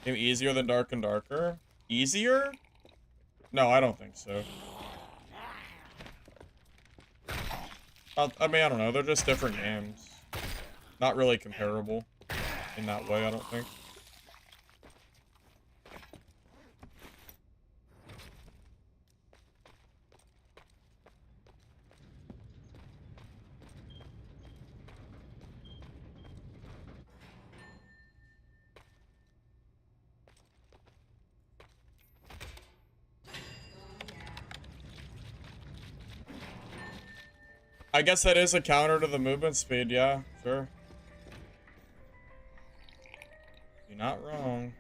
Game easier than Dark and Darker? Easier? No, I don't think so. I mean, I don't know. They're just different games. Not really comparable in that way, I don't think. I guess that is a counter to the movement speed, yeah, sure. You're not wrong.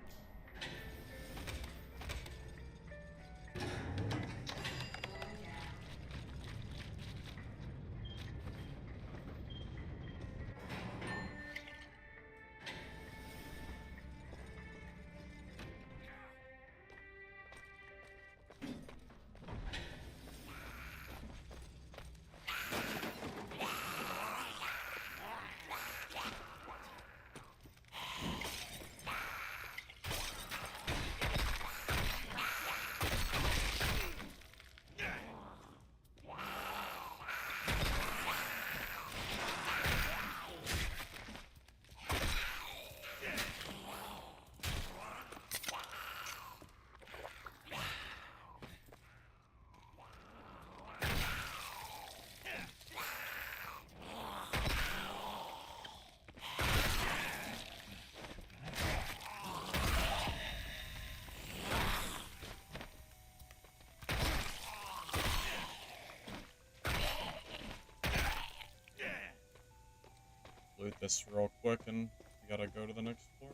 Loot this real quick and we gotta go to the next floor.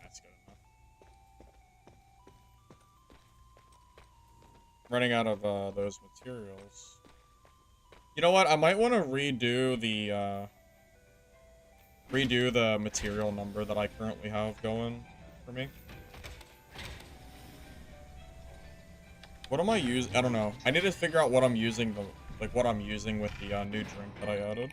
That's good enough. Running out of those materials. You know what? I might want to redo the material number that I currently have going for me. What am I using? I don't know. I need to figure out what I'm using what I'm using with the new drink that I added.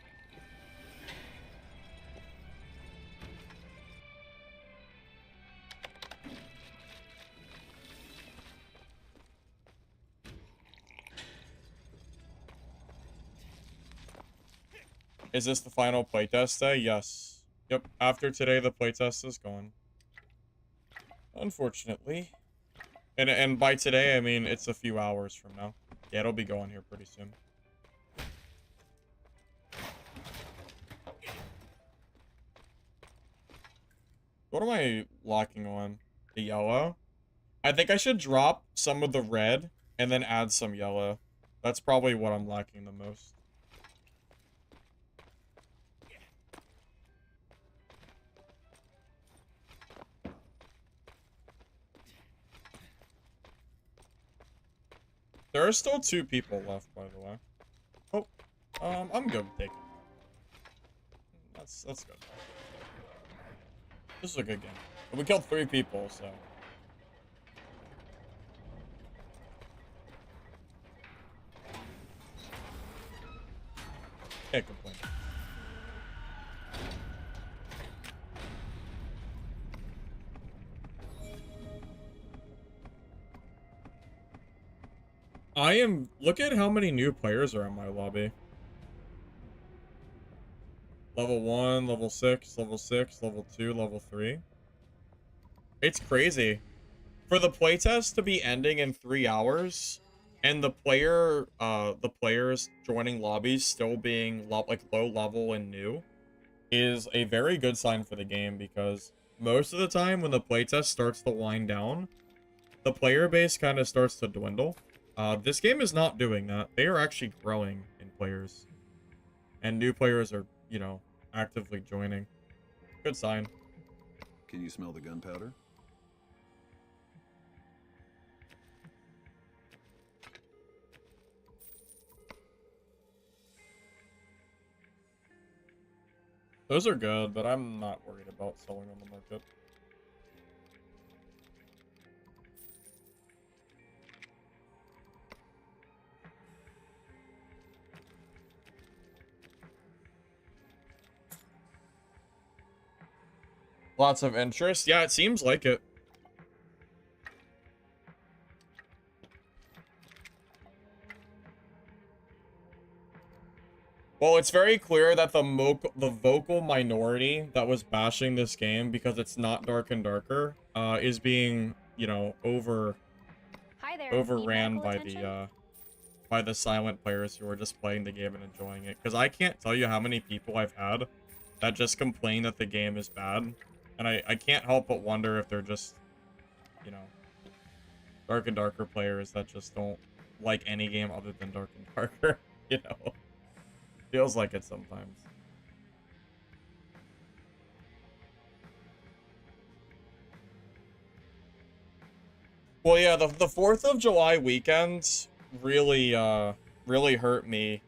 Is this the final playtest day? Yes. Yep. After today, the playtest is gone. Unfortunately. And by today, I mean it's a few hours from now. Yeah, it'll be going here pretty soon. What am I locking on? The yellow? I think I should drop some of the red and then add some yellow. That's probably what I'm lacking the most. There are still 2 people left, by the way. Oh, I'm good with taking it. That's good. This is a good game. But we killed 3 people, so. Can't complain. Look at how many new players are in my lobby. Level 1, level 6, level 6, level 2, level 3. It's crazy. For the playtest to be ending in 3 hours, and the players joining lobbies still being like low level and new, is a very good sign for the game, because most of the time when the playtest starts to wind down, the player base kind of starts to dwindle. This game is not doing that. They are actually growing in players. And new players are, you know, actively joining. Good sign. Can you smell the gunpowder? Those are good, but I'm not worried about selling on the market. Lots of interest. Yeah, it seems like it. Well, it's very clear that the vocal minority that was bashing this game because it's not Dark and Darker is being, you know, Hi there. overran Need medical attention? by the silent players who are just playing the game and enjoying it. Because I can't tell you how many people I've had that just complain that the game is bad. And I can't help but wonder if they're just, you know, Dark and Darker players that just don't like any game other than Dark and Darker, you know? Feels like it sometimes. Well, yeah, the 4th of July weekend really, really hurt me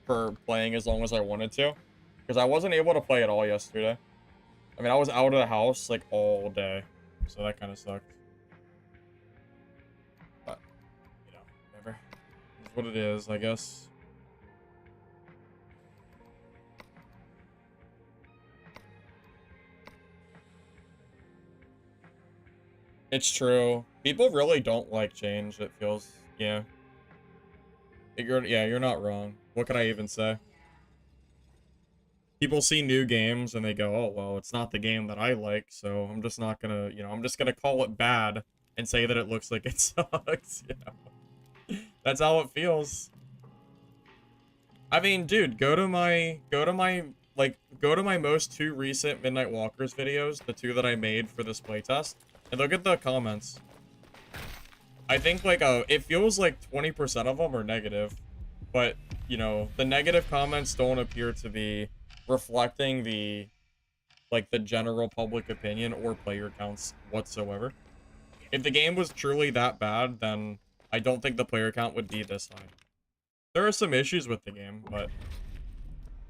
for playing as long as I wanted to. Because I wasn't able to play at all yesterday. I mean, I was out of the house, like, all day. So that kind of sucked. But, you know, whatever. It's what it is, I guess. It's true. People really don't like change, it feels. Yeah. You're not wrong. What can I even say? People see new games and they go, oh, well, it's not the game that I like, so I'm just not gonna, you know, I'm just gonna call it bad and say that it looks like it sucks, you know? That's how it feels. I mean, dude, go to my most 2 recent Midnight Walkers videos, the 2 that I made for this playtest, and look at the comments. I think, like, it feels like 20% of them are negative, but, you know, the negative comments don't appear to be reflecting the, like, the general public opinion or player counts whatsoever. If the game was truly that bad, then I don't think the player count would be this high. There are some issues with the game, but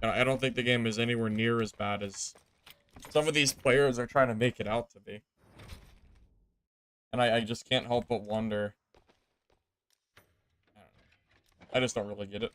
I don't think the game is anywhere near as bad as some of these players are trying to make it out to be. And I just can't help but wonder. I don't know. I just don't really get it.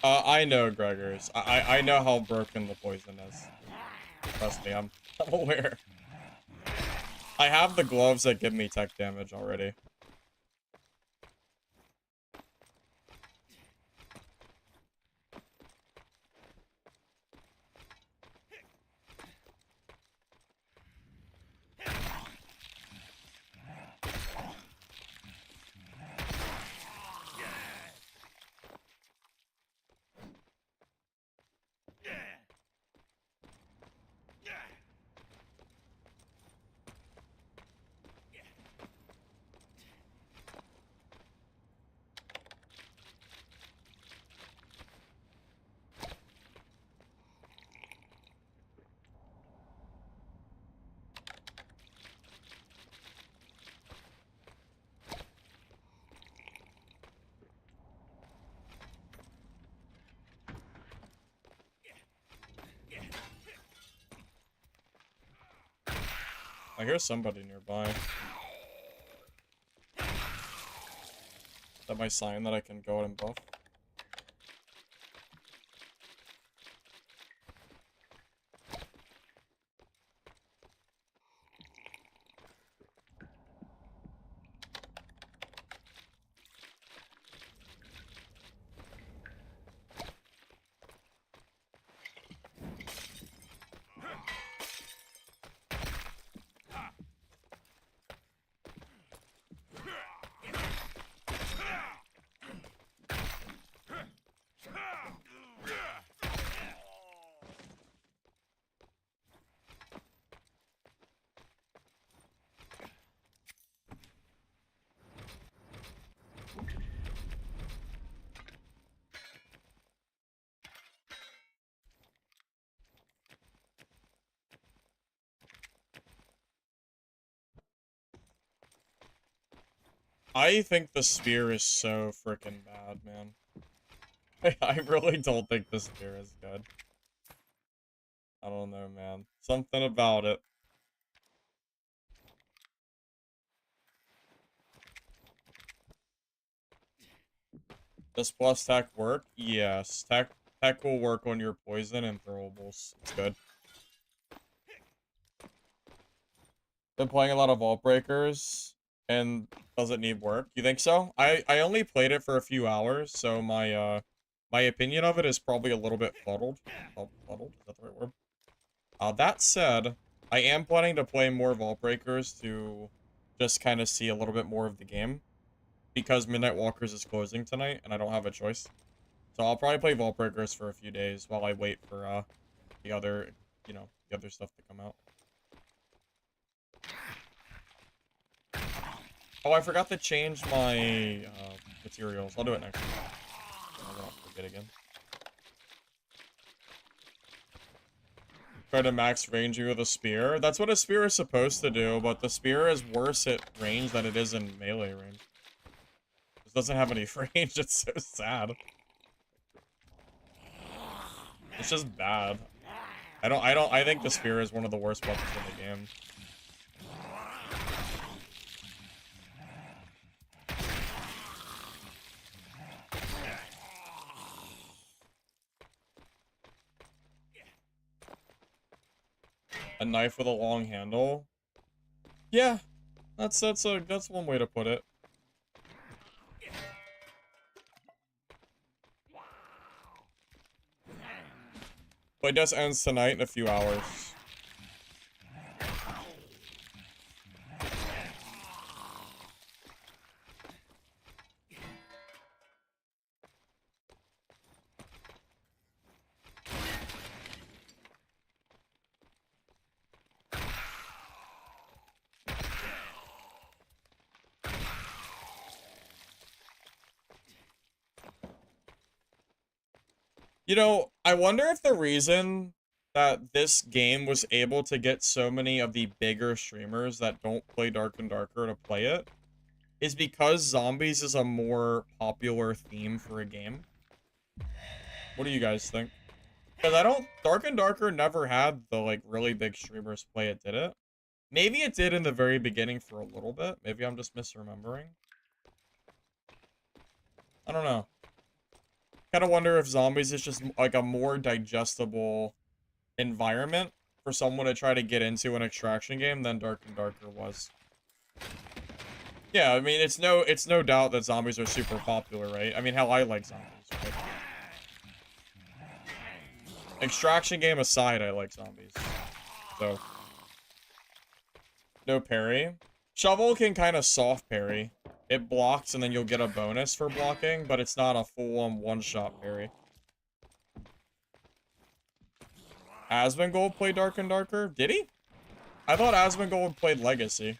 I know, Gregors. I know how broken the poison is. Trust me, I'm aware. I have the gloves that give me tech damage already. I hear somebody nearby. Is that my sign that I can go out and buff? I think the spear is so freaking bad, man. I really don't think the spear is good. I don't know, man. Something about it. Does plus tech work? Yes. Tech will work on your poison and throwables. It's good. Been playing a lot of Vault Breakers, and does it need work? You think so? I only played it for a few hours, so my opinion of it is probably a little bit fuddled. Oh, fuddled? Is that the right word? That said, I am planning to play more Vault Breakers to just kind of see a little bit more of the game, because Midnight Walkers is closing tonight, and I don't have a choice. So I'll probably play Vault Breakers for a few days while I wait for the other, the other stuff to come out. Oh, I forgot to change my materials. I'll do it next time. I won't forget again. Try to max ranging with a spear. That's what a spear is supposed to do, but the spear is worse at range than it is in melee range. It doesn't have any range. It's so sad. It's just bad. I think the spear is one of the worst weapons in the game. A knife with a long handle. Yeah, that's one way to put it. Playtest ends tonight in a few hours. You know, I wonder if the reason that this game was able to get so many of the bigger streamers that don't play Dark and Darker to play it is because zombies is a more popular theme for a game. What do you guys think? Because Dark and Darker never had the, like, really big streamers play it, did it? Maybe it did in the very beginning for a little bit. Maybe I'm just misremembering. I don't know. Kind of wonder if zombies is just like a more digestible environment for someone to try to get into an extraction game than Dark and Darker was. Yeah, I mean, it's no doubt that zombies are super popular, right? I mean, hell, I like zombies, right? Extraction game aside, I like zombies. So, no parry. Shovel can kind of soft parry. It blocks and then you'll get a bonus for blocking, but it's not a full-on one-shot parry. Asmongold played Dark and Darker? Did he? I thought Asmongold played Legacy.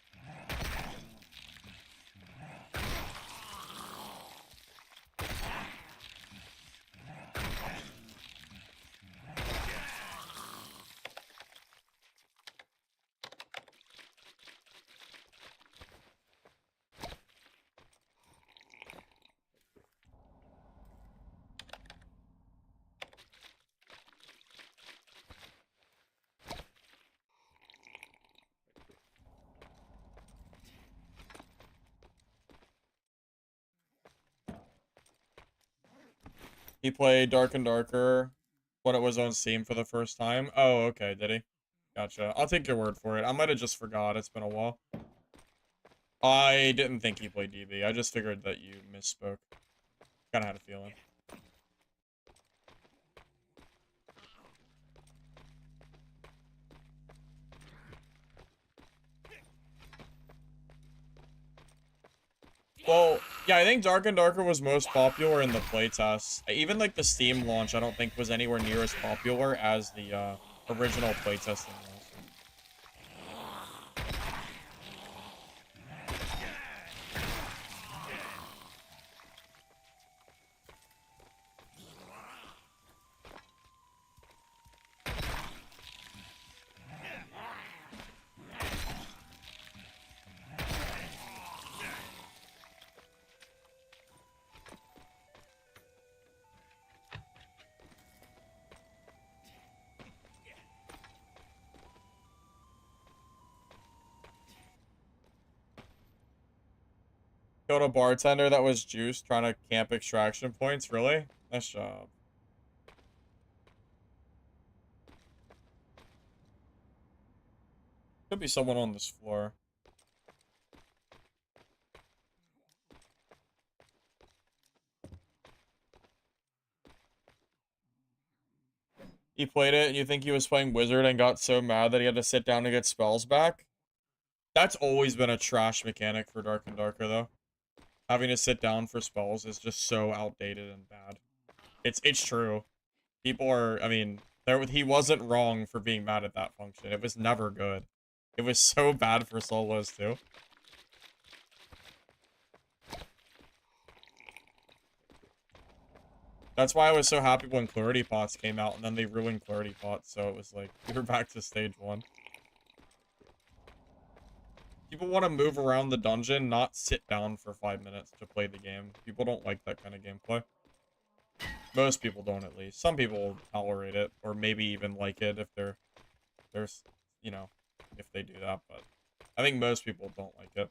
He played Dark and Darker when it was on Steam for the first time. Oh, okay, did he? Gotcha. I'll take your word for it. I might have just forgot. It's been a while. I didn't think he played DB. I just figured that you misspoke. Kinda had a feeling. Well, yeah, I think Dark and Darker was most popular in the playtest. Even like the Steam launch, I don't think was anywhere near as popular as the original playtesting was. Killed a bartender that was juiced trying to camp extraction points. Really? Nice job. Could be someone on this floor. He played it and you think he was playing Wizard and got so mad that he had to sit down to get spells back? That's always been a trash mechanic for Dark and Darker, though. Having to sit down for spells is just so outdated and bad. It's true. People are, I mean, he wasn't wrong for being mad at that function. It was never good. It was so bad for solos, too. That's why I was so happy when Clarity Pots came out, and then they ruined Clarity Pots, so it was like, we were back to stage 1. People want to move around the dungeon, not sit down for 5 minutes to play the game. People don't like that kind of gameplay. Most people don't, at least. Some people tolerate it, or maybe even like it if there's, you know, if they do that, but I think most people don't like it.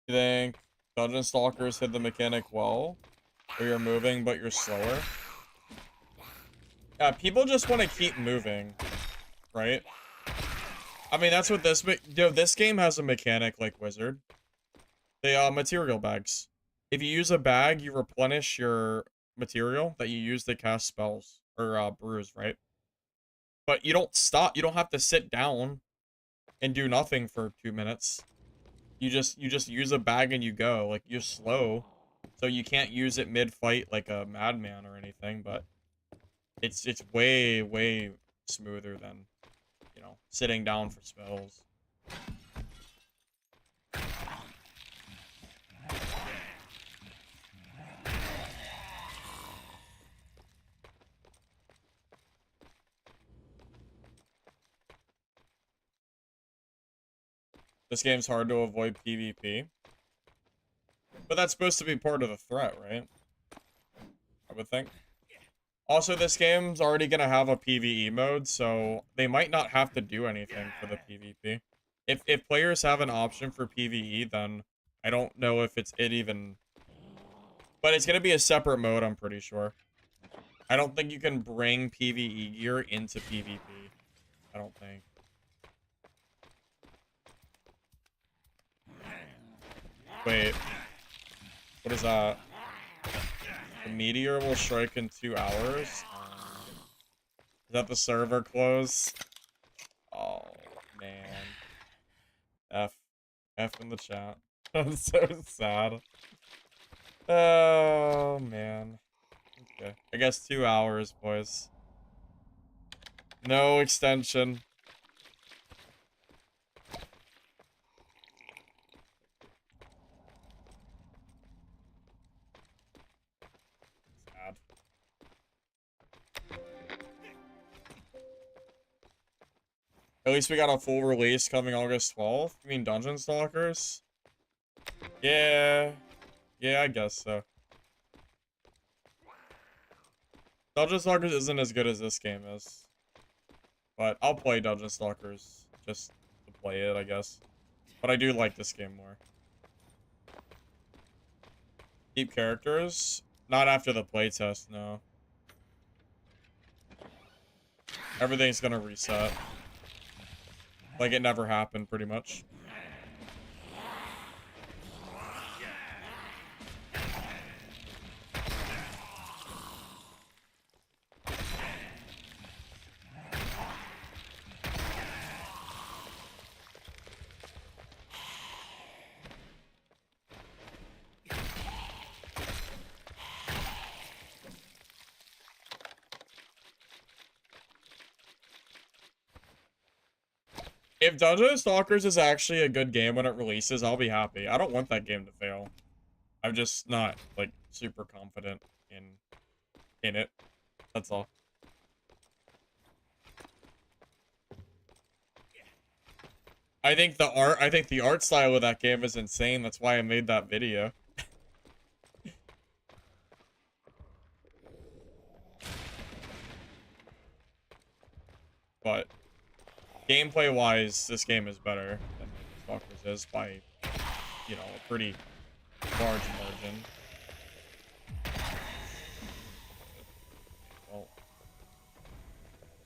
You think Dungeon Stalkers hit the mechanic well? Or you're moving, but you're slower? Yeah, people just want to keep moving, right? I mean, that's what this game has a mechanic like Wizard. They, material bags. If you use a bag, you replenish your material that you use to cast spells. Or, brews, right? But you don't stop. You don't have to sit down and do nothing for 2 minutes. You just use a bag and you go. Like, you're slow. So you can't use it mid-fight like a madman or anything, but it's way, way smoother than, you know, sitting down for spells. This game's hard to avoid PvP. But that's supposed to be part of the threat, right? I would think. Also, this game's already gonna have a PvE mode, so they might not have to do anything for the PvP. If players have an option for PvE, then I don't know if it even... But it's gonna be a separate mode, I'm pretty sure. I don't think you can bring PvE gear into PvP. I don't think. Wait. What is that? The meteor will strike in 2 hours? Is that the server close? Oh, man. F in the chat. I'm so sad. Oh, man. Okay. I guess 2 hours, boys. No extension. Sad. At least we got a full release coming August 12th. You mean Dungeon Stalkers? Yeah. Yeah, I guess so. Dungeon Stalkers isn't as good as this game is. But I'll play Dungeon Stalkers just to play it, I guess. But I do like this game more. Keep characters? Not after the playtest, no. Everything's gonna reset. Like it never happened, pretty much. If Dungeon Stalkers is actually a good game when it releases, I'll be happy. I don't want that game to fail. I'm just not, like, super confident in it. That's all. I think the art style of that game is insane. That's why I made that video. But gameplay-wise, this game is better than Stalkers is by, you know, a pretty large margin. Well,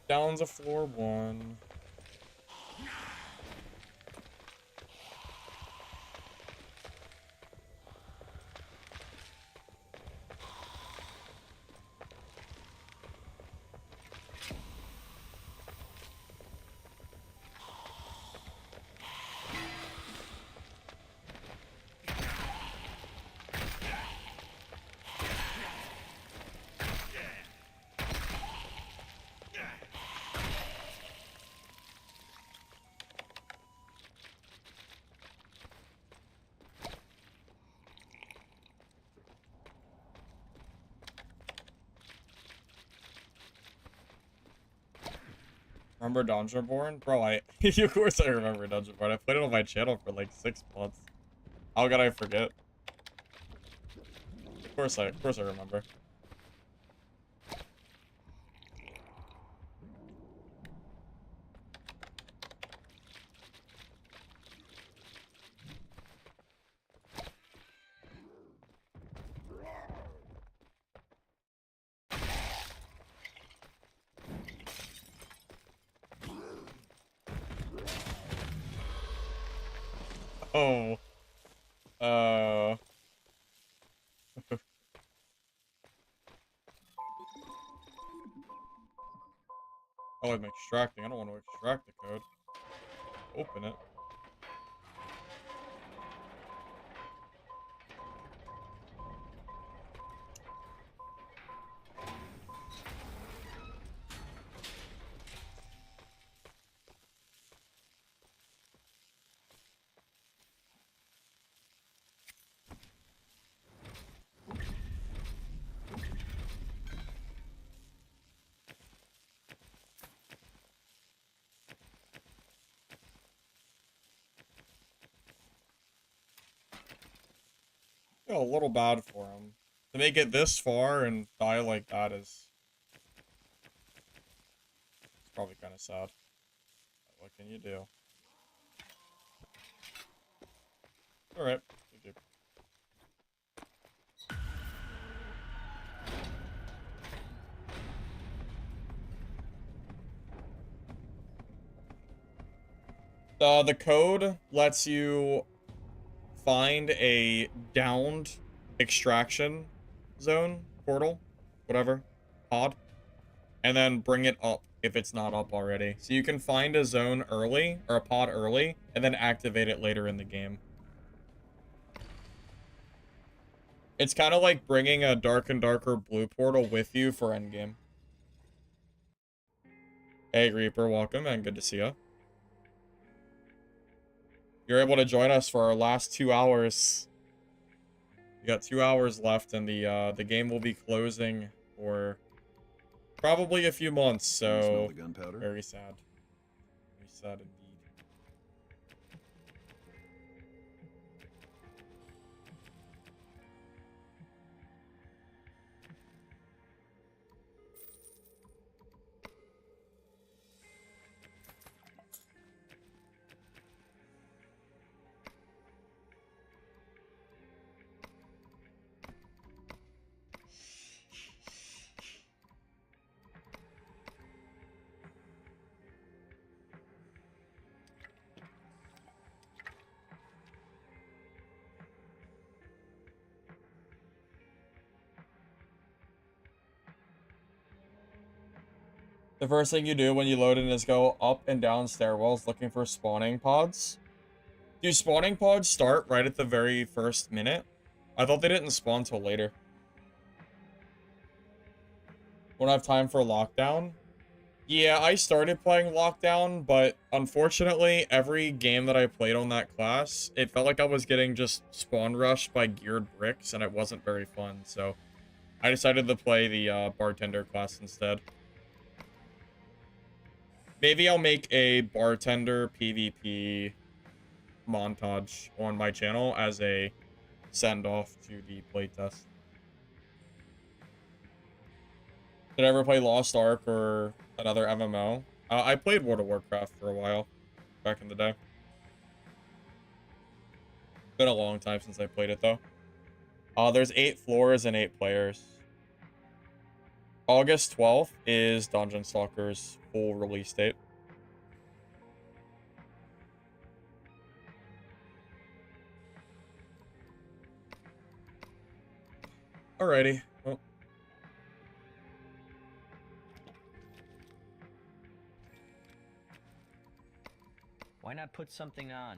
down's a floor 1. Remember Dungeonborn? Bro, of course I remember Dungeonborn. I played it on my channel for like 6 months. How could I forget? Of course I remember. Oh. Oh, I'm extracting. I don't want to extract the code. Open it. Feel a little bad for him. To make it this far and die like that is... It's probably kind of sad. What can you do? Alright. The code lets you find a downed extraction zone, portal, whatever, pod, and then bring it up if it's not up already. So you can find a zone early, or a pod early, and then activate it later in the game. It's kind of like bringing a dark and darker blue portal with you for endgame. Hey Reaper, welcome, and good to see you. You're able to join us for our last 2 hours. We got 2 hours left, and the game will be closing for probably a few months. So Can you smell the gunpowder? very sad. Very sad indeed. The first thing you do when you load in is go up and down stairwells looking for spawning pods. Do spawning pods start right at the very first minute? I thought they didn't spawn till later. Won't have time for lockdown. Yeah, I started playing lockdown, but unfortunately, every game that I played on that class, it felt like I was getting just spawn rushed by geared bricks, and it wasn't very fun, so I decided to play the bartender class instead. Maybe I'll make a bartender PvP montage on my channel as a send-off to the playtest. Did I ever play Lost Ark or another MMO? I played World of Warcraft for a while, back in the day. Been a long time since I played it, though. There's 8 floors and 8 players. August 12th is Dungeon Stalker's full release date. Alrighty. Well. Why not put something on?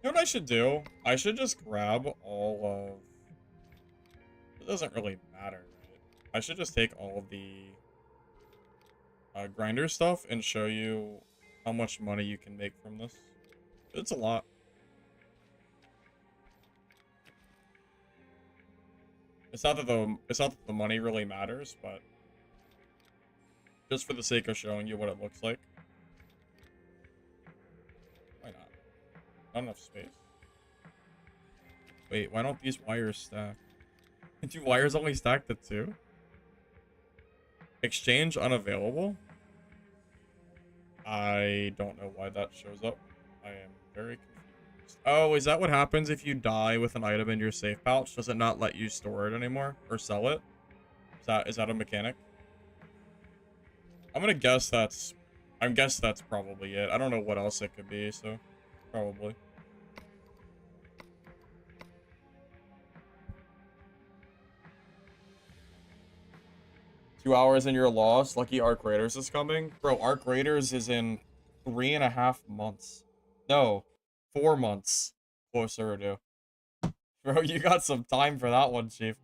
You know what I should do? I should just grab all of... It doesn't really matter, right? I should just take all of the grinder stuff and show you how much money you can make from this. It's a lot. It's not that the money really matters, but just for the sake of showing you what it looks like. Why not? Not enough space. Wait, why don't these wires stack? Do wires only stack to 2? Exchange unavailable? I don't know why that shows up. I am very confused. Oh, is that what happens if you die with an item in your safe pouch? Does it not let you store it anymore or sell it? Is that a mechanic? I'm gonna guess that's probably it. I don't know what else it could be, so probably. Two hours and you're lost. Lucky Arc Raiders is coming. Bro, Arc Raiders is in 3.5 months. No, 4 months. Closer to. Bro, you got some time for that one, Chief.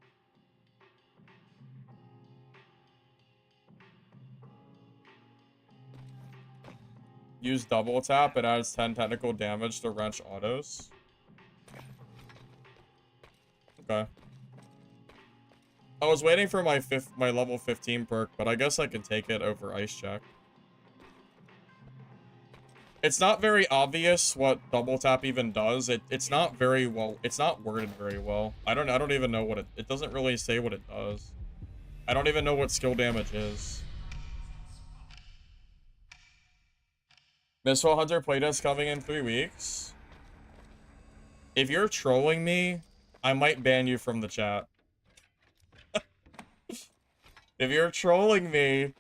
Use double tap. It adds 10 technical damage to wrench autos. Okay. I was waiting for my level 15 perk, but I guess I can take it over Ice Check. It's not very obvious what double tap even does. It's not very well. It's not worded very well. I don't even know what it doesn't really say what it does. I don't even know what skill damage is. Missile Hunter playtest coming in 3 weeks. If you're trolling me, I might ban you from the chat. If you're trolling me,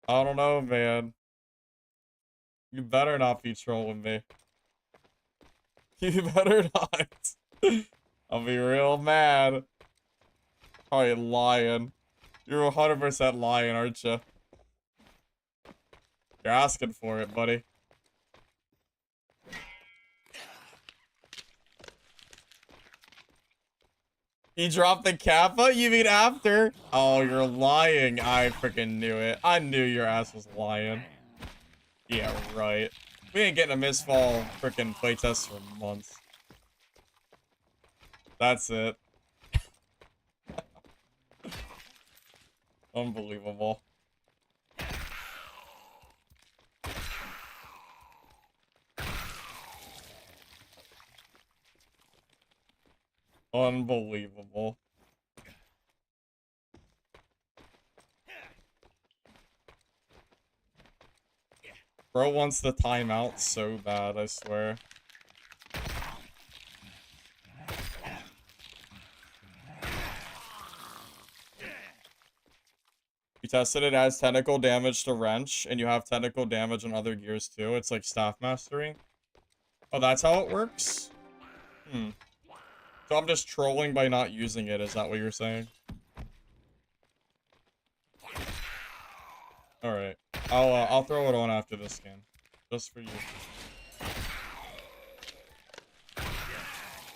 I don't know, man. You better not be trolling me. You better not. I'll be real mad. Probably lying. You're 100% lying, aren't you? You're asking for it, buddy. He dropped the Kappa? You mean after? Oh, you're lying. I freaking knew it. I knew your ass was lying. Yeah, right. We ain't getting a Mistfall freaking playtest for months. That's it. Unbelievable. Unbelievable. Bro wants the timeout so bad, I swear. You tested it as technical damage to wrench, and you have technical damage on other gears too. It's like staff mastery. Oh, that's how it works? Hmm. So I'm just trolling by not using it, is that what you're saying? Alright. I'll throw it on after this game. Just for you.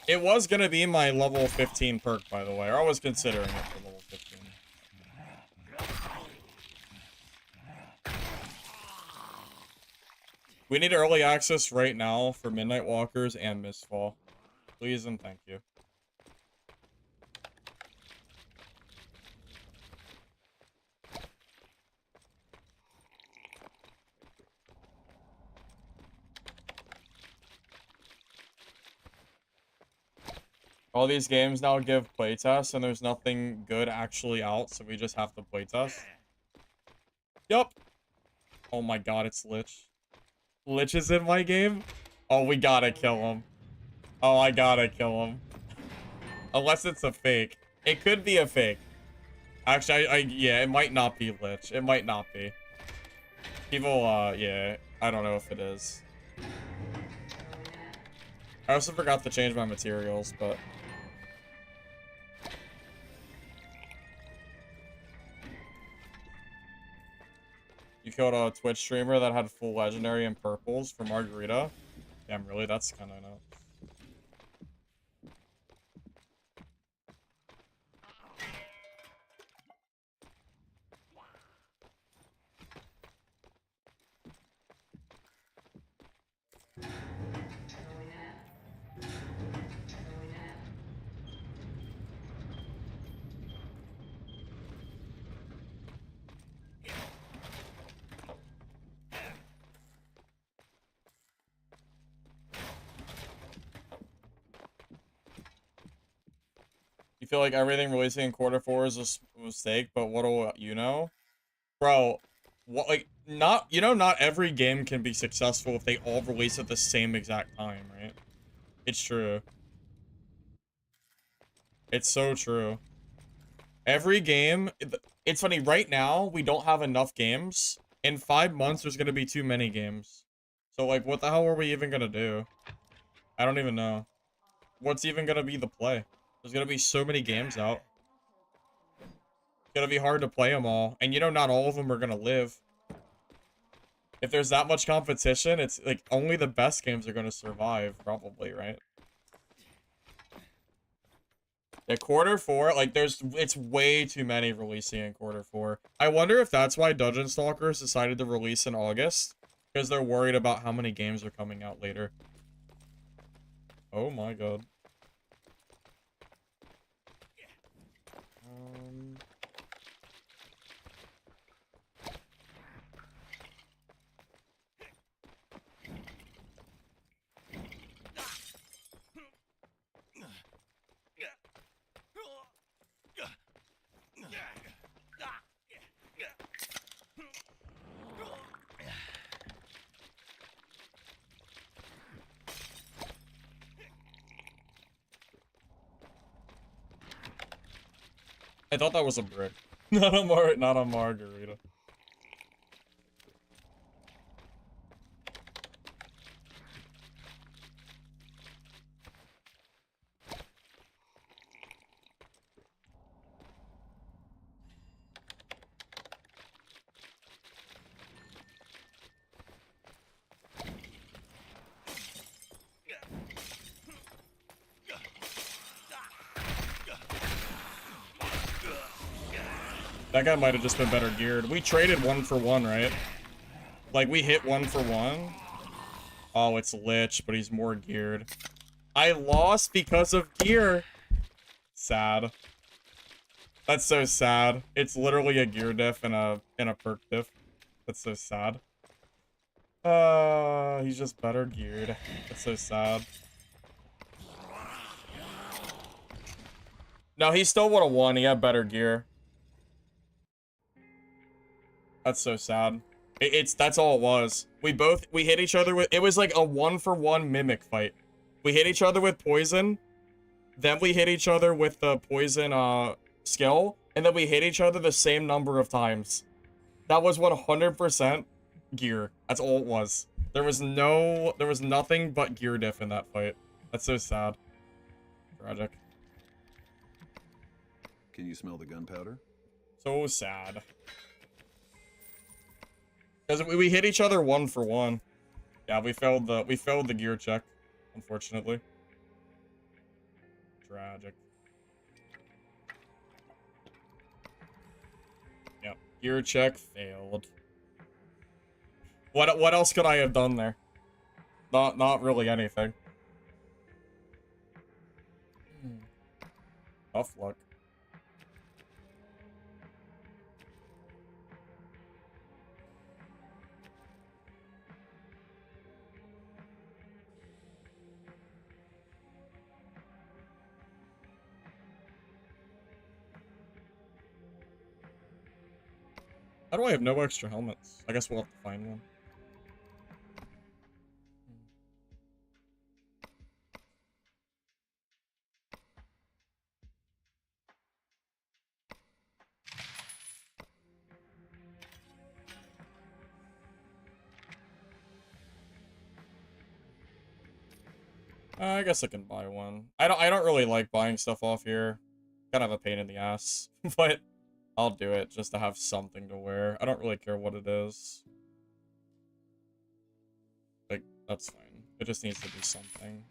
It was gonna be my level 15 perk, by the way. Or I was considering it for level 15. We need early access right now for Midnight Walkers and Mistfall. Please and thank you. All these games now give playtests, and there's nothing good actually out, so we just have to playtest. Yup. Oh my god, it's Lich. Lich is in my game? Oh, we gotta kill him. Oh, I gotta kill him. Unless it's a fake. It could be a fake. Actually, yeah, it might not be Lich. It might not be. People, yeah, I don't know if it is. I also forgot to change my materials, but... You killed a Twitch streamer that had full legendary and purples for Margarita? Damn, really? That's kind of nuts. You feel like everything releasing in quarter 4 is a mistake, but what do you know? Bro, what, like, not every game can be successful if they all release at the same exact time, right? It's true. It's so true. Every game, it's funny, right now, we don't have enough games. In 5 months, there's gonna be too many games. So, like, what the hell are we even gonna do? I don't even know. What's even gonna be the play? There's gonna be so many games out. It's gonna be hard to play them all. And not all of them are gonna live. If there's that much competition, it's like only the best games are gonna survive, probably, right? Yeah, quarter 4, like it's way too many releasing in quarter 4. I wonder if that's why Dungeon Stalkers decided to release in August. Because they're worried about how many games are coming out later. Oh my god. I thought that was a brick. Not a margarita. That guy might have just been better geared. We traded 1 for 1, right? Like, we hit 1 for 1. Oh, it's Lich, but he's more geared. I lost because of gear. Sad. That's so sad. It's literally a gear diff and a perk diff. That's so sad. He's just better geared. That's so sad. No, he still would have won. He had better gear. That's so sad. That's all it was. We hit each other with, it was like a 1-for-1 mimic fight. We hit each other with poison, then we hit each other with the poison skill, and then we hit each other the same number of times. That was 100% gear. That's all it was. There was nothing but gear diff in that fight. That's so sad. Tragic. Can you smell the gunpowder? So sad. Because we hit each other 1-for-1. Yeah, we failed the gear check, unfortunately. Tragic. Yep, gear check failed. What else could I have done there? Not really anything. Tough luck. How do I have no extra helmets? I guess we'll have to find one. I guess I can buy one. I don't really like buying stuff off here. Kind of a pain in the ass, but I'll do it just to have something to wear. I don't really care what it is. Like, that's fine. It just needs to be something.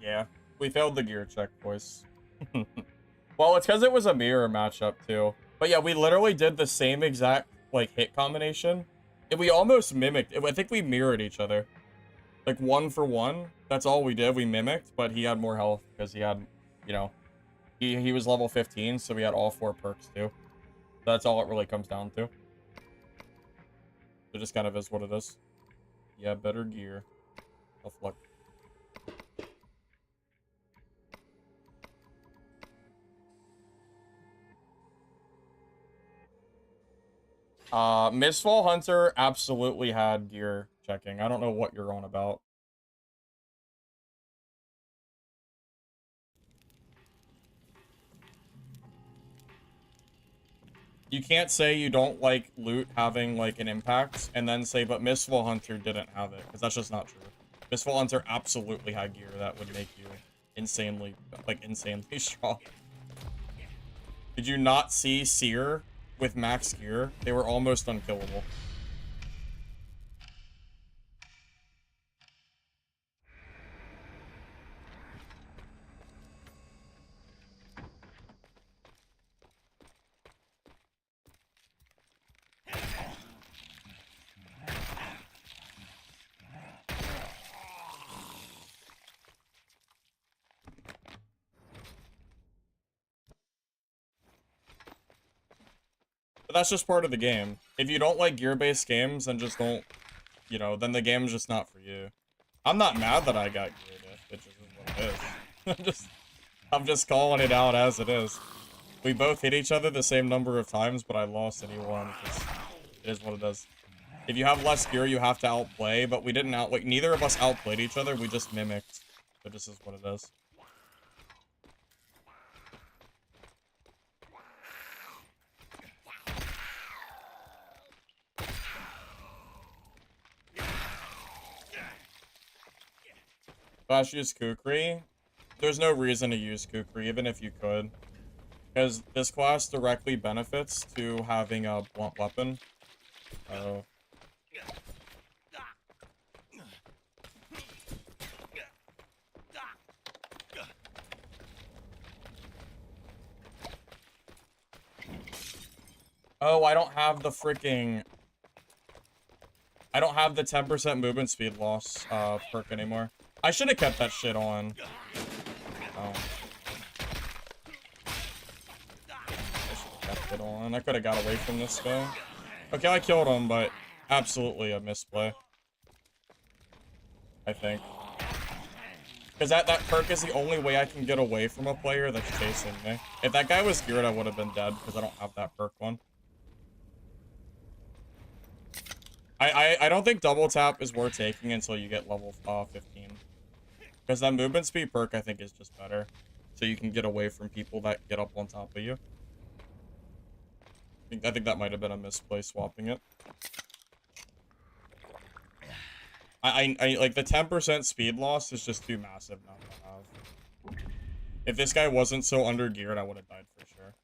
Yeah, we failed the gear check, boys. Well, it's because it was a mirror matchup, too. But yeah, we literally did the same exact, like, hit combination. And we almost mimicked. I think we mirrored each other. Like, 1-for-1. That's all we did. We mimicked, but he had more health because he had, you know, he was level 15, so we had all 4 perks, too. That's all it really comes down to. It just kind of is what it is. Yeah, better gear. Tough luck. Mistfall Hunter absolutely had gear checking. I don't know what you're on about. You can't say you don't like loot having, like, an impact, and then say, but Mistfall Hunter didn't have it, because that's just not true. Mistfall Hunter absolutely had gear that would make you insanely, like, insanely strong. Did you not see Seer with max gear? They were almost unkillable. But that's just part of the game. If you don't like gear-based games, then just don't, you know, then the game's just not for you. I'm not mad that I got gear diff. It just is what it is. I'm just calling it out as it is. We both hit each other the same number of times, but I lost and he won. It is what it is. If you have less gear, you have to outplay, but we didn't like, neither of us outplayed each other, we just mimicked. But this is what it is. Flash use Kukri. There's no reason to use Kukri, even if you could. Because this class directly benefits to having a blunt weapon. Oh, I don't have the freaking... I don't have the 10% movement speed loss perk anymore. I should have kept that shit on. Oh. good on. I could have got away from this guy. Okay, I killed him, but absolutely a misplay. I think. Because that perk is the only way I can get away from a player that's chasing me. If that guy was geared, I would have been dead, because I don't have that perk one. I don't think double tap is worth taking until you get level 15. Because that movement speed perk, I think, is just better. So you can get away from people that get up on top of you. I think that might have been a misplay swapping it. I like the 10% speed loss is just too massive not to have. If this guy wasn't so under geared, I would have died for sure.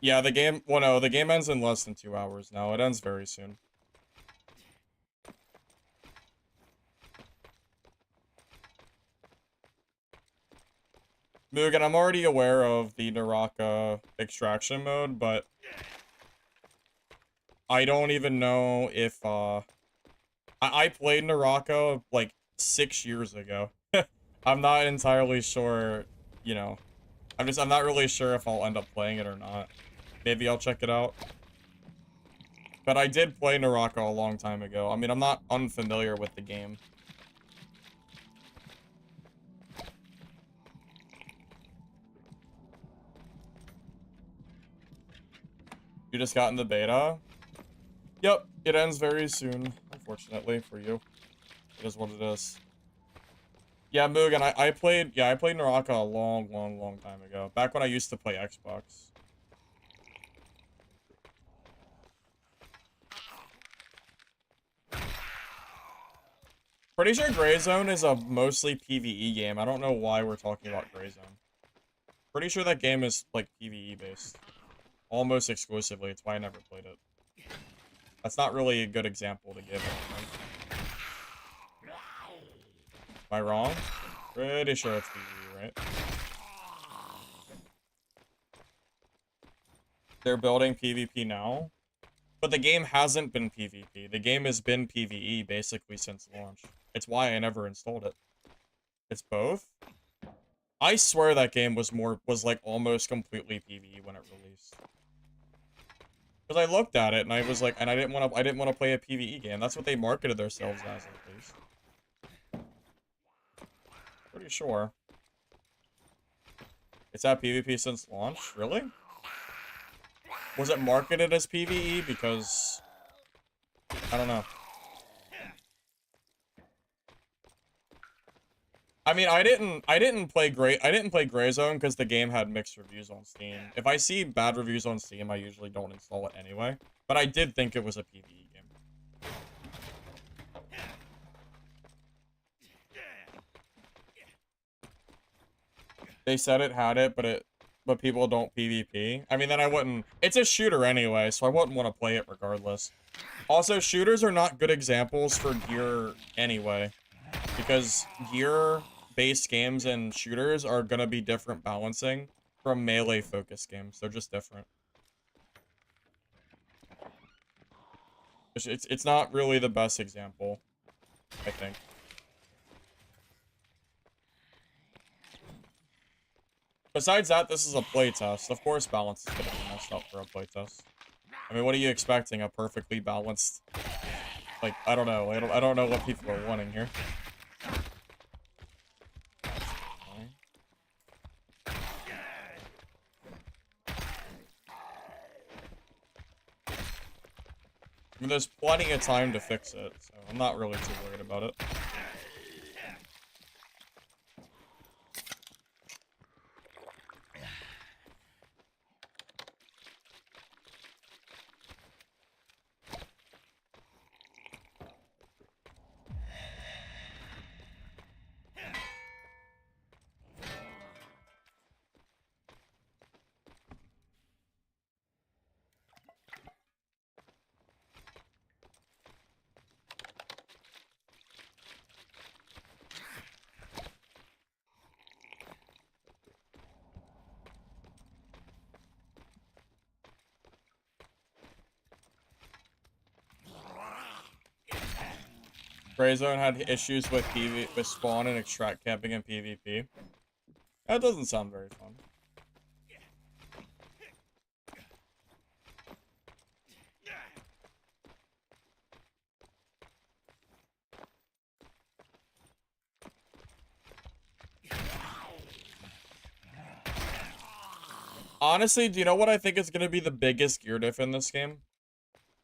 Yeah, the game, well no, the game ends in less than 2 hours now. It ends very soon. Mugen, I'm already aware of the Naraka extraction mode, but I don't even know if, I played Naraka, like, 6 years ago. I'm not entirely sure, you know, I'm not really sure if I'll end up playing it or not. Maybe I'll check it out. But I did play Naraka a long time ago. I mean, I'm not unfamiliar with the game. You just got in the beta? Yep, it ends very soon, unfortunately for you. It is what it is. Yeah, Mugen, I played Naraka a long time ago. Back when I used to play Xbox. Pretty sure Gray Zone is a mostly PvE game. I don't know why we're talking about Gray Zone. Pretty sure that game is, like, PvE based. Almost exclusively, it's why I never played it. That's not really a good example to give, I think. Am I wrong? Pretty sure it's PvE, right? They're building PvP now? But the game hasn't been PvP. The game has been PvE basically since launch. It's why I never installed it. It's both? I swear that game was like almost completely PvE when it released. Because I looked at it and I was like, and I didn't want to play a PvE game. That's what they marketed themselves as, at least. Pretty sure. It's at PvP since launch? Really? Was it marketed as PvE? Because I don't know. I mean, I didn't play Gray Zone because the game had mixed reviews on Steam. If I see bad reviews on Steam, I usually don't install it anyway. But I did think it was a PvE game. They said it had it, but people don't PvP. I mean, then I wouldn't. It's a shooter anyway, so I wouldn't want to play it regardless. Also, shooters are not good examples for gear anyway, because gear-based games and shooters are gonna be different balancing from melee-focused games. They're just different. It's not really the best example, I think. Besides that, this is a playtest. Of course, balance is gonna be messed up for a playtest. I mean, what are you expecting? A perfectly balanced, like, I don't know. I don't know what people are wanting here. I mean, there's plenty of time to fix it, so I'm not really too worried about it. Gray Zone had issues with spawn and extract camping in PvP. That doesn't sound very fun. Honestly, do you know what I think is going to be the biggest gear diff in this game?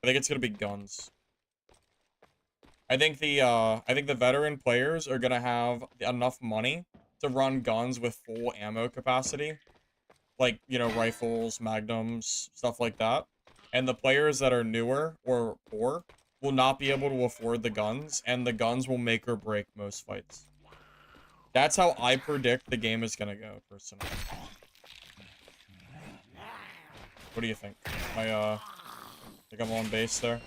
I think it's going to be guns. I think the veteran players are going to have enough money to run guns with full ammo capacity. Like, you know, rifles, magnums, stuff like that. And the players that are newer or poor will not be able to afford the guns, and the guns will make or break most fights. That's how I predict the game is going to go, personally. What do you think? Think I'm on base there?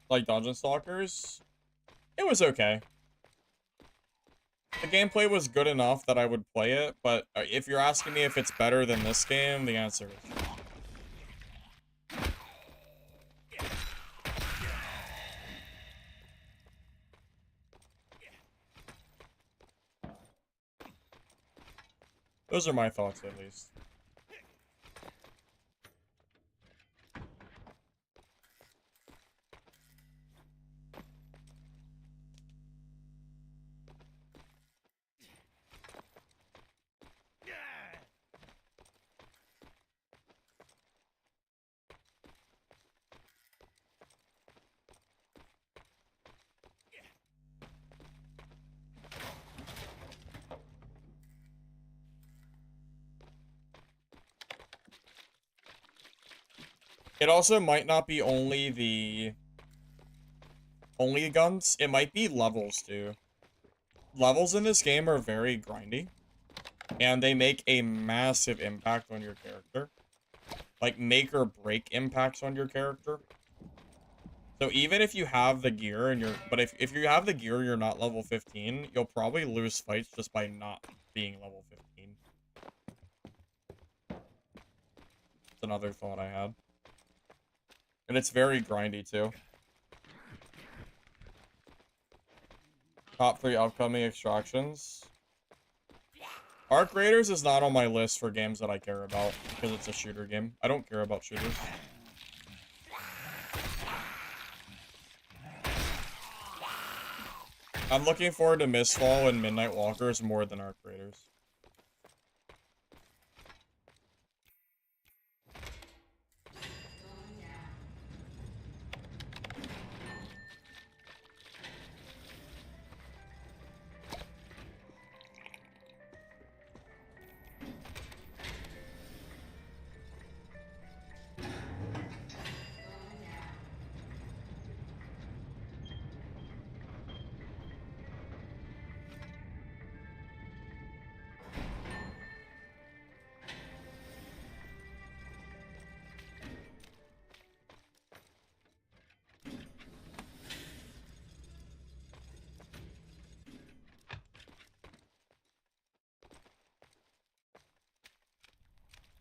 Like Dungeon Stalkers? It was okay. The gameplay was good enough that I would play it, but if you're asking me if it's better than this game, the answer is no. Those are my thoughts, at least. It also might not be only the guns. It might be levels, too. Levels in this game are very grindy. And they make a massive impact on your character. Like, make or break impacts on your character. So even if you have the gear and you're... But if you have the gear, you're not level 15, you'll probably lose fights just by not being level 15. That's another thought I had. And it's very grindy, too. Top 3 upcoming extractions. Arc Raiders is not on my list for games that I care about, because it's a shooter game. I don't care about shooters. I'm looking forward to Mistfall and Midnight Walkers more than Arc Raiders.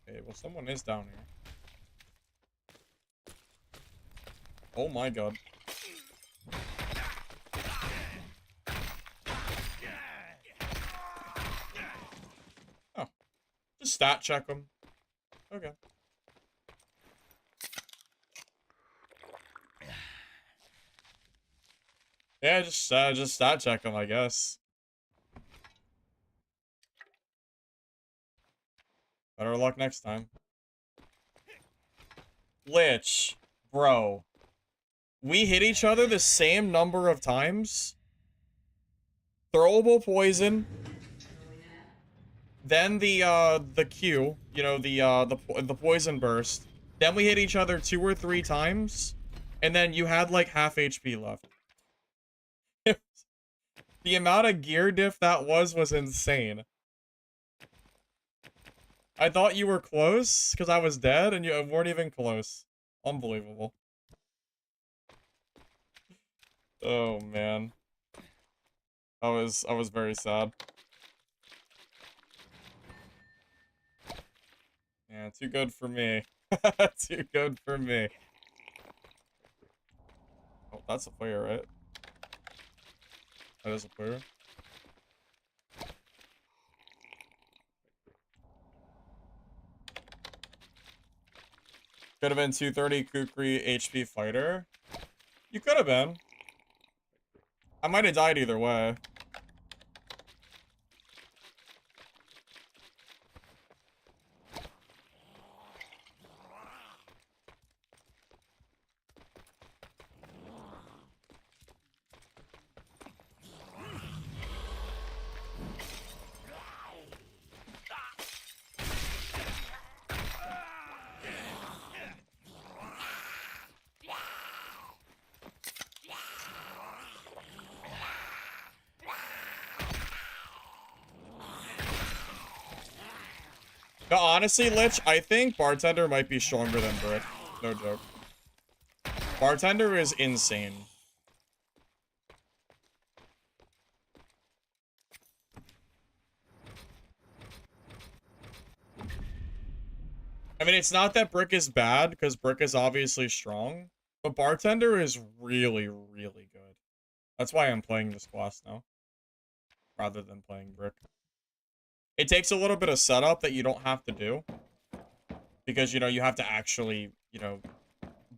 Okay, well, someone is down here. Oh my god. Oh. Just stat check them. Okay. Yeah, just stat check them, I guess. Better luck next time. Lich, bro. We hit each other the same number of times. Throwable poison. Then the Q, you know, the poison burst. Then we hit each other 2 or 3 times, and then you had like half HP left. The amount of gear diff that was insane. I thought you were close because I was dead, and you weren't even close. Unbelievable. Oh man, I was very sad. Yeah, too good for me. Too good for me. Oh, that's a player, right? That is a player. Could have been 230 Kukri HP fighter. You could have been. I might have died either way. No, honestly, Lich, I think Bartender might be stronger than Brick. No joke. Bartender is insane. I mean, it's not that Brick is bad, because Brick is obviously strong, but Bartender is really, really good. That's why I'm playing this class now, rather than playing Brick. It takes a little bit of setup that you don't have to do, because, you know, you have to actually, you know,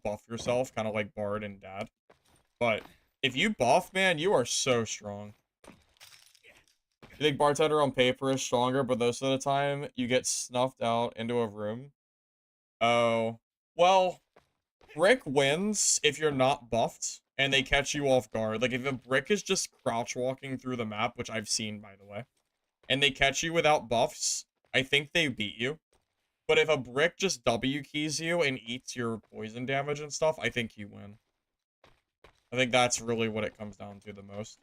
buff yourself, kind of like Bard and Dad. But if you buff, man, you are so strong. You think Bartender on paper is stronger, but most of the time, you get snuffed out into a room. Oh, well, Brick wins if you're not buffed, and they catch you off guard. Like, if a Brick is just crouch walking through the map, which I've seen, by the way, and they catch you without buffs, I think they beat you. But if a Brick just W keys you and eats your poison damage and stuff, I think you win. I think that's really what it comes down to the most.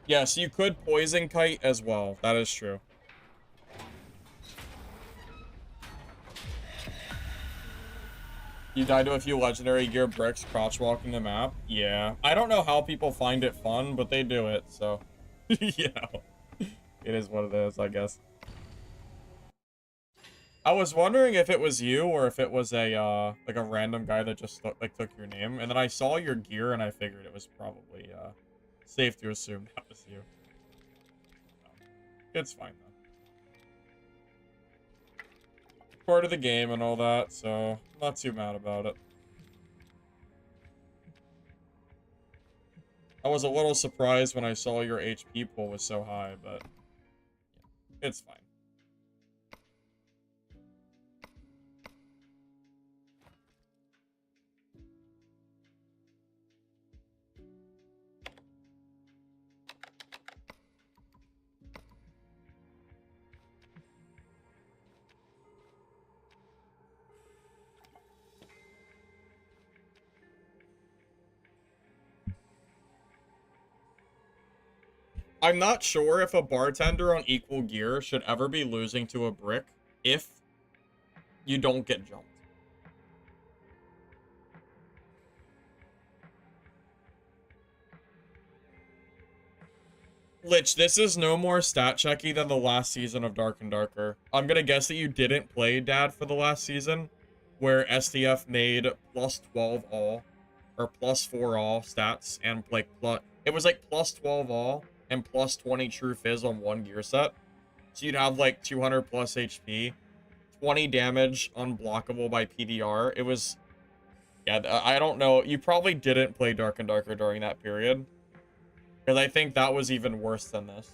Yes, you could poison kite as well. That is true. You died to a few legendary gear bricks crouch walking the map. Yeah. I don't know how people find it fun, but they do it, so. You know. It is what it is, I guess. I was wondering if it was you or if it was a like a random guy that just like took your name, and then I saw your gear and I figured it was probably safe to assume that was you. It's fine though. Part of the game and all that, so I'm not too mad about it. I was a little surprised when I saw your HP pool was so high, but yeah, it's fine. I'm not sure if a bartender on equal gear should ever be losing to a brick if you don't get jumped. Lich, this is no more stat checky than the last season of Dark and Darker. I'm gonna guess that you didn't play Dad for the last season, where SDF made plus 12 all, or plus 4 all stats, and like it was like plus 12 all and plus 20 true fizz on one gear set. So you'd have like 200 plus HP, 20 damage, unblockable by PDR. It was, yeah, I don't know. You probably didn't play Dark and Darker during that period, because I think that was even worse than this.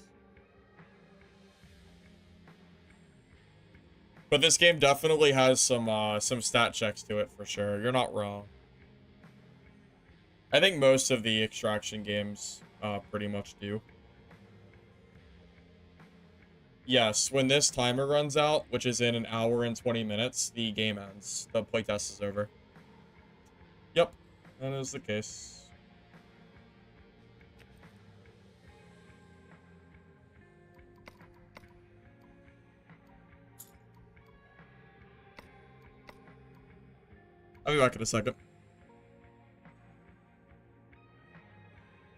But this game definitely has some stat checks to it for sure. You're not wrong. I think most of the extraction games pretty much do. Yes, when this timer runs out, which is in an hour and 20 minutes, the game ends. The playtest is over. Yep, that is the case. I'll be back in a second.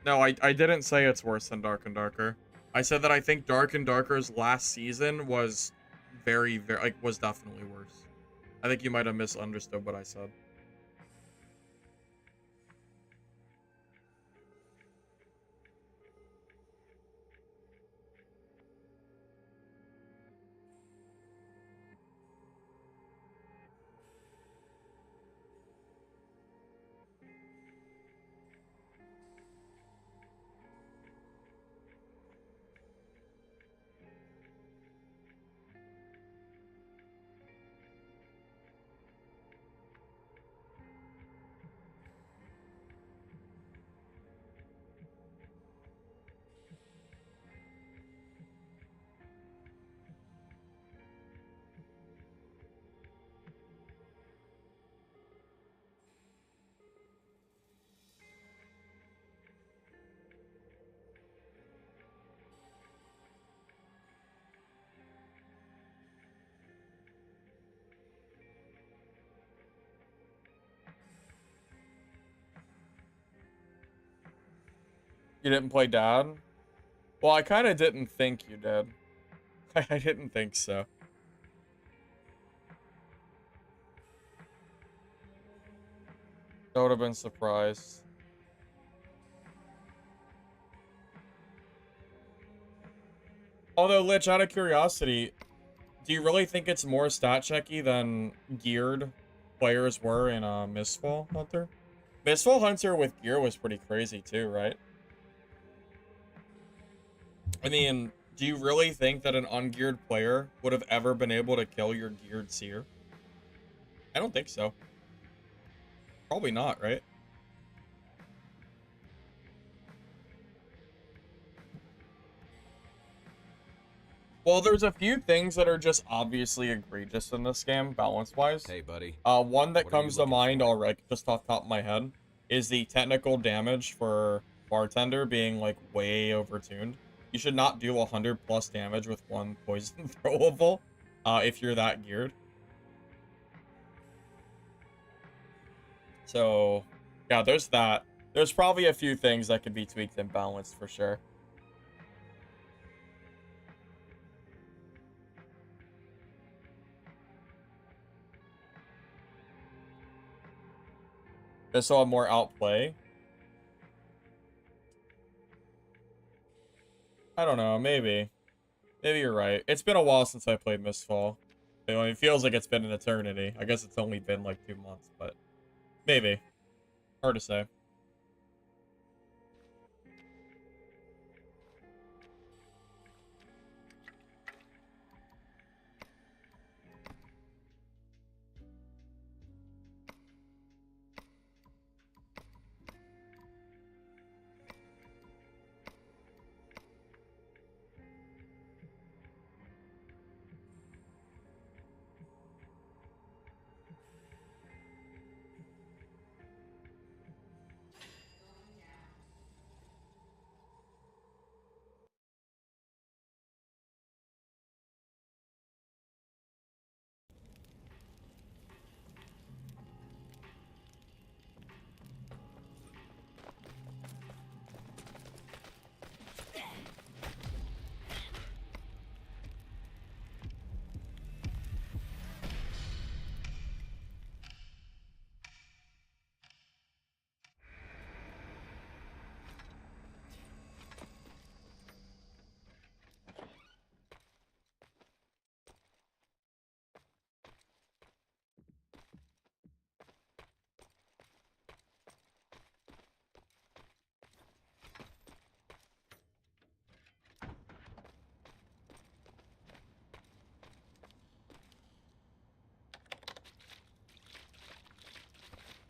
No, I didn't say it's worse than Dark and Darker. I said that I think Dark and Darker's last season was was definitely worse. I think you might have misunderstood what I said. You didn't play Dad? Well, I kind of didn't think you did. I didn't think so. I would have been surprised. Although, Lich, out of curiosity, do you really think it's more stat checky than geared players were in Mistfall Hunter? Mistfall Hunter with gear was pretty crazy too, right? I mean, do you really think that an ungeared player would have ever been able to kill your geared seer? I don't think so. Probably not, right? Well, there's a few things that are just obviously egregious in this game, balance-wise. Hey, buddy. One that What are you comes to looking mind for? already, just off the top of my head, is the technical damage for Bartender being, like, way overtuned. You should not do 100 plus damage with one poison throwable, if you're that geared. So, yeah, there's that. There's probably a few things that could be tweaked and balanced for sure. This will have more outplay. I don't know, maybe. Maybe you're right. It's been a while since I played Mistfall. You know, it feels like it's been an eternity. I guess it's only been like 2 months, but maybe. Hard to say.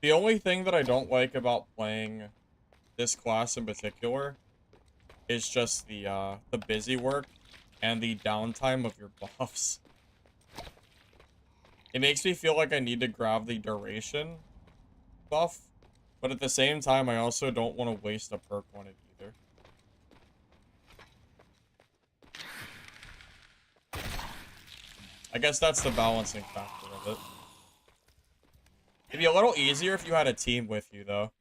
The only thing that I don't like about playing this class in particular is just the busy work and the downtime of your buffs. It makes me feel like I need to grab the duration buff, but at the same time, I also don't want to waste a perk on it either. I guess that's the balancing factor of it. It'd be a little easier if you had a team with you, though.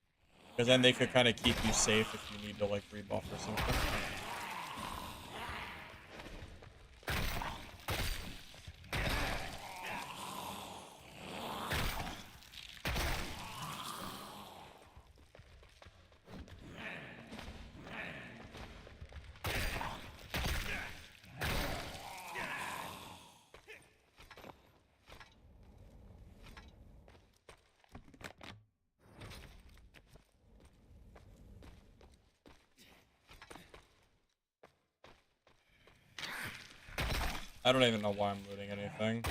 Because then they could kind of keep you safe if you need to, like, rebuff or something. I don't even know why I'm looting anything.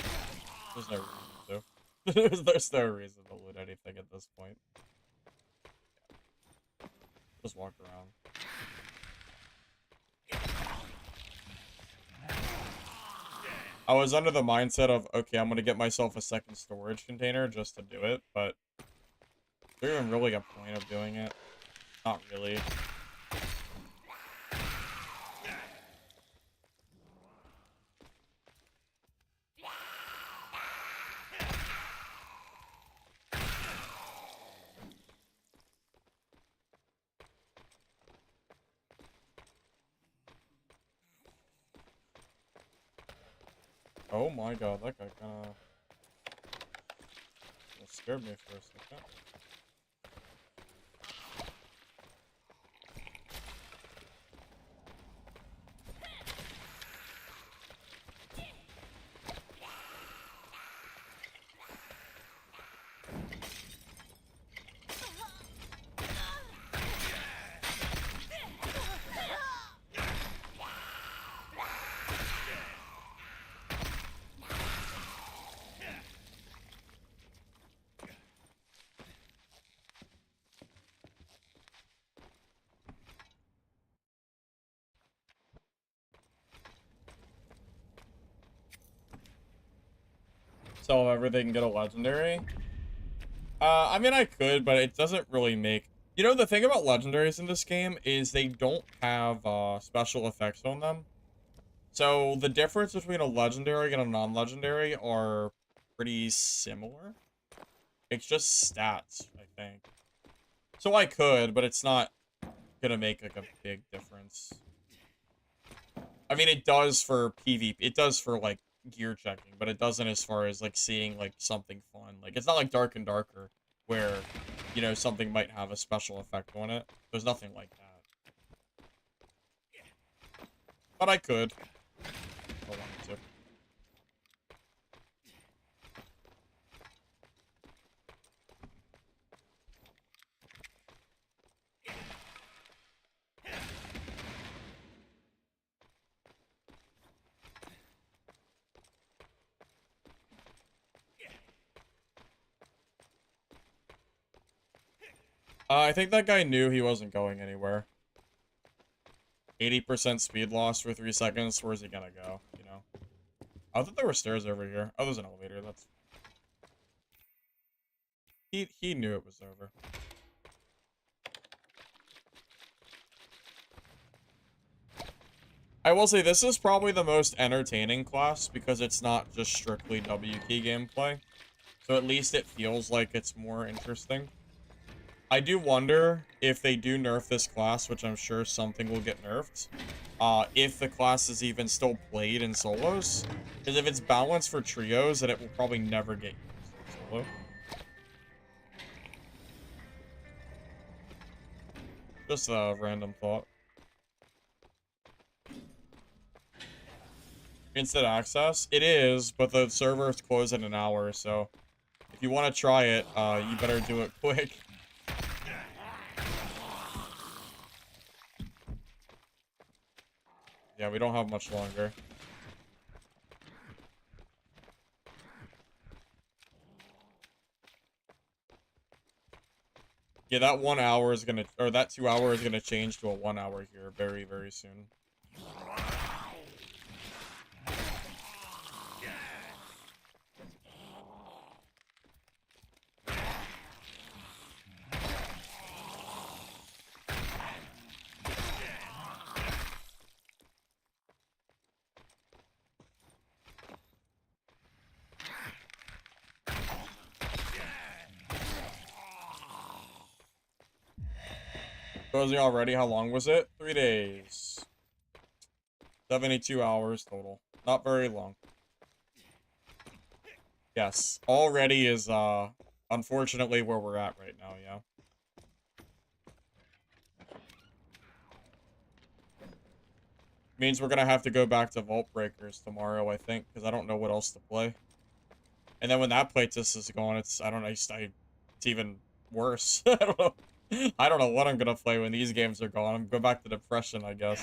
There's no reason to. There's no reason to loot anything at this point. Just walk around. I was under the mindset of, okay, I'm gonna get myself a second storage container just to do it, but is there even really a point of doing it? Not really. Oh my god, that guy kinda scared me for a second. Sell everything and get a legendary? I mean, I could, but it doesn't really make... You know, the thing about legendaries in this game is they don't have special effects on them. So the difference between a legendary and a non-legendary are pretty similar. It's just stats, I think. So I could, but it's not gonna make like a big difference. I mean, it does for PvP. It does for like gear checking, but it doesn't as far as like seeing like something fun. Like it's not like Dark and Darker where, you know, something might have a special effect on it. There's nothing like that. But I could. If I wanted to. I think that guy knew he wasn't going anywhere. 80% speed loss for 3 seconds. Where's he gonna go? You know? I thought there were stairs over here. Oh, there's an elevator. That's... He knew it was over. I will say this is probably the most entertaining class because it's not just strictly W key gameplay. So at least it feels like it's more interesting. I do wonder if they do nerf this class, which I'm sure something will get nerfed, if the class is even still played in solos. Because if it's balanced for trios, then it will probably never get used in solo. Just a random thought. Instant access? It is, but the servers close in an hour, so if you want to try it, you better do it quick. Yeah, we don't have much longer. Yeah, that 1 hour is gonna, or that 2 hour is gonna change to a 1 hour here very, very soon. Closing already? How long was it? 3 days. 72 hours total. Not very long. Yes. Already is, unfortunately where we're at right now, yeah. Means we're gonna have to go back to Vault Breakers tomorrow, I think, because I don't know what else to play. And then when that playtest is gone, it's, I don't know, it's even worse. I don't know. I don't know what I'm gonna play when these games are gone. I'm going back to depression, I guess.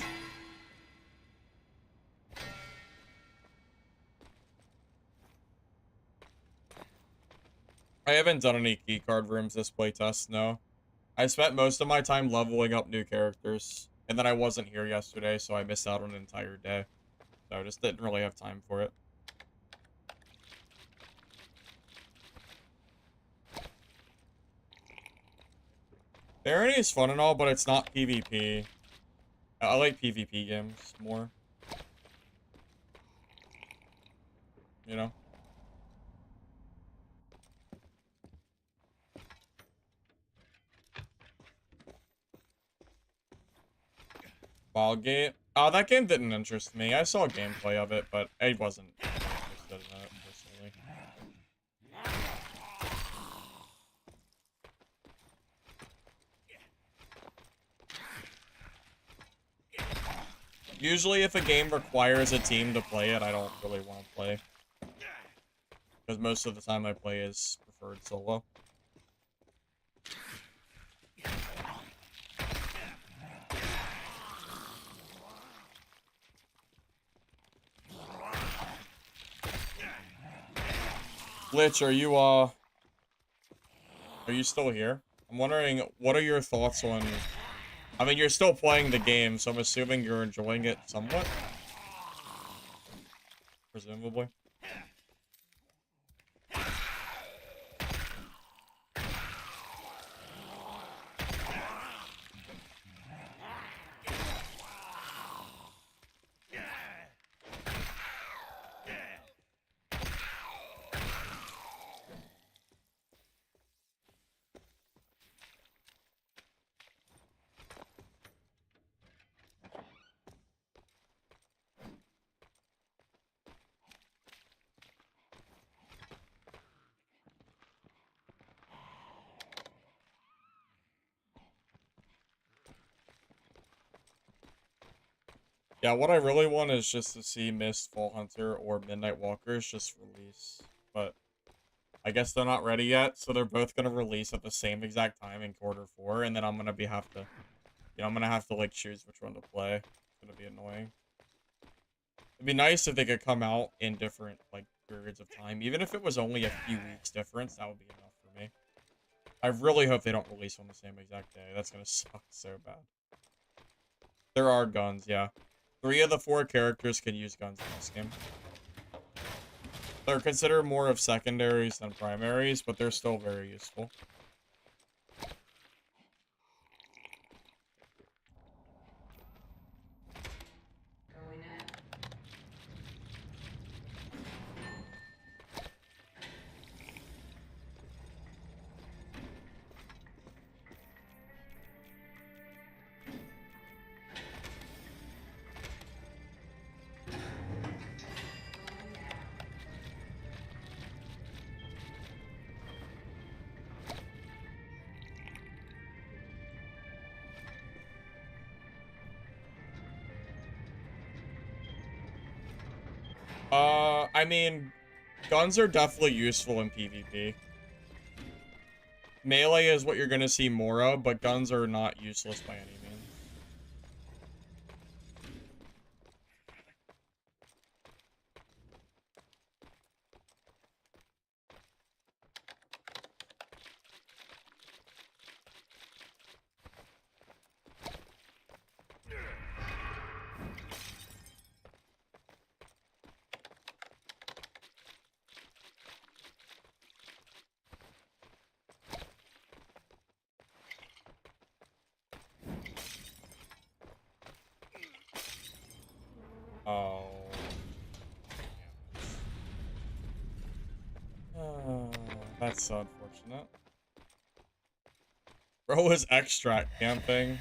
I haven't done any keycard rooms this playtest, no. I spent most of my time leveling up new characters. And then I wasn't here yesterday, so I missed out on an entire day. So I just didn't really have time for it. Barony is fun and all, but it's not PvP. I like PvP games more. You know? Wild Gate? Oh, that game didn't interest me. I saw gameplay of it, but it wasn't interesting. interested in that personally. Usually if a game requires a team to play it, I don't really want to play. Because most of the time I play is preferred solo. Glitch, are you still here? I'm wondering, what are your thoughts on... I mean, you're still playing the game, so I'm assuming you're enjoying it somewhat? Presumably. Yeah, what I really want is just to see Mist, Fall Hunter, or Midnight Walkers just release. But I guess they're not ready yet, so they're both gonna release at the same exact time in Q4, and then I'm gonna I'm gonna have to like choose which one to play. It's gonna be annoying. It'd be nice if they could come out in different like periods of time, even if it was only a few weeks difference. That would be enough for me. I really hope they don't release on the same exact day. That's gonna suck so bad. There are guns, yeah. 3 of the 4 characters can use guns in this game. They're considered more of secondaries than primaries, but they're still very useful. I mean, guns are definitely useful in PvP. Melee is what you're gonna see more of, but guns are not useless by any means. Oh. That's so unfortunate. Bro is extract camping.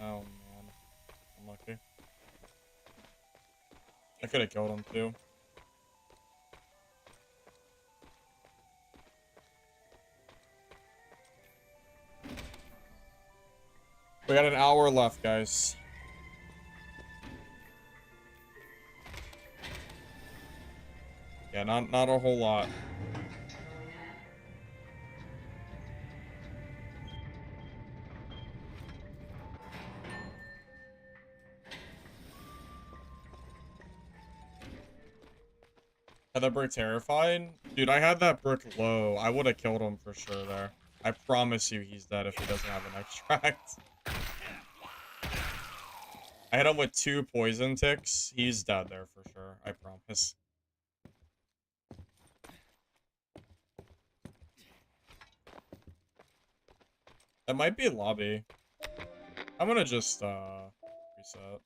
Oh man. Unlucky. I could have killed him too. We got an hour left, guys. Yeah, not a whole lot. Had that brick terrified? Dude, I had that brick low. I would have killed him for sure there. I promise you he's dead if he doesn't have an extract. I hit him with 2 poison ticks. He's dead there for sure. I promise. That might be lobby. I'm gonna just, reset.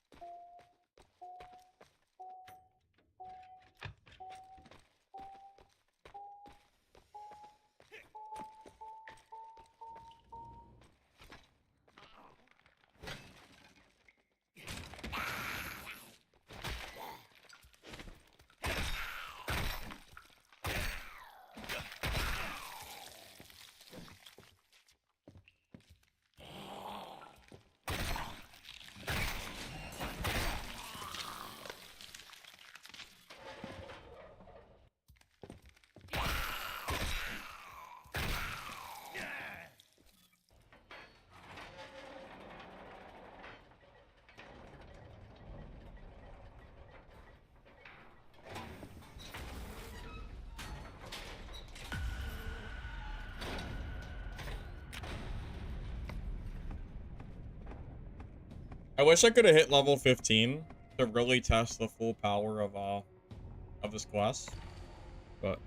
I wish I could have hit level 15 to really test the full power of this class, but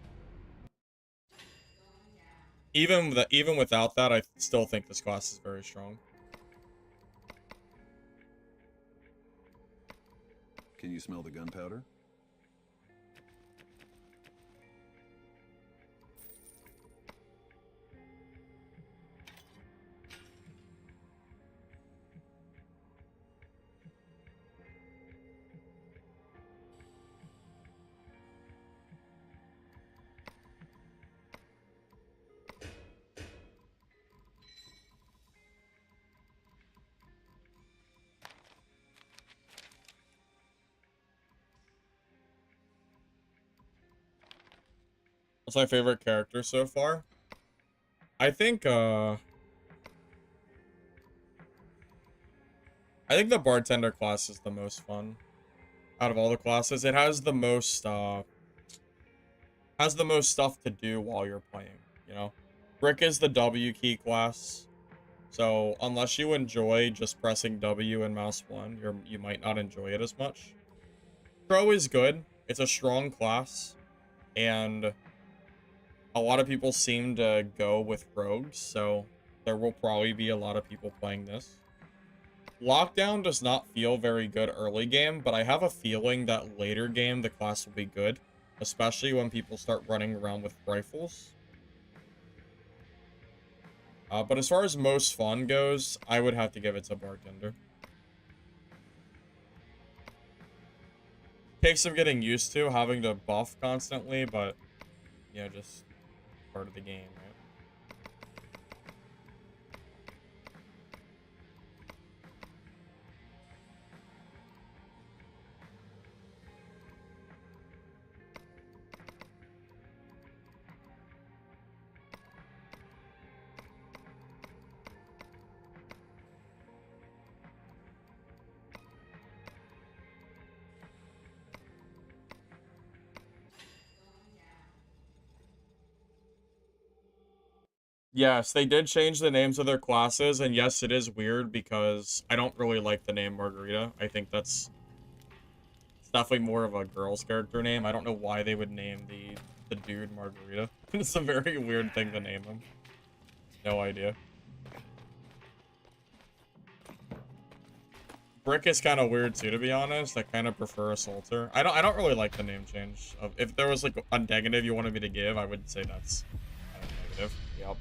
even without that, I still think this class is very strong. Can you smell the gunpowder? What's my favorite character so far? I think the bartender class is the most fun out of all the classes. It has the most stuff to do while you're playing, you know? Brick is the W key class, so unless you enjoy just pressing W and mouse 1, you might not enjoy it as much. Crow is good. It's a strong class, and a lot of people seem to go with rogues, so there will probably be a lot of people playing this. Lockdown does not feel very good early game, but I have a feeling that later game the class will be good, especially when people start running around with rifles. But as far as most fun goes, I would have to give it to Bartender. Takes some getting used to having to buff constantly, but you know, just part of the game, right? Yes, they did change the names of their classes, and yes, it is weird because I don't really like the name Margarita. I think it's definitely more of a girl's character name. I don't know why they would name the dude Margarita. It's a very weird thing to name him. No idea. Brick is kind of weird too, to be honest. I kind of prefer Assaulter. I don't really like the name change. If there was like a negative you wanted me to give, I would say that's kind of negative. Yep.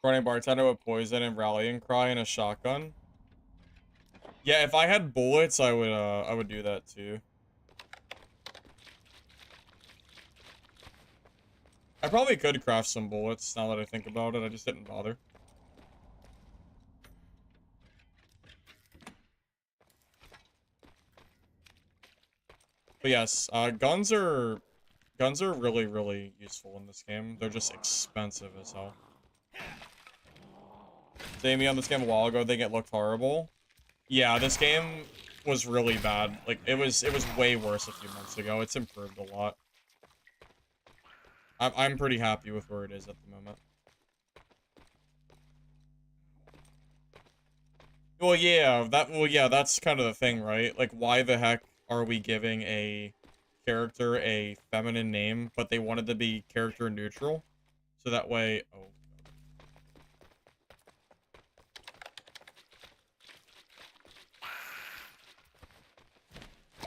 Running bartender with poison and rallying cry and a shotgun. Yeah, if I had bullets, I would do that too. I probably could craft some bullets now that I think about it. I just didn't bother. But yes, guns are really, really useful in this game. They're just expensive as hell. Seeing me on this game a while ago, think it looked horrible. Yeah, this game was really bad. Like it was way worse a few months ago. It's improved a lot. I'm pretty happy with where it is at the moment. Well, yeah, that's kind of the thing, right? Like, why the heck are we giving a character a feminine name, but they wanted to be character neutral? So that way, oh.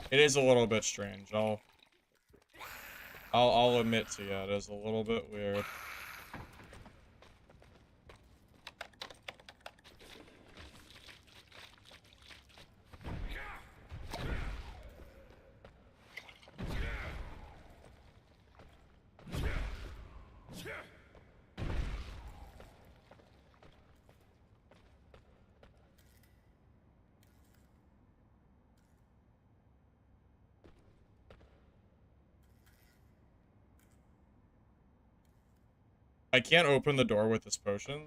It is a little bit strange. I'll admit to you, it is a little bit weird. I can't open the door with this potion.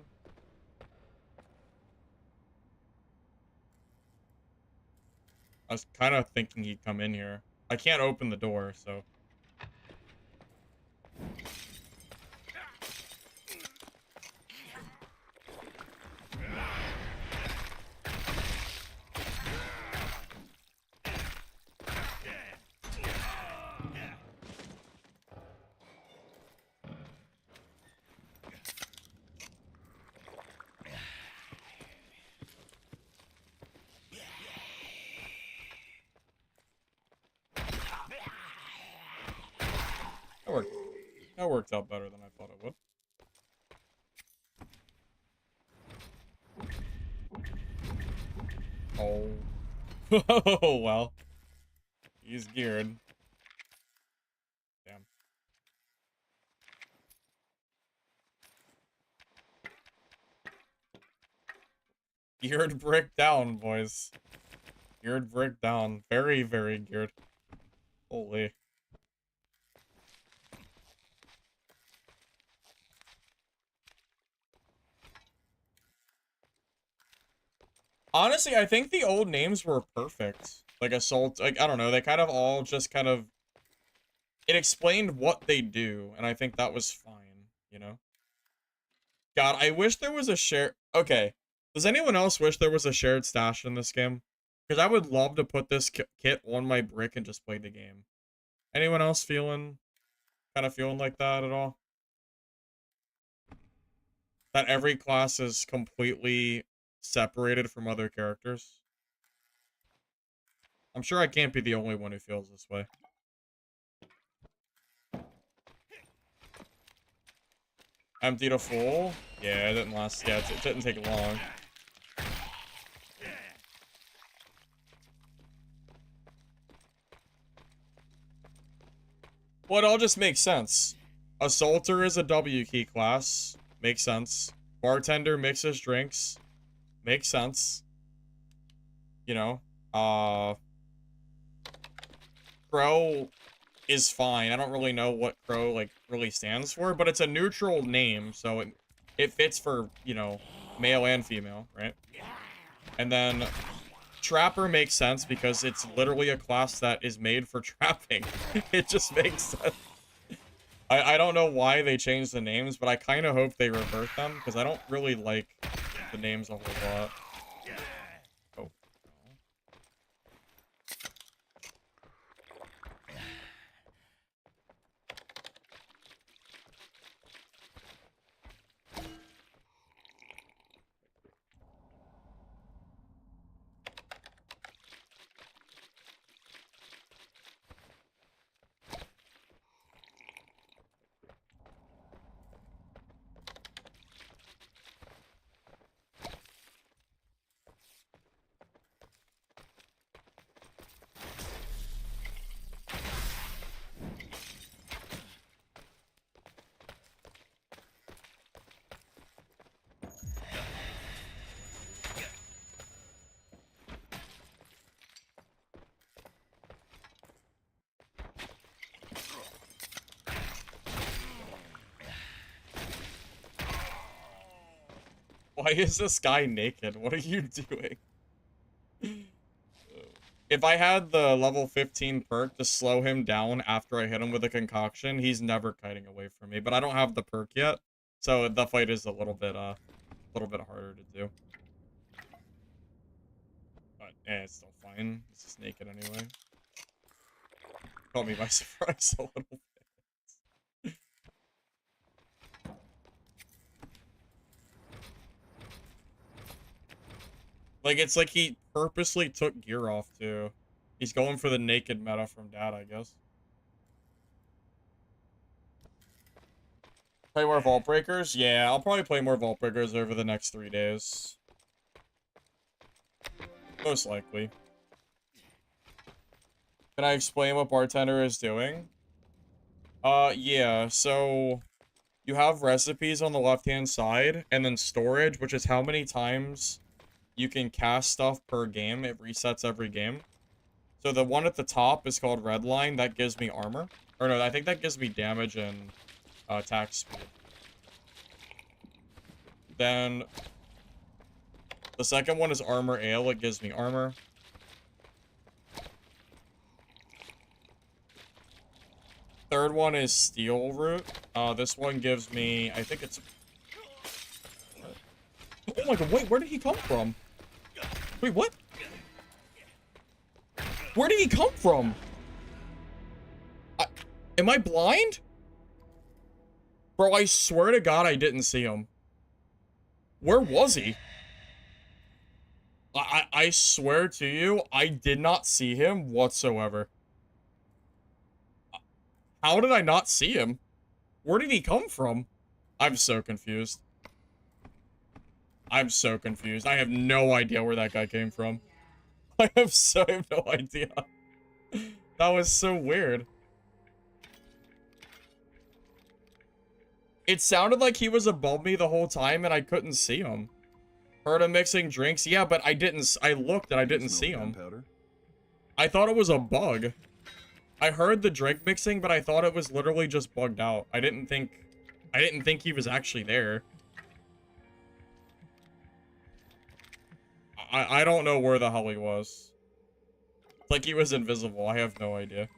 I was kind of thinking he'd come in here. I can't open the door, so... That worked out better than I thought it would. Oh. Oh, well. He's geared. Damn. Geared brick down, boys. Geared brick down. Very, very geared. Holy. Honestly, I think the old names were perfect. Like Assault, like, I don't know, they kind of all just kind of... It explained what they do, and I think that was fine, you know? God, I wish there was a share... Okay, does anyone else wish there was a shared stash in this game? Because I would love to put this kit on my brick and just play the game. Anyone else feeling... kind of feeling like that at all? That every class is completely... separated from other characters. I'm sure I can't be the only one who feels this way. Empty to full? Yeah, it didn't last. Yeah, it didn't take long. Well, it all just makes sense. Assaulter is a W key class. Makes sense. Bartender mixes drinks. Makes sense. You know, Crow is fine. I don't really know what Crow, like, really stands for, but it's a neutral name, so it fits for, you know, male and female, right? And then Trapper makes sense because it's literally a class that is made for trapping. It just makes sense. I don't know why they changed the names, but I kind of hope they revert them, because I don't really like the names a whole lot. Oh. Why is this guy naked? What are you doing? If I had the level 15 perk to slow him down after I hit him with a concoction, he's never kiting away from me. But I don't have the perk yet, so the fight is a little bit harder to do. But it's still fine. He's just naked anyway. Caught me by surprise a little bit. Like, it's like he purposely took gear off, too. He's going for the naked meta from Dad, I guess. Play more Vault Breakers? Yeah, I'll probably play more Vault Breakers over the next 3 days. Most likely. Can I explain what Bartender is doing? Yeah, so... You have recipes on the left-hand side, and then storage, which is how many times... you can cast stuff per game. It resets every game. So the one at the top is called Redline. That gives me armor. Or no, I think that gives me damage and attack speed. Then the second one is armor ale. It gives me armor. Third one is steel root. This one gives me, I think it's... Oh my god, wait, where did he come from? Wait, what? Where did he come from? Am I blind? Bro, I swear to God I didn't see him. Where was he? I swear to you, I did not see him whatsoever. How did I not see him? Where did he come from? I'm so confused. I'm so confused. I have no idea where that guy came from. I have no idea. That was so weird. It sounded like he was above me the whole time and I couldn't see him. Heard him mixing drinks. Yeah, but I didn't. I looked and I didn't see him. Gunpowder? I thought it was a bug. I heard the drink mixing, but I thought it was literally just bugged out. I didn't think he was actually there. I don't know where the hell he was. Like he was invisible. I have no idea.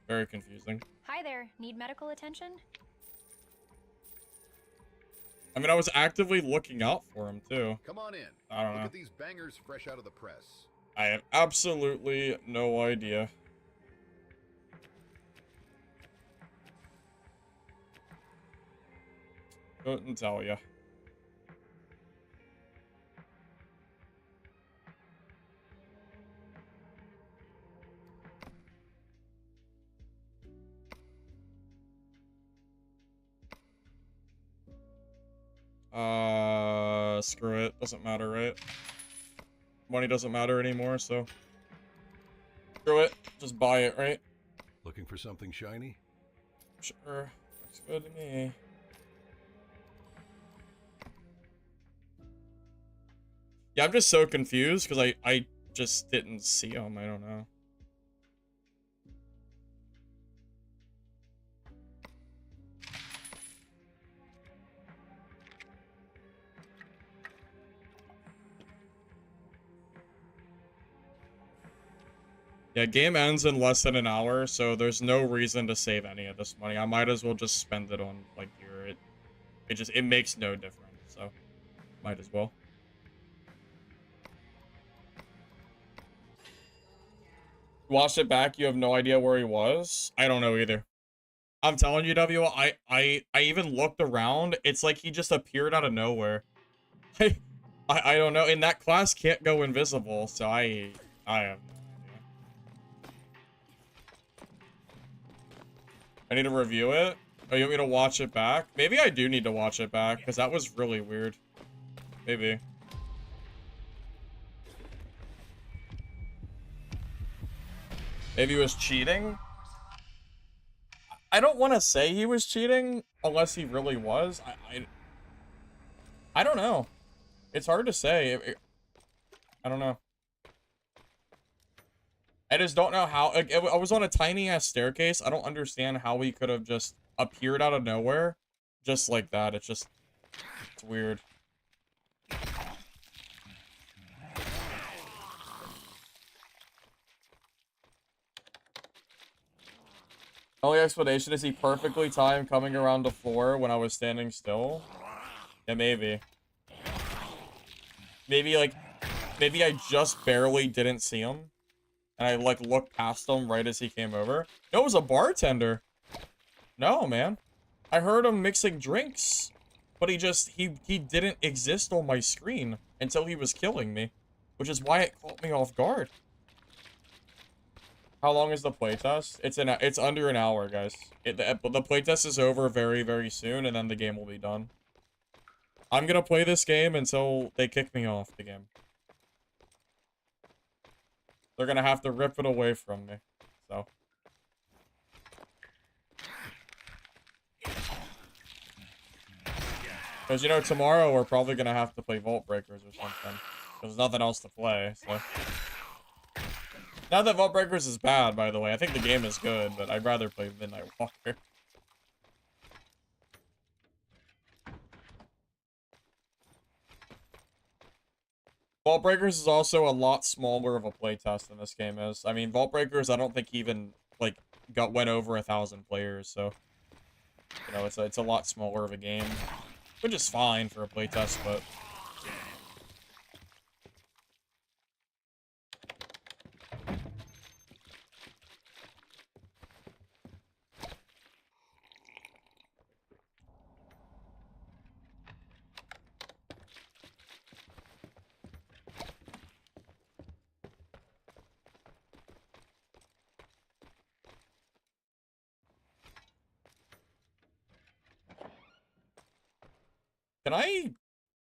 Very confusing. Hi there. Need medical attention? I mean, I was actively looking out for him, too. Come on in. I don't Look know. at these bangers fresh out of the press. I have absolutely no idea. Couldn't tell ya. Screw it. Doesn't matter, right? Money doesn't matter anymore, so... Screw it. Just buy it, right? Looking for something shiny? Sure. Looks good to me. Yeah, I'm just so confused, because I just didn't see him. I don't know. Yeah, game ends in less than an hour, so there's no reason to save any of this money. I might as well just spend it on, like, gear. It makes no difference, so might as well. Watched it back, you have no idea where he was? I don't know either. I'm telling you, I even looked around. It's like he just appeared out of nowhere. I don't know. And that class can't go invisible, so I have no idea. I need to review it? Oh, you want me to watch it back? Maybe I do need to watch it back, because that was really weird. Maybe. Maybe he was cheating? I don't want to say he was cheating, unless he really was. I don't know. It's hard to say. I don't know. I just don't know how. Like, I was on a tiny ass staircase. I don't understand how he could have just appeared out of nowhere, just like that. It's weird. Only explanation is he perfectly timed coming around the floor when I was standing still. Yeah, maybe. Maybe I just barely didn't see him. And I, like, looked past him right as he came over. No, it was a bartender. No, man. I heard him mixing drinks. But he didn't exist on my screen until he was killing me. Which is why it caught me off guard. How long is the playtest? It's under an hour, guys. The playtest is over very, very soon, and then the game will be done. I'm gonna play this game until they kick me off the game. They're gonna have to rip it away from me, so. Because, you know, tomorrow we're probably gonna have to play Vault Breakers or something. There's nothing else to play, so. Not that Vault Breakers is bad, by the way. I think the game is good, but I'd rather play Midnight Walker. Vault Breakers is also a lot smaller of a playtest than this game is. I mean, Vault Breakers, I don't think even, like, went over 1,000 players, so... You know, it's a lot smaller of a game. Which is fine for a playtest, but...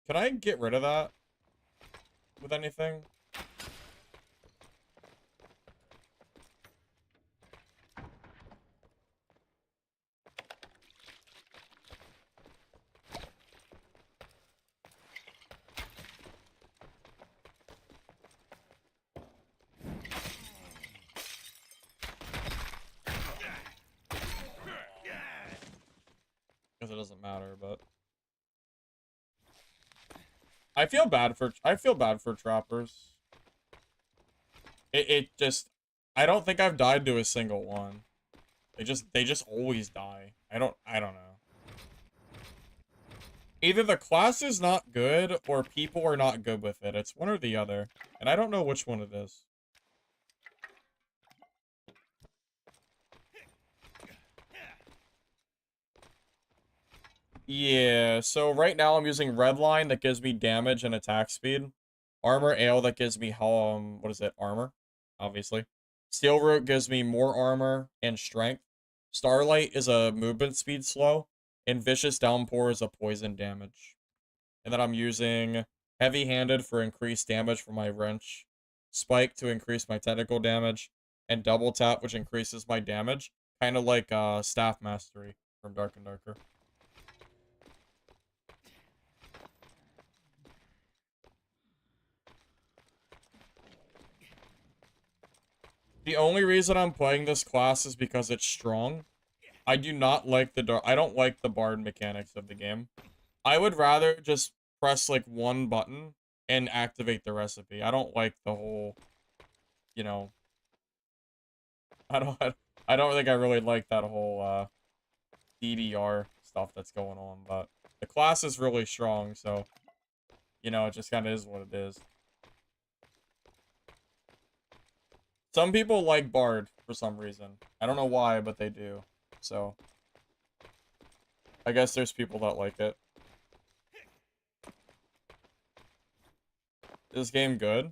Can I get rid of that? With anything? Because it doesn't matter, but... I feel bad for trappers. It just... I don't think I've died to a single one. They just always die. I don't know. Either the class is not good, or people are not good with it. It's one or the other. And I don't know which one it is. Yeah, so right now I'm using Redline that gives me damage and attack speed. Armor Ale that gives me, what is it, armor, obviously. Steel Root gives me more armor and strength. Starlight is a movement speed slow. And Vicious Downpour is a poison damage. And then I'm using Heavy Handed for increased damage for my wrench. Spike to increase my technical damage. And Double Tap, which increases my damage. Kind of like Staff Mastery from Dark and Darker. The only reason I'm playing this class is because it's strong. I do not like I don't like the bard mechanics of the game. I would rather just press like one button and activate the recipe. I don't like the whole, you know, I don't think I really like that whole DDR stuff that's going on, but the class is really strong, so you know, it just kind of is what it is. Some people like Bard for some reason. I don't know why, but they do. So, I guess there's people that like it. Is this game good?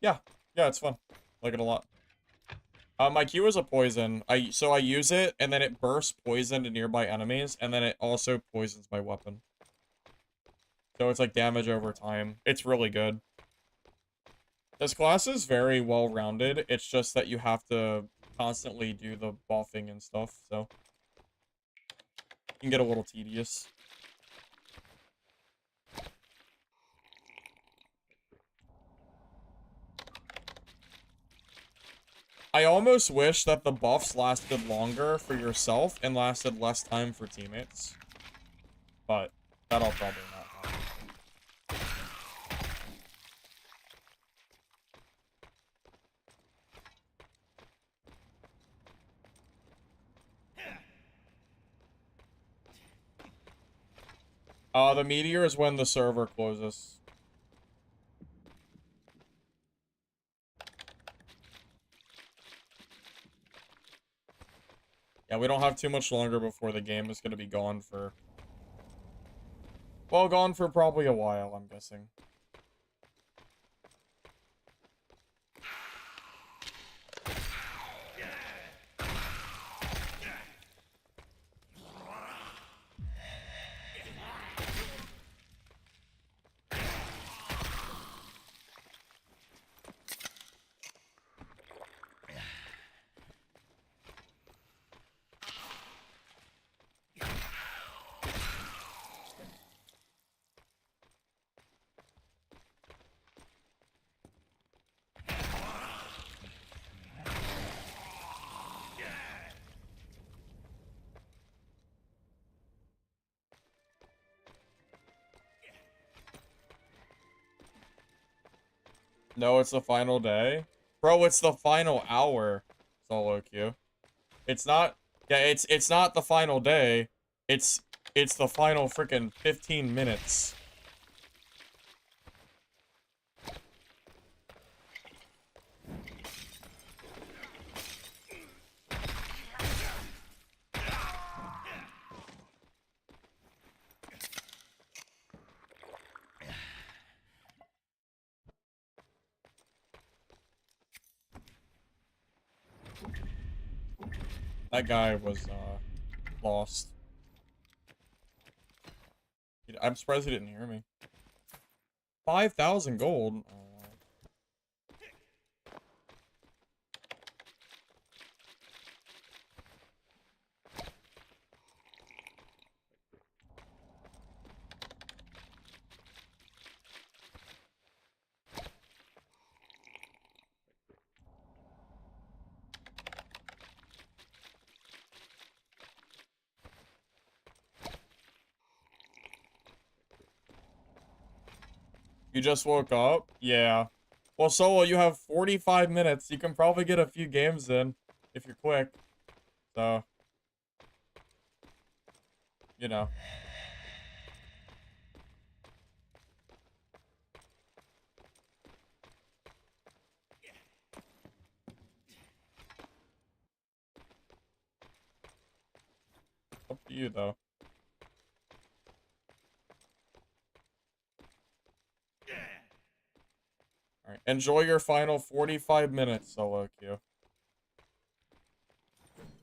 Yeah. Yeah, it's fun. Like it a lot. My Q is a poison. So I use it, and then it bursts poison to nearby enemies, and then it also poisons my weapon. So it's like damage over time. It's really good. This class is very well-rounded. It's just that you have to constantly do the buffing and stuff, so it can get a little tedious. I almost wish that the buffs lasted longer for yourself and lasted less time for teammates. But that'll probably not happen. The meteor is when the server closes. Yeah, we don't have too much longer before the game is going to be gone for... Well, gone for probably a while, I'm guessing. No, it's the final day. Bro, it's the final hour. Solo queue. It's not, yeah, it's not the final day. It's the final freaking 15 minutes. That guy was, lost. I'm surprised he didn't hear me. 5,000 gold. Oh. You just woke up? Yeah. Well, Solo, you have 45 minutes. You can probably get a few games in if you're quick. So, you know. Up to you, though. Alright, enjoy your final 45 minutes, Solo Q.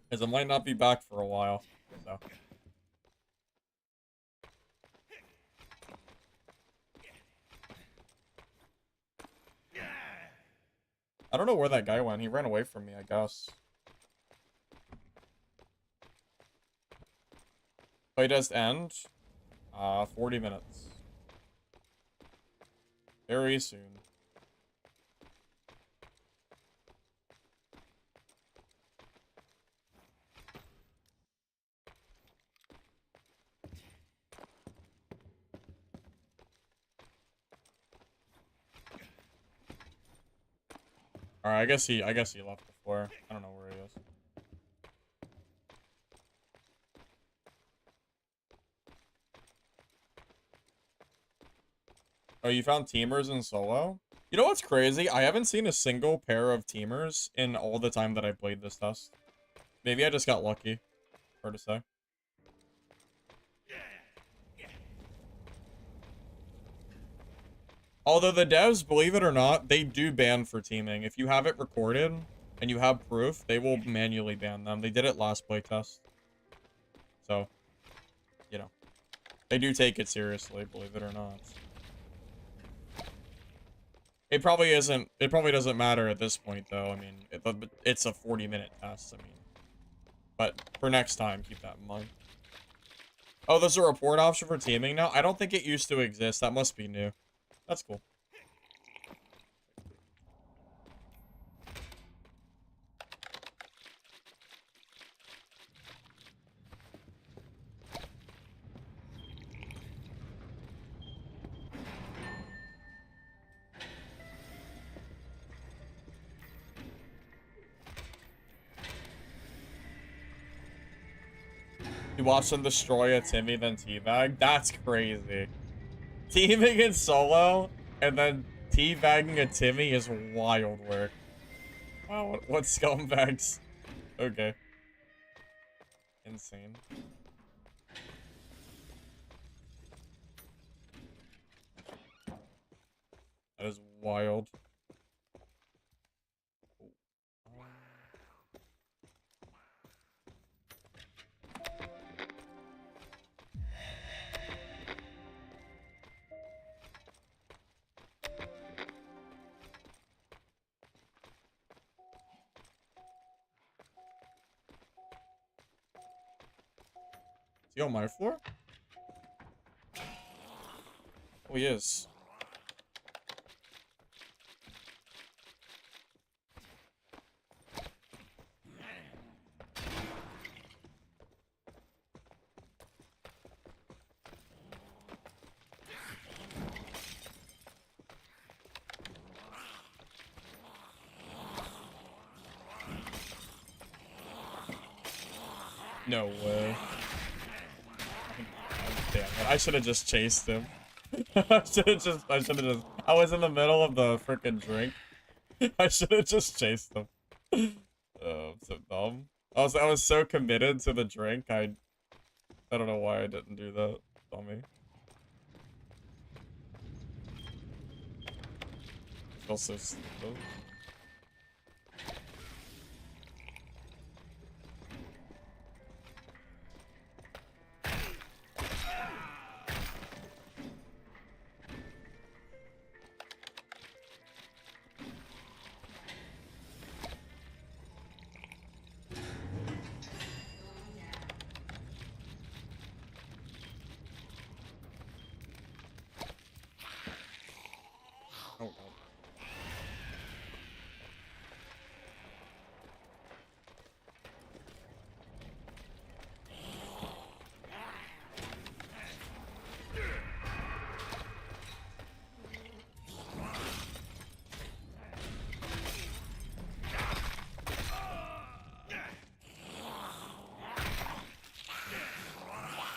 Because it might not be back for a while, so. I don't know where that guy went. He ran away from me, I guess. Playtest end. 40 minutes. Very soon. Alright, I guess he left before. I don't know where he is. Oh, you found teamers in solo? You know what's crazy? I haven't seen a single pair of teamers in all the time that I played this test. Maybe I just got lucky. Hard to say. Although the devs, believe it or not, they do ban for teaming. If you have it recorded and you have proof, they will manually ban them. They did it last playtest. So, you know. They do take it seriously, believe it or not. It probably doesn't matter at this point, though. I mean, it's a 40-minute test, I mean. But for next time, keep that in mind. Oh, there's a report option for teaming now? I don't think it used to exist. That must be new. That's cool. You watch them destroy a Timmy, then teabag? That's crazy. Teaming in solo, and then teabagging a Timmy is wild work. Wow, what scumbags? Okay. Insane. That is wild. Is he on my floor? Oh, he is. No way. Damn it. I should have just chased him. I should have just, I was in the middle of the freaking drink. I should have just chased him. Oh, I'm so dumb. I was so committed to the drink, I don't know why I didn't do that. Dummy. Also stupid. Oh, God.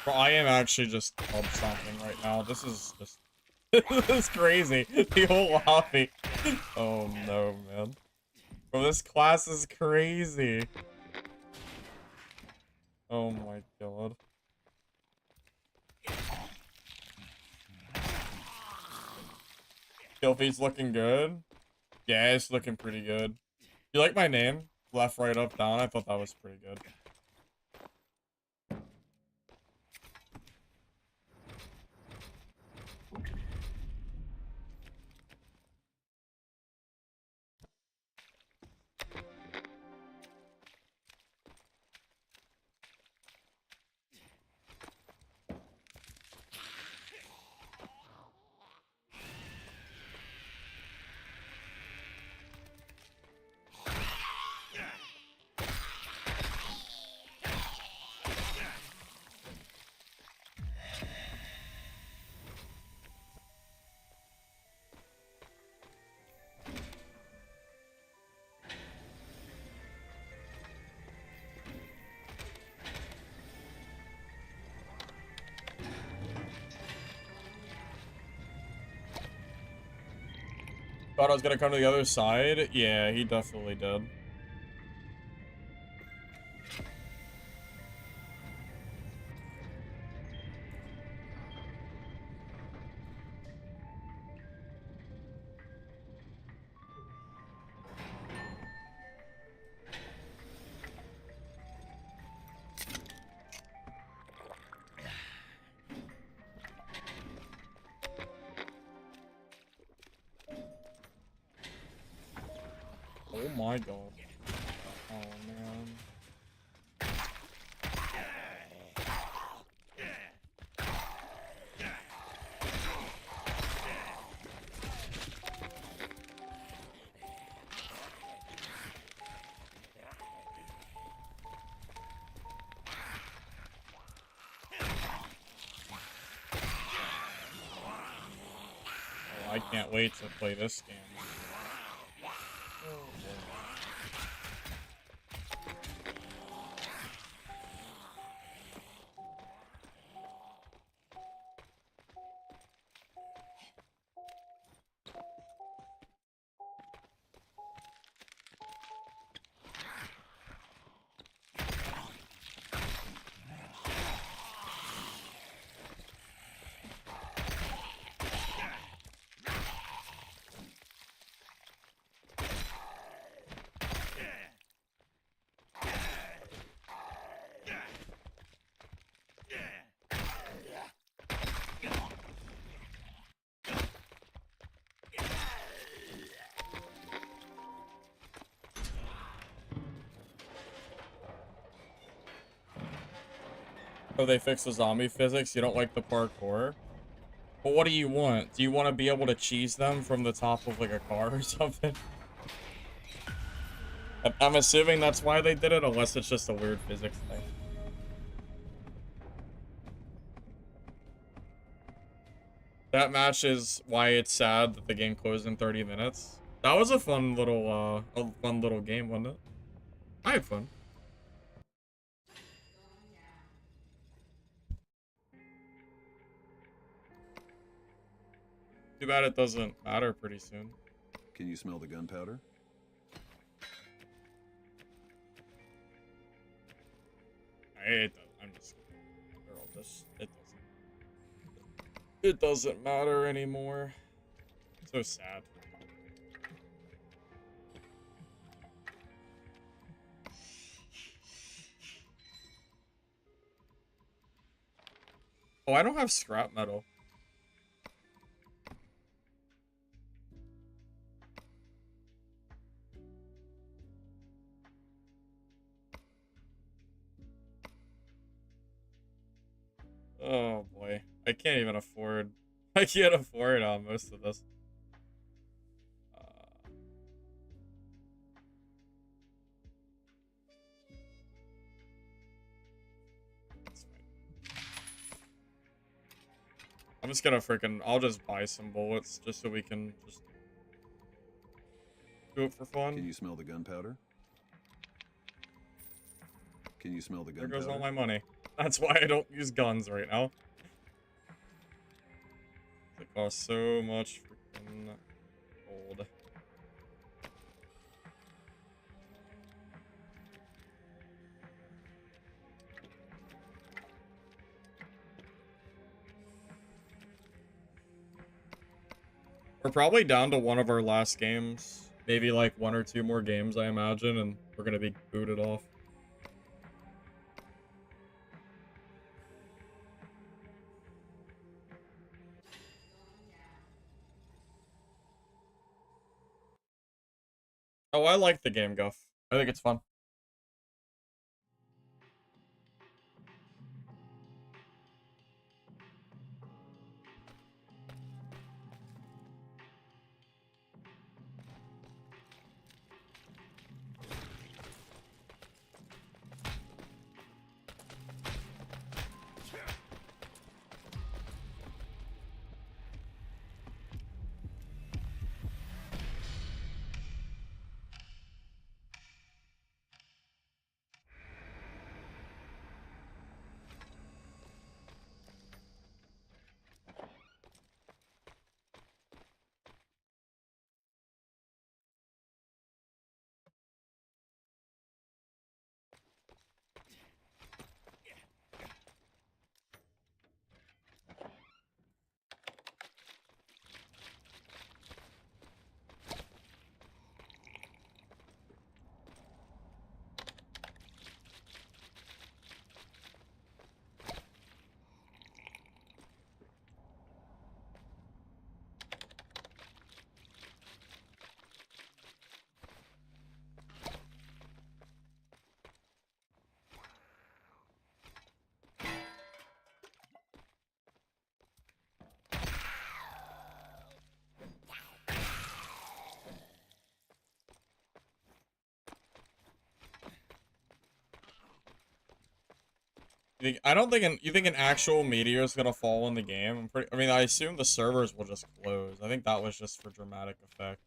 Bro, I am actually just pub stomping right now. This is just... this is crazy. The whole lobby. Oh no, man. Bro, this class is crazy. Oh my god. Kill feed's looking good. Yeah, it's looking pretty good. You like my name? Left, right, up, down. I thought that was pretty good. Thought I was gonna come to the other side. Yeah, he definitely did. Oh my god. Oh man. Oh, I can't wait to play this game. Oh, they fixed the zombie physics? You don't like the parkour? But what do you want? Do you want to be able to cheese them from the top of like a car or something? I'm assuming that's why they did it, unless it's just a weird physics thing. That match is why it's sad that the game closed in 30 minutes. That was a fun little game, wasn't it? I had fun. Too bad it doesn't matter pretty soon. Can you smell the gunpowder? I'm just they're all this. It doesn't matter anymore. So sad. Oh, I don't have scrap metal. Oh boy. I can't even afford. I can't afford most of this. That's fine. I'm just gonna freaking. I'll just buy some bullets just so we can just do it for fun. Can you smell the gunpowder? Can you smell the There gunpowder? goes all my money. That's why I don't use guns right now. They cost so much freaking gold. We're probably down to one of our last games. Maybe like one or two more games, I imagine, and we're gonna be booted off. Oh, I like the game, Guff. I think it's fun. I don't think you think an actual meteor is gonna fall in the game? I mean, I assume the servers will just close. I think that was just for dramatic effect.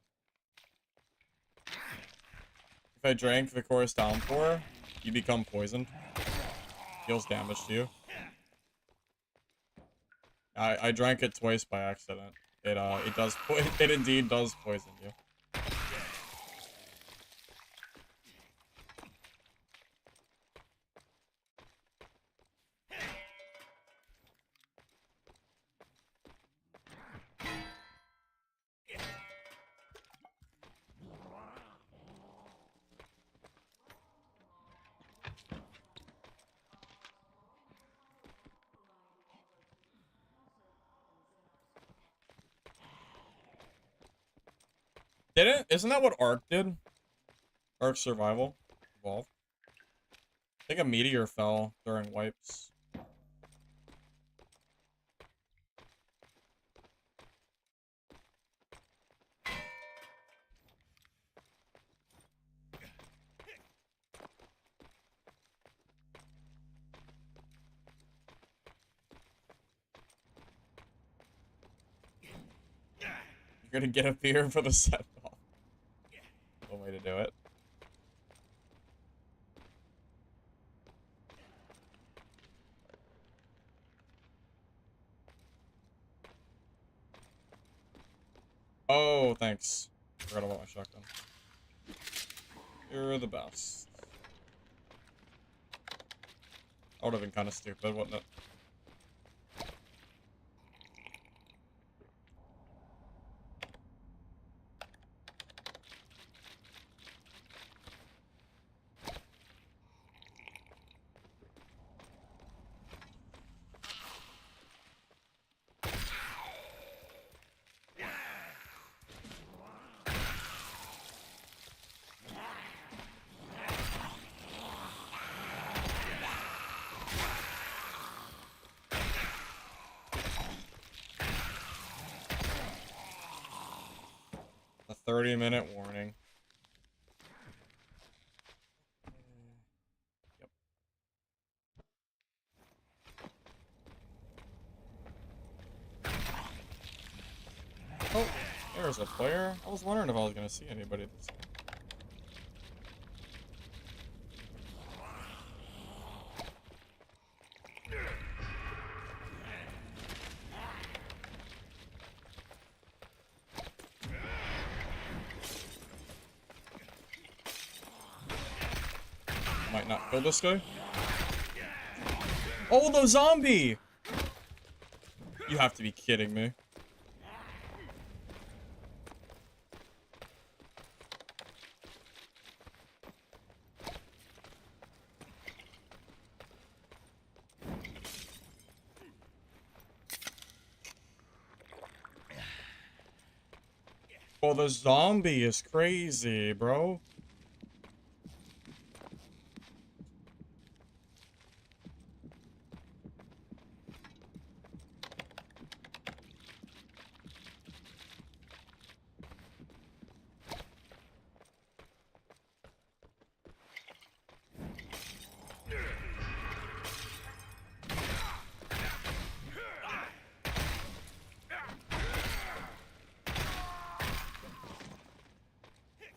If I drank the chorus downpour, you become poisoned. Deals damage to you. I drank it twice by accident. It indeed does poison you. Isn't that what Ark did? Ark Survival Evolved. I think a meteor fell during wipes. You're gonna get a beer for the set off. One way to do it. thanks. Forgot about my shotgun. You're the best. That would have been kind of stupid, wouldn't it? A 30-minute warning. Yep. Oh, there's a player. I was wondering if I was gonna see anybody this time. Might not kill this guy. Oh, the zombie! You have to be kidding me. Oh, the zombie is crazy, bro.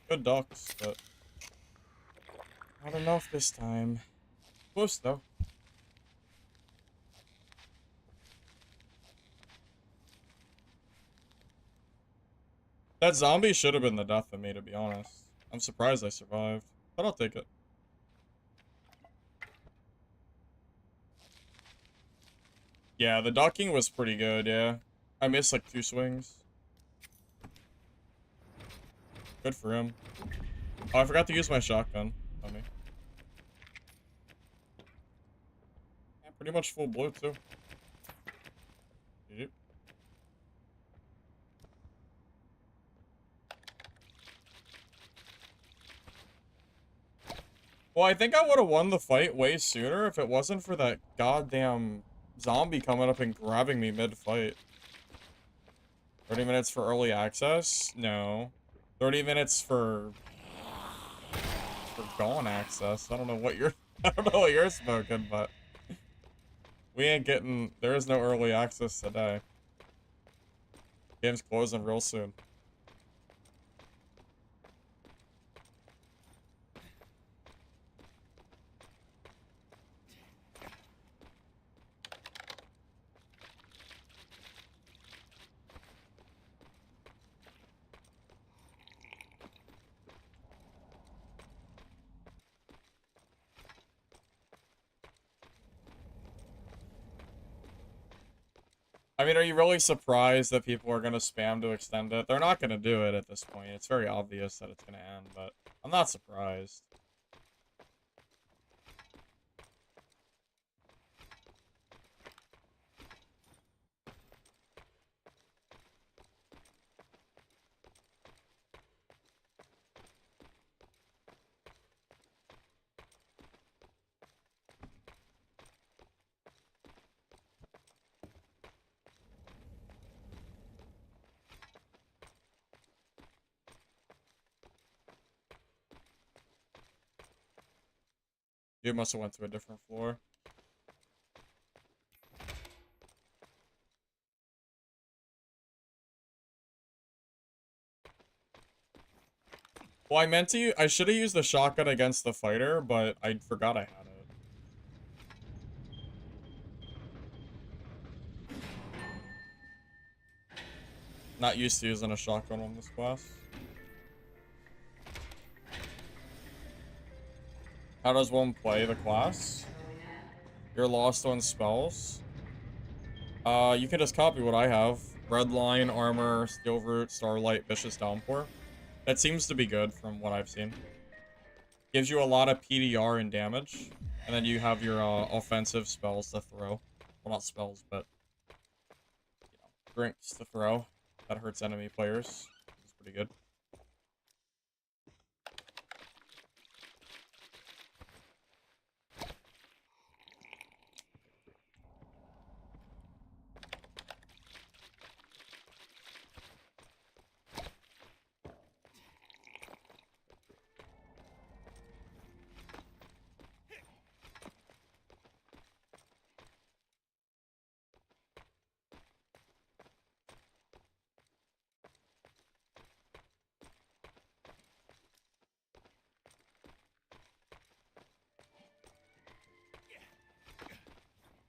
Good ducks, but not enough this time. Close though. That zombie should have been the death of me, to be honest. I'm surprised I survived, but I'll take it. Yeah, the ducking was pretty good, yeah. I missed like 2 swings. Good for him. Oh, I forgot to use my shotgun on me. Yeah, pretty much full blue too. Yep. Well, I think I would have won the fight way sooner if it wasn't for that goddamn zombie coming up and grabbing me mid-fight. 30 minutes for early access? No. 30 minutes for gone access. I don't know what you're I don't know what you're smoking, but we ain't getting there is no early access today. Game's closing real soon. I mean, are you really surprised that people are gonna spam to extend it? They're not gonna do it at this point. It's very obvious that it's gonna end, but I'm not surprised. You must have went to a different floor. Well, I should have used the shotgun against the fighter, but I forgot I had it. Not used to using a shotgun on this class. How does one play the class? You're lost on spells. You can just copy what I have. Redline, Armor, Steel Root, Starlight, Vicious Downpour. That seems to be good from what I've seen. Gives you a lot of PDR and damage. And then you have your offensive spells to throw. Well, not spells, but you know, drinks to throw. That hurts enemy players. It's pretty good.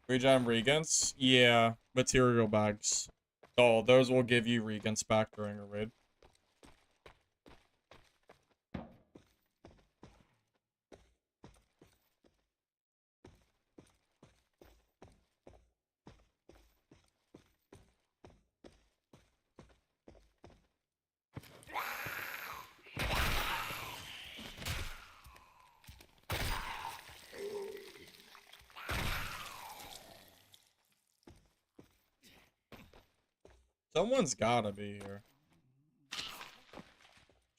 Regen regents? Yeah, material bags. Oh, those will give you regents back during a raid. Someone's gotta be here.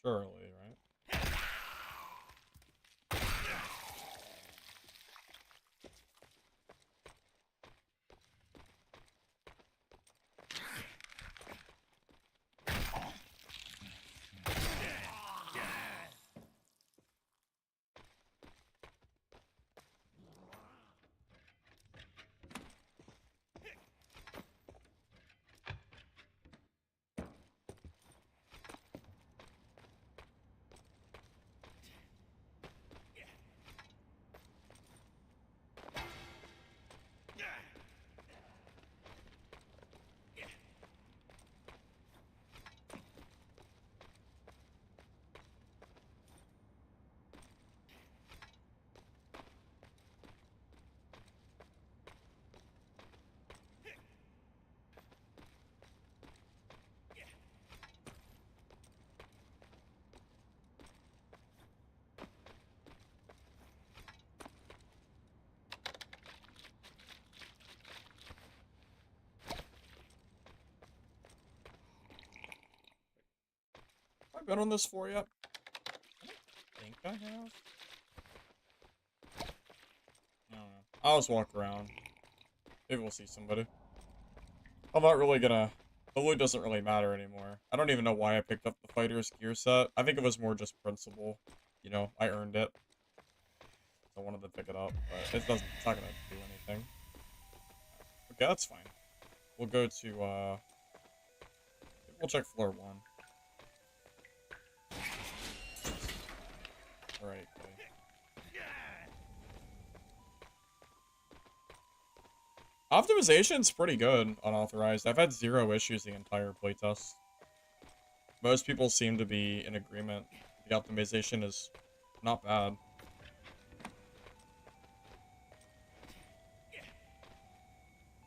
Surely, right? Have I been on this floor yet? I think I have. I don't know. I'll just walk around. Maybe we'll see somebody. I'm not really gonna... The loot doesn't really matter anymore. I don't even know why I picked up the fighter's gear set. I think it was more just principle. You know, I earned it. So I wanted to pick it up, but it's not gonna do anything. Okay, that's fine. We'll go to, we'll check floor 1. Alright, okay. Optimization's pretty good, unauthorized. I've had 0 issues the entire playtest. Most people seem to be in agreement. The optimization is not bad.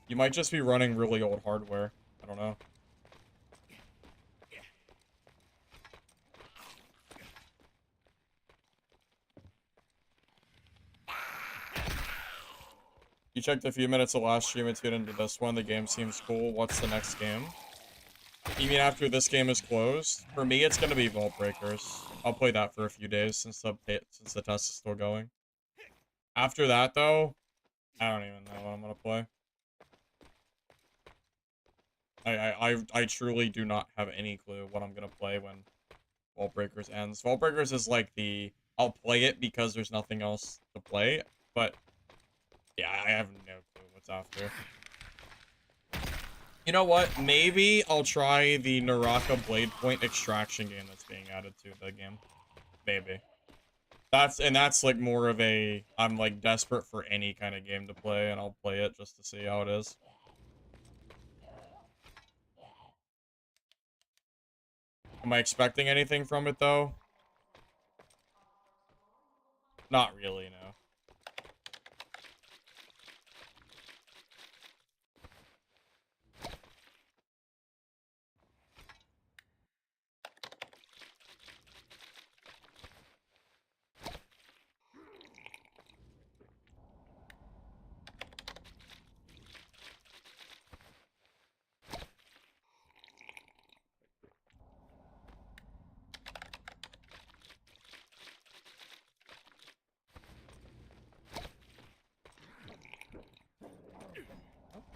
You might just be running really old hardware. I don't know. You checked a few minutes of last stream and tuned into this one. The game seems cool. What's the next game? You mean after this game is closed? For me, it's gonna be Vault Breakers. I'll play that for a few days since the test is still going. After that, though, I don't even know what I'm gonna play. I truly do not have any clue what I'm gonna play when Vault Breakers ends. Vault Breakers is like the... I'll play it because there's nothing else to play, but... yeah, I have no clue what's after. You know what? Maybe I'll try the Naraka Blade Point extraction game that's being added to the game. Maybe. That's like more of a... I'm like desperate for any kind of game to play, and I'll play it just to see how it is. Am I expecting anything from it, though? Not really, no.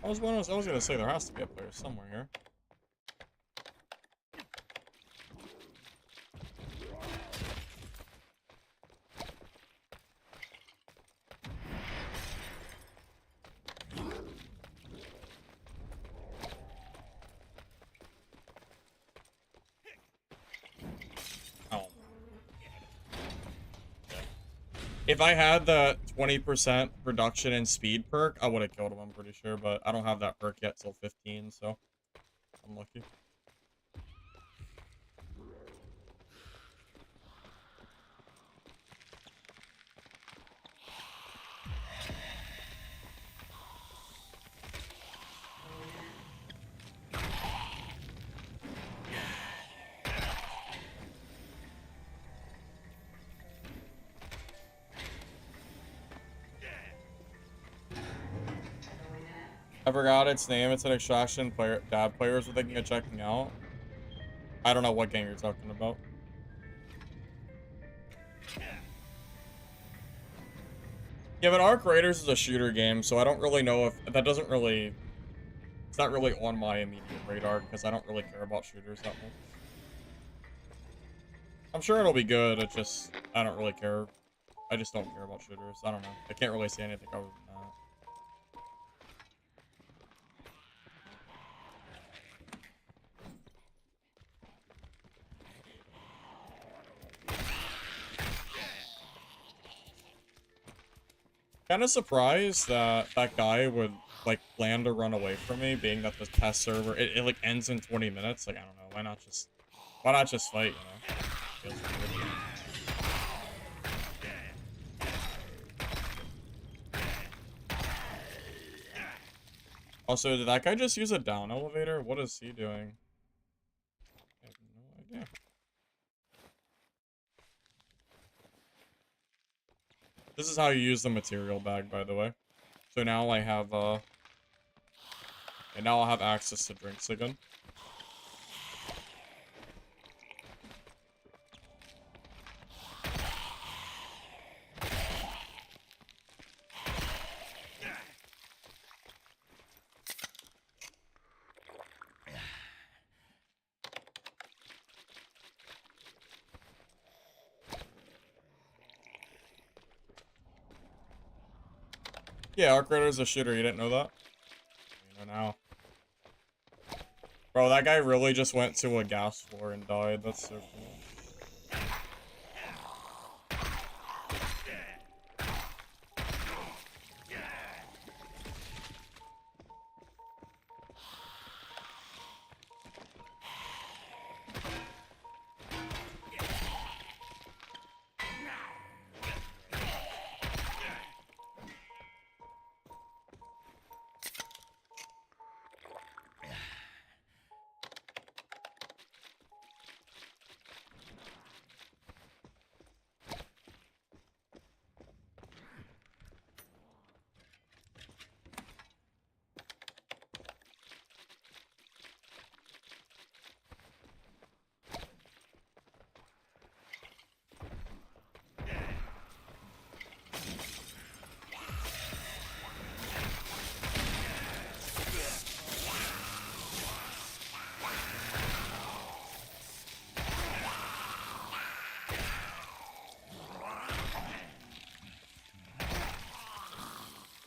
I was gonna say there has to be a player somewhere here. Oh. If I had the 20% reduction in speed perk, I would have killed him, I'm pretty sure, but I don't have that perk yet till 15, so I'm lucky. I forgot its name. It's an extraction player. Dad players were thinking of checking out. I don't know what game you're talking about. Yeah, but Arc Raiders is a shooter game, so I don't really know if that doesn't really. It's not really on my immediate radar because I don't really care about shooters that much. I'm sure it'll be good. It's just I don't really care. I just don't care about shooters. I don't know. I can't really say anything other than that. Kind of surprised that that guy would like plan to run away from me, being that the test server it like ends in 20 minutes. Like I don't know, why not just fight, you know? Feels weird. Also, did that guy just use a down elevator? What is he doing? I have no idea. This is how you use the material bag, by the way. So now I have and now I'll have access to drinks again. Yeah, Arc Raider's a shooter. You didn't know that? You know now. Bro, that guy really just went to a gas floor and died. That's so cool.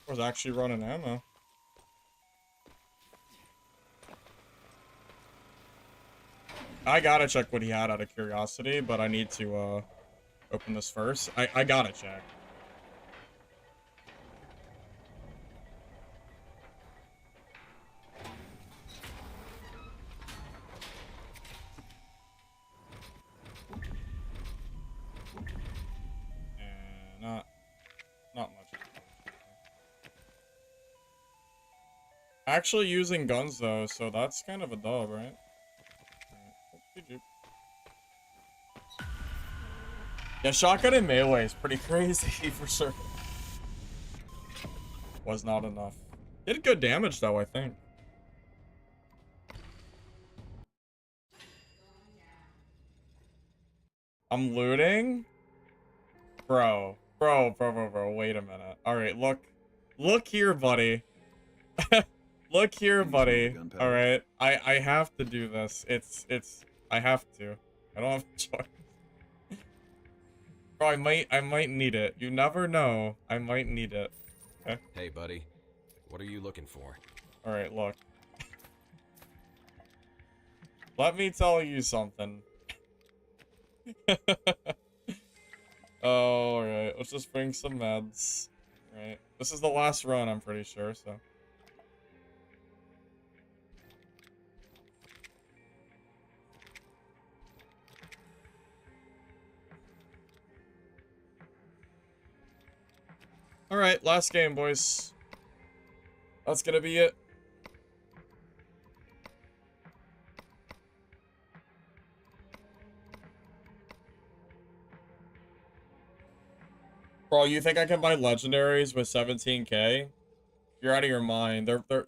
I was actually running ammo. I gotta check what he had out of curiosity, but I need to open this first. I gotta check. Actually using guns though, so that's kind of a dub, right? Alright. Yeah, shotgun and melee is pretty crazy for sure. Was not enough. Did good damage though, I think. I'm looting? Bro, wait a minute. Alright, look here, buddy. Look here, Can you smell the buddy. gunpowder? Alright, I have to do this. I have to. I don't have a choice. Bro, I might need it. You never know. I might need it. Okay? Hey, buddy. What are you looking for? Alright, look. Let me tell you something. Alright, let's just bring some meds. Right. This is the last run, I'm pretty sure, so. Alright, last game, boys. That's gonna be it. Bro, you think I can buy legendaries with 17k? You're out of your mind. They're...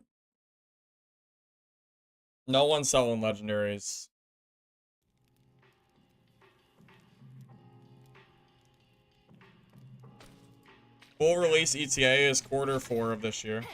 No one's selling legendaries. Full release ETA is Q4 of this year.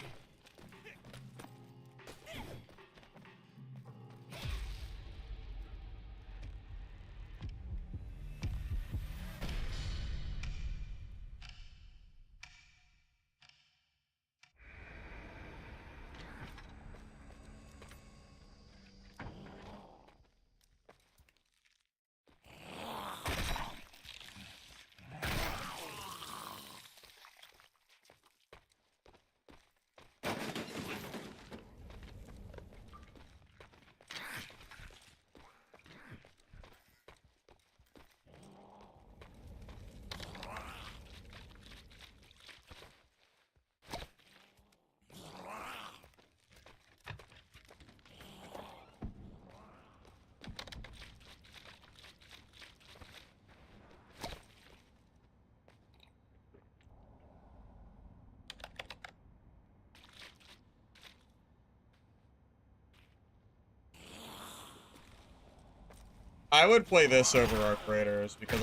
I would play this over Arc Raiders because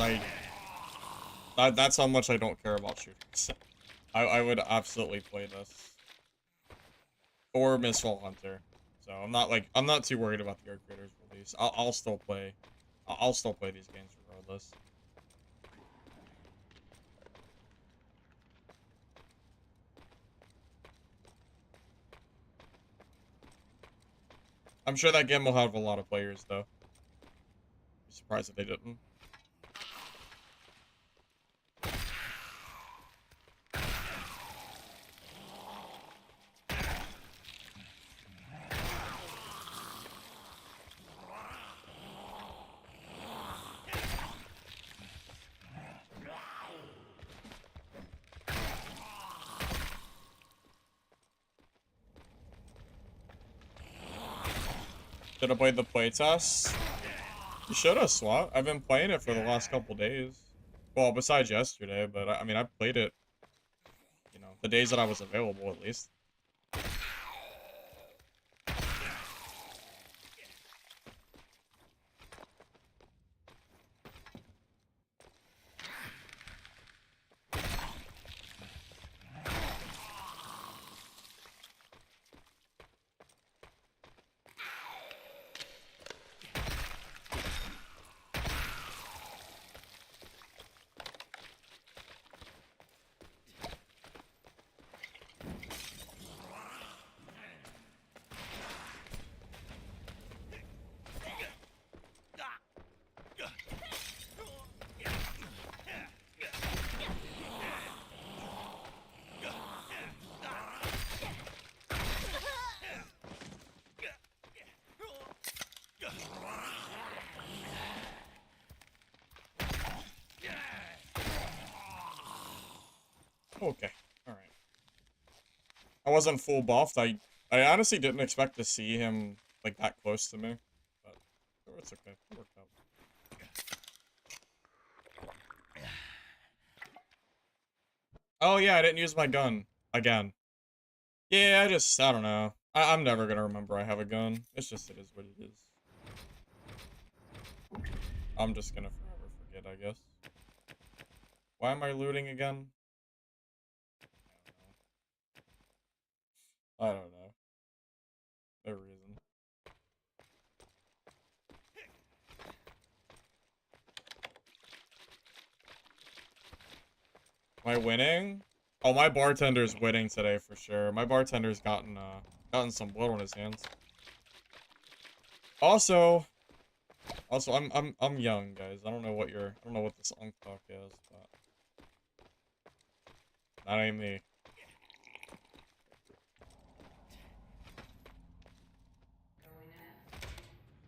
that's how much I don't care about shooters. I would absolutely play this. Or Missile Hunter. So I'm not too worried about the Arc Raiders release. I'll still play these games regardless. I'm sure that game will have a lot of players though. Be surprised if they didn't. Should have played the playtest. You should have, SWAT. I've been playing it for the last couple days. Well, besides yesterday, but I mean, I played it, you know, the days that I was available at least. Okay, alright. I wasn't full buffed, I I honestly didn't expect to see him like that close to me, but it's okay. It worked out. Oh yeah, I didn't use my gun again. Yeah, I don't know. I'm never gonna remember I have a gun. It's just, it is what it is. I'm just gonna forever forget, I guess. Why am I looting again? I don't know. No reason. Am I winning? Oh, my bartender's winning today for sure. My bartender's gotten some blood on his hands. Also, I'm young, guys. I don't know what this unk talk is, but that ain't me.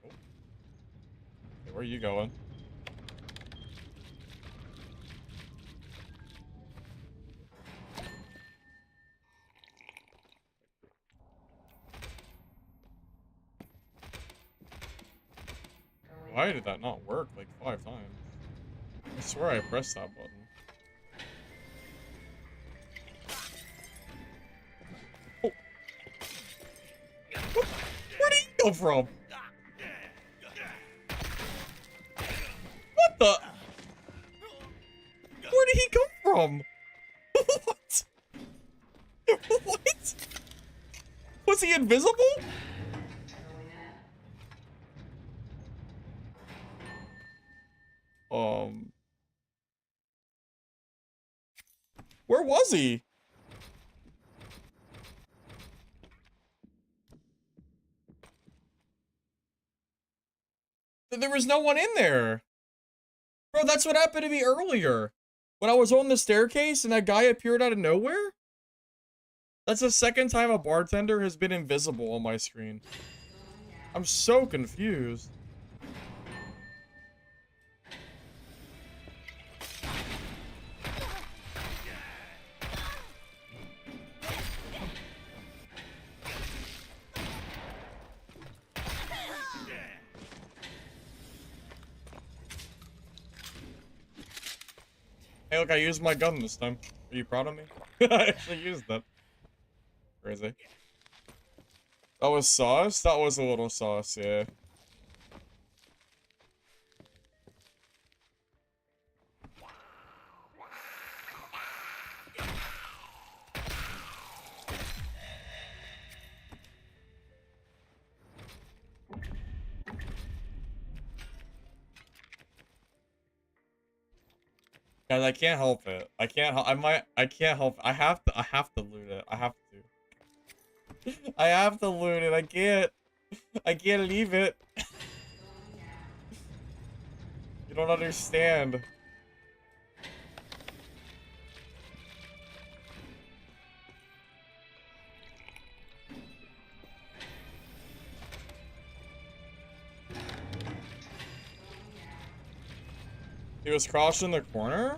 Oh. Okay, where are you going? Why did that not work like 5 times? I swear I pressed that button. Oh. Where did he come from? What the? Where did he come from? What? What? Was he invisible? Where was he? There was no one in there. Bro, that's what happened to me earlier. When I was on the staircase and that guy appeared out of nowhere? That's the second time a bartender has been invisible on my screen. I'm so confused. Hey, look, I used my gun this time. Are you proud of me? I actually used that. Crazy. That was sauce? That was a little sauce, yeah. Guys, I can't help it. I can't help. I can't help. I have to loot it. I have to. I have to loot it. I can't leave it. You don't understand. He was crossing the corner?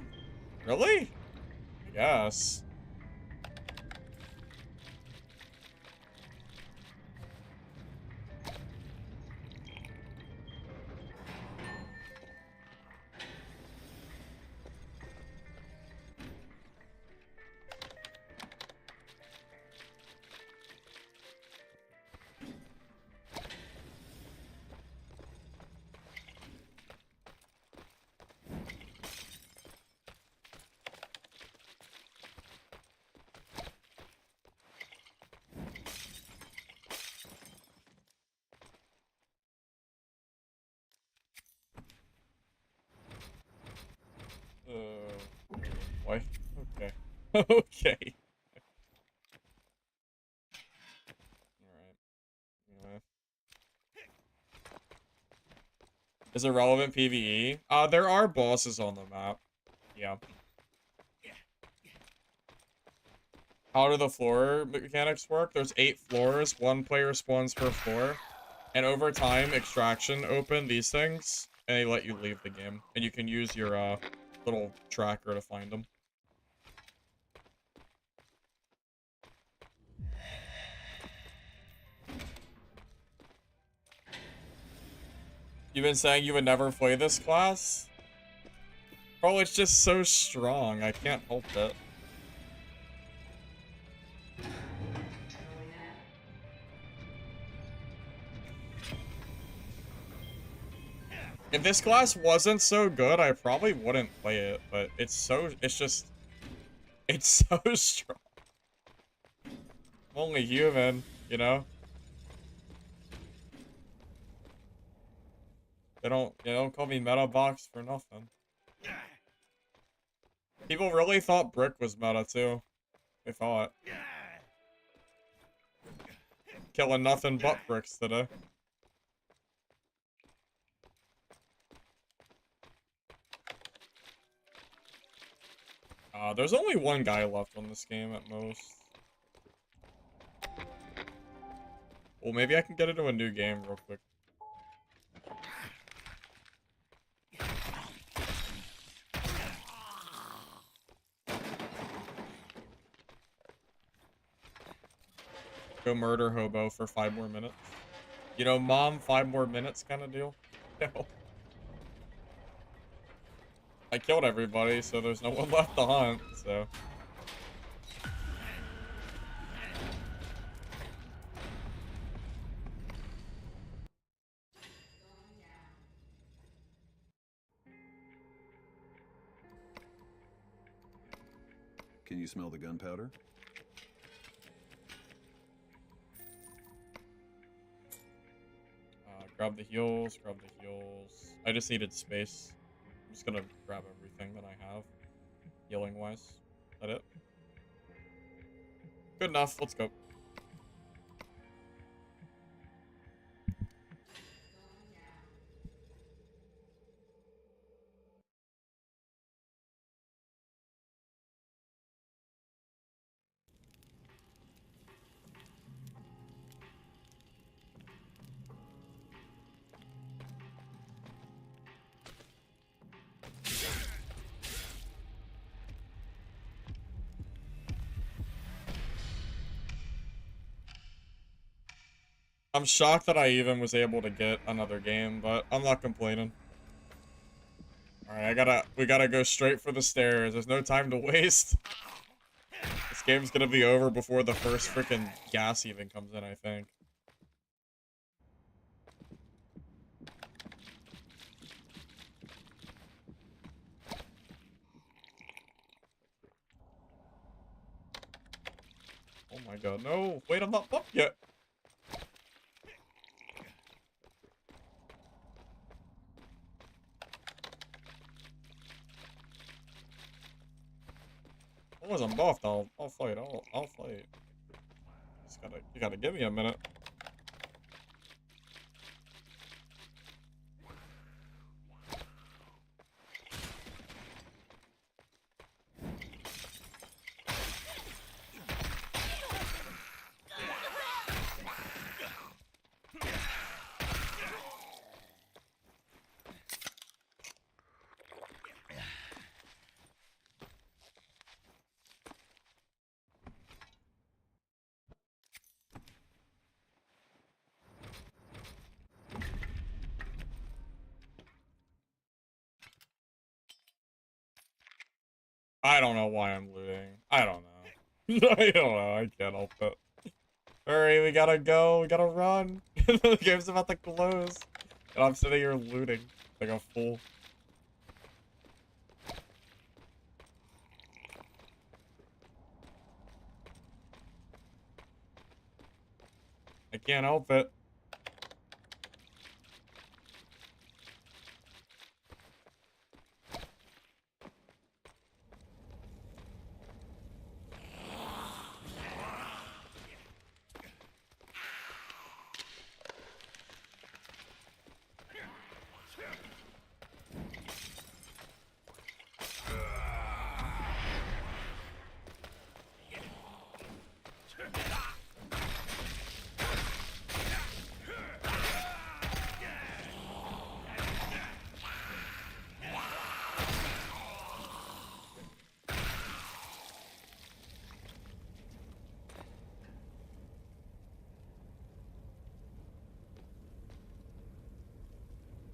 Really? I guess. Why? Okay. Okay. Alright. Anyway. Is it relevant PvE? There are bosses on the map. Yeah. How do the floor mechanics work? There's 8 floors, 1 player spawns per floor. And over time, extraction open these things, and they let you leave the game. And you can use your, little tracker to find them. You've been saying you would never play this class? Bro, it's just so strong. I can't help it. If this class wasn't so good, I probably wouldn't play it, but it's so strong. I'm only human, you know? They don't call me meta box for nothing. People really thought Brick was meta too. They thought. Killing nothing but bricks today. There's only one guy left on this game at most. Well, maybe I can get into a new game real quick. Go murder Hobo for 5 more minutes. You know, mom, 5 more minutes kind of deal. No. I killed everybody, so there's no one left to hunt, so. Can you smell the gunpowder? Grab the heals, grab the heals. I just needed space. I'm just gonna grab everything that I have, healing wise. Is that it? Good enough, let's go. I'm shocked that I even was able to get another game, but I'm not complaining. Alright, we gotta go straight for the stairs. There's no time to waste. This game's gonna be over before the first freaking gas even comes in, I think. Oh my god, no! Wait, I'm not up yet! I wasn't buffed. I'll fight. I'll fight. You gotta give me a minute. I don't know why I'm looting. I don't know. I don't know. I can't help it. Hurry, we gotta go. We gotta run. The game's about to close. And I'm sitting here looting like a fool. I can't help it.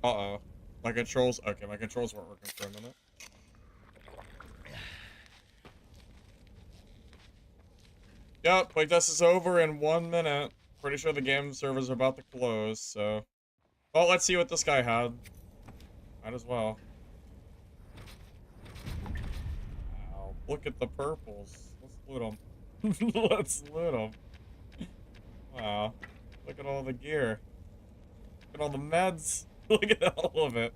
Uh-oh. My controls... Okay, my controls weren't working for a minute. Yep, playtest is over in 1 minute. Pretty sure the game servers are about to close, so... Well, let's see what this guy had. Might as well. Wow, look at the purples. Let's loot them. Let's loot them. Wow. Look at all the gear. Look at all the meds. Look at all of it.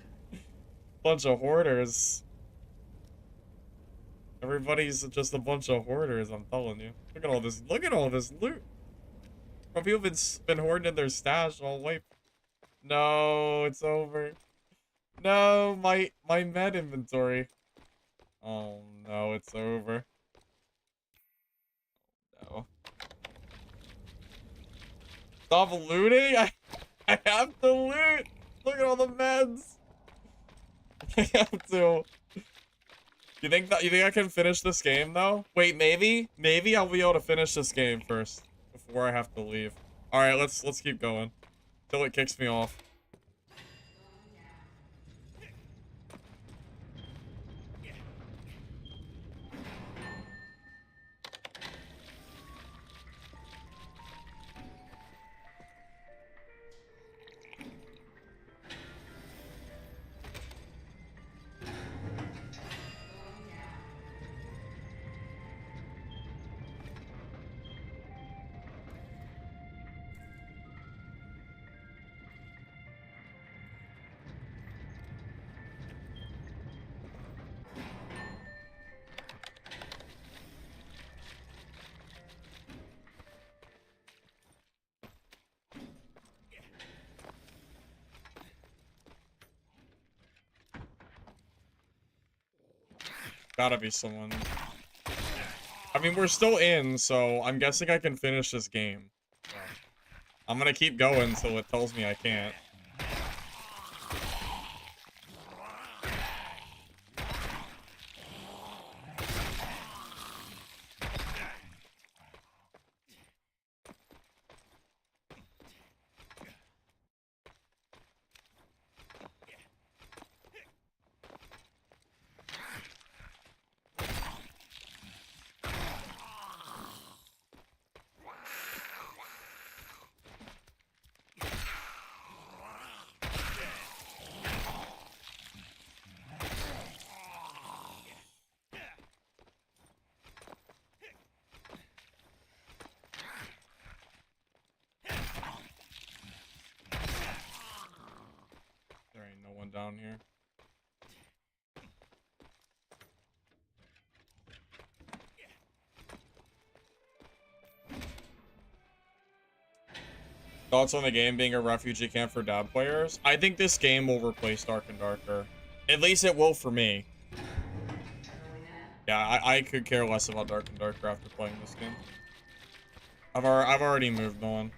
Bunch of hoarders. Everybody's just a bunch of hoarders, I'm telling you. Look at all this. Look at all this loot. Bro, people have been hoarding in their stash all wipe. No, it's over. No, my med inventory. Oh no, it's over. No. Stop looting? I have to loot. Look at all the meds. I have to. You think I can finish this game though? Wait, maybe I'll be able to finish this game first before I have to leave. All right, let's keep going till it kicks me off. Gotta be someone. I mean, we're still in, so I'm guessing I can finish this game. So, I'm gonna keep going until it tells me I can't. There ain't no one down here. Thoughts on the game being a refugee camp for dad players? I think this game will replace Dark and Darker. At least it will for me. Yeah, I could care less about Dark and Darker after playing this game. I've already moved on.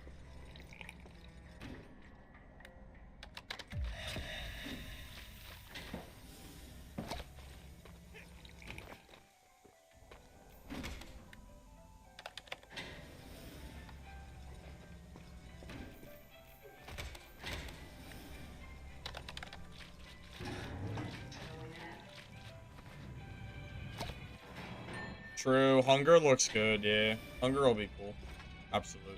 True. Hunger looks good, yeah. Hunger will be cool. Absolutely.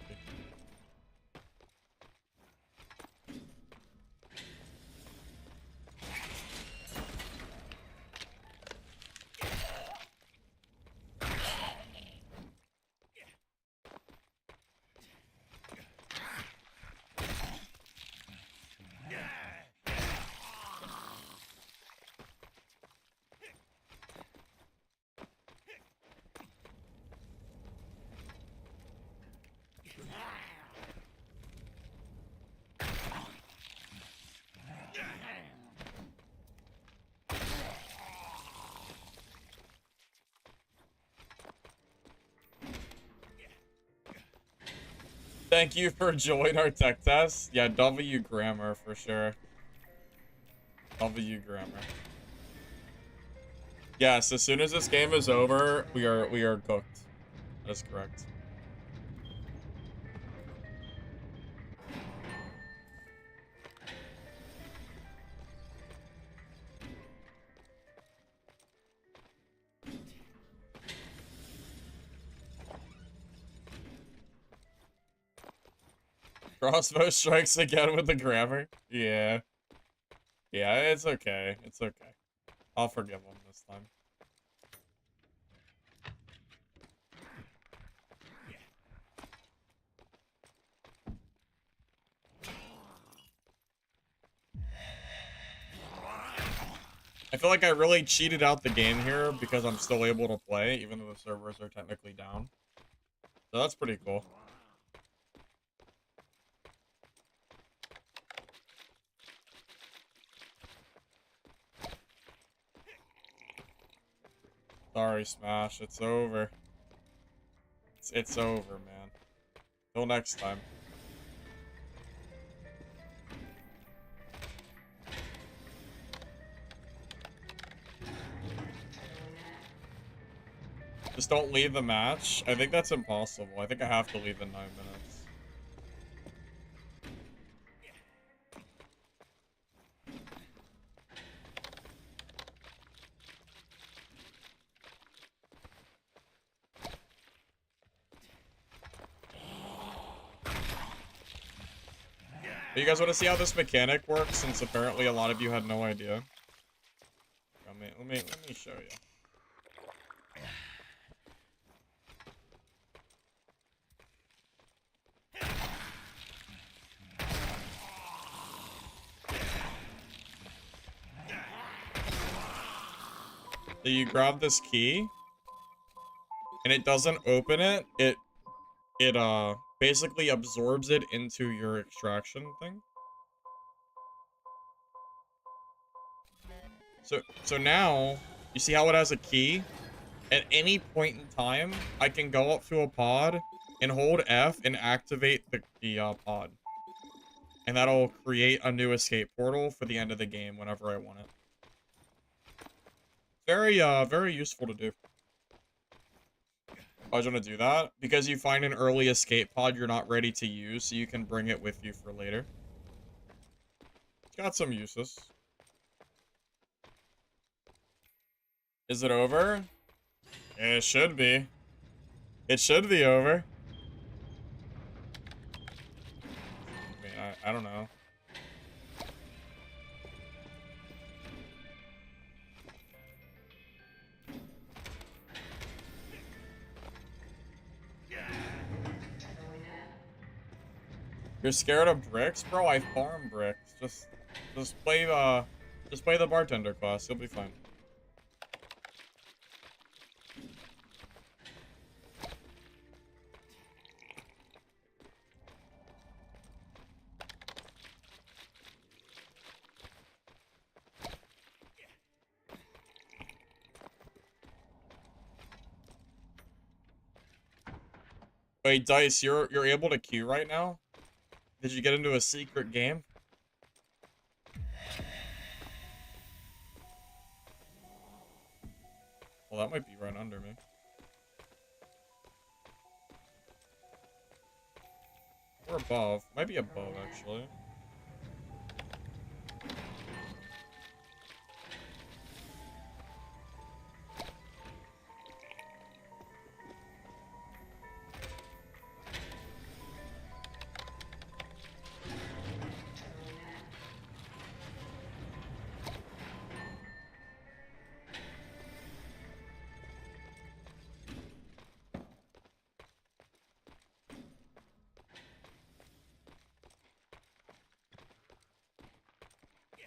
Thank you for joining our tech test. Yeah, W grammar for sure. W grammar. Yes, as soon as this game is over, we are cooked. That is correct. Crossbow strikes again with the grammar. Yeah. Yeah, it's okay. It's okay. I'll forgive him this time. I feel like I really cheated out the game here because I'm still able to play, even though the servers are technically down. So that's pretty cool. Sorry, Smash. It's over. It's over, man. Till next time. Just don't leave the match. I think that's impossible. I think I have to leave in 9 minutes. You guys want to see how this mechanic works, since apparently a lot of you had no idea? Let me show you. So you grab this key, and it doesn't open it. It basically absorbs it into your extraction thing. So now, you see how it has a key? At any point in time, I can go up to a pod and hold F and activate the pod. And that'll create a new escape portal for the end of the game whenever I want it. Very useful to do. Why do you want to do that? Because you find an early escape pod you're not ready to use, so you can bring it with you for later. It's got some uses. Is it over? It should be. It should be over. I mean, I don't know. You're scared of bricks? Bro, I farm bricks. Just play the bartender class. You'll be fine. Wait, Dice, you're able to queue right now? Did you get into a secret game? Well, that might be right under me. Or above. Might be above, actually.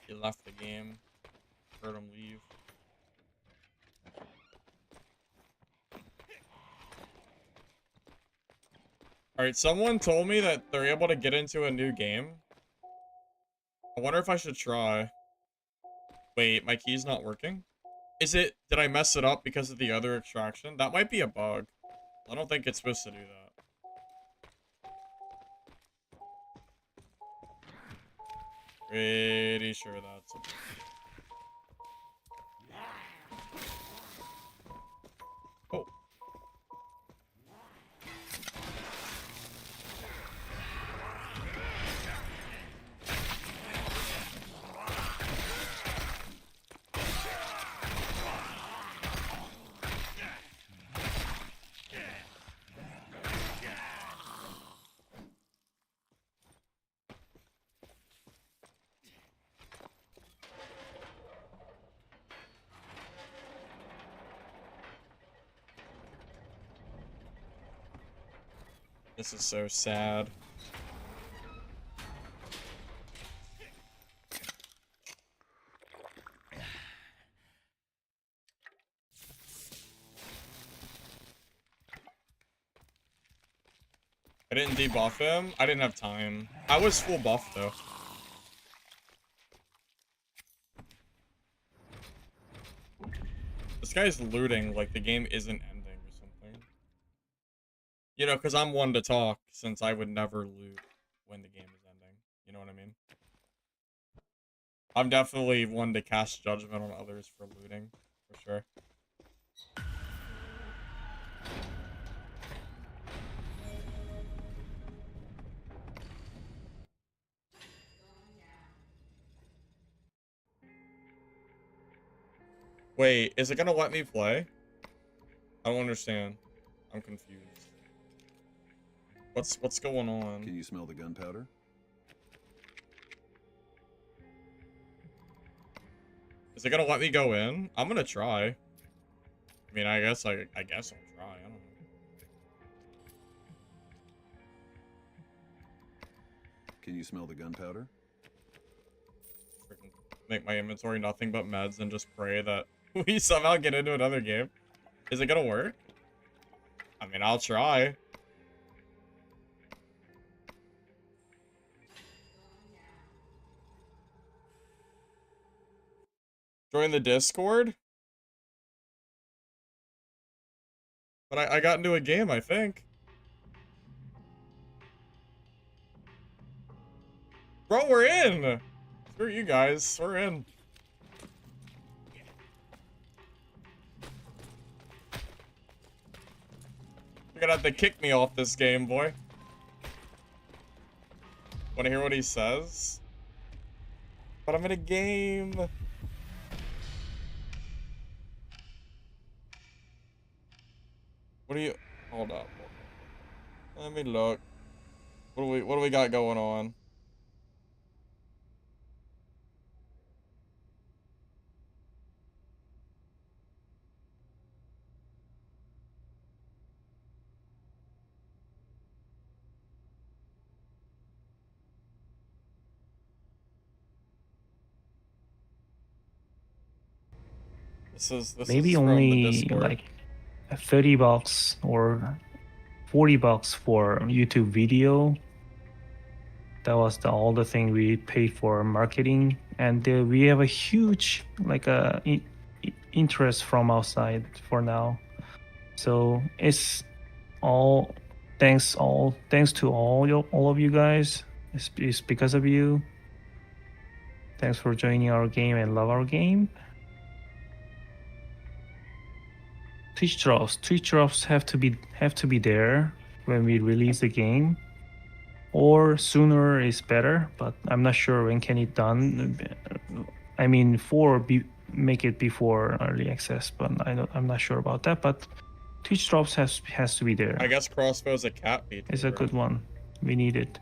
He left the game. Heard him leave. Alright, someone told me that they're able to get into a new game. I wonder if I should try. Wait, my key's not working? Did I mess it up because of the other extraction? That might be a bug. I don't think it's supposed to do that. Pretty sure that's a bug. Oh. This is so sad. I didn't debuff him. I didn't have time. I was full buff though. This guy's looting like the game isn't ending or something. You know, because I'm one to talk, since I would never loot when the game is ending. You know what I mean? I'm definitely one to cast judgment on others for looting, for sure. Wait, is it gonna let me play? I don't understand. I'm confused. What's going on? Can you smell the gunpowder? Is it gonna let me go in? I'm gonna try. I mean, I guess I'll try. I don't know. Can you smell the gunpowder? Freaking make my inventory nothing but meds and just pray that we somehow get into another game. Is it gonna work? I mean, I'll try. Join the Discord? But I got into a game, I think. Bro, we're in! Screw you guys, we're in. You're gonna have to kick me off this game, boy. Wanna hear what he says? But I'm in a game. What do you... Hold up. Let me look. What do we got going on? This Maybe is from the only Discord. like $30 or $40 for YouTube video. That was all the thing we paid for marketing, and we have a huge interest from outside for now. So it's all thanks to all of you guys. It's because of you. Thanks for joining our game and love our game. Twitch drops have to be there when we release the game, or sooner is better, but I'm not sure when can it done. I mean, make it before early access, but I'm not sure about that. But Twitch drops has to be there. I guess Crossbow's a cat feature. It's a good one. We need it.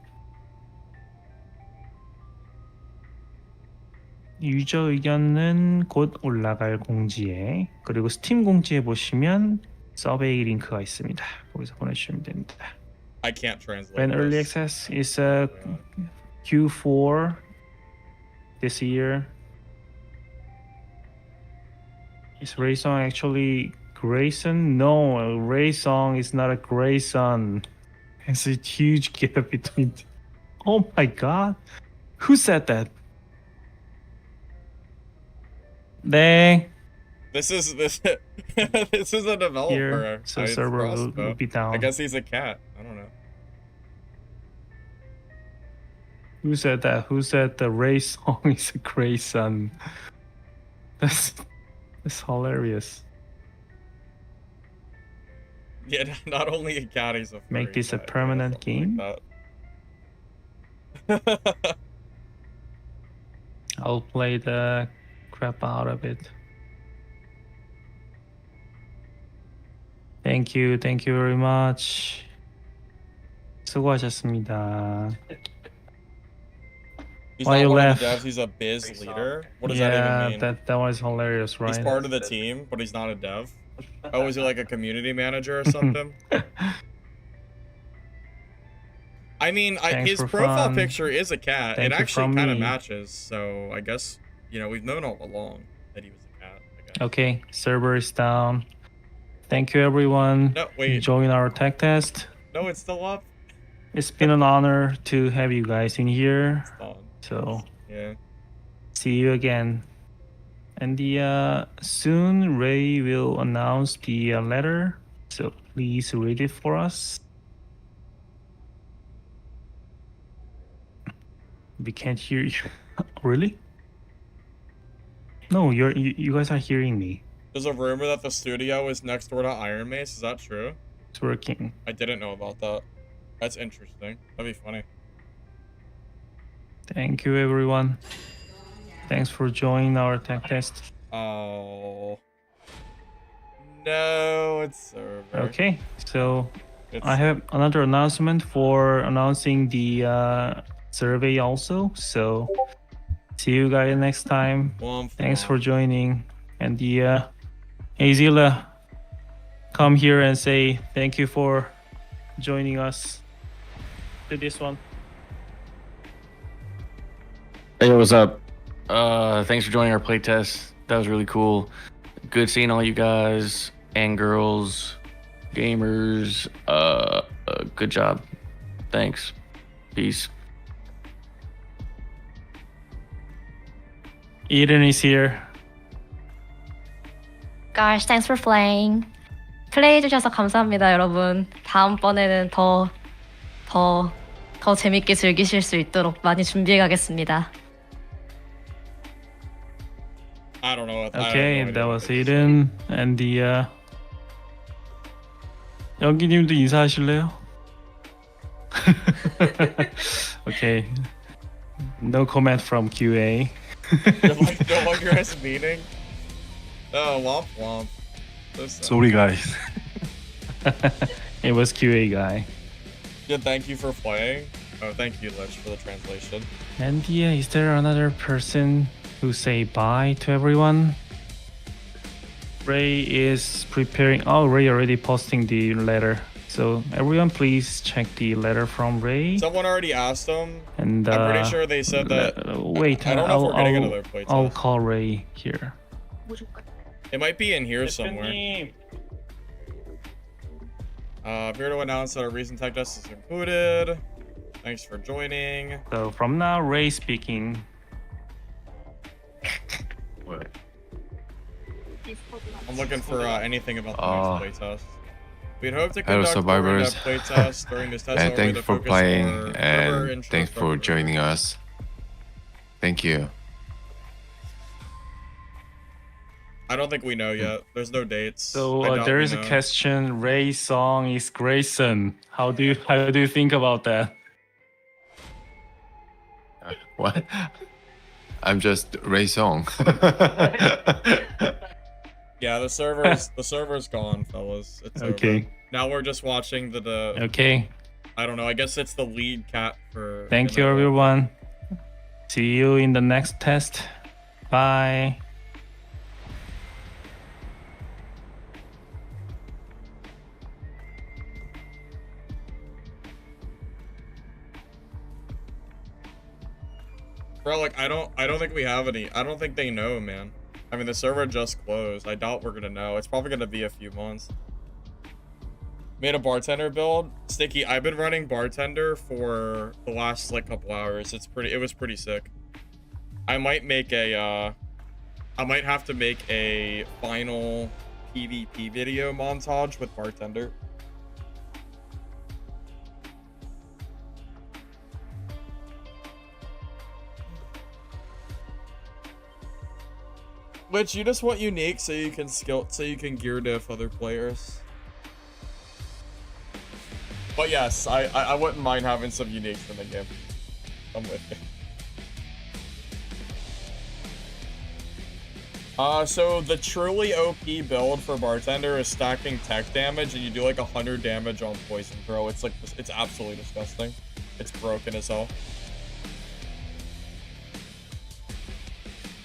유저 의견은 곧 올라갈 공지에, 그리고 스팀 공지에 보시면 서베이 링크가 있습니다. 거기서 보내주시면 됩니다. I can't translate. When early access is Q4 this year. Is Raysong actually Grayson? No, Raysong is not a Grayson. It's a huge gap between. Oh my god, who said that? Dang. This is this is a developer. Here, so It's server will Crossbow. be down. I guess he's a cat. I don't know. Who said that? Who said the Ray song is a Grayson? That's hilarious. Yeah, not only a cat, he's a furry. Make this a cat, permanent game. Like I'll play the crap out of it. Thank you very much. 수고하셨습니다. He's Why not you one laugh? of the devs, he's a biz leader. What does that even mean? that one is hilarious, right? He's part of the team, but he's not a dev. Oh, is he like a community manager or something? I mean, Thanks his for profile fun. picture is a cat. Thank it you actually from kind of me. matches. So I guess, we've known all along that he was a cat. I guess. Okay, server is down. Thank you, everyone. No, wait. Join our tech test. No, it's still up. It's been an honor to have you guys in here. It's done. So Yeah. see you again. And soon Ray will announce the letter. So please read it for us. We can't hear you. Really? No, you guys are hearing me. There's a rumor that the studio is next door to Iron Mace. Is that true? It's working. I didn't know about that. That's interesting. That'd be funny. Thank you, everyone. Thanks for joining our tech test. Oh. No, it's server. Okay, so It's, I have another announcement for announcing the survey also. So see you guys next time. Womp Thanks womp. for joining. And the Azila, come here and say thank you for joining us to this one. Hey, what's up? Thanks for joining our playtest. That was really cool. Good seeing all you guys and girls, gamers. Good job. Thanks. Peace. Eden is here. Gosh, thanks for playing. 플레이해주셔서 감사합니다, 여러분. 다음번에는 더 재밌게 즐기실 수 있도록 많이 준비해 가겠습니다. I don't know. Okay, that was Eden. And the 연기님도 인사하실래요? Okay. No comment from QA. No longer has meaning. Oh, womp womp. So sad. Sorry, guys. It was QA guy. Yeah, thank you for playing. Oh, thank you, Lich, for the translation. And is there another person who say bye to everyone? Ray is preparing. Oh, Ray already posting the letter. So everyone, please check the letter from Ray. Someone already asked them. And I'm pretty sure they said that. Wait, I don't know if we're getting another playtest. I'll call Ray here. It might be in here somewhere. I'm here to announce that our recent tech test is included. Thanks for joining. So from now, Ray speaking. I'm looking for anything about the next playtest. We'd hope to Hello, conduct survivors. playtest during this test. And however, thanks the for focus playing, on our server and intro thanks for structure. joining us. Thank you. I don't think we know yet. There's no dates. So I doubt there we is a know. question. Ray's song is Grayson. How do you think about that? What? I'm just Ray Song. Yeah, the server's gone, fellas. It's Okay. over. Now we're just watching the Okay. I don't know. I guess it's the lead cat for. Thank you, everyone. See you in the next test. Bye. Bro, like I don't think we have any. I don't think they know, man. I mean, the server just closed. I doubt we're gonna know. It's probably gonna be a few months. Made a bartender build. Sticky, I've been running bartender for the last like couple hours. It was pretty sick. I might make a I might have to make a final PvP video montage with bartender. Which you just want unique so you can gear diff other players. But yes, I wouldn't mind having some uniques in the game. I'm with you. So the truly OP build for bartender is stacking tech damage, and you do like 100 damage on poison throw. It's like it's absolutely disgusting. It's broken as hell.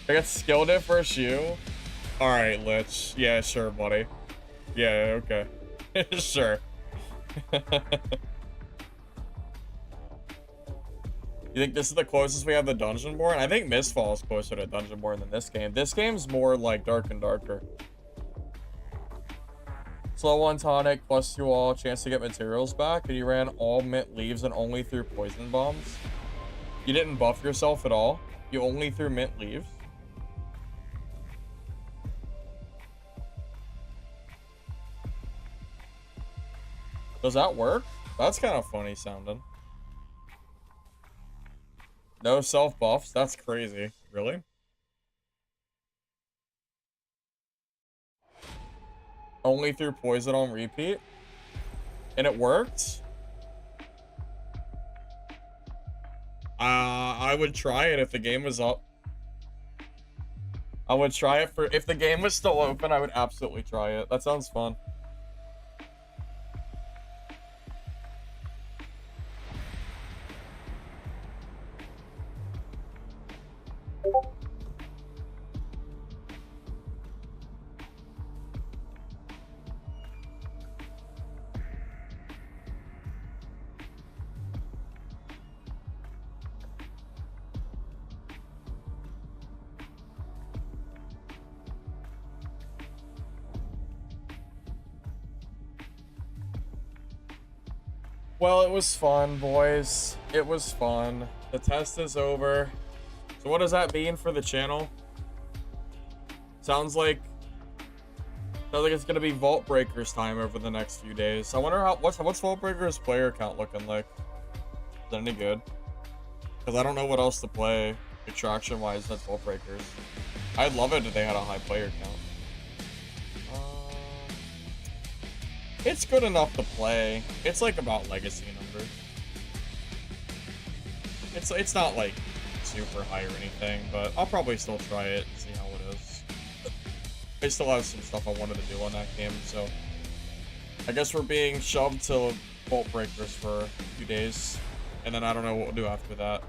I got skill diff versus you. All right, Lich. Yeah, sure, buddy. Yeah, okay. Sure. You think this is the closest we have to Dungeonborn? I think Mistfall is closer to Dungeonborn than this game. This game's more like Dark and Darker. Slow one tonic plus you all chance to get materials back, and you ran all mint leaves and only threw poison bombs. You didn't buff yourself at all. You only threw mint leaves. Does that work? That's kind of funny sounding. No self buffs? That's crazy. Really? Only threw poison on repeat? And it worked? I would try it if the game was up. I would try it for... If the game was still open, I would absolutely try it. That sounds fun. Well, it was fun, boys. It was fun. The test is over. So what does that mean for the channel? Sounds like it's gonna be Vault Breakers time over the next few days. I wonder what's Vault Breakers player count looking like? Is that any good? Because I don't know what else to play extraction wise that's Vault Breakers. I'd love it if they had a high player count. It's good enough to play. It's like about legacy numbers. It's not like super high or anything, but I'll probably still try it and see how it is. I still have some stuff I wanted to do on that game, so I guess we're being shoved to Vault Breakers for a few days, and then I don't know what we'll do after that.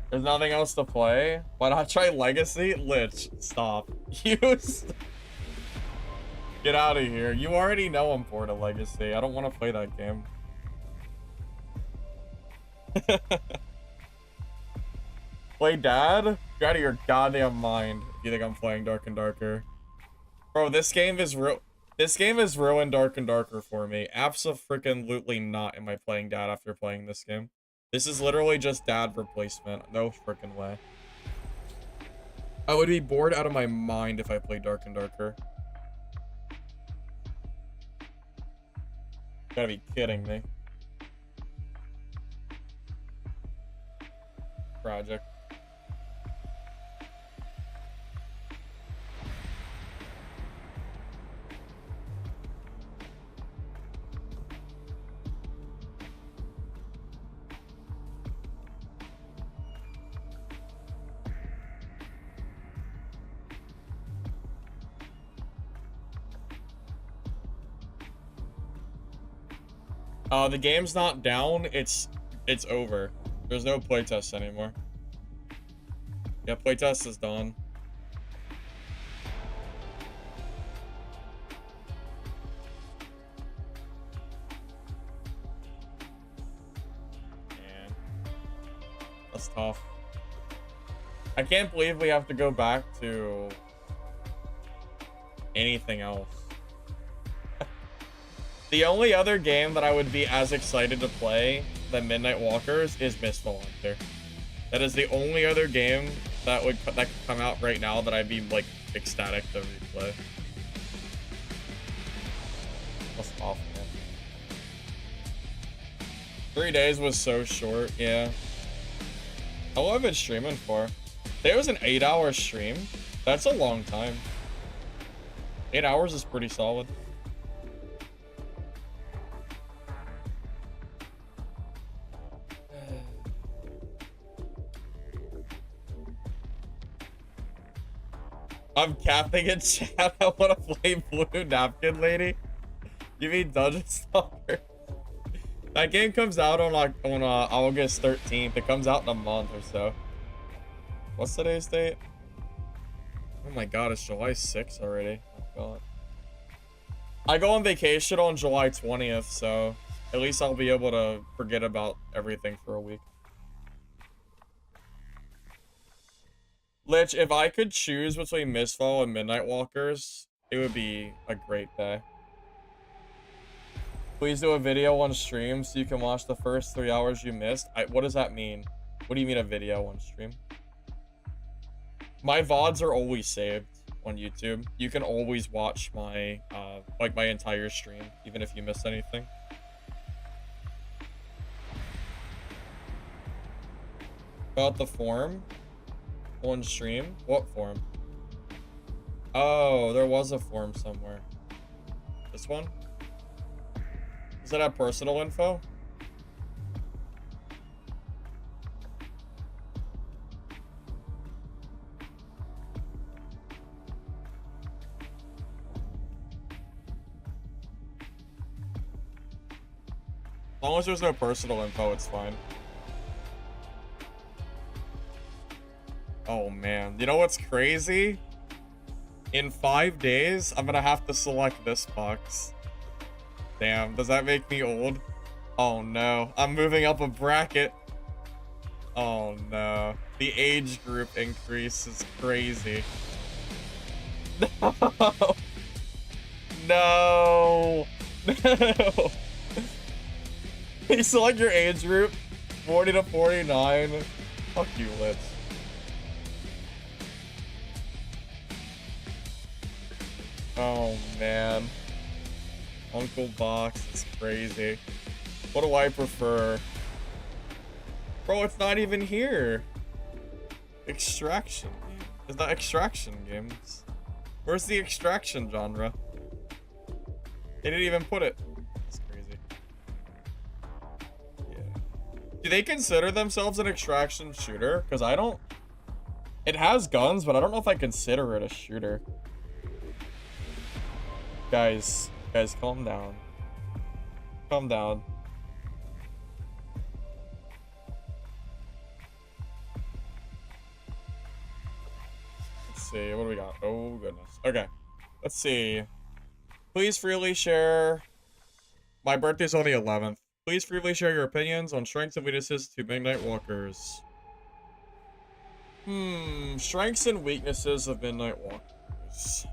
There's nothing else to play? Why not try Legacy? Lich, stop. Use. Get out of here. You already know I'm bored of Legacy. I don't want to play that game. Play Dad? You're out of your goddamn mind if you think I'm playing Dark and Darker. Bro, this game is ruined Dark and Darker for me. Abso-freaking-lutely not am I playing Dad after playing this game. This is literally just Dad replacement. No freaking way. I would be bored out of my mind if I played Dark and Darker. You gotta be kidding me. Project. The game's not down, it's over. There's no playtest anymore. Yeah, playtest is done. Man, that's tough. I can't believe we have to go back to anything else. The only other game that I would be as excited to play than Midnight Walkers is Mistfall Hunter. That is the only other game that could come out right now that I'd be like ecstatic to replay. That's awful, man. 3 days was so short, yeah. How long have I been streaming for? There was an 8-hour stream. That's a long time. 8 hours is pretty solid. I'm capping in chat. I want to play Blue Napkin Lady. You mean Dungeon Stalker? That game comes out on like on August 13th. It comes out in a month or so. What's today's date? Oh my god, it's July 6th already. Oh god. I go on vacation on July 20th, so at least I'll be able to forget about everything for a week. Lich, if I could choose between Mistfall and Midnight Walkers, it would be a great day. Please do a video on stream so you can watch the first 3 hours you missed. What does that mean? What do you mean a video on stream? My VODs are always saved on YouTube. You can always watch my, like my entire stream, even if you miss anything. About the form on stream? What form? Oh, there was a form somewhere. This one? Does it have personal info? As long as there's no personal info, it's fine. Oh man, you know what's crazy? In 5 days, I'm gonna have to select this box. Damn, does that make me old? Oh no, I'm moving up a bracket. Oh no, the age group increase is crazy. No, no, no. You select your age group, 40 to 49. Fuck you, Lich. Oh man. Uncle Box is crazy. What do I prefer? Bro, it's not even here. Extraction. Is that extraction games? Where's the extraction genre? They didn't even put it. It's crazy. Yeah. Do they consider themselves an extraction shooter? Because I don't. It has guns, but I don't know if I consider it a shooter. Guys, calm down. Calm down. Let's see, what do we got? Oh, goodness. Okay, let's see. Please freely share. My birthday's on the 11th. Please freely share your opinions on strengths and weaknesses to Midnight Walkers. Strengths and weaknesses of Midnight Walkers.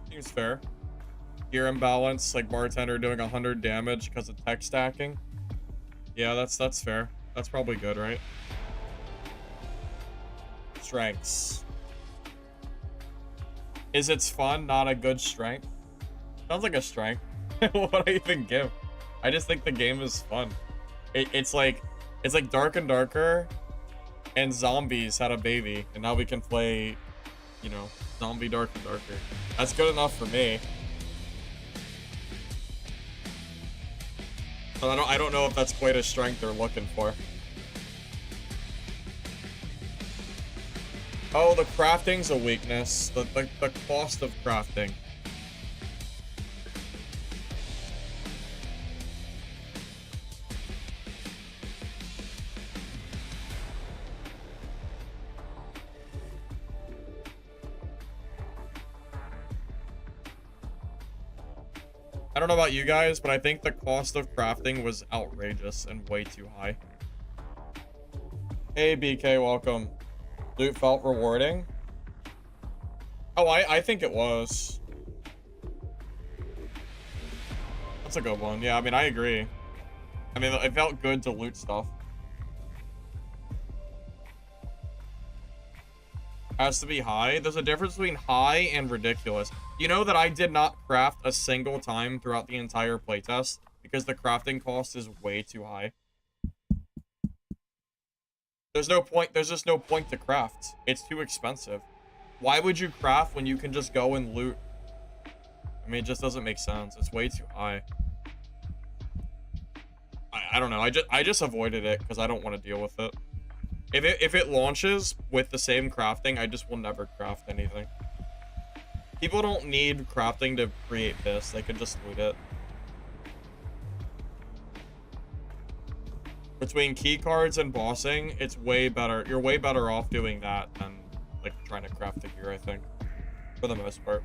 Seems fair. Gear imbalance, like Bartender doing 100 damage because of tech stacking. Yeah, that's fair. That's probably good, right? Strengths. Is it's fun, not a good strength? Sounds like a strength. What do I even give? I just think the game is fun. It's like Dark and Darker and Zombies had a baby, and now we can play, you know, Zombie Dark and Darker. That's good enough for me. But I don't know if that's quite a strength they're looking for. Oh, the crafting's a weakness. The cost of crafting. I don't know about you guys, but I think the cost of crafting was outrageous and way too high. Hey, BK, welcome. Loot felt rewarding? Oh, I think it was. That's a good one. Yeah, I mean, I agree. I mean, it felt good to loot stuff. Has to be high. There's a difference between high and ridiculous. You know that I did not craft a single time throughout the entire playtest because the crafting cost is way too high. There's no point. There's just no point to craft. It's too expensive. Why would you craft when you can just go and loot? I mean, it just doesn't make sense. It's way too high. I don't know. I just avoided it because I don't want to deal with it. If it launches with the same crafting, I just will never craft anything. People don't need crafting to create this. They can just loot it. Between key cards and bossing, it's way better. You're way better off doing that than like trying to craft it here, I think. For the most part.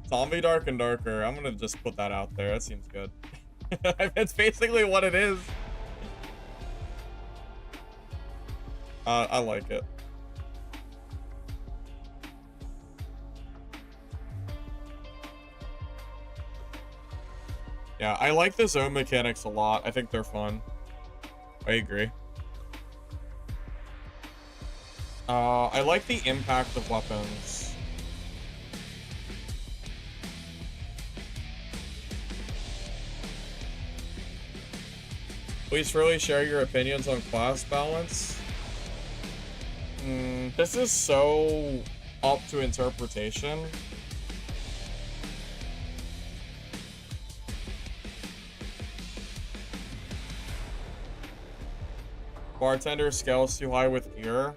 Zombie Dark and Darker. I'm gonna just put that out there. That seems good. It's basically what it is. I like it. Yeah, I like the zone mechanics a lot. I think they're fun. I agree. I like the impact of weapons. Please freely share your opinions on class balance. This is so up to interpretation. Bartender scales too high with gear.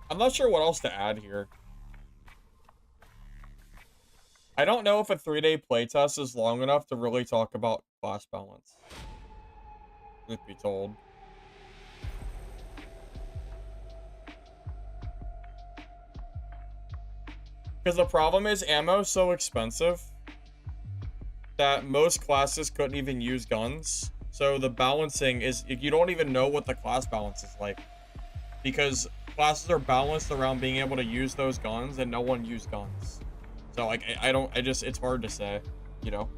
I'm not sure what else to add here. I don't know if a 3-day playtest is long enough to really talk about class balance. Truth be told. Because the problem is ammo's so expensive that most classes couldn't even use guns. So the balancing is, you don't even know what the class balance is like. Because classes are balanced around being able to use those guns and no one used guns. So like, it's hard to say, you know?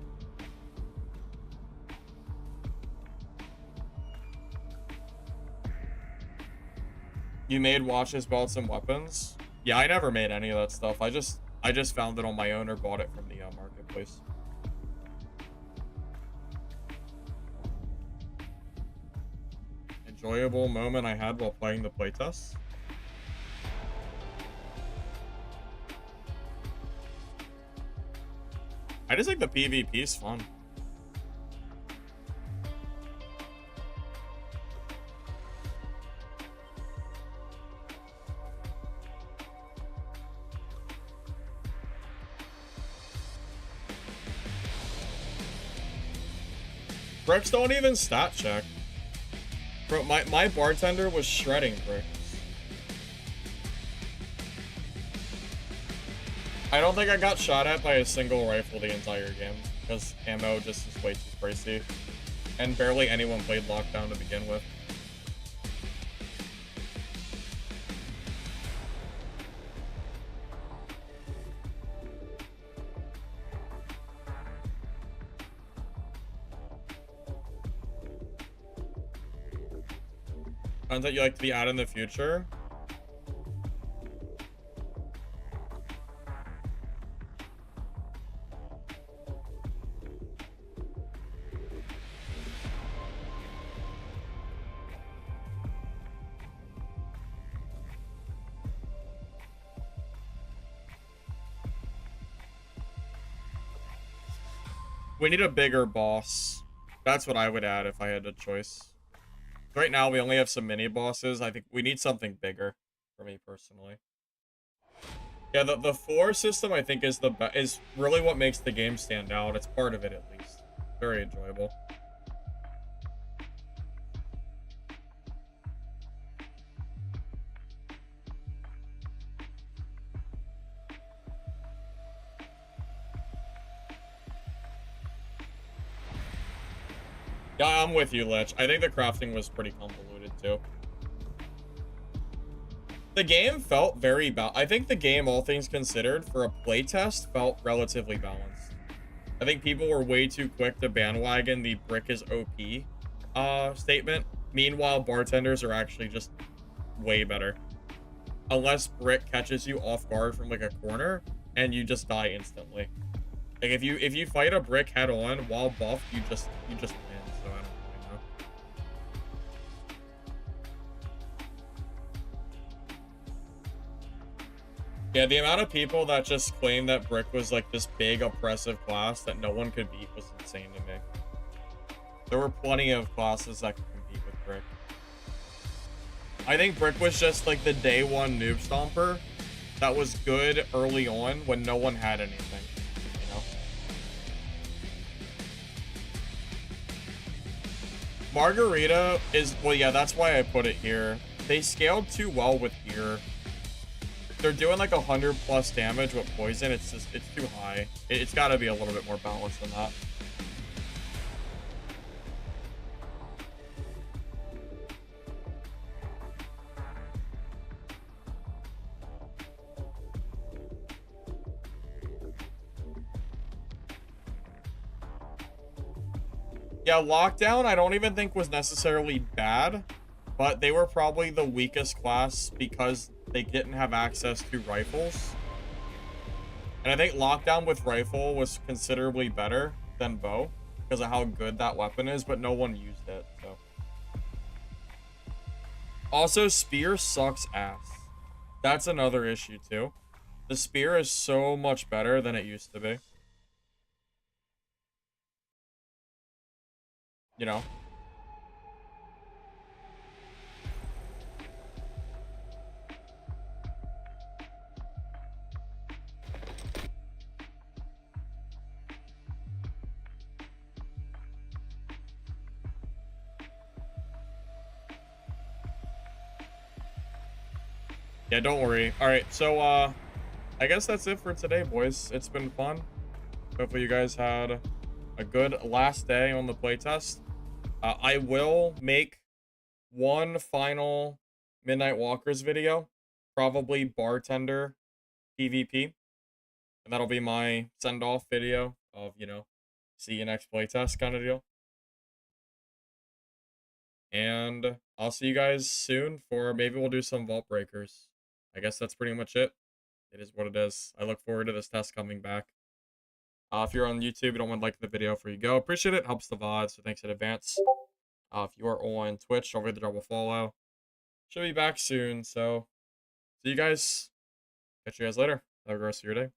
You made watches, belts, and weapons? Yeah, I never made any of that stuff. I just found it on my own or bought it from the marketplace. Enjoyable moment I had while playing the playtest. I just think the PvP is fun. Bricks don't even stat check. Bro, my bartender was shredding bricks. I don't think I got shot at by a single rifle the entire game, because ammo just is way too pricey. And barely anyone played Lockdown to begin with. Content you like to be added in the future? We need a bigger boss. That's what I would add if I had a choice. Right now, we only have some mini bosses. I think we need something bigger, for me personally. Yeah, the floor system I think is is really what makes the game stand out. It's part of it at least. Very enjoyable. Yeah, I'm with you, Lich. I think the crafting was pretty convoluted too. The game felt very balanced. I think the game, all things considered, for a playtest, felt relatively balanced. I think people were way too quick to bandwagon the brick is OP statement. Meanwhile, bartenders are actually just way better. Unless brick catches you off guard from like a corner and you just die instantly. Like if you fight a brick head on while buffed, you just win. So I don't really know. Yeah, the amount of people that just claim that brick was like this big oppressive class that no one could beat was insane to me. There were plenty of classes that could compete with brick. I think brick was just like the day one noob stomper that was good early on when no one had anything, you know? Margarita is, well, yeah, that's why I put it here. They scaled too well with gear. They're doing like 100+ damage with poison. It's too high. It's got to be a little bit more balanced than that. Yeah, lockdown I don't even think was necessarily bad, but they were probably the weakest class because they didn't have access to rifles. And I think lockdown with rifle was considerably better than bow because of how good that weapon is, but no one used it, so. Also, spear sucks ass. That's another issue too. The spear is so much better than it used to be. You know? Yeah, don't worry. All right, so I guess that's it for today, boys. It's been fun. Hopefully you guys had a good last day on the playtest. I will make one final Midnight Walkers video, probably Bartender PvP. And that'll be my send-off video of, you know, see you next playtest kind of deal. And I'll see you guys soon for, maybe we'll do some Vault Breakers. I guess that's pretty much it. It is what it is. I look forward to this test coming back. If you're on YouTube, you don't want to like the video before you go. Appreciate it. Helps the VOD, so thanks in advance. If you are on Twitch, don't forget to drop a follow. Should be back soon, so see you guys. Catch you guys later. Have a good rest of your day.